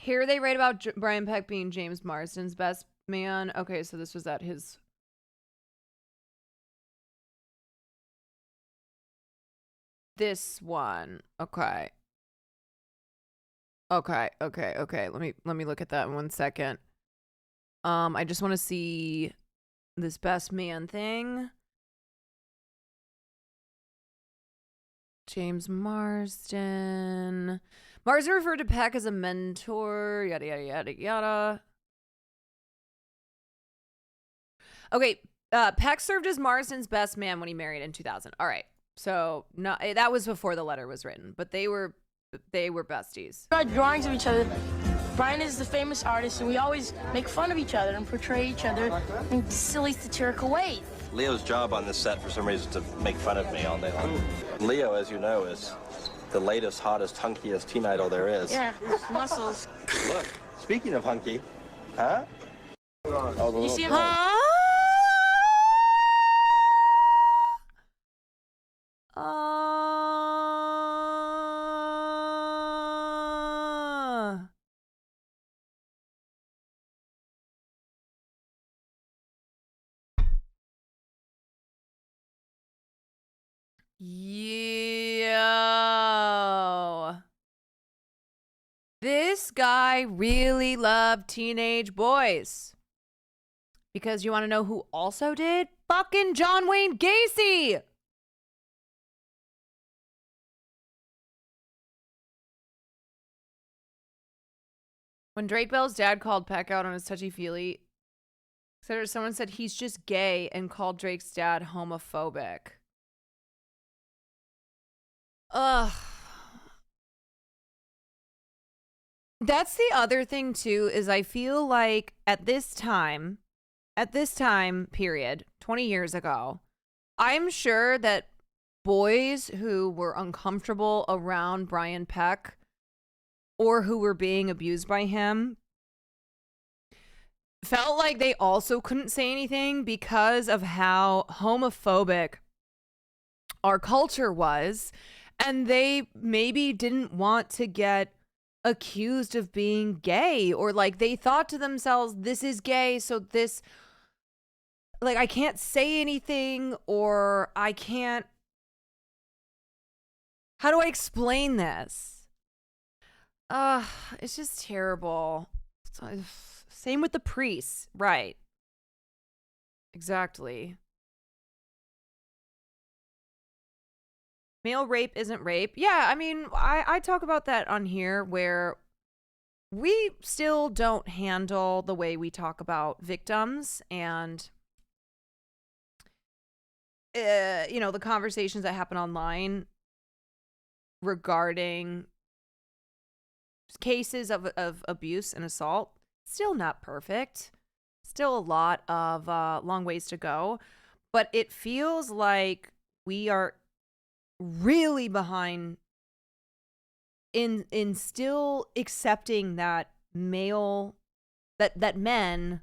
Here they write about Brian Peck being James Marsden's best man. Okay, so this was at his... This one. Okay. Okay. Let me look at that in 1 second. I just want to see this best man thing. James Marsden. Marsden referred to Peck as a mentor, yada, yada, yada, yada. Okay, Peck served as Marsden's best man when he married in 2000. All right, so no, that was before the letter was written, but they were besties. We draw drawings of each other. Brian is the famous artist, and we always make fun of each other and portray each other in silly, satirical ways. Leo's job on this set, for some reason, is to make fun of me all day long. Leo, as you know, is the latest, hottest, hunkiest teen idol there is. Yeah, muscles. Look, speaking of hunky, huh? Oh, You see him? Yo. This guy really loved teenage boys. Because you want to know who also did? Fucking John Wayne Gacy. When Drake Bell's dad called Peck out on his touchy-feely, someone said he's just gay and called Drake's dad homophobic. Ugh. That's the other thing too, is I feel like at this time period, 20 years ago, I'm sure that boys who were uncomfortable around Brian Peck or who were being abused by him felt like they also couldn't say anything because of how homophobic our culture was. And they maybe didn't want to get accused of being gay, or like they thought to themselves, this is gay, so this, like, I can't say anything, or I can't, how do I explain this? It's just terrible. Same with the priests, right? Exactly. Male rape isn't rape. Yeah, I mean, I talk about that on here where we still don't handle the way we talk about victims and, you know, the conversations that happen online regarding cases of abuse and assault. Still not perfect. Still a lot of long ways to go. But it feels like we are really behind in still accepting that that men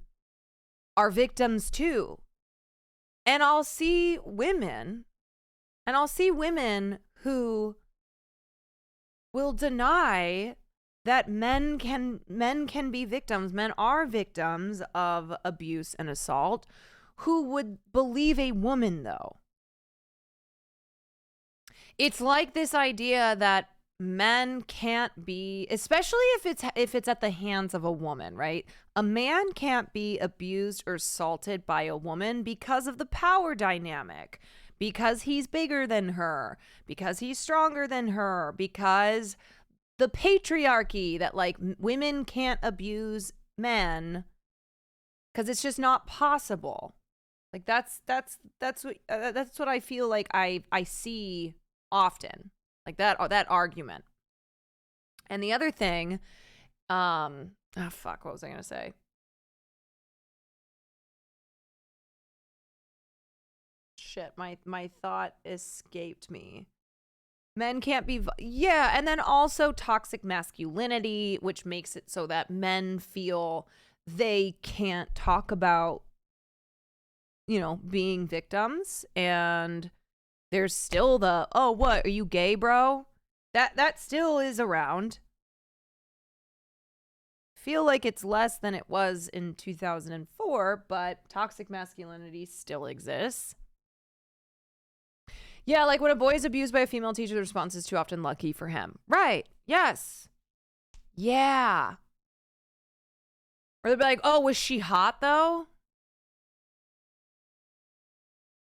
are victims too. And I'll see women who will deny that men can be victims. Men are victims of abuse and assault, who would believe a woman though. It's like this idea that men can't be, especially if it's at the hands of a woman, right? A man can't be abused or assaulted by a woman because of the power dynamic, because he's bigger than her, because he's stronger than her, because the patriarchy that like women can't abuse men because it's just not possible. Like that's what I feel like I see often, like that argument. And the other thing, what was I gonna say? Shit, my thought escaped me. Men can't be, yeah, and then also toxic masculinity, which makes it so that men feel they can't talk about, being victims. And there's still the, oh, what, are you gay, bro? That still is around. Feel like it's less than it was in 2004, but toxic masculinity still exists. Yeah, like when a boy is abused by a female teacher, the response is too often lucky for him. Right. Yes. Yeah. Or they'll be like, oh, was she hot though?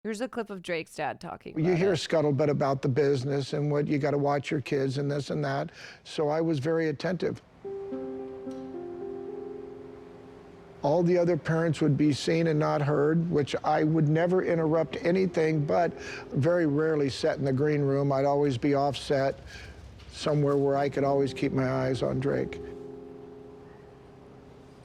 Here's a clip of Drake's dad talking about You hear it. scuttlebutt about the business and what you got to watch your kids and this and that. So I was very attentive. All the other parents would be seen and not heard, which I would never interrupt anything, but very rarely sat in the green room. I'd always be offset somewhere where I could always keep my eyes on Drake.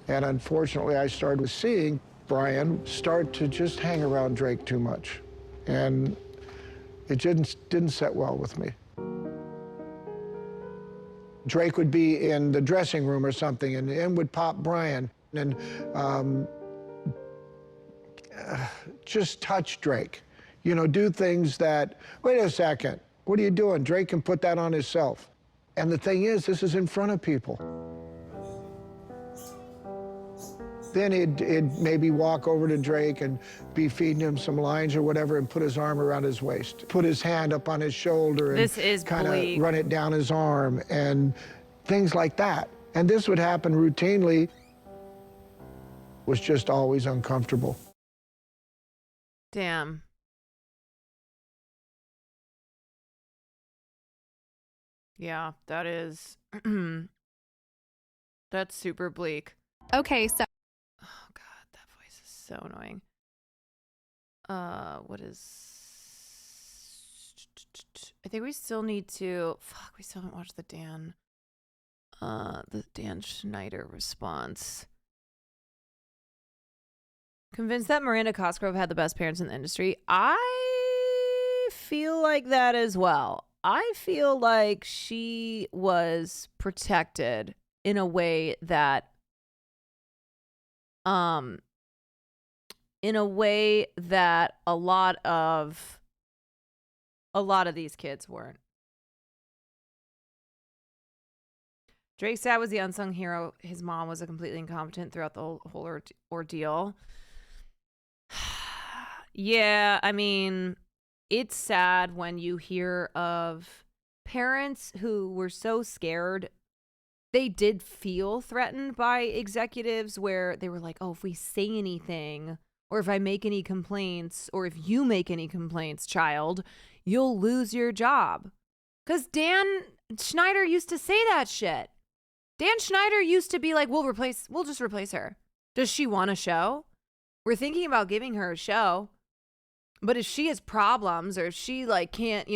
And unfortunately, I started seeing Brian start to just hang around Drake too much. And it didn't set well with me. Drake would be in the dressing room or something, and in would pop Brian. And just touch Drake. Do things that, wait a second, what are you doing? Drake can put that on himself. And the thing is, this is in front of people. Then he'd maybe walk over to Drake and be feeding him some lines or whatever and put his arm around his waist, put his hand up on his shoulder and kind of run it down his arm and things like that. And this would happen routinely. Was just always uncomfortable. Damn. Yeah, that is that's super bleak. Okay, so oh god, that voice is so annoying. What is I think we still need to we still haven't watched the Dan Schneider response. Convinced that Miranda Cosgrove had the best parents in the industry. I feel like that as well. I feel like she was protected in a way that a lot of these kids weren't. Drake's dad was the unsung hero. His mom was a completely incompetent throughout the whole ordeal. Yeah, I mean, it's sad when you hear of parents who were so scared. They did feel threatened by executives where they were like, oh, if we say anything, or if I make any complaints, or if you make any complaints, child, you'll lose your job. Because Dan Schneider used to say that shit. Dan Schneider used to be like, we'll just replace her. Does she want a show? We're thinking about giving her a show. But if she has problems or if she can't,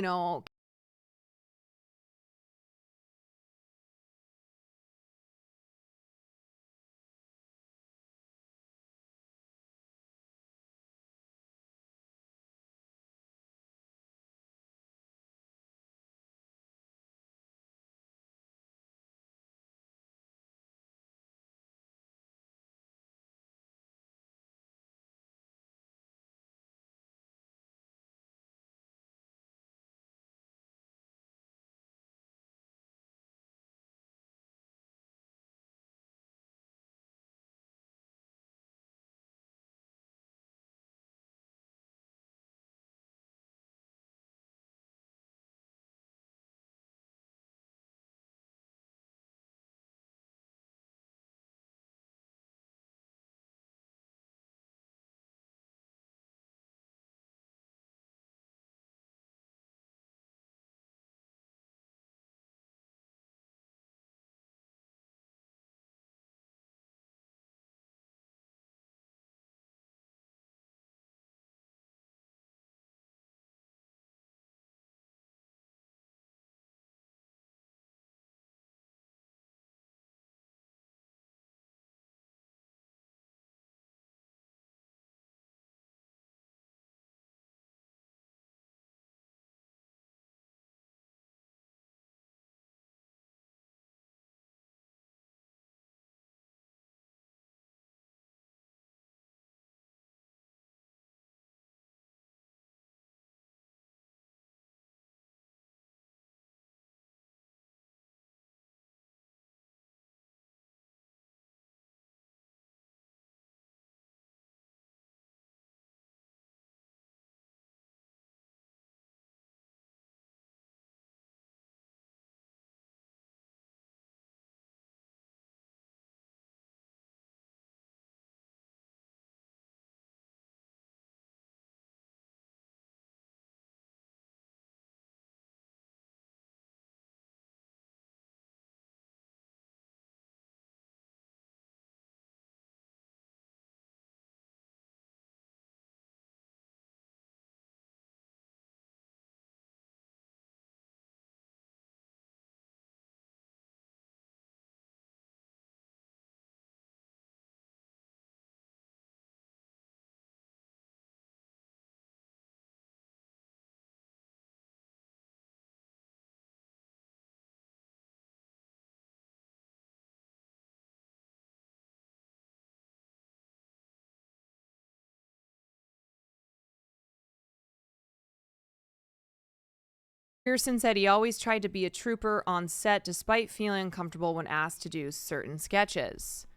Pearson said he always tried to be a trooper on set despite feeling uncomfortable when asked to do certain sketches.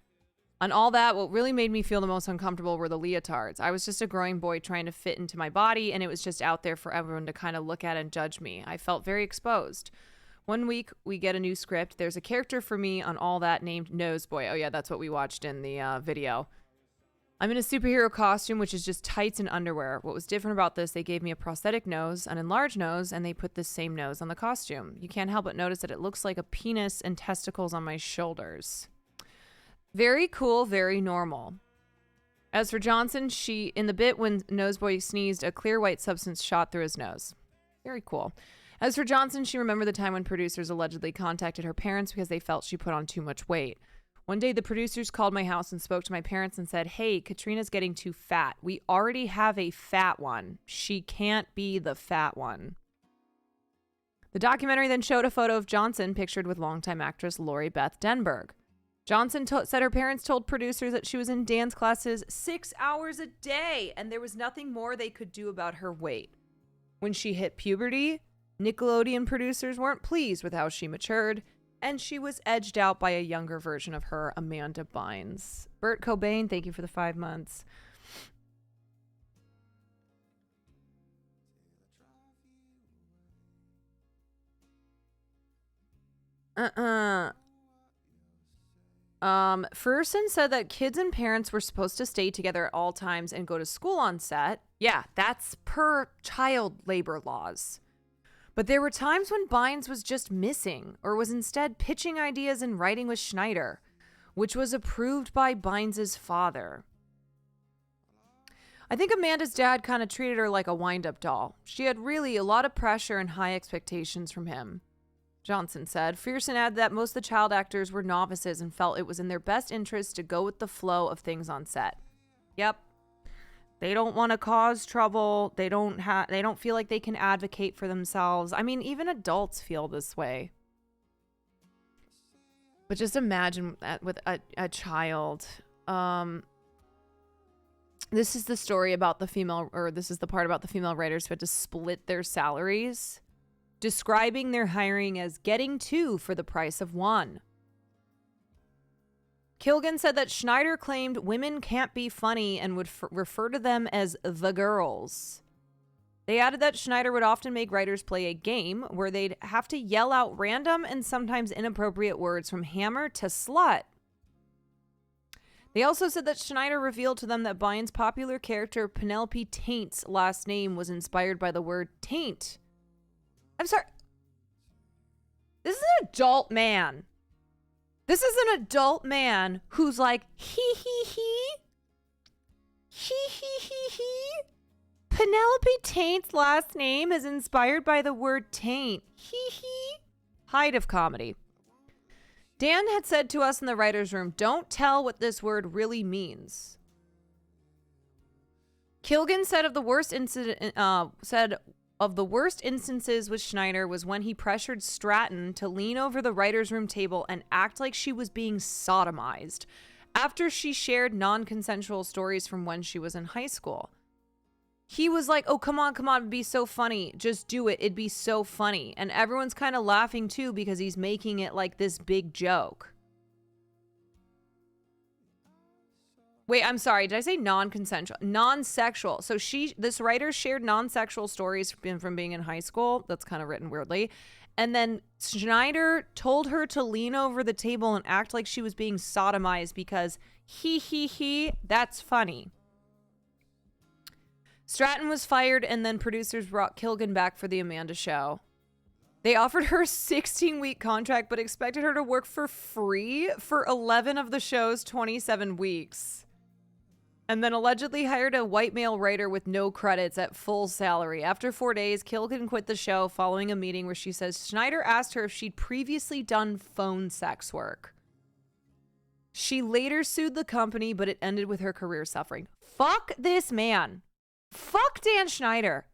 On all that, what really made me feel the most uncomfortable were the leotards. I was just a growing boy trying to fit into my body, and it was just out there for everyone to kind of look at and judge me. I felt very exposed. One week, we get a new script. There's a character for me on all that named Noseboy. Oh yeah, that's what we watched in the video. I'm in a superhero costume, which is just tights and underwear. What was different about this, they gave me a prosthetic nose, an enlarged nose, and they put this same nose on the costume. You can't help but notice that it looks like a penis and testicles on my shoulders. Very cool, very normal. As for Johnson, in the bit when Noseboy sneezed, a clear white substance shot through his nose. Very cool. As for Johnson, she remembered the time when producers allegedly contacted her parents because they felt she put on too much weight. One day, the producers called my house and spoke to my parents and said, "Hey, Katrina's getting too fat. We already have a fat one. She can't be the fat one." The documentary then showed a photo of Johnson pictured with longtime actress Lori Beth Denberg. Johnson said her parents told producers that she was in dance classes 6 hours a day and there was nothing more they could do about her weight. When she hit puberty, Nickelodeon producers weren't pleased with how she matured, and she was edged out by a younger version of her, Amanda Bynes. Bert Cobain, thank you for the 5 months. Ferguson said that kids and parents were supposed to stay together at all times and go to school on set. Yeah, that's per child labor laws. But there were times when Bynes was just missing or was instead pitching ideas and writing with Schneider, which was approved by Bynes' father. I think Amanda's dad kind of treated her like a wind-up doll. She had really a lot of pressure and high expectations from him, Johnson said. Ferguson added that most of the child actors were novices and felt it was in their best interest to go with the flow of things on set. Yep. They don't want to cause trouble. They don't feel like they can advocate for themselves. I mean, even adults feel this way. But just imagine that with a child. This is the story about the female, or this is the part about the female writers who had to split their salaries, describing their hiring as getting two for the price of one. Kilgan said that Schneider claimed women can't be funny and would refer to them as the girls. They added that Schneider would often make writers play a game where they'd have to yell out random and sometimes inappropriate words from hammer to slut. They also said that Schneider revealed to them that Bynes' popular character Penelope Taint's last name was inspired by the word taint. I'm sorry. This is an adult man. This is an adult man who's like, hee. Penelope Taint's last name is inspired by the word taint. Hee. Height of comedy. Dan had said to us in the writer's room, don't tell what this word really means. Kilgan said of the worst instances with Schneider was when he pressured Stratton to lean over the writer's room table and act like she was being sodomized after she shared non-consensual stories from when she was in high school. He was like, oh, come on, it'd be so funny. Just do it. It'd be so funny. And everyone's kind of laughing too because he's making it like this big joke. Wait, I'm sorry. Did I say non-consensual? Non-sexual. So this writer shared non-sexual stories from being in high school. That's kind of written weirdly. And then Schneider told her to lean over the table and act like she was being sodomized because that's funny. Stratton was fired and then producers brought Kilgan back for the Amanda show. They offered her a 16-week contract but expected her to work for free for 11 of the show's 27 weeks. And then allegedly hired a white male writer with no credits at full salary. After 4 days, Kilgan quit the show following a meeting where she says Schneider asked her if she'd previously done phone sex work. She later sued the company, but it ended with her career suffering. Fuck this man. Fuck Dan Schneider.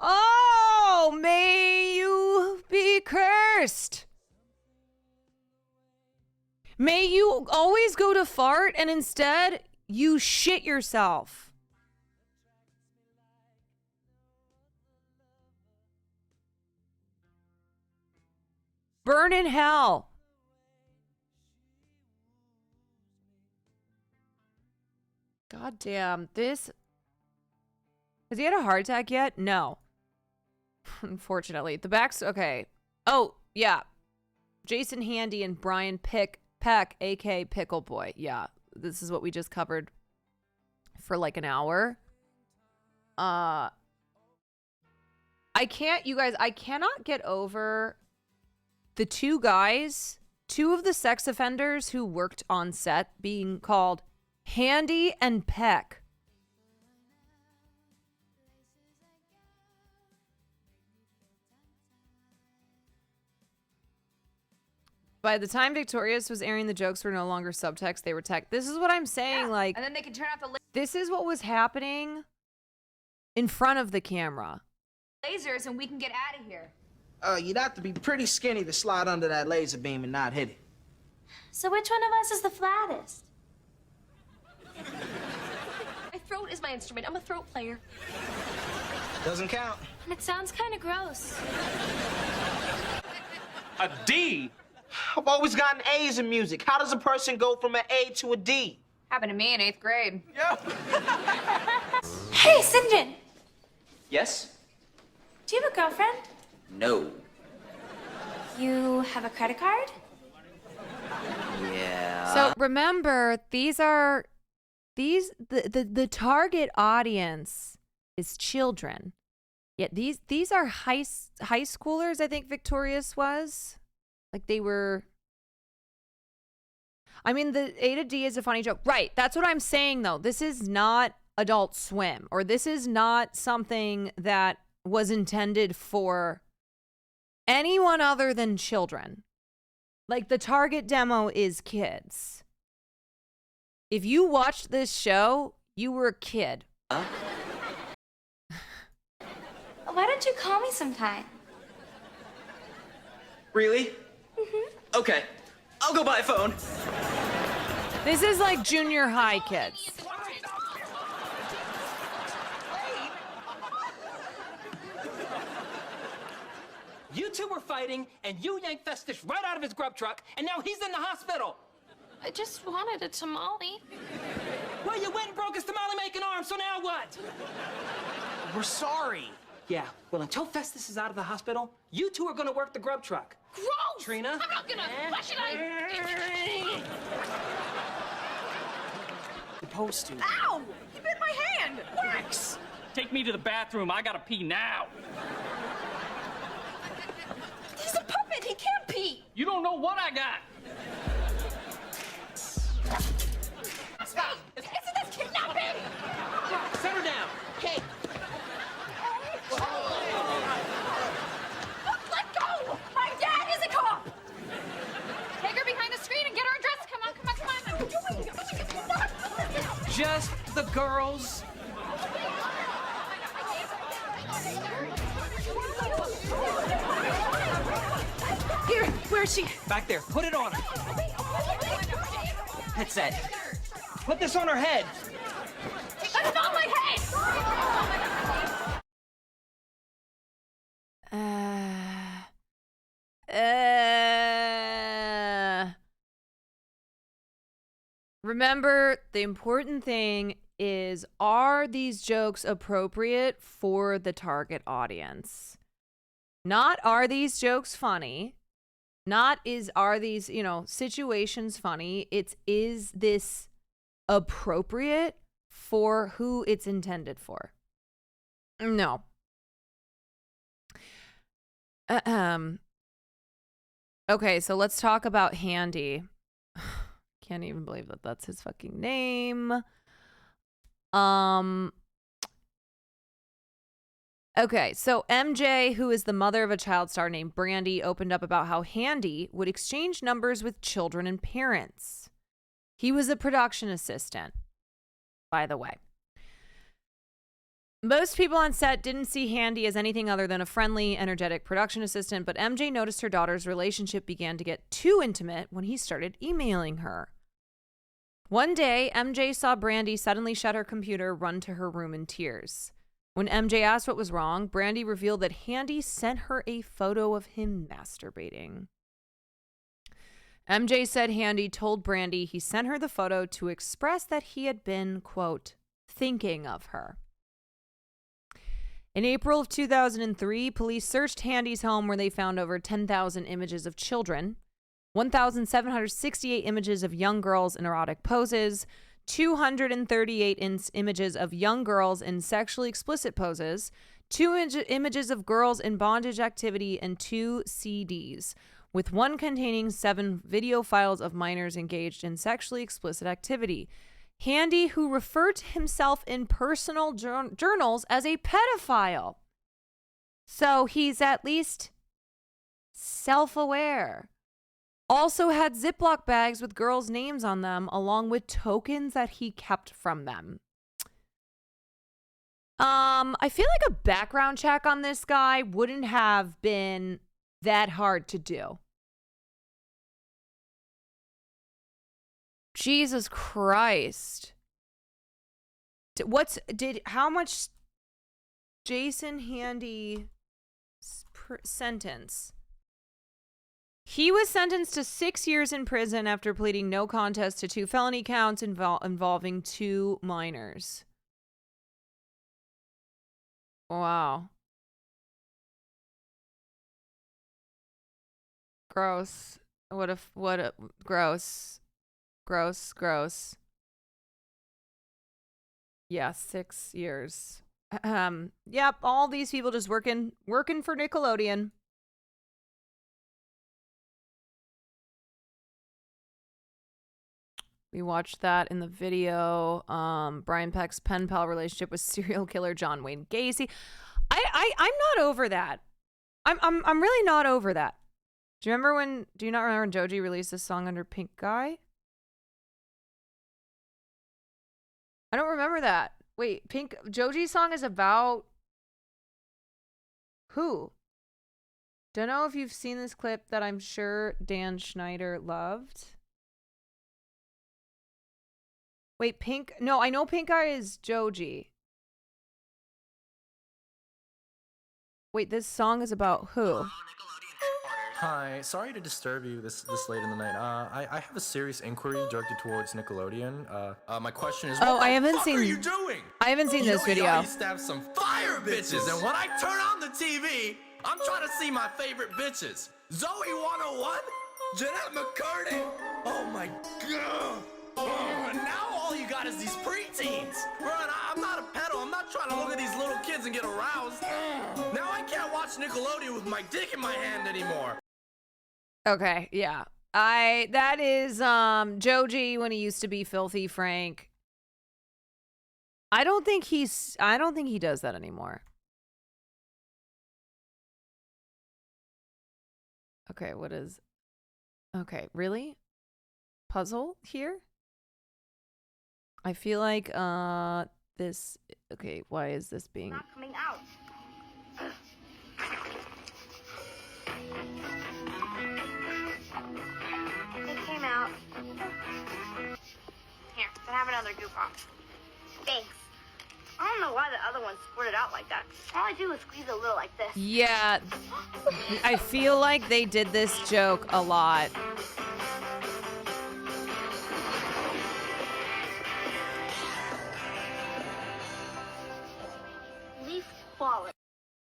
Oh, may you be cursed. May you always go to fart and instead you shit yourself. Burn in hell. God damn, this... Has he had a heart attack yet? No. Unfortunately. The backs... Okay. Oh, yeah. Jason Handy and Brian Peck, a.k.a. Pickle Boy. Yeah, this is what we just covered for like an hour. I can't... You guys, I cannot get over the two guys, two of the sex offenders who worked on set being called Handy and Peck. By the time Victorious was airing, the jokes were no longer subtext, they were text. This is what I'm saying, like... And then they can turn off the this is what was happening in front of the camera. lasers and we can get out of here. You'd have to be pretty skinny to slide under that laser beam and not hit it. So which one of us is the flattest? My throat is my instrument. I'm a throat player. Doesn't count. And it sounds kind of gross. A D? I've always gotten A's in music. How does a person go from an A to a D? Happened to me in 8th grade. Hey, Sinjin! Yes? Do you have a girlfriend? No. You have a credit card? Yeah. So remember, the target audience is children. Yet these are high schoolers, I think Victorious was. Like they were... I mean, the A to D is a funny joke. Right, that's what I'm saying though. This is not Adult Swim, or this is not something that was intended for anyone other than children. Like the target demo is kids. If you watched this show, you were a kid. Why don't you call me sometime? Really? Okay. I'll go buy a phone. This is like junior high kids. You two were fighting, and you yanked Festus right out of his grub truck, and now he's in the hospital. I just wanted a tamale. Well, you went and broke his tamale-making arm, so now what? We're sorry. Yeah, well, until Festus is out of the hospital, you two are gonna work the grub truck. Gross! Trina? I'm not gonna... Why should I... Supposed to. Ow! You bit my hand! Wax! Take me to the bathroom. I gotta pee now. He's a puppet! He can't pee! You don't know what I got. Stop! Isn't this kidnapping? Set her down. Okay. Let go! My dad is a cop! Take her behind the screen and get her address. Come on, come on, come on. What are you doing? Just the girls. Here, where's she? Back there. Put it on her. Headset. Put this on her head. That's not my head! Remember, the important thing is, are these jokes appropriate for the target audience? Not are these jokes funny? Not are these, situations funny? It's, is this appropriate for who it's intended for? No. Okay, so let's talk about Handy. Can't even believe that that's his fucking name. Okay, so MJ, who is the mother of a child star named Brandy, opened up about how Handy would exchange numbers with children and parents. He was a production assistant, by the way. Most people on set didn't see Handy as anything other than a friendly, energetic production assistant, but MJ noticed her daughter's relationship began to get too intimate when he started emailing her. One day, MJ saw Brandy suddenly shut her computer, run to her room in tears. When MJ asked what was wrong, Brandy revealed that Handy sent her a photo of him masturbating. MJ said Handy told Brandy he sent her the photo to express that he had been, quote, thinking of her. In April of 2003, police searched Handy's home where they found over 10,000 images of children, 1,768 images of young girls in erotic poses, 238 images of young girls in sexually explicit poses, 2 images of girls in bondage activity, and 2 CDs, with one containing 7 video files of minors engaged in sexually explicit activity. Handy, who referred to himself in personal journals as a pedophile. So he's at least self-aware. Also had Ziploc bags with girls' names on them, along with tokens that he kept from them. I feel like a background check on this guy wouldn't have been that hard to do. Jesus Christ. How much Jason Handy sentence? He was sentenced to 6 years in prison after pleading no contest to 2 felony counts involving 2 minors. Wow. Gross. Gross. Gross. Yeah, 6 years. Yep, all these people just working for Nickelodeon. We watched that in the video. Brian Peck's pen pal relationship with serial killer John Wayne Gacy. I'm not over that. I'm really not over that. Do you not remember when Joji released this song under Pink Guy? I don't remember that. Wait, Joji's song is about who? Don't know if you've seen this clip that I'm sure Dan Schneider loved. Wait, no, I know Pink Guy is Joji. Wait, this song is about who? Hi, sorry to disturb you this late in the night. I have a serious inquiry directed towards Nickelodeon. My question is, what the fuck are you doing? I haven't seen this video. I used to have some fire bitches, and when I turn on the TV, I'm trying to see my favorite bitches. Zoe 101, Jeanette McCurdy. Oh my god. Oh, and now all you got is these preteens. Bro, I'm not a pedo. I'm not trying to look at these little kids and get aroused. Now I can't watch Nickelodeon with my dick in my hand anymore. Okay, yeah. That is Joji when he used to be Filthy Frank. I don't think he does that anymore. Okay, okay, really? Puzzle here? I feel like this, okay, why is this being Not coming out. It came out. Here, can I have another goop off? Thanks. I don't know why the other one squirted out like that. All I do is squeeze a little like this. Yeah, I feel like they did this joke a lot. Leaf quality.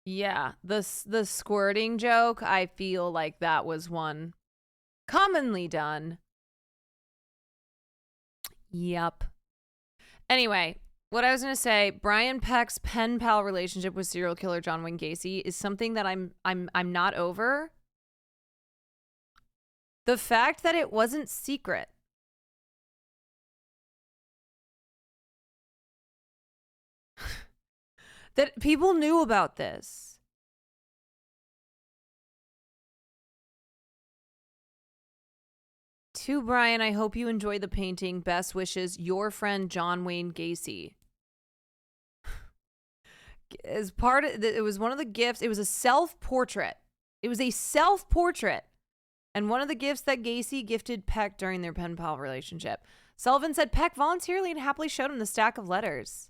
Yeah, the squirting joke, I feel like that was one commonly done. Yep. Anyway, what I was going to say, Brian Peck's pen pal relationship with serial killer John Wayne Gacy is something that I'm not over. The fact that it wasn't secret. That people knew about this. To Brian, I hope you enjoy the painting. Best wishes, your friend John Wayne Gacy. As part of it was one of the gifts. It was a self-portrait. It was a self-portrait. And one of the gifts that Gacy gifted Peck during their pen pal relationship. Sullivan said Peck voluntarily and happily showed him the stack of letters.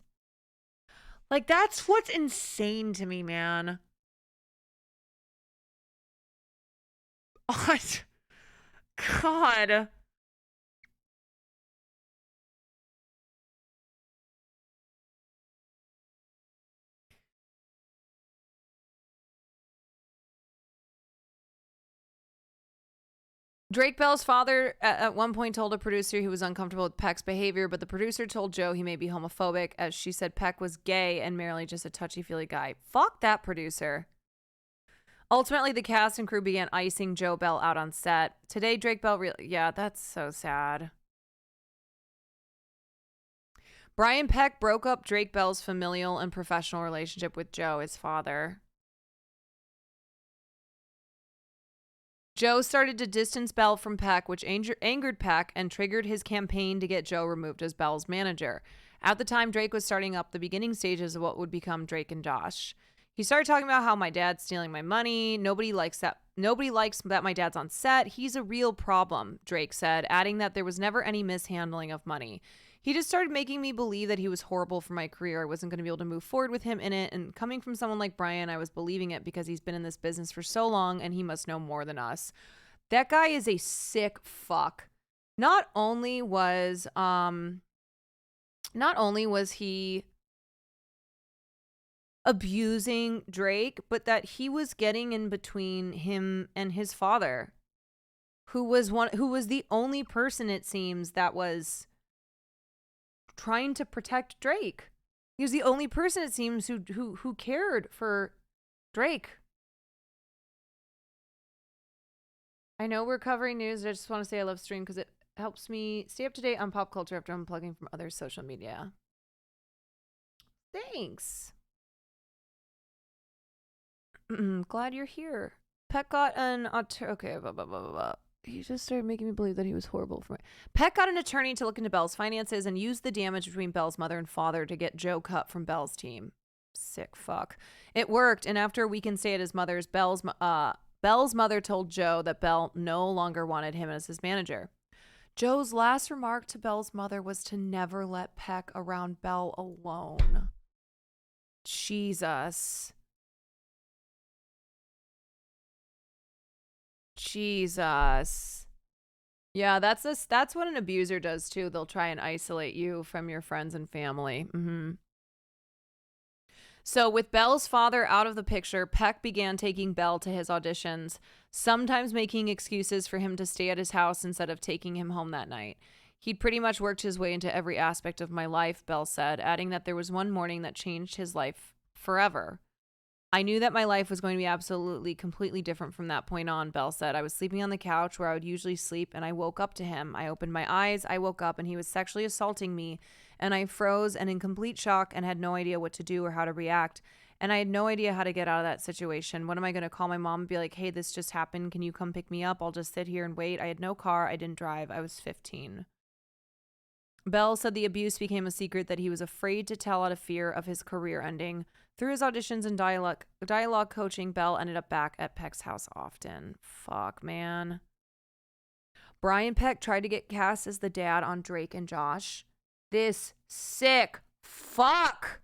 Like, that's what's insane to me, man. God. Drake Bell's father at one point told a producer he was uncomfortable with Peck's behavior, but the producer told Joe he may be homophobic, as she said Peck was gay and merely just a touchy-feely guy. Fuck that producer. Ultimately, the cast and crew began icing Joe Bell out on set. Today, Drake Bell yeah, that's so sad. Brian Peck broke up Drake Bell's familial and professional relationship with Joe, his father. Joe started to distance Bell from Peck, which angered Peck and triggered his campaign to get Joe removed as Bell's manager. At the time, Drake was starting up the beginning stages of what would become Drake and Josh. He started talking about how my dad's stealing my money. Nobody likes that my dad's on set. He's a real problem, Drake said, adding that there was never any mishandling of money. He just started making me believe that he was horrible for my career. I wasn't going to be able to move forward with him in it. And coming from someone like Brian, I was believing it because he's been in this business for so long and he must know more than us. That guy is a sick fuck. Not only was he abusing Drake, but that he was getting in between him and his father, who was the only person, it seems, that was trying to protect Drake. He was the only person, it seems, who cared for Drake. I know we're covering news. I just want to say I love stream because it helps me stay up to date on pop culture after unplugging from other social media. Thanks. Glad you're here. Peck got an okay, blah, blah, blah, blah, blah. He just started making me believe that he was horrible for me. Peck got an attorney to look into Bell's finances and used the damage between Bell's mother and father to get Joe cut from Bell's team. Sick fuck. It worked, and after a weekend stay at his mother's, Bell's mother told Joe that Bell no longer wanted him as his manager. Joe's last remark to Bell's mother was to never let Peck around Bell alone. Jesus. Yeah, that's what an abuser does too. They'll try and isolate you from your friends and family. So with Bell's father out of the picture, Peck began taking Bell to his auditions, sometimes making excuses for him to stay at his house instead of taking him home that night. He'd pretty much worked his way into every aspect of my life, Bell said, adding that there was one morning that changed his life forever. I knew that my life was going to be absolutely, completely different from that point on, Bell said. I was sleeping on the couch where I would usually sleep, and I woke up to him. I opened my eyes, I woke up, and he was sexually assaulting me, and I froze and in complete shock and had no idea what to do or how to react, and I had no idea how to get out of that situation. What am I going to call my mom and be like, hey, this just happened. Can you come pick me up? I'll just sit here and wait. I had no car. I didn't drive. I was 15. Bell said the abuse became a secret that he was afraid to tell out of fear of his career ending. Through his auditions and dialogue coaching, Bell ended up back at Peck's house often. Fuck, man. Brian Peck tried to get cast as the dad on Drake and Josh. This sick fuck.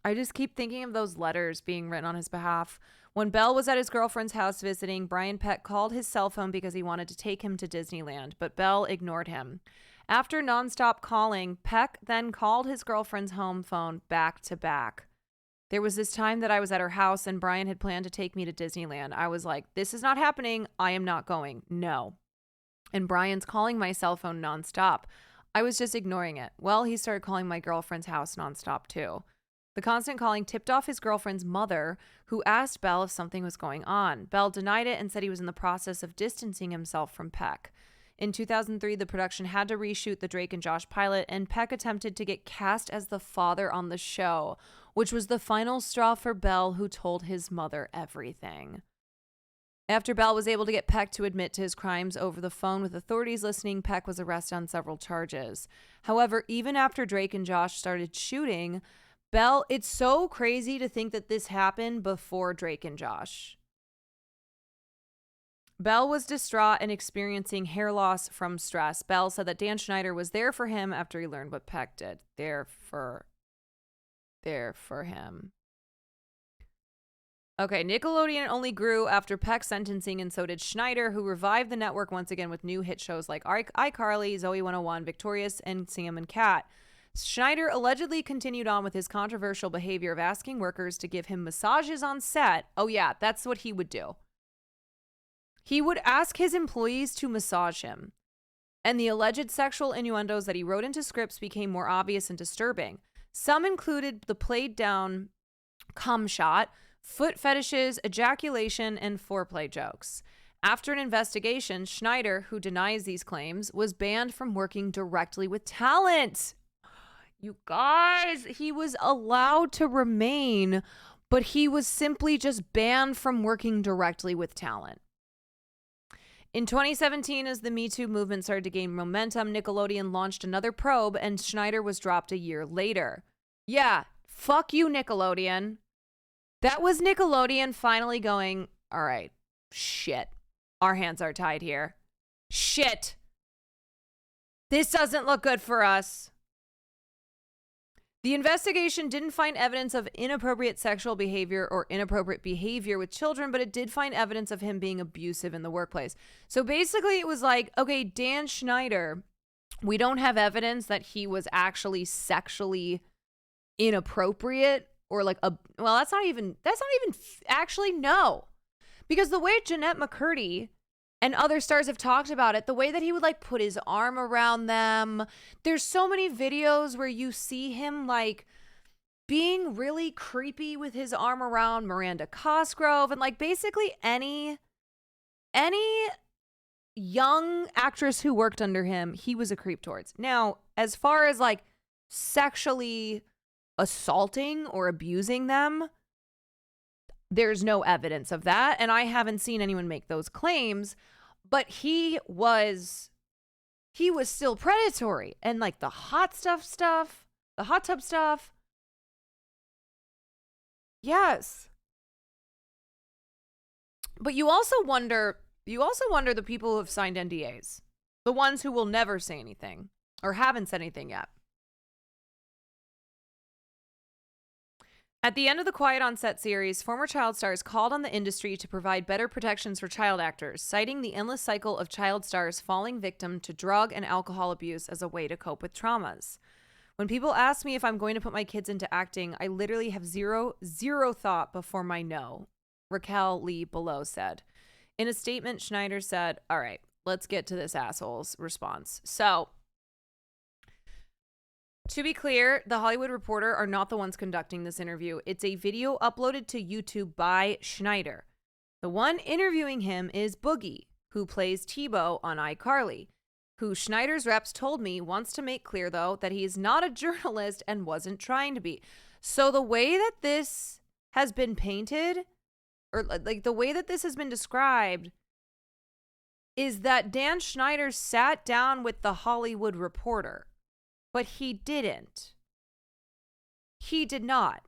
I just keep thinking of those letters being written on his behalf. When Bell was at his girlfriend's house visiting, Brian Peck called his cell phone because he wanted to take him to Disneyland, but Bell ignored him. After nonstop calling, Peck then called his girlfriend's home phone back to back. There was this time that I was at her house and Brian had planned to take me to Disneyland. I was like, this is not happening. I am not going. No. And Brian's calling my cell phone nonstop. I was just ignoring it. Well, he started calling my girlfriend's house nonstop too. The constant calling tipped off his girlfriend's mother, who asked Bell if something was going on. Bell denied it and said he was in the process of distancing himself from Peck. In 2003, the production had to reshoot the Drake and Josh pilot, and Peck attempted to get cast as the father on the show, which was the final straw for Bell, who told his mother everything. After Bell was able to get Peck to admit to his crimes over the phone with authorities listening, Peck was arrested on several charges. However, even after Drake and Josh started shooting, it's so crazy to think that this happened before Drake and Josh. Bell was distraught and experiencing hair loss from stress. Bell said that Dan Schneider was there for him after he learned what Peck did. There for him. Okay, Nickelodeon only grew after Peck's sentencing, and so did Schneider, who revived the network once again with new hit shows like iCarly, Zoe 101, Victorious, and Sam and Cat. Schneider allegedly continued on with his controversial behavior of asking workers to give him massages on set. Oh yeah, that's what he would do. He would ask his employees to massage him. And the alleged sexual innuendos that he wrote into scripts became more obvious and disturbing. Some included the played down cum shot, foot fetishes, ejaculation, and foreplay jokes. After an investigation, Schneider, who denies these claims, was banned from working directly with talent. You guys, he was allowed to remain, but he was simply just banned from working directly with talent. In 2017, as the Me Too movement started to gain momentum, Nickelodeon launched another probe, and Schneider was dropped a year later. Yeah, fuck you, Nickelodeon. That was Nickelodeon finally going, all right, shit, our hands are tied here. Shit. This doesn't look good for us. The investigation didn't find evidence of inappropriate sexual behavior or inappropriate behavior with children, but it did find evidence of him being abusive in the workplace. So basically it was like, okay, Dan Schneider, we don't have evidence that he was actually sexually inappropriate or like that's not even actually no. Because the way Jeanette McCurdy and other stars have talked about it, the way that he would like put his arm around them. There's so many videos where you see him like being really creepy with his arm around Miranda Cosgrove and like basically any young actress who worked under him, he was a creep towards. Now, as far as like sexually assaulting or abusing them, there's no evidence of that, and I haven't seen anyone make those claims, but he was still predatory. And like the hot tub stuff. Yes. But you also wonder the people who have signed NDAs, the ones who will never say anything or haven't said anything yet. At the end of the Quiet on Set series, former child stars called on the industry to provide better protections for child actors, citing the endless cycle of child stars falling victim to drug and alcohol abuse as a way to cope with traumas. When people ask me if I'm going to put my kids into acting, I literally have zero thought before my no, Raquel Lee Below said. In a statement, Schneider said, all right, let's get to this asshole's response. So, to be clear, The Hollywood Reporter are not the ones conducting this interview. It's a video uploaded to YouTube by Schneider. The one interviewing him is Boogie, who plays Tebow on iCarly, who Schneider's reps told me wants to make clear, though, that he is not a journalist and wasn't trying to be. So the way that this has been painted, or like the way that this has been described, is that Dan Schneider sat down with The Hollywood Reporter. But he didn't. He did not.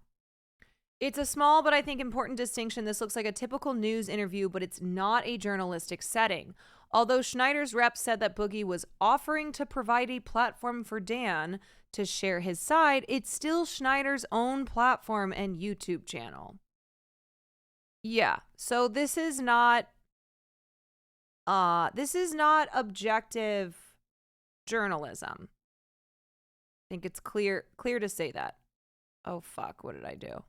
It's a small but I think important distinction. This looks like a typical news interview, but it's not a journalistic setting. Although Schneider's rep said that Boogie was offering to provide a platform for Dan to share his side, it's still Schneider's own platform and YouTube channel. Yeah, so this is not objective journalism. I think it's clear to say that. Oh, fuck. What did I do?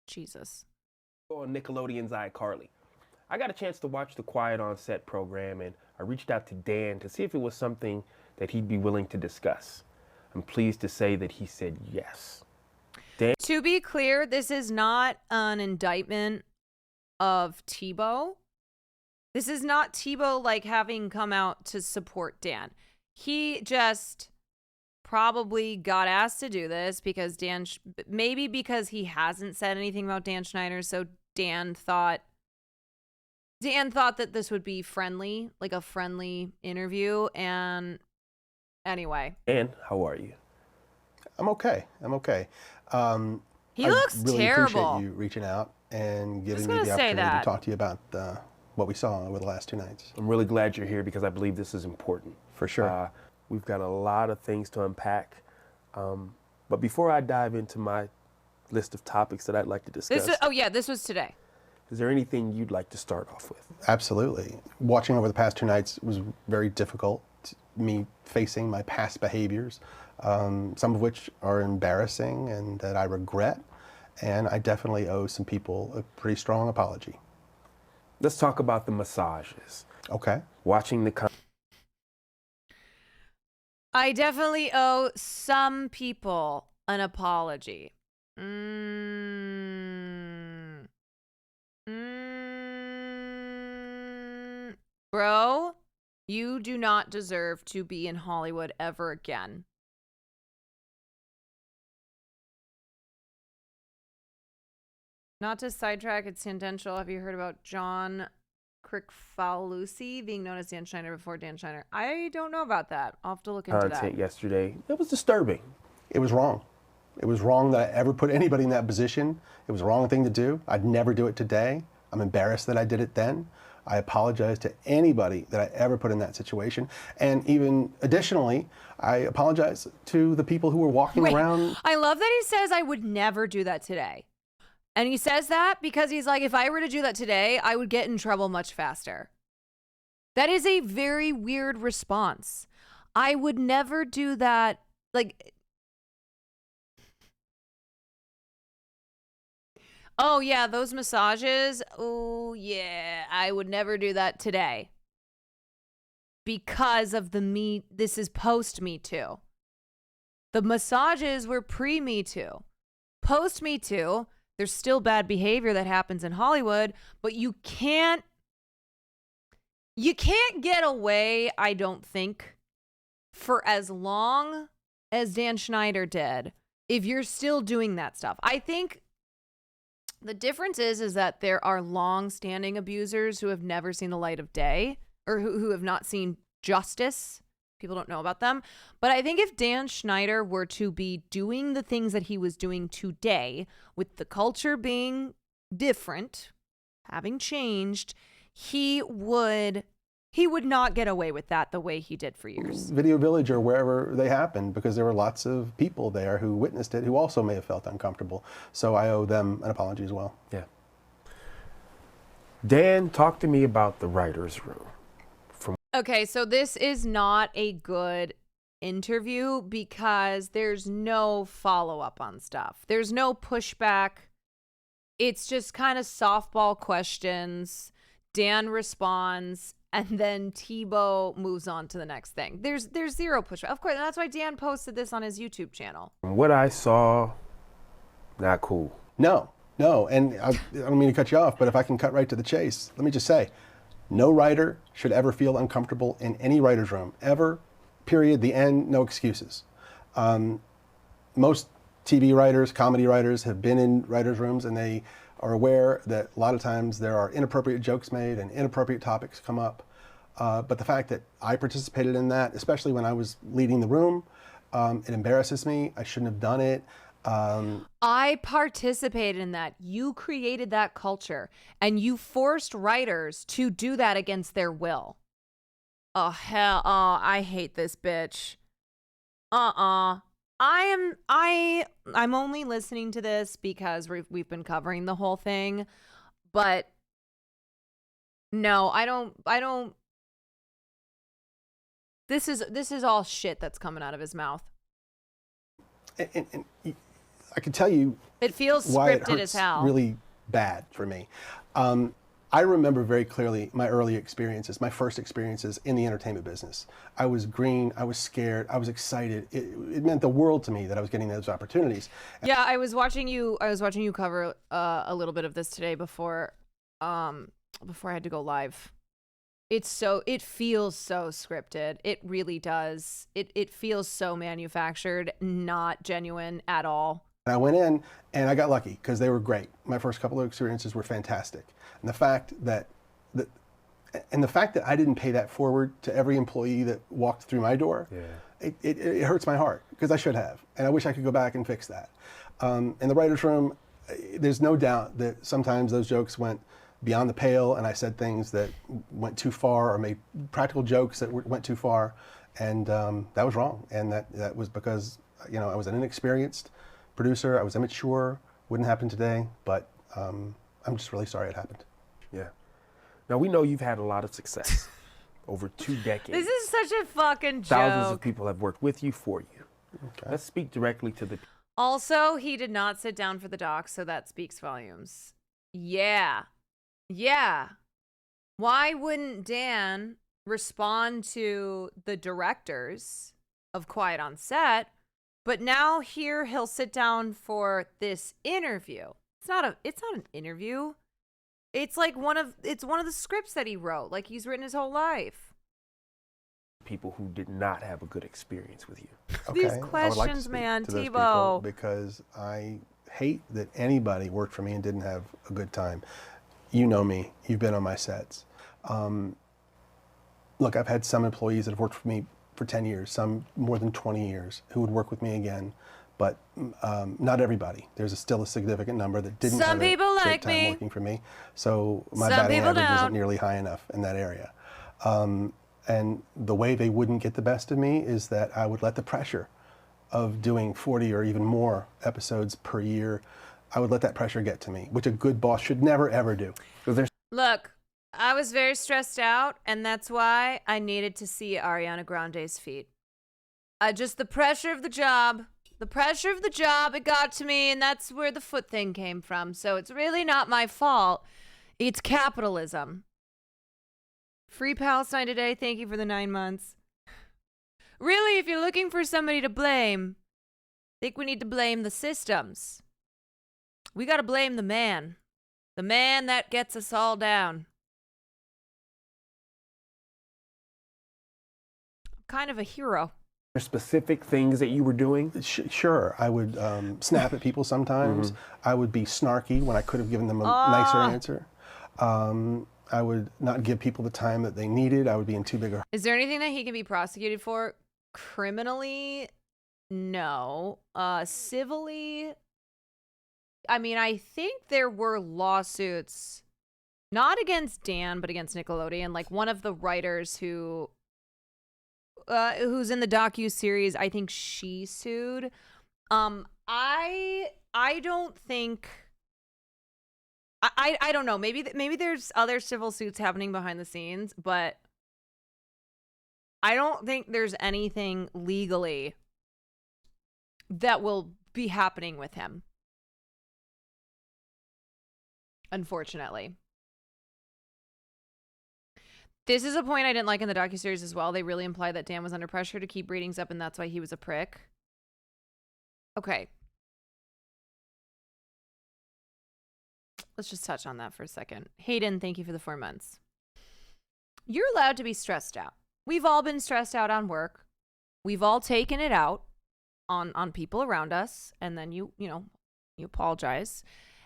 Jesus. On Nickelodeon's iCarly. I got a chance to watch the Quiet on Set program, and I reached out to Dan to see if it was something that he'd be willing to discuss. I'm pleased to say that he said yes. Dan? To be clear, this is not an indictment of Tebow. This is not Tebow like having come out to support Dan. He just probably got asked to do this because maybe because he hasn't said anything about Dan Schneider. So Dan thought that this would be friendly, like a friendly interview. And anyway. Dan, how are you? I'm okay. He looks really terrible. I appreciate you reaching out and giving me the opportunity to talk to you about what we saw over the last 2 nights. I'm really glad you're here because I believe this is important. For sure. We've got a lot of things to unpack. But before I dive into my list of topics that I'd like to discuss. This was today. Is there anything you'd like to start off with? Absolutely. Watching over the past 2 nights was very difficult. Me facing my past behaviors, some of which are embarrassing and that I regret. And I definitely owe some people a pretty strong apology. Let's talk about the massages. Okay. Watching the... I definitely owe some people an apology. Bro, you do not deserve to be in Hollywood ever again. Not to sidetrack, it's tangential. Have you heard about John Kricfalusi being known as Dan Schneider before Dan Schneider? I don't know about that. I'll have to look into that. Content yesterday. That was disturbing. It was wrong. It was wrong that I ever put anybody in that position. It was the wrong thing to do. I'd never do it today. I'm embarrassed that I did it then. I apologize to anybody that I ever put in that situation. And even additionally, I apologize to the people who were walking around. I love that he says I would never do that today. And he says that because he's like, if I were to do that today, I would get in trouble much faster. That is a very weird response. I would never do that. Like, oh yeah, those massages. Oh yeah, I would never do that today. Because of this is post Me Too. The massages were pre Me Too. Post Me Too. There's still bad behavior that happens in Hollywood, but you can't get away, I don't think, for as long as Dan Schneider did if you're still doing that stuff. I think the difference is that there are long-standing abusers who have never seen the light of day or who have not seen justice. People don't know about them. But I think if Dan Schneider were to be doing the things that he was doing today, with the culture being different, having changed, he would not get away with that the way he did for years. Video Village or wherever they happened, because there were lots of people there who witnessed it who also may have felt uncomfortable. So I owe them an apology as well. Yeah. Dan, talk to me about the writer's room. Okay, so this is not a good interview because there's no follow-up on stuff. There's no pushback. It's just kind of softball questions. Dan responds, and then Tebow moves on to the next thing. There's zero pushback. Of course, and that's why Dan posted this on his YouTube channel. From what I saw, not cool. No, and I don't mean to cut you off, but if I can cut right to the chase, let me just say, no writer should ever feel uncomfortable in any writer's room, ever, period, the end, no excuses. Most TV writers, comedy writers have been in writers' rooms and they are aware that a lot of times there are inappropriate jokes made and inappropriate topics come up. But the fact that I participated in that, especially when I was leading the room, it embarrasses me. I shouldn't have done it. I participated in that. You created that culture and you forced writers to do that against their will. Oh, hell. Oh, I hate this bitch. I'm only listening to this because we've been covering the whole thing, but no, I don't. This is all shit that's coming out of his mouth. And I can tell you it feels why it scripted hurts as hell. Really bad for me. I remember very clearly my early experiences, my first experiences in the entertainment business. I was green, I was scared, I was excited. It meant the world to me that I was getting those opportunities. Yeah, I was watching you cover a little bit of this today before I had to go live. It feels so scripted. It really does. It feels so manufactured, not genuine at all. I went in and I got lucky because they were great. My first couple of experiences were fantastic. And the fact that I didn't pay that forward to every employee that walked through my door, it hurts my heart because I should have. And I wish I could go back and fix that. In the writer's room, there's no doubt that sometimes those jokes went beyond the pale and I said things that went too far or made practical jokes that went too far. And that was wrong. And that was because, I was an inexperienced producer. I was immature Wouldn't happen today, but I'm just really sorry it happened. Yeah. Now, we know you've had a lot of success over 2 decades. This is such a fucking joke. Thousands of people have worked with you, for you. Okay. Let's speak directly to the... Also, he did not sit down for the doc, so that speaks volumes. Yeah. Yeah. Why wouldn't Dan respond to the directors of Quiet on Set, but now here he'll sit down for this interview? It's not an interview. It's like one of the scripts that he wrote, like he's written his whole life. People who did not have a good experience with you. Okay. These questions, man, Tebow. Because I hate that anybody worked for me and didn't have a good time. You know me. You've been on my sets. Look, I've had some employees that have worked for me for 10 years, some more than 20 years, who would work with me again. But not everybody. There's still a significant number that didn't have a great time working for me. So my batting average isn't nearly high enough in that area. And the way they wouldn't get the best of me is that I would let the pressure of doing 40 or even more episodes per year, I would let that pressure get to me, which a good boss should never, ever do. Look, I was very stressed out, and that's why I needed to see Ariana Grande's feet. Just the pressure of the job. The pressure of the job, it got to me, and that's where the foot thing came from. So it's really not my fault. It's capitalism. Free Palestine today. Thank you for the 9 months. Really, if you're looking for somebody to blame, I think we need to blame the systems. We got to blame the man. The man that gets us all down. I'm kind of a hero. Specific things that you were doing? Sure. I would snap at people sometimes. Mm-hmm. I would be snarky when I could have given them a nicer answer. I would not give people the time that they needed. I would be in too big a... Is there anything that he can be prosecuted for? Criminally? No. Civilly? I mean, I think there were lawsuits, not against Dan, but against Nickelodeon. Like one of the writers who's in the docu-series, I think she sued. I don't think... I don't know. Maybe there's other civil suits happening behind the scenes, but I don't think there's anything legally that will be happening with him. Unfortunately. This is a point I didn't like in the docuseries as well. They really implied that Dan was under pressure to keep ratings up, and that's why he was a prick. Okay. Let's just touch on that for a second. Hayden, thank you for the 4 months. You're allowed to be stressed out. We've all been stressed out on work. We've all taken it out on people around us, and then you apologize.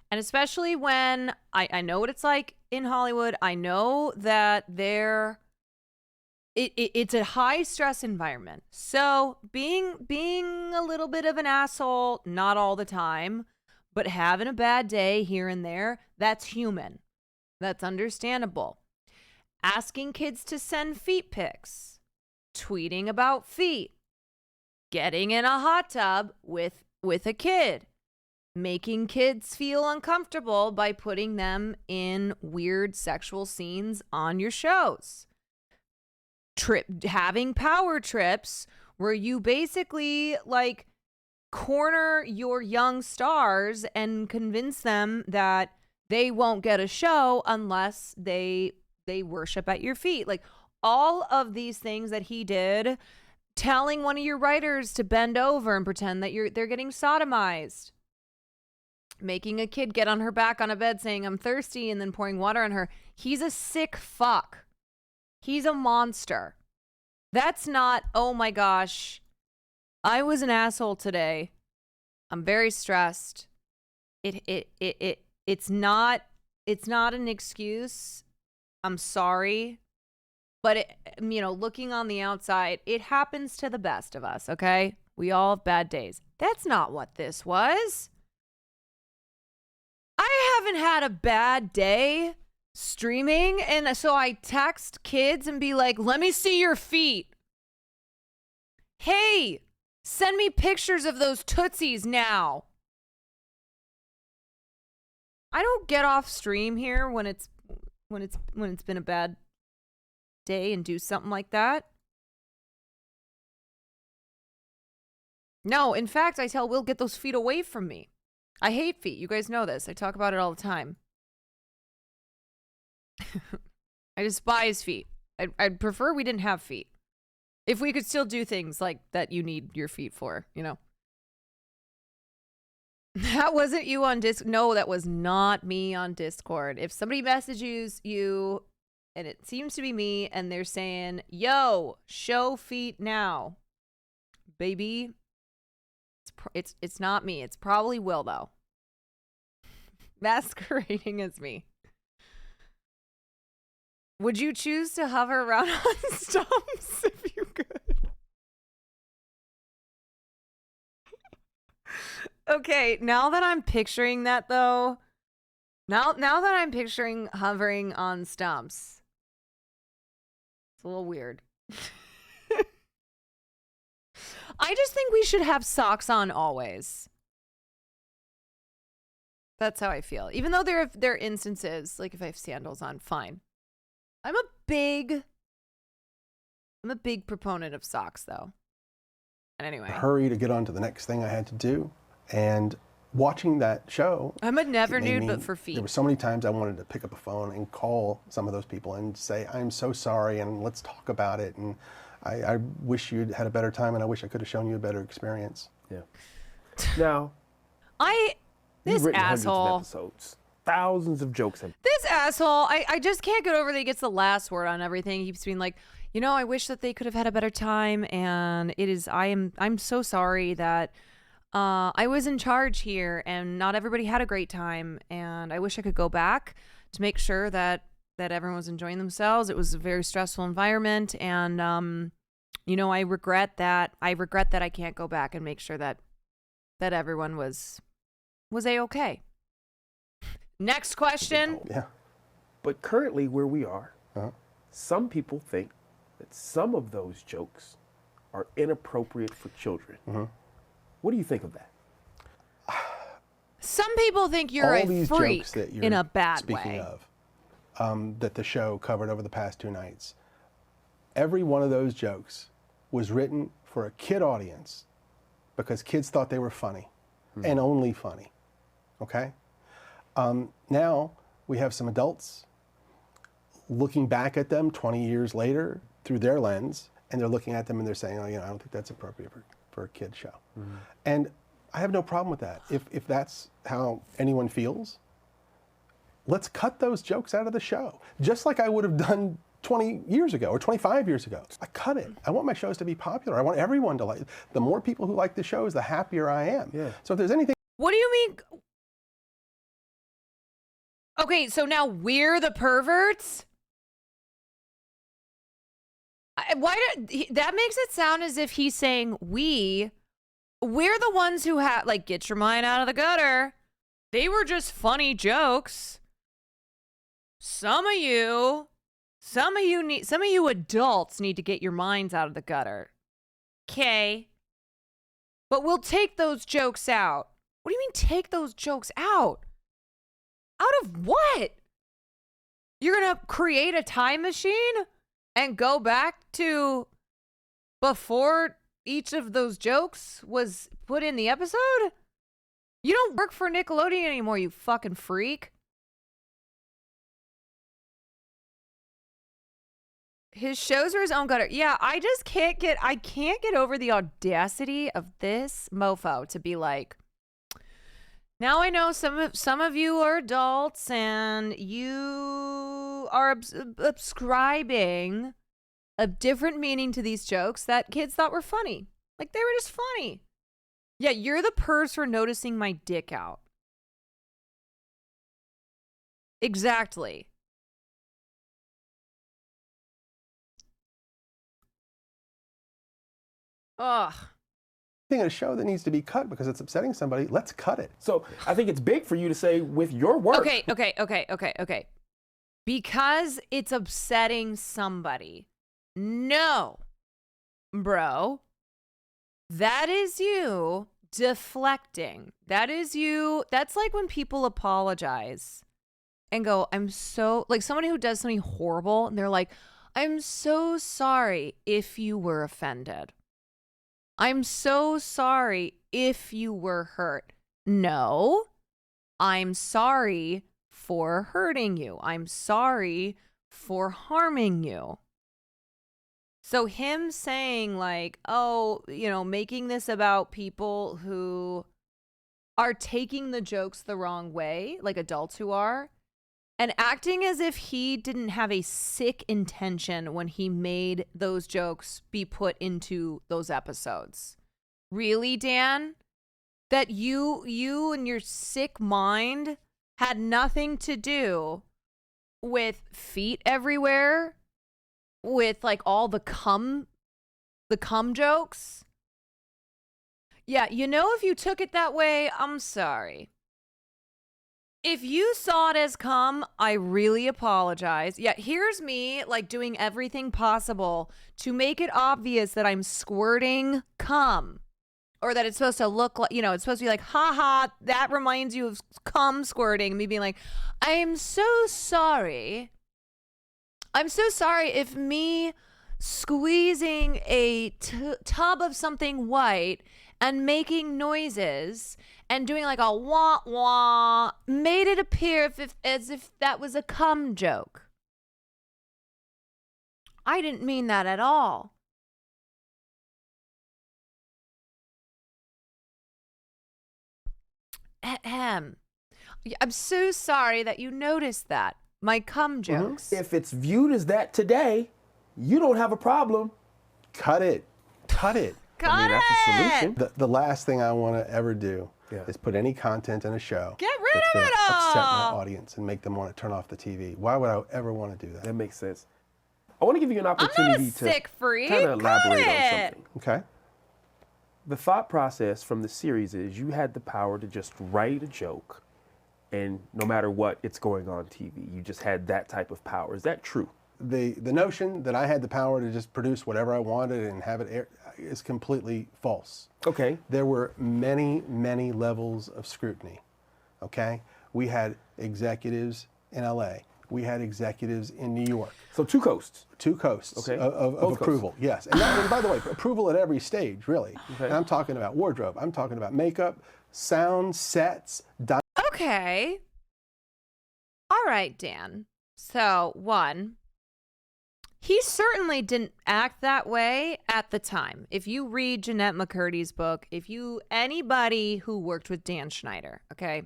And especially when I know what it's like in Hollywood. I know that it's a high stress environment. So being a little bit of an asshole, not all the time, but having a bad day here and there, that's human. That's understandable. Asking kids to send feet pics, tweeting about feet, getting in a hot tub with a kid, making kids feel uncomfortable by putting them in weird sexual scenes on your shows. Having power trips where you basically like corner your young stars and convince them that they won't get a show unless they worship at your feet. Like all of these things that he did, telling one of your writers to bend over and pretend that they're getting sodomized. Making a kid get on her back on a bed saying, "I'm thirsty," and then pouring water on her. He's a sick fuck. He's a monster. That's not, oh my gosh, I was an asshole today. I'm very stressed. It's not an excuse. I'm sorry. But looking on the outside, it happens to the best of us, okay? We all have bad days. That's not what this was. I haven't had a bad day streaming, and so I text kids and be like, "Let me see your feet. Hey, send me pictures of those tootsies now." I don't get off stream here when it's been a bad day and do something like that. No, in fact, I tell Will, get those feet away from me. I hate feet. You guys know this. I talk about it all the time. I despise feet. I'd prefer we didn't have feet. If we could still do things like that you need your feet for, you know. That wasn't you on Discord. No, that was not me on Discord. If somebody messages you and it seems to be me and they're saying, yo, show feet now, baby, it's not me. It's probably Will, though. Masquerading as me. Would you choose to hover around on stumps if you could? Okay, now that I'm picturing that, though, now that I'm picturing hovering on stumps, it's a little weird. I just think we should have socks on always. That's how I feel. Even though there are instances, like if I have sandals on, fine. I'm a big proponent of socks, though. And anyway. Hurry to get on to the next thing I had to do. And watching that show, I'm a never nude, but for feet. There were so many times I wanted to pick up a phone and call some of those people and say, I'm so sorry, and let's talk about it. And I wish you'd had a better time, and I wish I could have shown you a better experience. Yeah. Now, this you've written asshole. hundreds of episodes, thousands of jokes. This asshole, I just can't get over that he gets the last word on everything. He keeps being like, you know, I wish that they could have had a better time, and I'm so sorry that I was in charge here, and not everybody had a great time, and I wish I could go back to make sure that everyone was enjoying themselves. It was a very stressful environment, and you know, I regret that I can't go back and make sure that everyone was A-okay. Next question. Yeah. But currently where we are, some people think that some of those jokes are inappropriate for children. Mm-hmm. What do you think of that? Some people think you're All a these freak jokes that you're in a bad speaking way. of, that the show covered over the past 2 nights, every one of those jokes was written for a kid audience because kids thought they were funny and only funny. Okay? Now we have some adults looking back at them 20 years later through their lens, and they're looking at them and they're saying, oh, you know, I don't think that's appropriate for a kid show. And I have no problem with that. If that's how anyone feels, let's cut those jokes out of the show. Just like I would have done 20 years ago or 25 years ago. I cut it. I want my shows to be popular. I want everyone to like. The more people who like the shows, the happier I am. Yeah. So if there's anything. What do you mean? Okay, so now we're the perverts? That makes it sound as if he's saying we're the ones who have, like, get your mind out of the gutter. They were just funny jokes. Some of you adults need to get your minds out of the gutter. Okay. But we'll take those jokes out. What do you mean take those jokes out? Out of what? You're going to create a time machine and go back to before each of those jokes was put in the episode? You don't work for Nickelodeon anymore, you fucking freak. His shows are his own gutter. Yeah, I can't get over the audacity of this mofo to be like, now I know some of you are adults and you are ascribing a different meaning to these jokes that kids thought were funny. Like, they were just funny. Yeah, you're the pers for noticing my dick out. Exactly. Ugh. Thing in a show that needs to be cut because it's upsetting somebody, let's cut it. So I think it's big for you to say with your work. Okay. Because it's upsetting somebody. No, bro. That is you deflecting. That is you. That's like when people apologize and go, I'm so, like somebody who does something horrible and they're like, I'm so sorry if you were offended. I'm so sorry if you were hurt. No, I'm sorry for hurting you. I'm sorry for harming you. So him saying like, oh, you know, making this about people who are taking the jokes the wrong way, like adults who are, and acting as if he didn't have a sick intention when he made those jokes be put into those episodes. Really, Dan? That you and your sick mind had nothing to do with feet everywhere, with like all the cum jokes? Yeah, you know, if you took it that way, I'm sorry. If you saw it as cum, I really apologize. Yeah, here's me like doing everything possible to make it obvious that I'm squirting cum. Or that it's supposed to look like, you know, it's supposed to be like, haha, that reminds you of cum squirting. And me being like, I'm so sorry. I'm so sorry if me squeezing a tub of something white and making noises and doing like a wah wah made it appear as if that was a cum joke. I didn't mean that at all. Ahem. I'm so sorry that you noticed that. My cum jokes. If it's viewed as that today, you don't have a problem. Cut it. Cut it. Cut I mean, that's the it! solution. The last thing I want to ever do is put any content in a show Get rid that's of gonna it all! upset my audience and make them want to turn off the TV. Why would I ever want to do that? That makes sense. I want to give you an I'm opportunity not a to sick freak. kind of elaborate Cut on it! something. Okay. The thought process from the series is you had the power to just write a joke, and no matter what, it's going on TV. You just had that type of power. Is that true? The notion that I had the power to just produce whatever I wanted and have it air is completely false. Okay. There were many, many levels of scrutiny. Okay? We had executives in LA. We had executives in New York. So two coasts. Two coasts Okay. of approval, yes. And by the way, approval at every stage, really. Okay. And I'm talking about wardrobe. I'm talking about makeup, sound, sets, Okay. All right, Dan. So, one, he certainly didn't act that way at the time. If you read Jeanette McCurdy's book, anybody who worked with Dan Schneider, okay,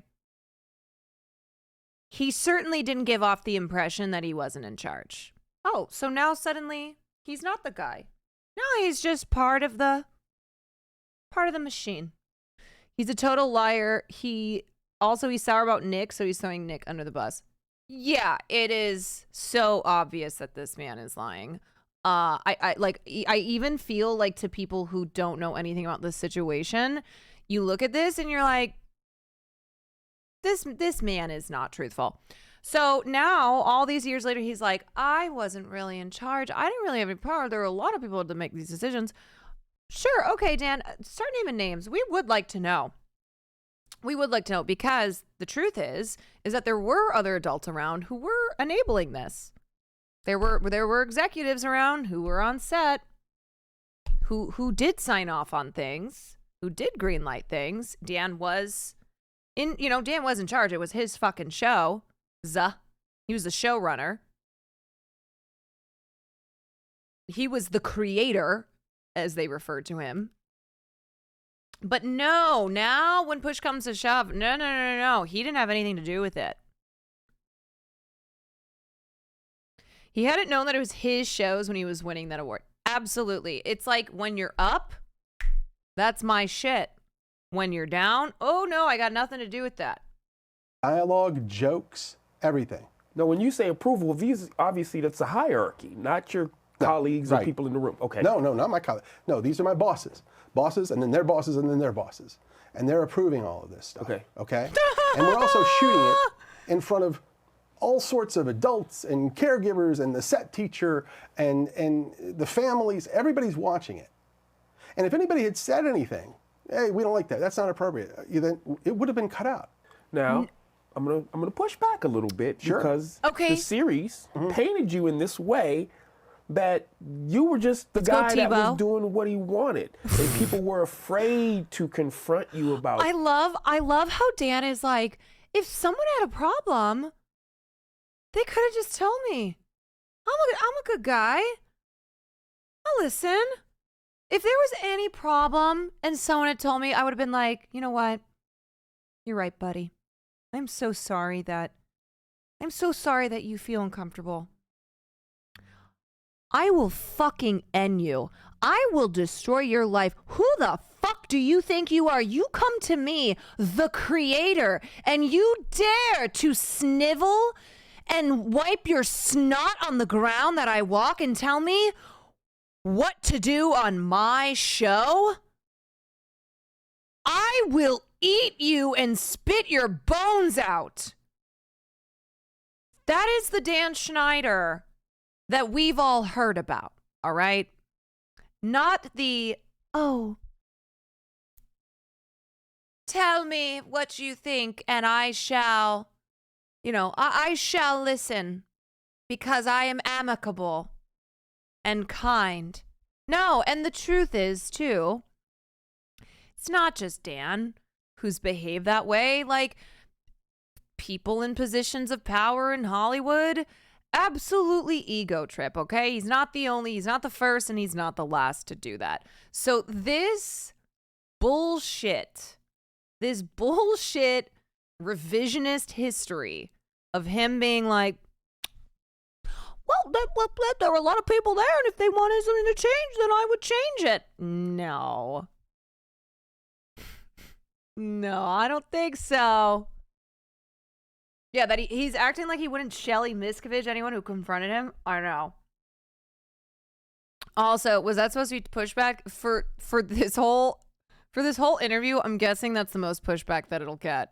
he certainly didn't give off the impression that he wasn't in charge. Oh, so now suddenly he's not the guy. No, he's just part of the machine. He's a total liar. He's sour about Nick, so he's throwing Nick under the bus. Yeah, it is so obvious that this man is lying. I even feel like, to people who don't know anything about this situation, you look at this and you're like, this man is not truthful. So now, all these years later, he's like, I wasn't really in charge. I didn't really have any power. There were a lot of people to make these decisions. Sure, okay, Dan, start naming names. We would like to know. We would like to know, because the truth is that there were other adults around who were enabling this. There were executives around who were on set, who did sign off on things, who did greenlight things. Dan was in charge. It was his fucking show. He was the showrunner. He was the creator, as they referred to him. But no, now when push comes to shove, no. He didn't have anything to do with it. He hadn't known that it was his shows when he was winning that award. Absolutely. It's like, when you're up, that's my shit. When you're down, oh no, I got nothing to do with that. Dialogue, jokes, everything. No, when you say approval, obviously that's a hierarchy, not your colleagues or people in the room. Okay. No, not my colleagues. No, these are my bosses. Bosses, and then their bosses, and then their bosses. And they're approving all of this stuff. Okay? And we're also shooting it in front of all sorts of adults and caregivers and the set teacher and the families. Everybody's watching it. And if anybody had said anything, hey, we don't like that. That's not appropriate. Then it would have been cut out. Now, I'm gonna push back a little bit because the series painted you in this way that you were just the guy that was doing what he wanted, and people were afraid to confront you about. I love how Dan is like, if someone had a problem, they could have just told me. I'm a good guy. I'll listen. If there was any problem and someone had told me, I would have been like, you know what? You're right, buddy. I'm so sorry that you feel uncomfortable. I will fucking end you. I will destroy your life. Who the fuck do you think you are? You come to me, the creator, and you dare to snivel and wipe your snot on the ground that I walk and tell me what to do on my show? I will eat you and spit your bones out. That is the Dan Schneider that we've all heard about, all right? Not the, oh, tell me what you think and I shall, I shall listen because I am amicable and kind. No, and the truth is, too, it's not just Dan who's behaved that way. Like, people in positions of power in Hollywood absolutely ego trip, okay? He's not the first, and he's not the last to do that. So this bullshit revisionist history of him being like, well, there were a lot of people there, and if they wanted something to change, then I would change it. No. No, I don't think so. Yeah, that he's acting like he wouldn't Shelly Miscavige anyone who confronted him. I don't know. Also, was that supposed to be pushback for this whole interview? I'm guessing that's the most pushback that it'll get.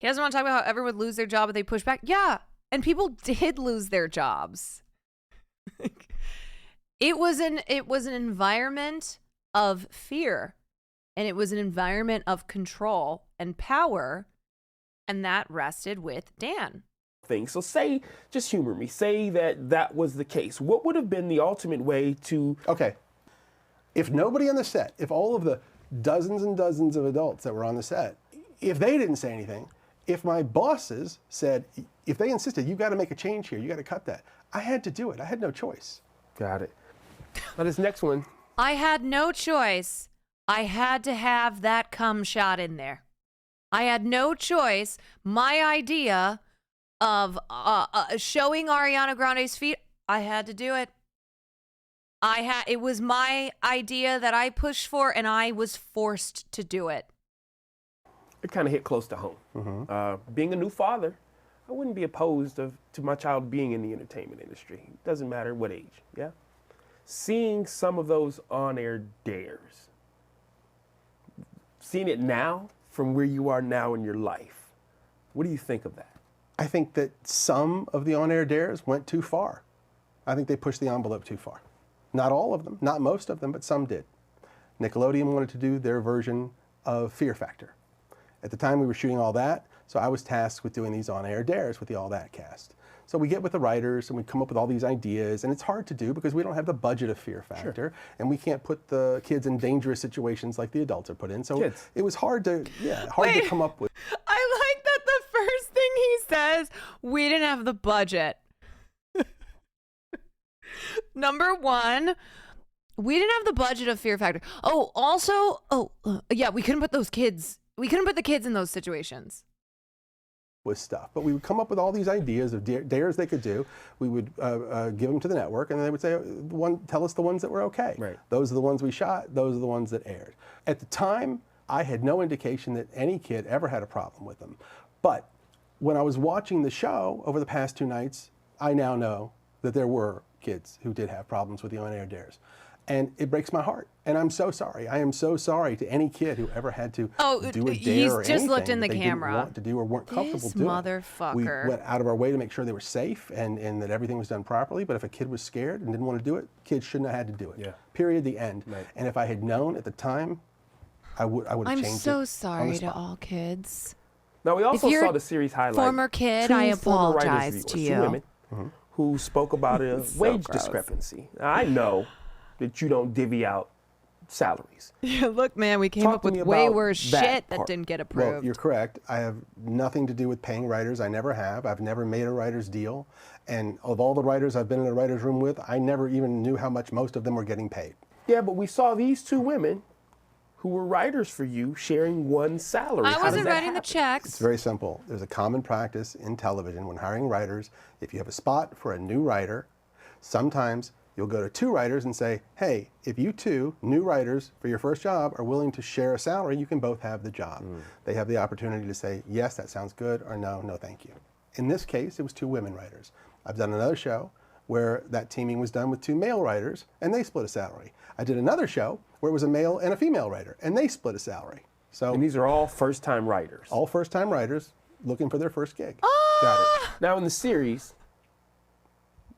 He doesn't want to talk about how everyone would lose their job if they push back. Yeah, and people did lose their jobs. It was an environment of fear, and it was an environment of control and power. And that rested with Dan. So say, just humor me, say that was the case. What would have been the ultimate way to... Okay, if nobody on the set, if all of the dozens and dozens of adults that were on the set, if they didn't say anything, if my bosses said, if they insisted, you got to make a change here, you got to cut that, I had to do it. I had no choice. Got it. Now this next one. I had no choice. I had to have that cum shot in there. I had no choice. My idea of showing Ariana Grande's feet, I had to do it. It was my idea that I pushed for, and I was forced to do it. It kind of hit close to home. Being a new father, I wouldn't be opposed to my child being in the entertainment industry. It doesn't matter what age, yeah? Seeing some of those on-air dares, seeing it now, from where you are now in your life. What do you think of that? I think that some of the on-air dares went too far. I think they pushed the envelope too far. Not all of them, not most of them, but some did. Nickelodeon wanted to do their version of Fear Factor. At the time we were shooting All That, so I was tasked with doing these on-air dares with the All That cast. So we get with the writers and we come up with all these ideas, and it's hard to do because we don't have the budget of Fear Factor, and we can't put the kids in dangerous situations like the adults are put in. So it was hard to come up with. I like that the first thing he says, we didn't have the budget. Number one, we didn't have the budget of Fear Factor. Oh, also, yeah, we couldn't put the kids in those situations. With stuff, but we would come up with all these ideas of dares they could do. We would give them to the network, and they would say, tell us the ones that were okay. Right. Those are the ones we shot. Those are the ones that aired. At the time, I had no indication that any kid ever had a problem with them. But when I was watching the show over the past 2 nights, I now know that there were kids who did have problems with the on-air dares. And it breaks my heart. And I'm so sorry. I am so sorry to any kid who ever had to do a he's dare or just anything looked in the that they camera. didn't want to do or weren't comfortable This doing. motherfucker. We went out of our way to make sure they were safe and that everything was done properly. But if a kid was scared and didn't want to do it, kids shouldn't have had to do it. Yeah. Period. The end. Right. And if I had known at the time, I would have changed it. I'm so on the sorry to spot. all kids. Now, we also you're saw the series highlight former kid, two I former writers apologize reviewers, to two you. women who spoke about a So wage gross. discrepancy. Now, I know that you don't divvy out salaries. Yeah, look, man, we came Talk up to with me way about worse that shit that part. didn't get Well, approved. you're correct. I have nothing to do with paying writers. I never have. I've never made a writer's deal. And of all the writers I've been in a writer's room with, I never even knew how much most of them were getting paid. Yeah, but we saw these two women who were writers for you sharing one salary. I How wasn't does that writing the happen? checks. It's very simple. There's a common practice in television when hiring writers. If you have a spot for a new writer, sometimes you'll go to two writers and say, hey, if you two new writers for your first job are willing to share a salary, you can both have the job. They have the opportunity to say, yes, that sounds good, or no, no thank you. In this case, it was two women writers. I've done another show where that teaming was done with two male writers, and they split a salary. I did another show where it was a male and a female writer, and they split a salary. So, And these are all first-time writers. all first-time writers looking for their first gig. Got it. Now, in the series,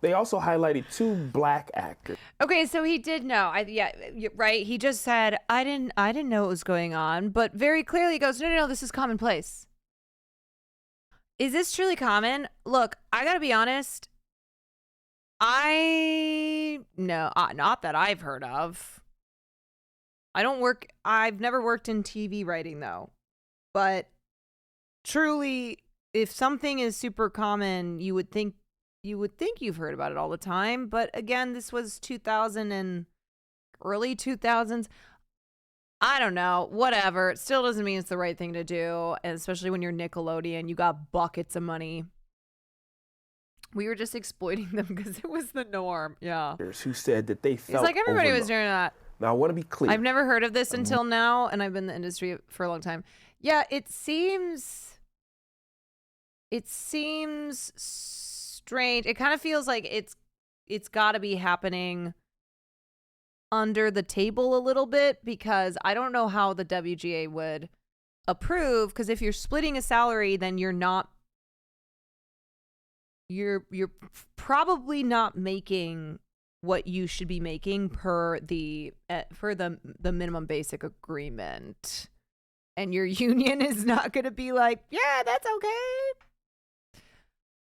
they also highlighted two black actors. Okay, so he did know. Yeah, right. He just said, I didn't know what was going on, but very clearly he goes, no, this is commonplace. Is this truly common? Look, I gotta be honest. Not that I've heard of. I've never worked in TV writing though. But truly, if something is super common, you would think you've heard about it all the time. But again, this was 2000 and early 2000s. I don't know. Whatever. It still doesn't mean it's the right thing to do. And especially when you're Nickelodeon, you got buckets of money. We were just exploiting them because it was the norm. Yeah. Who said that they felt It's like everybody was overlooked. doing that. Now, I want to be clear. I've never heard of this until now, and I've been in the industry for a long time. Yeah, it seems strange. It kind of feels like it's got to be happening under the table a little bit, because I don't know how the WGA would approve, because if you're splitting a salary, then you're probably not making what you should be making per the minimum basic agreement, and your union is not going to be like, yeah, that's okay.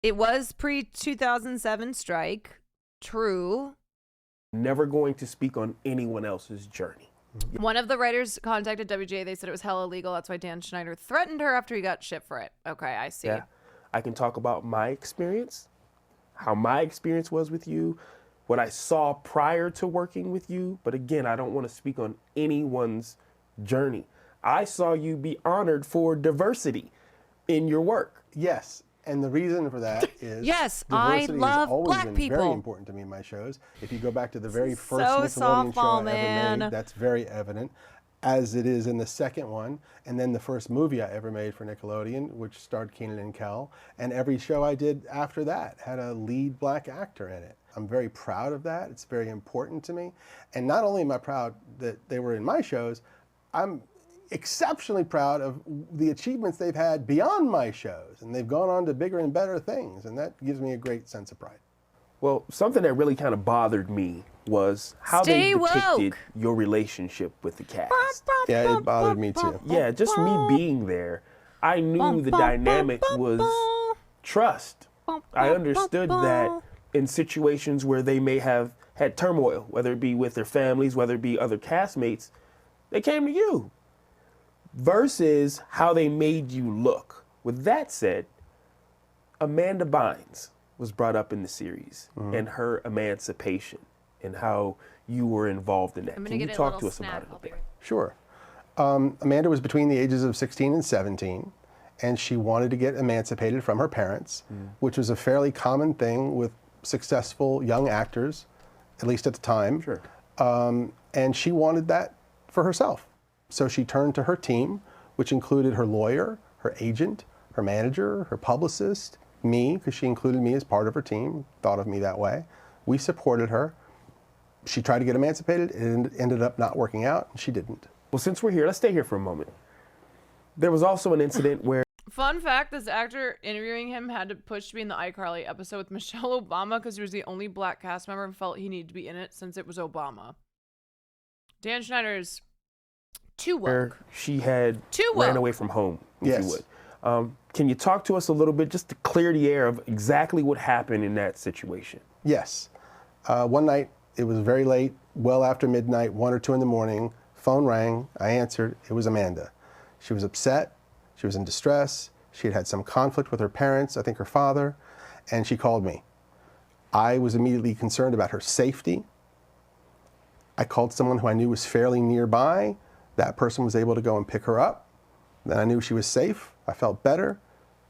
It was pre-2007 strike, true. Never going to speak on anyone else's journey. One of the writers contacted WGA. They said it was hella illegal. That's why Dan Schneider threatened her after he got shit for it. Okay, I see. Yeah, I can talk about my experience, how my experience was with you, what I saw prior to working with you. But again, I don't want to speak on anyone's journey. I saw you be honored for diversity in your work. Yes. And the reason for that is yes, I diversity love has always black been people. very important to me in my shows. If you go back to the very first so Nickelodeon show softball, I ever man. made, that's very evident, as it is in the second one, and then the first movie I ever made for Nickelodeon, which starred Kenan and Kel, and every show I did after that had a lead black actor in it. I'm very proud of that. It's very important to me. And not only am I proud that they were in my shows, I'm exceptionally proud of the achievements they've had beyond my shows, and they've gone on to bigger and better things, and that gives me a great sense of pride. Well, something that really kind of bothered me was how Stay they depicted woke. your relationship with the cast. Yeah, it bothered me too. Yeah, just me being there, I knew the dynamic was trust. I understood that in situations where they may have had turmoil, whether it be with their families, whether it be other castmates, they came to you. Versus how they made you look. With that said, Amanda Bynes was brought up in the series and her emancipation and how you were involved in that. I'm gonna Can you get a talk little to us snack. about it a I'll be bit? Sure. Amanda was between the ages of 16 and 17, and she wanted to get emancipated from her parents, which was a fairly common thing with successful young actors, at least at the time. Sure. And she wanted that for herself. So she turned to her team, which included her lawyer, her agent, her manager, her publicist, me, because she included me as part of her team, thought of me that way. We supported her. she tried to get emancipated. It ended up not working out, and she didn't. Well, since we're here, let's stay here for a moment. There was also an incident where... Fun fact, this actor interviewing him had to push to be in the iCarly episode with Michelle Obama because he was the only black cast member and felt he needed to be in it since it was Obama. Dan Schneider's too woke. She had Too ran woke. away from home, if Yes. you would. Can you talk to us a little bit just to clear the air of exactly what happened in that situation? Yes. One night, it was very late, well after midnight, 1 or 2 in the morning. Phone rang. I answered. It was Amanda. She was upset. She was in distress. She had had some conflict with her parents, I think her father, and she called me. I was immediately concerned about her safety. I called someone who I knew was fairly nearby. That person was able to go and pick her up. Then I knew she was safe. I felt better.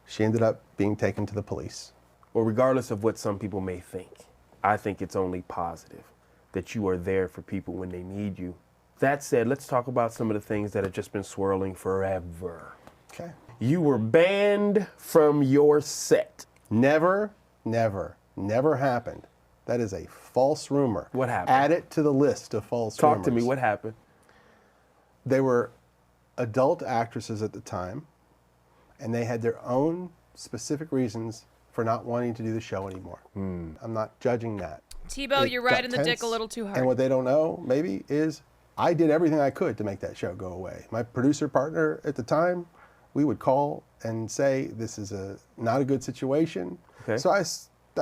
She ended up being taken to the police. Well, regardless of what some people may think, I think it's only positive that you are there for people when they need you. That said, let's talk about some of the things that have just been swirling forever. Okay. You were banned from your set. Never happened. That is a false rumor. What happened? Add it to the list of false rumors. Talk to me. What happened? They were adult actresses at the time, and they had their own specific reasons for not wanting to do the show anymore. I'm not judging that. Tebow, It you're right got in the dick tense, a little too hard. And what they don't know, maybe, is I did everything I could to make that show go away. My producer partner at the time, we would call and say, this is not a good situation. Okay. So I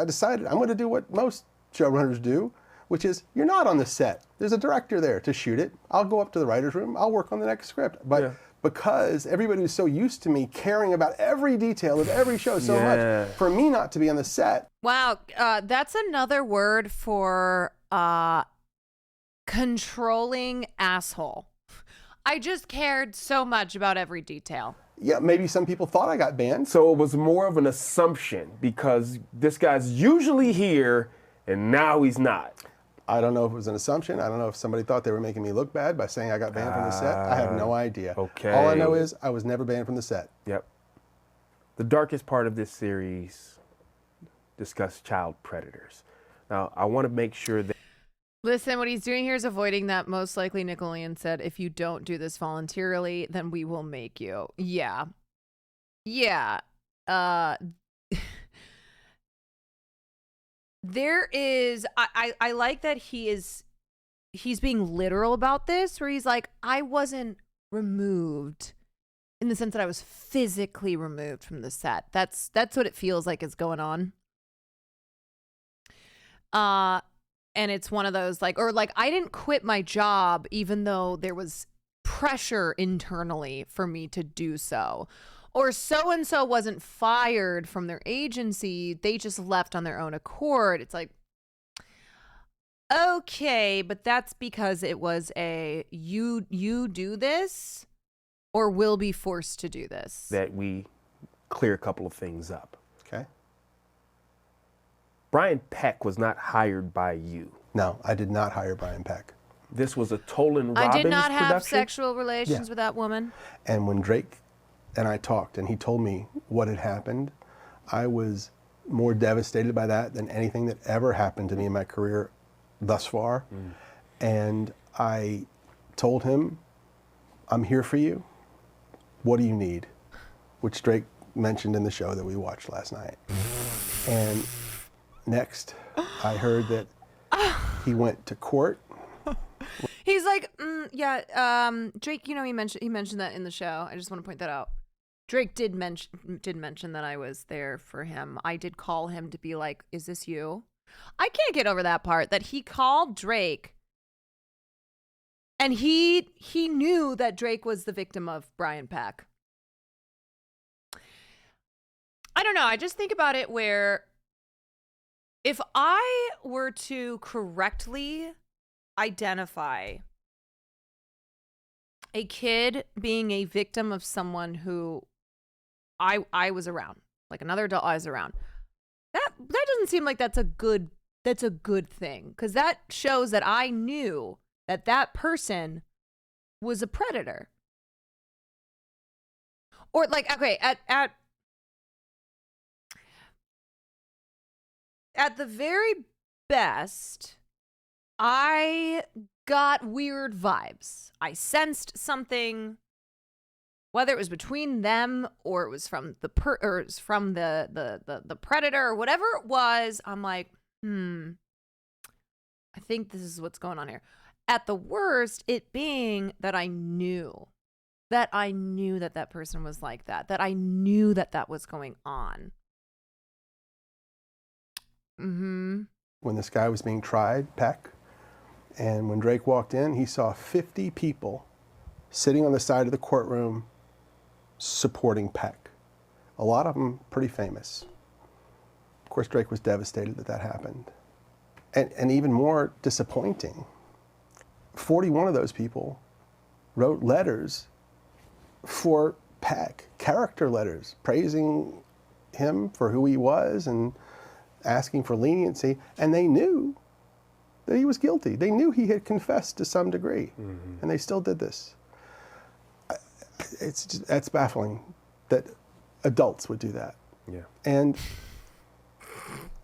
decided I'm going to do what most showrunners do, which is you're not on the set. There's a director there to shoot it. I'll go up to the writer's room. I'll work on the next script. But because everybody was so used to me caring about every detail of every show so much, for me not to be on the set. Wow, that's another word for controlling asshole. I just cared so much about every detail. Yeah, maybe some people thought I got banned. So it was more of an assumption because this guy's usually here and now he's not. I don't know if it was an assumption. I don't know if somebody thought they were making me look bad by saying I got banned from the set. I have no idea. Okay. All I know is I was never banned from the set. Yep. The darkest part of this series discussed child predators. Now, I want to make sure that... Listen, what he's doing here is avoiding that most likely Nickelodeon said, if you don't do this voluntarily, then we will make you. Yeah. Yeah. There is, I like that he's being literal about this, where he's like, I wasn't removed in the sense that I was physically removed from the set. That's what it feels like is going on. And it's one of those like I didn't quit my job even though there was pressure internally for me to do so. Or so-and-so wasn't fired from their agency. They just left on their own accord. It's like, okay, but that's because it was a you do this or will be forced to do this. That we clear a couple of things up. Okay. Brian Peck was not hired by you. No, I did not hire Brian Peck. This was a Tolan Robbins I did not have production? sexual relations with that woman. And when Drake and I talked and he told me what had happened, I was more devastated by that than anything that ever happened to me in my career thus far. And I told him, I'm here for you. What do you need? Which Drake mentioned in the show that we watched last night. And next, I heard that he went to court. He's like, Drake, you know, he mentioned that in the show. I just want to point that out. Drake did mention that I was there for him. I did call him to be like, is this you? I can't get over that part that he called Drake and he knew that Drake was the victim of Brian Peck. I don't know. I just think about it where if I were to correctly identify a kid being a victim of someone who I was around, like another adult I was around, that doesn't seem like that's a good thing, because that shows that I knew that person was a predator. Or like, okay, at the very best, I got weird vibes. I sensed something, whether it was between them or it was from the predator or whatever it was. I'm like, I think this is what's going on here. At the worst, it being that I knew that that person was like that I knew that was going on. When this guy was being tried, Peck, and when Drake walked in, he saw 50 people sitting on the side of the courtroom supporting Peck. A lot of them pretty famous. Of course, Drake was devastated that happened. And even more disappointing, 41 of those people wrote letters for Peck, character letters, praising him for who he was and asking for leniency, and they knew that he was guilty. They knew he had confessed to some degree, and they still did this. That's baffling that adults would do that. Yeah. And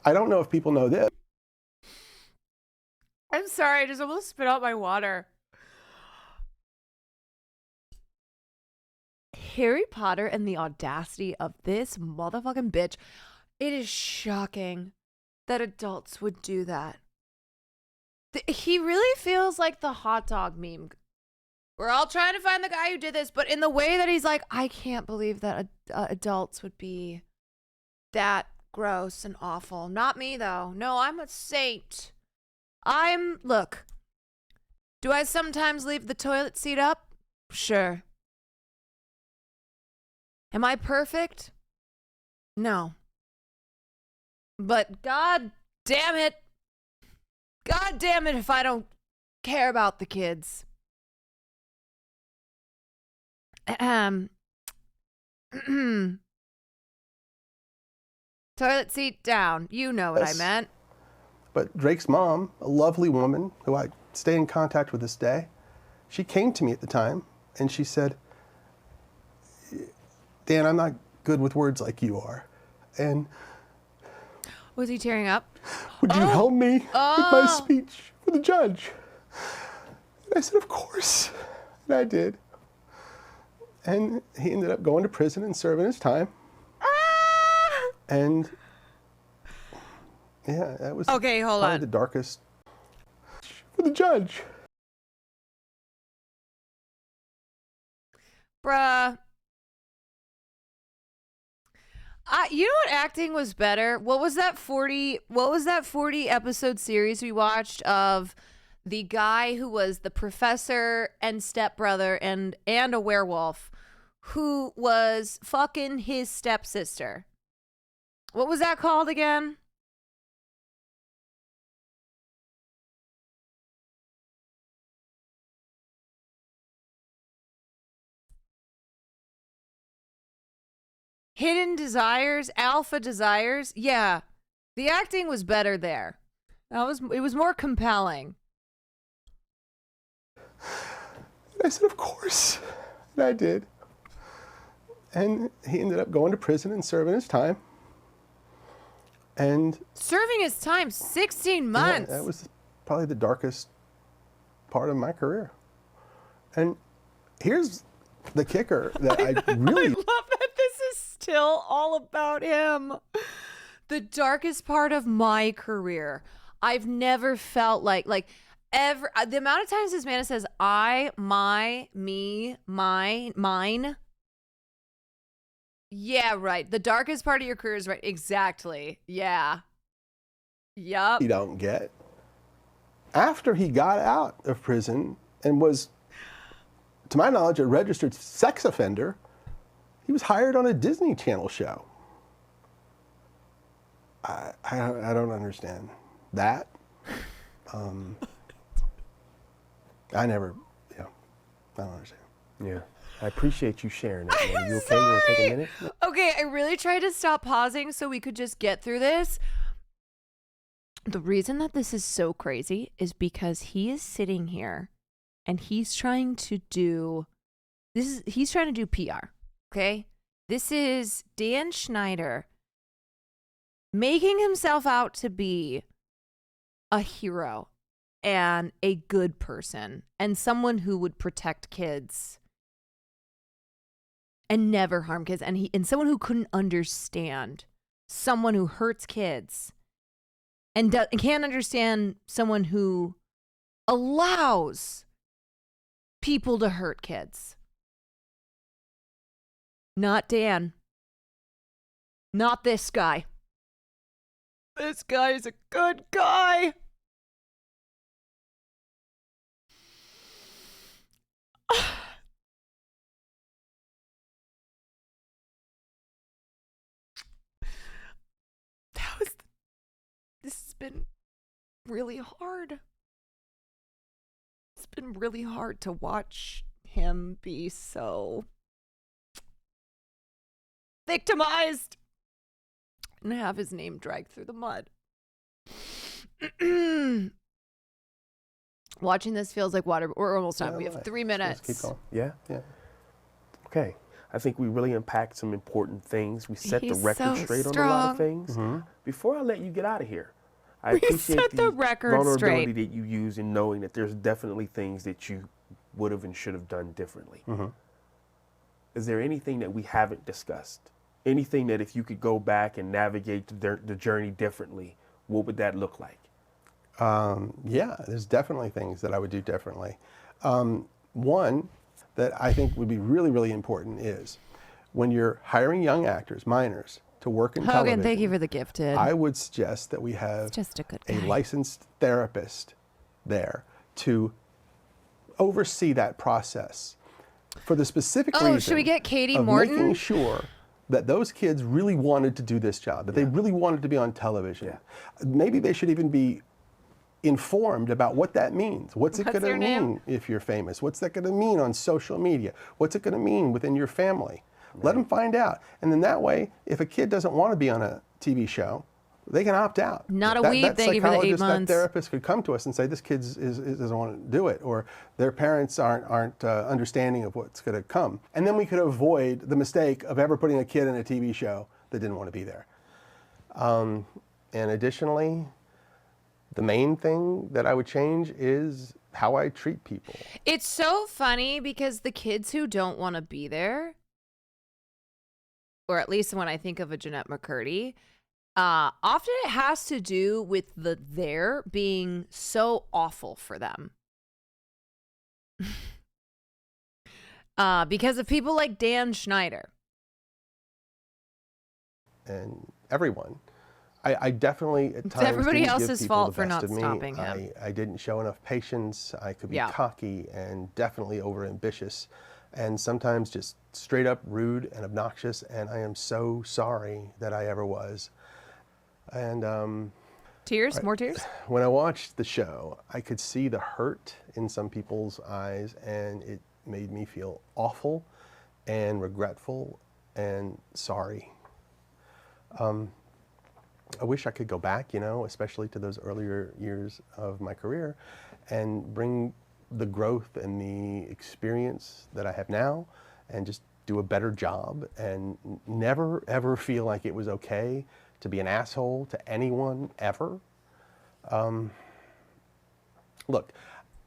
I don't know if people know this. I'm sorry, I just almost spit out my water. Harry Potter and the audacity of this motherfucking bitch. It is shocking that adults would do that. He really feels like the hot dog meme. We're all trying to find the guy who did this, but in the way that he's like, I can't believe that adults would be that gross and awful. Not me, though. No, I'm a saint. Look, do I sometimes leave the toilet seat up? Sure. Am I perfect? No. But God damn it if I don't care about the kids. Toilet seat down. You know what I meant. But Drake's mom, a lovely woman who I stay in contact with this day, she came to me at the time and she said, Dan, I'm not good with words like you are. And was he tearing up? Would you help me with my speech for the judge? And I said, of course. And I did. And he ended up going to prison and serving his time. And yeah, that was okay. Hold probably on. The darkest for the judge. Bruh. You know what acting was better? What was that 40 episode series we watched of the guy who was the professor and stepbrother and a werewolf who was fucking his stepsister? What was that called again? Hidden Desires, Alpha Desires. Yeah, the acting was better there. It was more compelling. I said, of course. And I did. And he ended up going to prison and serving his time. And serving his time, 16 months. Yeah, that was probably the darkest part of my career. And here's the kicker that I really love that this is still all about him. The darkest part of my career. I've never felt like ever. The amount of times this man says I, my, me, mine. Yeah, right. The darkest part of your career is right. Exactly. Yeah. Yup. You don't get. After he got out of prison and was, to my knowledge, a registered sex offender, he was hired on a Disney Channel show. I don't understand that. I don't understand. Yeah. I appreciate you sharing it. I'm you okay? sorry. You want to take a minute? Okay, I really tried to stop pausing so we could just get through this. The reason that this is so crazy is because he is sitting here and he's trying to do PR, okay? This is Dan Schneider making himself out to be a hero and a good person and someone who would protect kids and never harm kids, and someone who couldn't understand someone who hurts kids and can't understand someone who allows people to hurt kids. Not Dan. Not this guy. This guy is a good guy. This has been really hard. It's been really hard to watch him be so victimized and have his name dragged through the mud. Watching this feels like water. We're almost done. We have 3 minutes. Let's keep going. Yeah. Okay. I think we really unpacked some important things. We set the record straight on a lot of things. Before I let you get out of here, I appreciate the vulnerability that you use in knowing that there's definitely things that you would have and should have done differently. Is there anything that we haven't discussed? Anything that if you could go back and navigate the journey differently, what would that look like? Yeah, there's definitely things that I would do differently. One that I think would be really, really important is when you're hiring young actors, minors, to work in television. Hogan, thank you for the gifted. I would suggest that we have just a licensed therapist there to oversee that process for the specific reason should we get Katie of Morton? making sure that those kids really wanted to do this job, that they really wanted to be on television. Maybe they should even be informed about what that means. What's it going to mean if you're famous? What's that going to mean on social media? What's it going to mean within your family? Let them find out. And then that way, if a kid doesn't want to be on a TV show, they can opt out. Not a weed, thank you for the 8 months. That therapist could come to us and say, this kid doesn't want to do it, or their parents aren't understanding of what's going to come. And then we could avoid the mistake of ever putting a kid in a TV show that didn't want to be there. And additionally, the main thing that I would change is how I treat people. It's so funny because the kids who don't want to be there, or at least when I think of a Jeanette McCurdy, often it has to do with the there being so awful for them. Because of people like Dan Schneider. And everyone. I definitely at times It's everybody didn't else's give people fault the for best not of me. stopping him. I didn't show enough patience. I could be cocky and definitely overambitious, and sometimes just straight up rude and obnoxious. And I am so sorry that I ever was. And tears, more tears. When I watched the show, I could see the hurt in some people's eyes, and it made me feel awful and regretful and sorry. I wish I could go back, especially to those earlier years of my career, and bring the growth and the experience that I have now and just do a better job and never, ever feel like it was okay to be an asshole to anyone, ever. Look,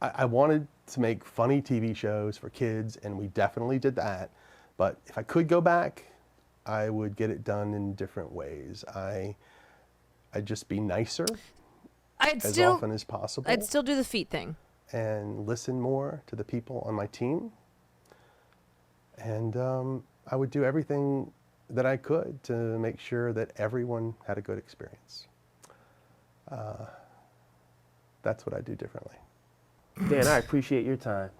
I wanted to make funny TV shows for kids, and we definitely did that. But if I could go back, I would get it done in different ways. I'd just be nicer as often as possible. I'd still do the feet thing. And listen more to the people on my team. And I would do everything that I could to make sure that everyone had a good experience. That's what I do differently. Dan, I appreciate your time.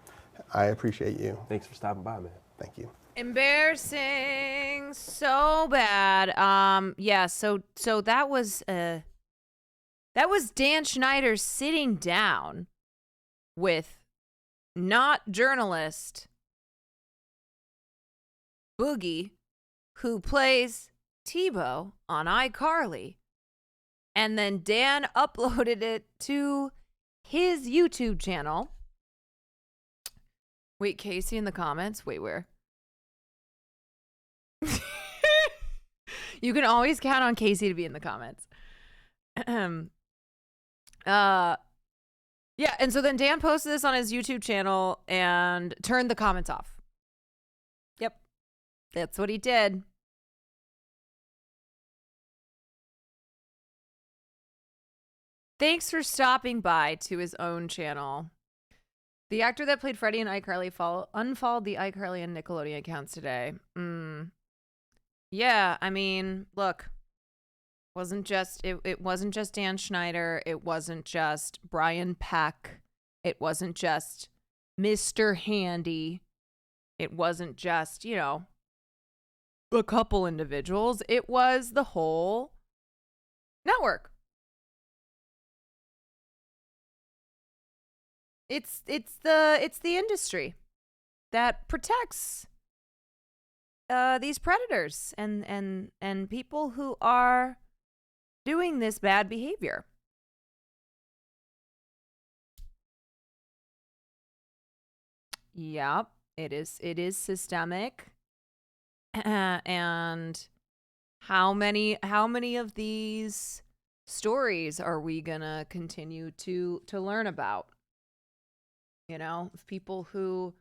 I appreciate you. Thanks for stopping by, man. Thank you. Embarrassing, so bad. Yeah. So that was Dan Schneider sitting down with not journalist Boogie, who plays Tebow on iCarly, and then Dan uploaded it to his YouTube channel. Wait, Casey in the comments. Wait, where? You can always count on Casey to be in the comments. Yeah, and so then Dan posted this on his YouTube channel and turned the comments off. Yep. That's what he did. Thanks for stopping by to his own channel. The actor that played Freddie in iCarly unfollowed the iCarly and Nickelodeon accounts today. Yeah, I mean, look, it wasn't just Dan Schneider. It wasn't just Brian Peck. It wasn't just Mr. Handy. It wasn't just, a couple individuals. It was the whole network. It's the industry that protects these predators and people who are doing this bad behavior. Yep, it is systemic. And how many of these stories are we gonna continue to learn about? Of people who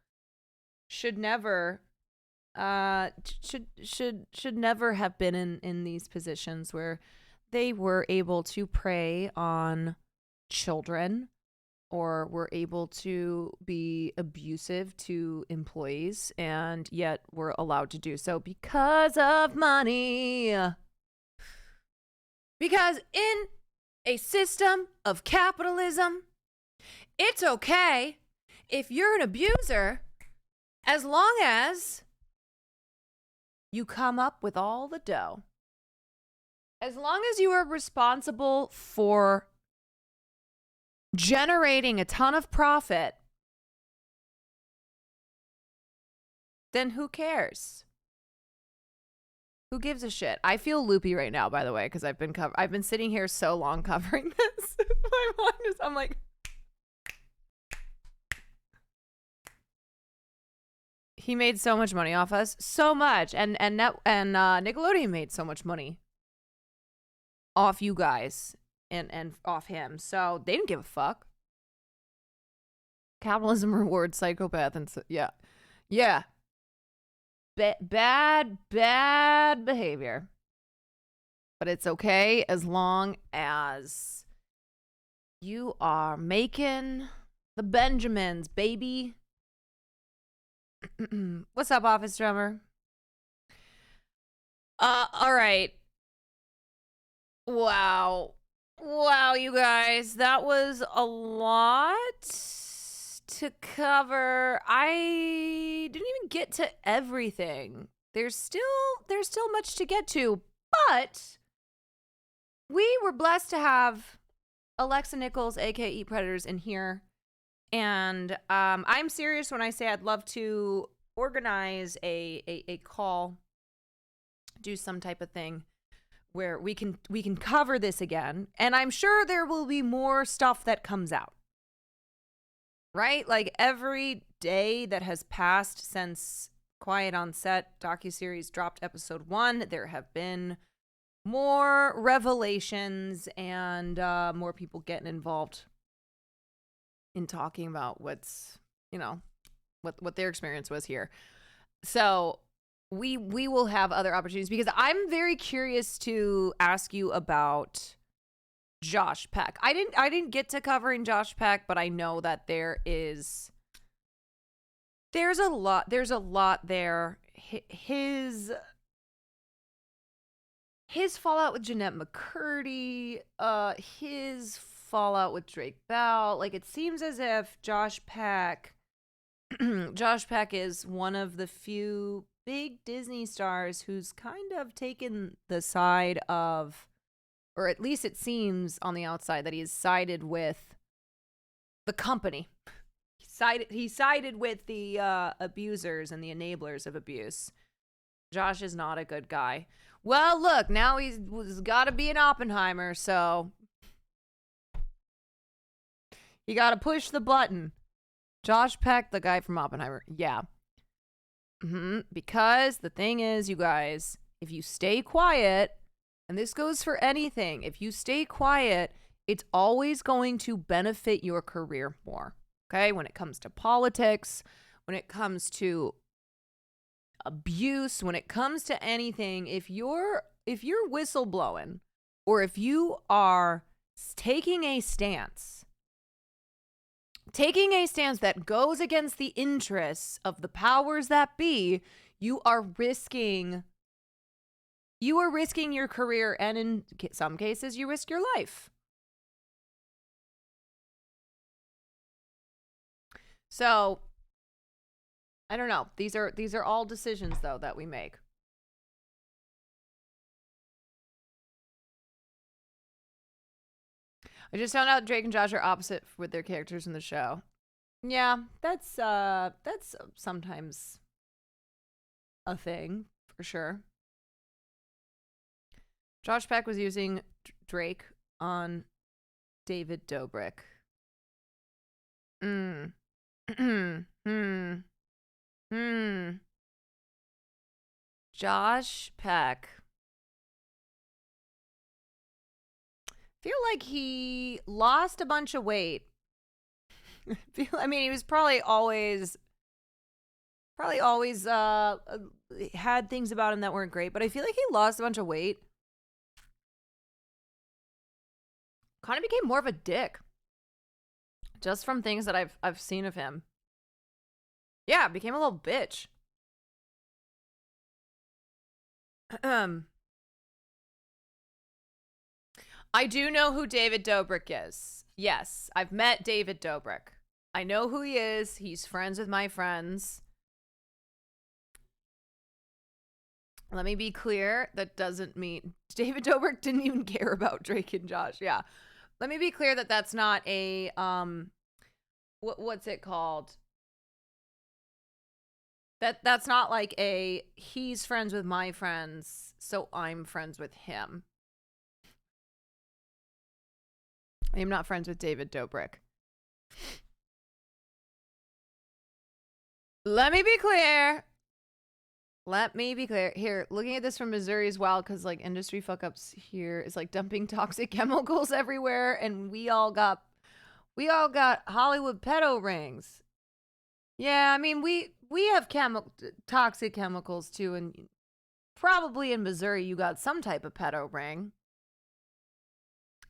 should never should never have been in these positions where they were able to prey on children or were able to be abusive to employees, and yet were allowed to do so because of money. Because in a system of capitalism, it's okay if you're an abuser, as long as you come up with all the dough. As long as you are responsible for generating a ton of profit, then who cares? Who gives a shit? I feel loopy right now, by the way, because I've been sitting here so long covering this. My mind is, I'm like, he made so much money off us, so much, and Nickelodeon made so much money off you guys and off him, so they didn't give a fuck. Capitalism rewards psychopath, and so, yeah, bad behavior, but it's okay as long as you are making the Benjamins, baby. What's up, office drummer? All right. Wow, you guys, that was a lot to cover. I didn't even get to everything. There's still much to get to, but we were blessed to have Alexa Nichols, aka Eat Predators, in here. And I'm serious when I say I'd love to organize a call, do some type of thing where we can cover this again. And I'm sure there will be more stuff that comes out. Right? Like every day that has passed since Quiet on Set docuseries dropped episode 1, there have been more revelations and more people getting involved in talking about what's, what their experience was here. So we will have other opportunities, because I'm very curious to ask you about Josh Peck. I didn't get to covering Josh Peck, but I know that there's a lot there. His fallout with Jeanette McCurdy, his fallout with Drake Bell. Like, it seems as if Josh Peck is one of the few big Disney stars who's kind of taken the side of, or at least it seems on the outside that he's sided with the company. He sided with the abusers and the enablers of abuse. Josh is not a good guy. Well, look, now he's got to be an Oppenheimer, so you got to push the button. Josh Peck, the guy from Oppenheimer. Yeah. Because the thing is, you guys, if you stay quiet, and this goes for anything, if you stay quiet, it's always going to benefit your career more. Okay? When it comes to politics, when it comes to abuse, when it comes to anything, if you're whistleblowing, or if you are taking a stance that goes against the interests of the powers that be, you are risking your career, and in some cases you risk your life. So I don't know. These are all decisions though that we make. I just found out Drake and Josh are opposite with their characters in the show. Yeah, that's sometimes a thing for sure. Josh Peck was using Drake on David Dobrik. Josh Peck. Feel like he lost a bunch of weight. I mean, he was probably always had things about him that weren't great, but I feel like he lost a bunch of weight. Kind of became more of a dick. Just from things that I've seen of him. Yeah, became a little bitch. I do know who David Dobrik is. Yes, I've met David Dobrik. I know who he is. He's friends with my friends. Let me be clear. That doesn't mean David Dobrik didn't even care about Drake and Josh. Yeah. Let me be clear that that's not a what's it called? That's not like a he's friends with my friends, so I'm friends with him. I am not friends with David Dobrik. Let me be clear. Here, looking at this from Missouri as well, because like industry fuck ups here is like dumping toxic chemicals everywhere, and we all got Hollywood pedo rings. Yeah, I mean we have toxic chemicals too, and probably in Missouri you got some type of pedo ring.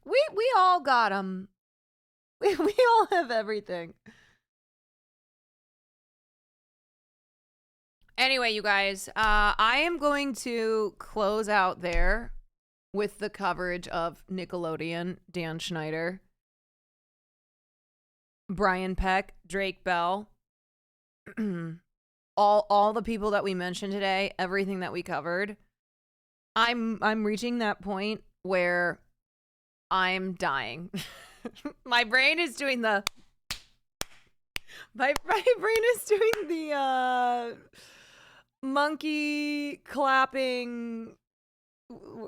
We all got them. We all have everything. Anyway, you guys, I am going to close out there with the coverage of Nickelodeon, Dan Schneider, Brian Peck, Drake Bell, all the people that we mentioned today, everything that we covered. I'm reaching that point where I'm dying. My brain is doing the monkey clapping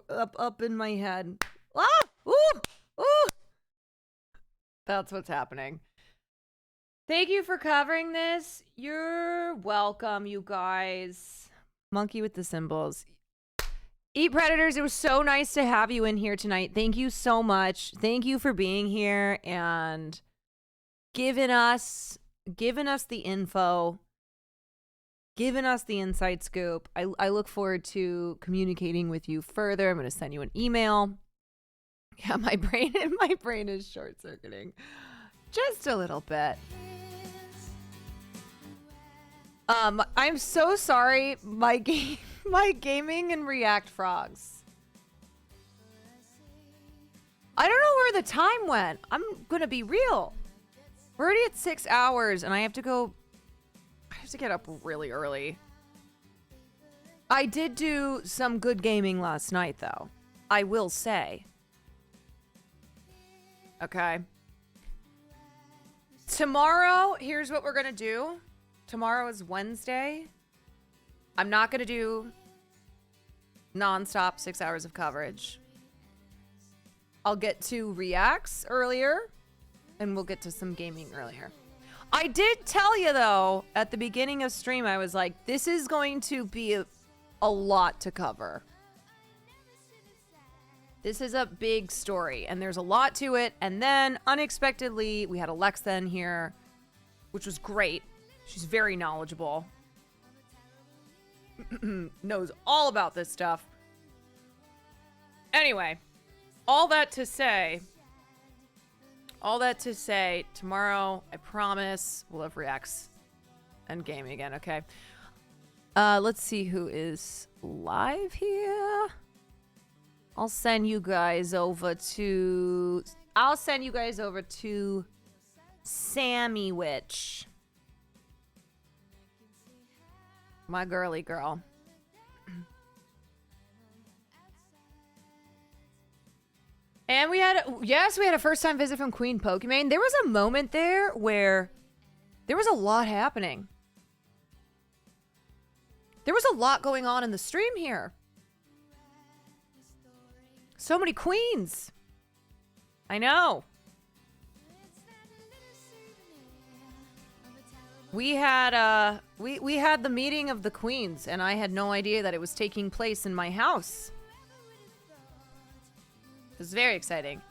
up in my head. Ah! Ooh! Ooh! That's what's happening. Thank you for covering this. You're welcome, you guys. Monkey with the symbols. Eat Predators, it was so nice to have you in here tonight. Thank you so much. Thank you for being here and giving us the info, giving us the inside scoop. I look forward to communicating with you further. I'm going to send you an email. Yeah, my brain is short-circuiting just a little bit. I'm so sorry. My gaming and React Frogs. I don't know where the time went. I'm going to be real. We're already at 6 hours and I have to get up really early. I did do some good gaming last night though. I will say. Okay. Tomorrow, here's what we're going to do. Tomorrow is Wednesday. I'm not going to do nonstop 6 hours of coverage. I'll get to reacts earlier, and we'll get to some gaming earlier. I did tell you, though, at the beginning of stream, I was like, this is going to be a lot to cover. This is a big story, and there's a lot to it. And then, unexpectedly, we had Alexa in here, which was great. She's very knowledgeable. Knows all about this stuff. Anyway, all that to say, tomorrow, I promise, we'll have reacts and gaming again, okay? Let's see who is live here. I'll send you guys over to Sammy Witch. My girly girl. And we had a first time visit from Queen Pokimane. There was a moment there where there was a lot happening. There was a lot going on in the stream here. So many queens. I know. We had we had the meeting of the queens, and I had no idea that it was taking place in my house. It was very exciting.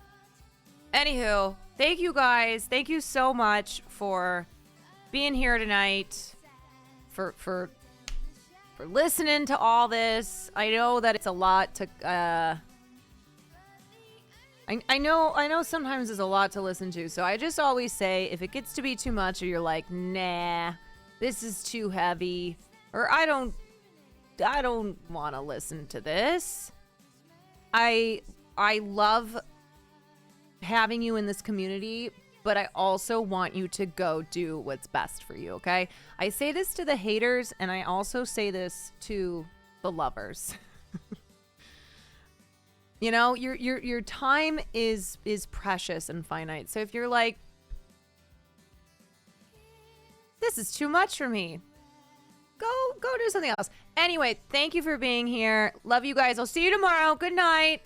Anywho, thank you guys. Thank you so much for being here tonight. For listening to all this. I know that it's a lot to I know sometimes it's a lot to listen to, so I just always say if it gets to be too much or you're like, nah, this is too heavy, or I don't want to listen to this. I love having you in this community, but I also want you to go do what's best for you, okay? I say this to the haters, and I also say this to the lovers. You know, your time is precious and finite. So if you're like, this is too much for me, go do something else. Anyway, thank you for being here. Love you guys. I'll see you tomorrow. Good night.